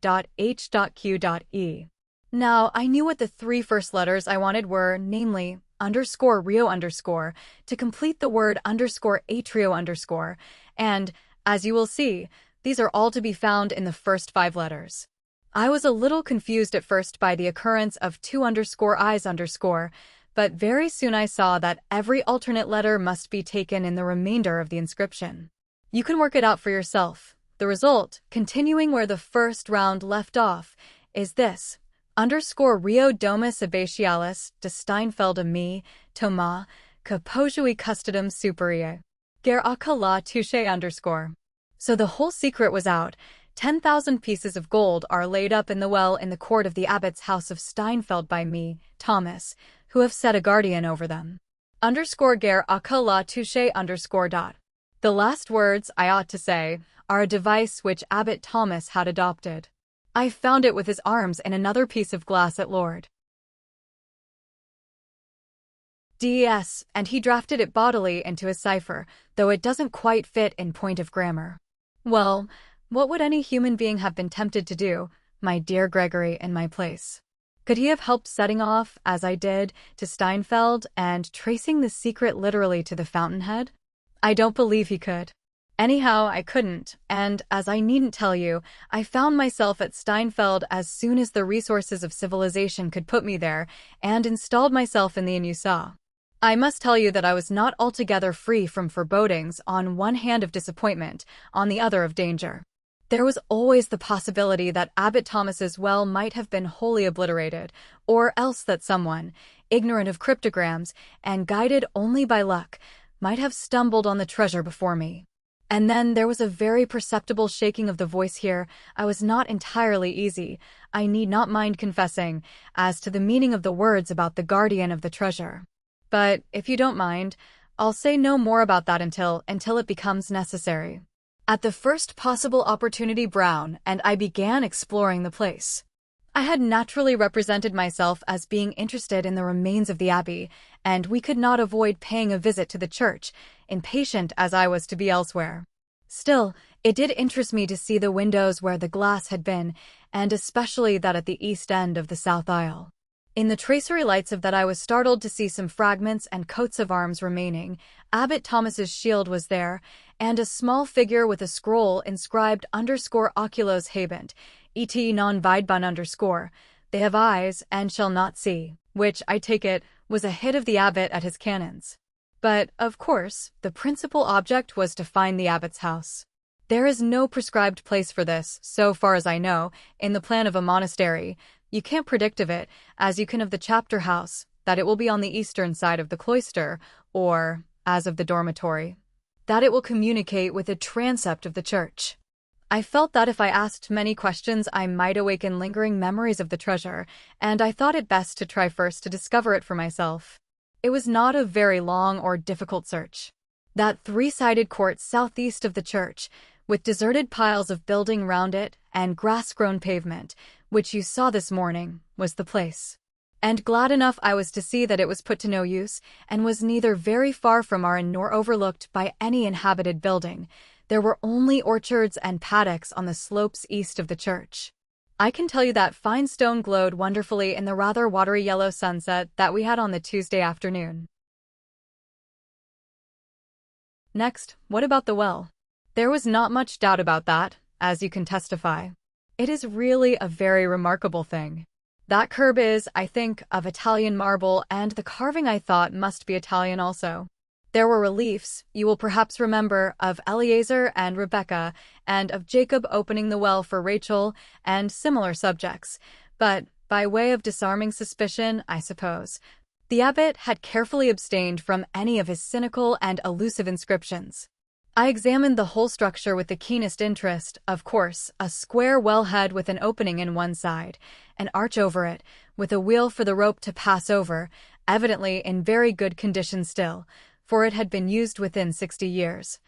Now, I knew what the three first letters I wanted were, namely, underscore Rio underscore, to complete the word underscore atrio underscore, and, as you will see, these are all to be found in the first 5 letters. I was a little confused at first by the occurrence of 2 underscore I's underscore, but very soon I saw that every alternate letter must be taken in the remainder of the inscription. You can work it out for yourself. The result, continuing where the first round left off, is this. Underscore Rio Domus Abbatialis de Steinfeld me, Thomas, Capojui Custodum Superie. Ger aka la touche underscore. So the whole secret was out. 10,000 pieces of gold are laid up in the well in the court of the abbot's house of Steinfeld by me, Thomas, who have set a guardian over them. Underscore ger aka la touche underscore dot. The last words, I ought to say, are a device which Abbot Thomas had adopted. I found it with his arms in another piece of glass at Lord D.S., and he drafted it bodily into his cipher, though it doesn't quite fit in point of grammar. Well, what would any human being have been tempted to do, my dear Gregory, in my place? Could he have helped setting off, as I did, to Steinfeld and tracing the secret literally to the fountainhead? I don't believe he could. Anyhow, I couldn't, and, as I needn't tell you, I found myself at Steinfeld as soon as the resources of civilization could put me there, and installed myself in the inn you saw. I must tell you that I was not altogether free from forebodings, on one hand of disappointment, on the other of danger. There was always the possibility that Abbot Thomas's well might have been wholly obliterated, or else that someone, ignorant of cryptograms, and guided only by luck, might have stumbled on the treasure before me. And then there was a very perceptible shaking of the voice here. I was not entirely easy, I need not mind confessing, as to the meaning of the words about the guardian of the treasure. But, if you don't mind, I'll say no more about that until it becomes necessary. At the first possible opportunity, Brown and I began exploring the place. I had naturally represented myself as being interested in the remains of the abbey, and we could not avoid paying a visit to the church, impatient as I was to be elsewhere. Still, it did interest me to see the windows where the glass had been, and especially that at the east end of the south aisle. In the tracery lights of that I was startled to see some fragments and coats of arms remaining. Abbot Thomas's shield was there, and a small figure with a scroll inscribed underscore oculos habent, et non videbun underscore. They have eyes and shall not see, which, I take it, was a hit of the abbot at his cannons. But, of course, the principal object was to find the abbot's house. There is no prescribed place for this, so far as I know, in the plan of a monastery. You can't predict of it, as you can of the chapter house, that it will be on the eastern side of the cloister, or, as of the dormitory, that it will communicate with the transept of the church. I felt that if I asked many questions I might awaken lingering memories of the treasure, and I thought it best to try first to discover it for myself. It was not a very long or difficult search. That 3-sided court southeast of the church, with deserted piles of building round it and grass-grown pavement, which you saw this morning, was the place. And glad enough I was to see that it was put to no use, and was neither very far from our inn nor overlooked by any inhabited building. There were only orchards and paddocks on the slopes east of the church. I can tell you that fine stone glowed wonderfully in the rather watery yellow sunset that we had on the Tuesday afternoon. Next, what about the well? There was not much doubt about that, as you can testify. It is really a very remarkable thing. That curb is, I think, of Italian marble, and the carving I thought must be Italian also. There were reliefs, you will perhaps remember, of Eleazar and Rebecca, and of Jacob opening the well for Rachel, and similar subjects. But, by way of disarming suspicion, I suppose, the abbot had carefully abstained from any of his cynical and elusive inscriptions. I examined the whole structure with the keenest interest. Of course, a square wellhead with an opening in one side, an arch over it, with a wheel for the rope to pass over, evidently in very good condition still, for it had been used within 60 years.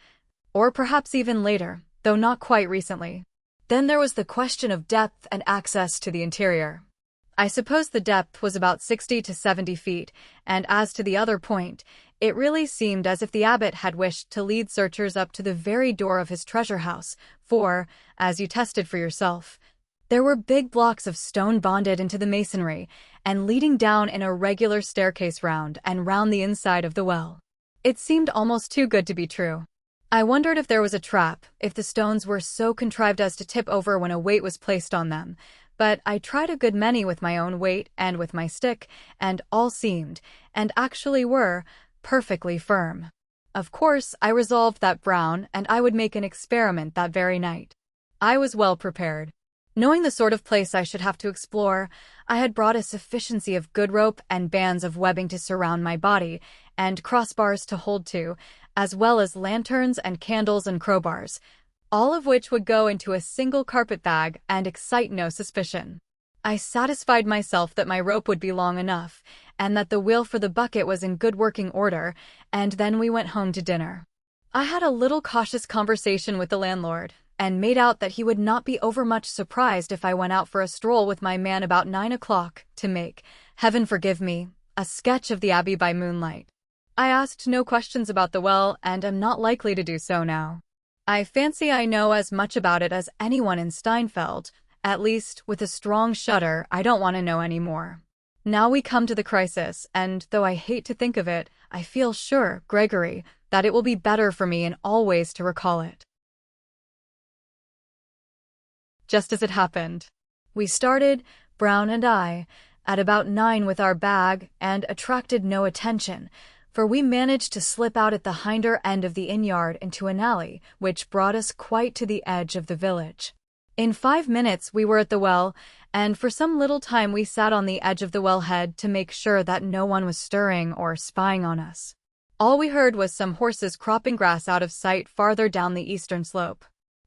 Or perhaps even later, though not quite recently. Then there was the question of depth and access to the interior. I suppose the depth was about 60 to 70 feet, and as to the other point, it really seemed as if the abbot had wished to lead searchers up to the very door of his treasure house, for, as you tested for yourself, there were big blocks of stone bonded into the masonry, and leading down in a regular staircase round and round the inside of the well. It seemed almost too good to be true. I wondered if there was a trap, if the stones were so contrived as to tip over when a weight was placed on them, but I tried a good many with my own weight and with my stick, and all seemed, and actually were, perfectly firm. Of course, I resolved that Brown and I would make an experiment that very night. I was well prepared. Knowing the sort of place I should have to explore, I had brought a sufficiency of good rope and bands of webbing to surround my body, and crossbars to hold to, as well as lanterns and candles and crowbars, all of which would go into a single carpet bag and excite no suspicion. I satisfied myself that my rope would be long enough, and that the wheel for the bucket was in good working order, and then we went home to dinner. I had a little cautious conversation with the landlord, and made out that he would not be overmuch surprised if I went out for a stroll with my man about 9 o'clock to make, heaven forgive me, a sketch of the abbey by moonlight. I asked no questions about the well and am not likely to do so now. I fancy I know as much about it as anyone in Steinfeld, at least with a strong shudder I don't want to know any more. Now we come to the crisis, and though I hate to think of it, I feel sure, Gregory, that it will be better for me in all ways to recall it. Just as it happened. We started, Brown and I, at about 9 with our bag and attracted no attention, for we managed to slip out at the hinder end of the inn-yard into an alley, which brought us quite to the edge of the village. In 5 minutes we were at the well, and for some little time we sat on the edge of the wellhead to make sure that no one was stirring or spying on us. All we heard was some horses cropping grass out of sight farther down the eastern slope.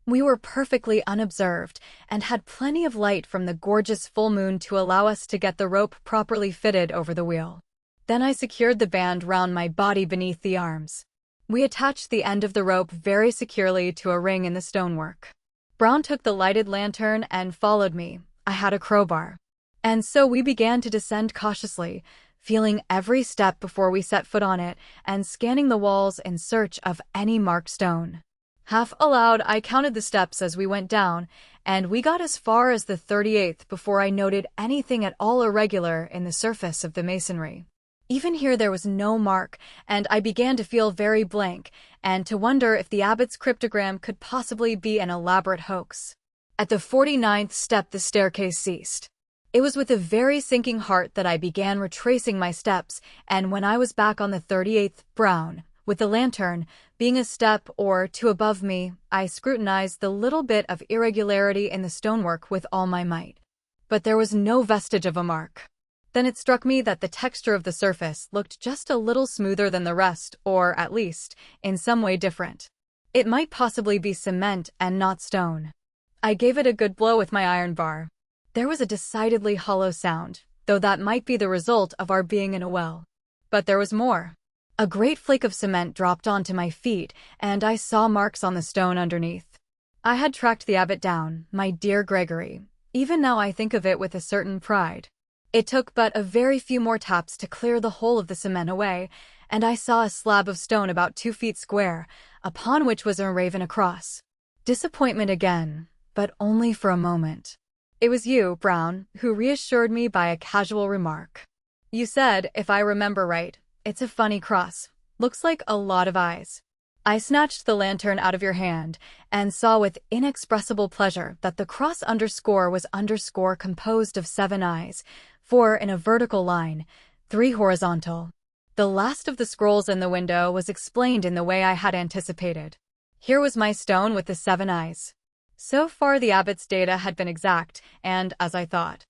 We were perfectly unobserved, and had plenty of light from the gorgeous full moon to allow us to get the rope properly fitted over the wheel. Then I secured the band round my body beneath the arms. We attached the end of the rope very securely to a ring in the stonework. Brown took the lighted lantern and followed me. I had a crowbar. And so we began to descend cautiously, feeling every step before we set foot on it, and scanning the walls in search of any marked stone. Half aloud, I counted the steps as we went down, and we got as far as the 38th before I noted anything at all irregular in the surface of the masonry. Even here there was no mark, and I began to feel very blank, and to wonder if the abbot's cryptogram could possibly be an elaborate hoax. At the 49th step the staircase ceased. It was with a very sinking heart that I began retracing my steps, and when I was back on the 38th, Brown, with the lantern, being a step or two above me, I scrutinized the little bit of irregularity in the stonework with all my might. But there was no vestige of a mark. Then it struck me that the texture of the surface looked just a little smoother than the rest, or, at least, in some way different. It might possibly be cement and not stone. I gave it a good blow with my iron bar. There was a decidedly hollow sound, though that might be the result of our being in a well. But there was more. A great flake of cement dropped onto my feet, and I saw marks on the stone underneath. I had tracked the abbot down, my dear Gregory. Even now I think of it with a certain pride. It took but a very few more taps to clear the whole of the cement away, and I saw a slab of stone about 2 feet square, upon which was engraven a cross. Disappointment again, but only for a moment. It was you, Brown, who reassured me by a casual remark. You said, if I remember right, "It's a funny cross. Looks like a lot of eyes." I snatched the lantern out of your hand and saw with inexpressible pleasure that the cross underscore was underscore composed of 7 eyes, 4 in a vertical line, 3 horizontal. The last of the scrolls in the window was explained in the way I had anticipated. Here was my stone with the 7 eyes. So far the abbot's data had been exact, and as I thought.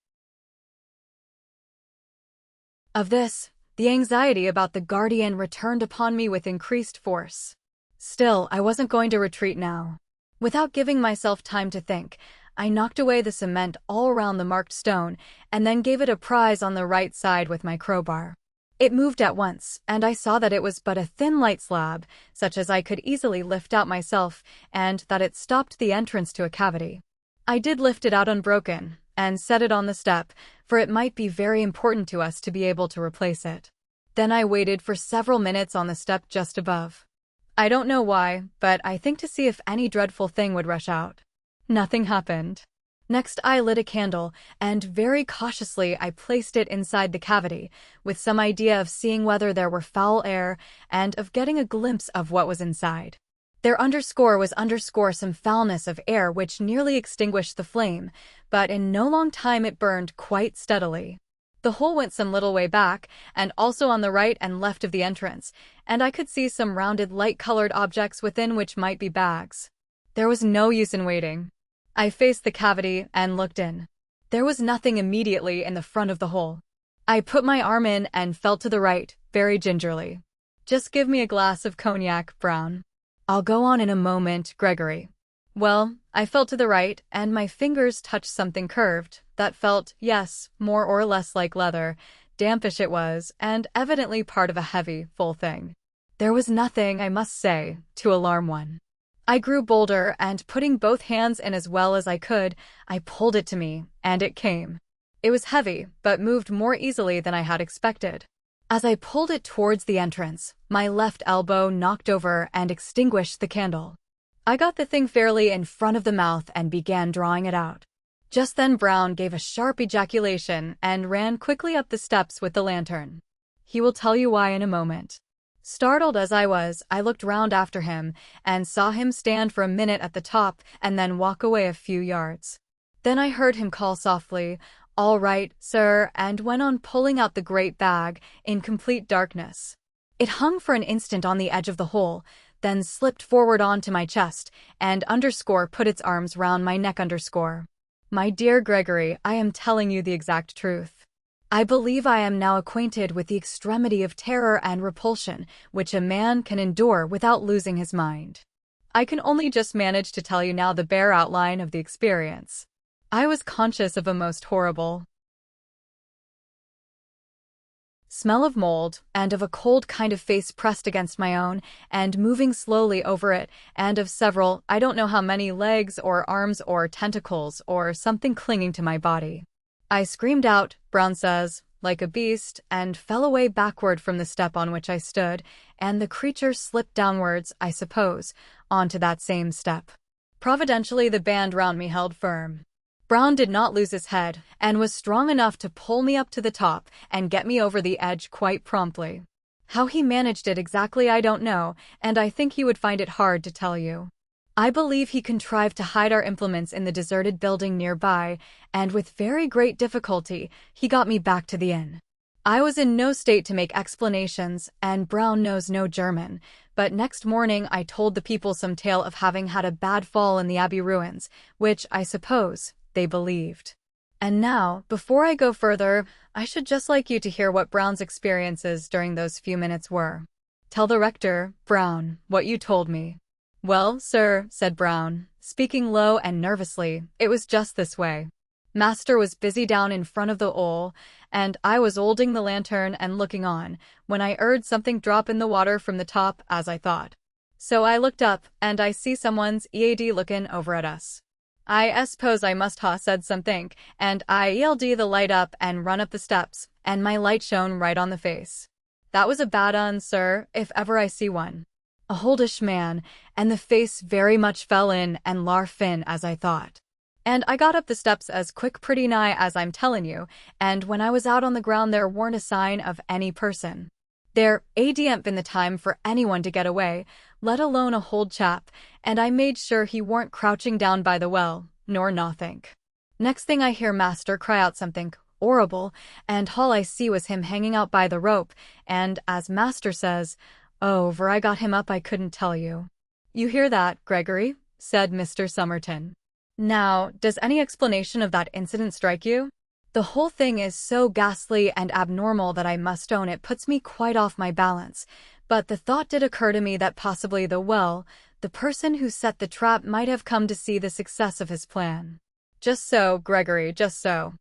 Of this, the anxiety about the guardian returned upon me with increased force. Still, I wasn't going to retreat now. Without giving myself time to think, I knocked away the cement all around the marked stone, and then gave it a prise on the right side with my crowbar. It moved at once, and I saw that it was but a thin light slab, such as I could easily lift out myself, and that it stopped the entrance to a cavity. I did lift it out unbroken, and set it on the step, for it might be very important to us to be able to replace it. Then I waited for several minutes on the step just above. I don't know why, but I think to see if any dreadful thing would rush out. Nothing happened. Next, I lit a candle, and very cautiously I placed it inside the cavity, with some idea of seeing whether there were foul air and of getting a glimpse of what was inside. There was some foulness of air which nearly extinguished the flame, but in no long time it burned quite steadily. The hole went some little way back, and also on the right and left of the entrance, and I could see some rounded light-colored objects within which might be bags. There was no use in waiting. I faced the cavity and looked in. There was nothing immediately in the front of the hole. I put my arm in and felt to the right, very gingerly. "Just give me a glass of cognac, Brown." "I'll go on in a moment, Gregory." Well, I felt to the right, and my fingers touched something curved, that felt, yes, more or less like leather. Dampish it was, and evidently part of a heavy, full thing. There was nothing, I must say, to alarm one. I grew bolder, and putting both hands in as well as I could, I pulled it to me, and it came. It was heavy, but moved more easily than I had expected. As I pulled it towards the entrance, my left elbow knocked over and extinguished the candle. I got the thing fairly in front of the mouth and began drawing it out. Just then Brown gave a sharp ejaculation and ran quickly up the steps with the lantern. He will tell you why in a moment. Startled as I was, I looked round after him and saw him stand for a minute at the top and then walk away a few yards. Then I heard him call softly, "All right, sir," and went on pulling out the great bag in complete darkness. It hung for an instant on the edge of the hole, then slipped forward onto my chest, and put its arms round my neck. My dear Gregory, I am telling you the exact truth. I believe I am now acquainted with the extremity of terror and repulsion which a man can endure without losing his mind. I can only just manage to tell you now the bare outline of the experience. I was conscious of a most horrible smell of mold, and of a cold kind of face pressed against my own, and moving slowly over it, and of several, I don't know how many legs or arms or tentacles or something clinging to my body. I screamed out, Brown says, like a beast, and fell away backward from the step on which I stood, and the creature slipped downwards, I suppose, onto that same step. Providentially the band round me held firm. Brown did not lose his head, and was strong enough to pull me up to the top and get me over the edge quite promptly. How he managed it exactly I don't know, and I think he would find it hard to tell you. I believe he contrived to hide our implements in the deserted building nearby, and with very great difficulty, he got me back to the inn. I was in no state to make explanations, and Brown knows no German, but next morning I told the people some tale of having had a bad fall in the Abbey ruins, which, I suppose, they believed. And now, before I go further, I should just like you to hear what Brown's experiences during those few minutes were. Tell the rector, Brown, what you told me. Well, sir, said Brown, speaking low and nervously, it was just this way. Master was busy down in front of the hole, and I was holding the lantern and looking on, when I heard something drop in the water from the top, as I thought. So I looked up, and I see someone's EAD looking over at us. I suppose I must ha said something, and I yelled the light up and run up the steps, and my light shone right on the face. That was a bad un, sir, if ever I see one. A holdish man, and the face very much fell in and lar fin as I thought. And I got up the steps as quick pretty nigh as I'm telling you, and when I was out on the ground there weren't a sign of any person. There ain't been the time for anyone to get away, let alone a hold chap, and I made sure he weren't crouching down by the well, nor nothink. Next thing I hear master cry out something horrible, and all I see was him hanging out by the rope, and, as master says, oh, for I got him up I couldn't tell you. You hear that, Gregory? Said Mr. Somerton. Now, does any explanation of that incident strike you? The whole thing is so ghastly and abnormal that I must own it puts me quite off my balance, but the thought did occur to me that possibly the person who set the trap might have come to see the success of his plan. Just so, Gregory, just so.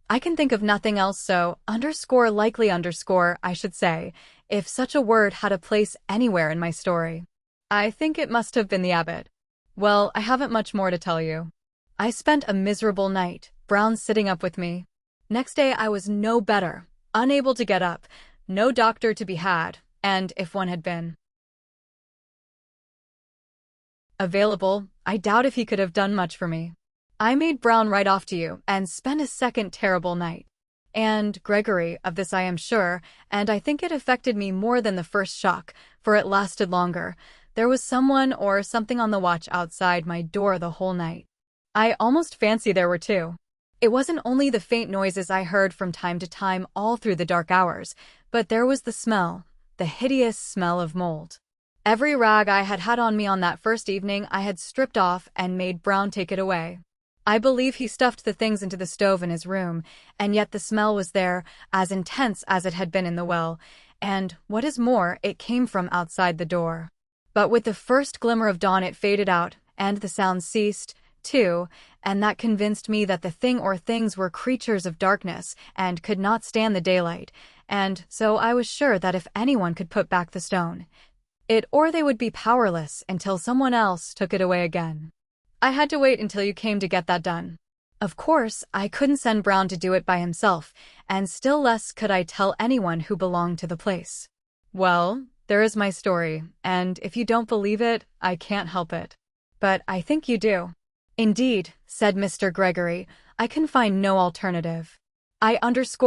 I can think of nothing else so, likely I should say, if such a word had a place anywhere in my story. I think it must have been the abbot. Well, I haven't much more to tell you. I spent a miserable night, Brown sitting up with me. Next day I was no better, unable to get up, no doctor to be had, and if one had been available, I doubt if he could have done much for me. I made Brown write off to you and spent a second terrible night. And Gregory, of this I am sure, and I think it affected me more than the first shock, for it lasted longer. There was someone or something on the watch outside my door the whole night. I almost fancy there were two. It wasn't only the faint noises I heard from time to time all through the dark hours, but there was the smell, the hideous smell of mold. Every rag I had had on me on that first evening I had stripped off and made Brown take it away. I believe he stuffed the things into the stove in his room, and yet the smell was there, as intense as it had been in the well, and, what is more, it came from outside the door. But with the first glimmer of dawn it faded out, and the sound ceased, too, and that convinced me that the thing or things were creatures of darkness and could not stand the daylight, and so I was sure that if anyone could put back the stone, it or they would be powerless until someone else took it away again. I had to wait until you came to get that done. Of course, I couldn't send Brown to do it by himself, and still less could I tell anyone who belonged to the place. Well, there is my story, and if you don't believe it, I can't help it. But I think you do. Indeed, said Mr. Gregory, I can find no alternative. I must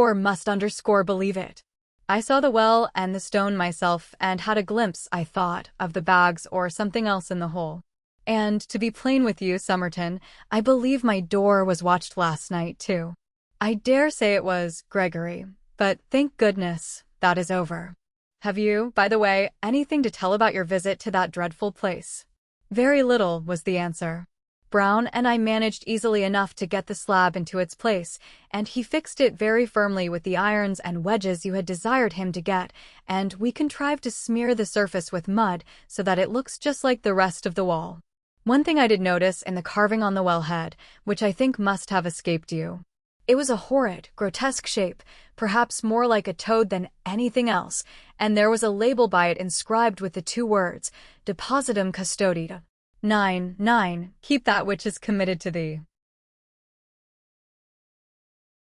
believe it. I saw the well and the stone myself and had a glimpse, I thought, of the bags or something else in the hole. And, to be plain with you, Somerton, I believe my door was watched last night, too. I dare say it was, Gregory, but thank goodness, that is over. Have you, by the way, anything to tell about your visit to that dreadful place? Very little, was the answer. Brown and I managed easily enough to get the slab into its place, and he fixed it very firmly with the irons and wedges you had desired him to get, and we contrived to smear the surface with mud so that it looks just like the rest of the wall. One thing I did notice in the carving on the wellhead, which I think must have escaped you. It was a horrid, grotesque shape, perhaps more like a toad than anything else, and there was a label by it inscribed with the two words, Depositum Custodied. 9. Keep that which is committed to thee.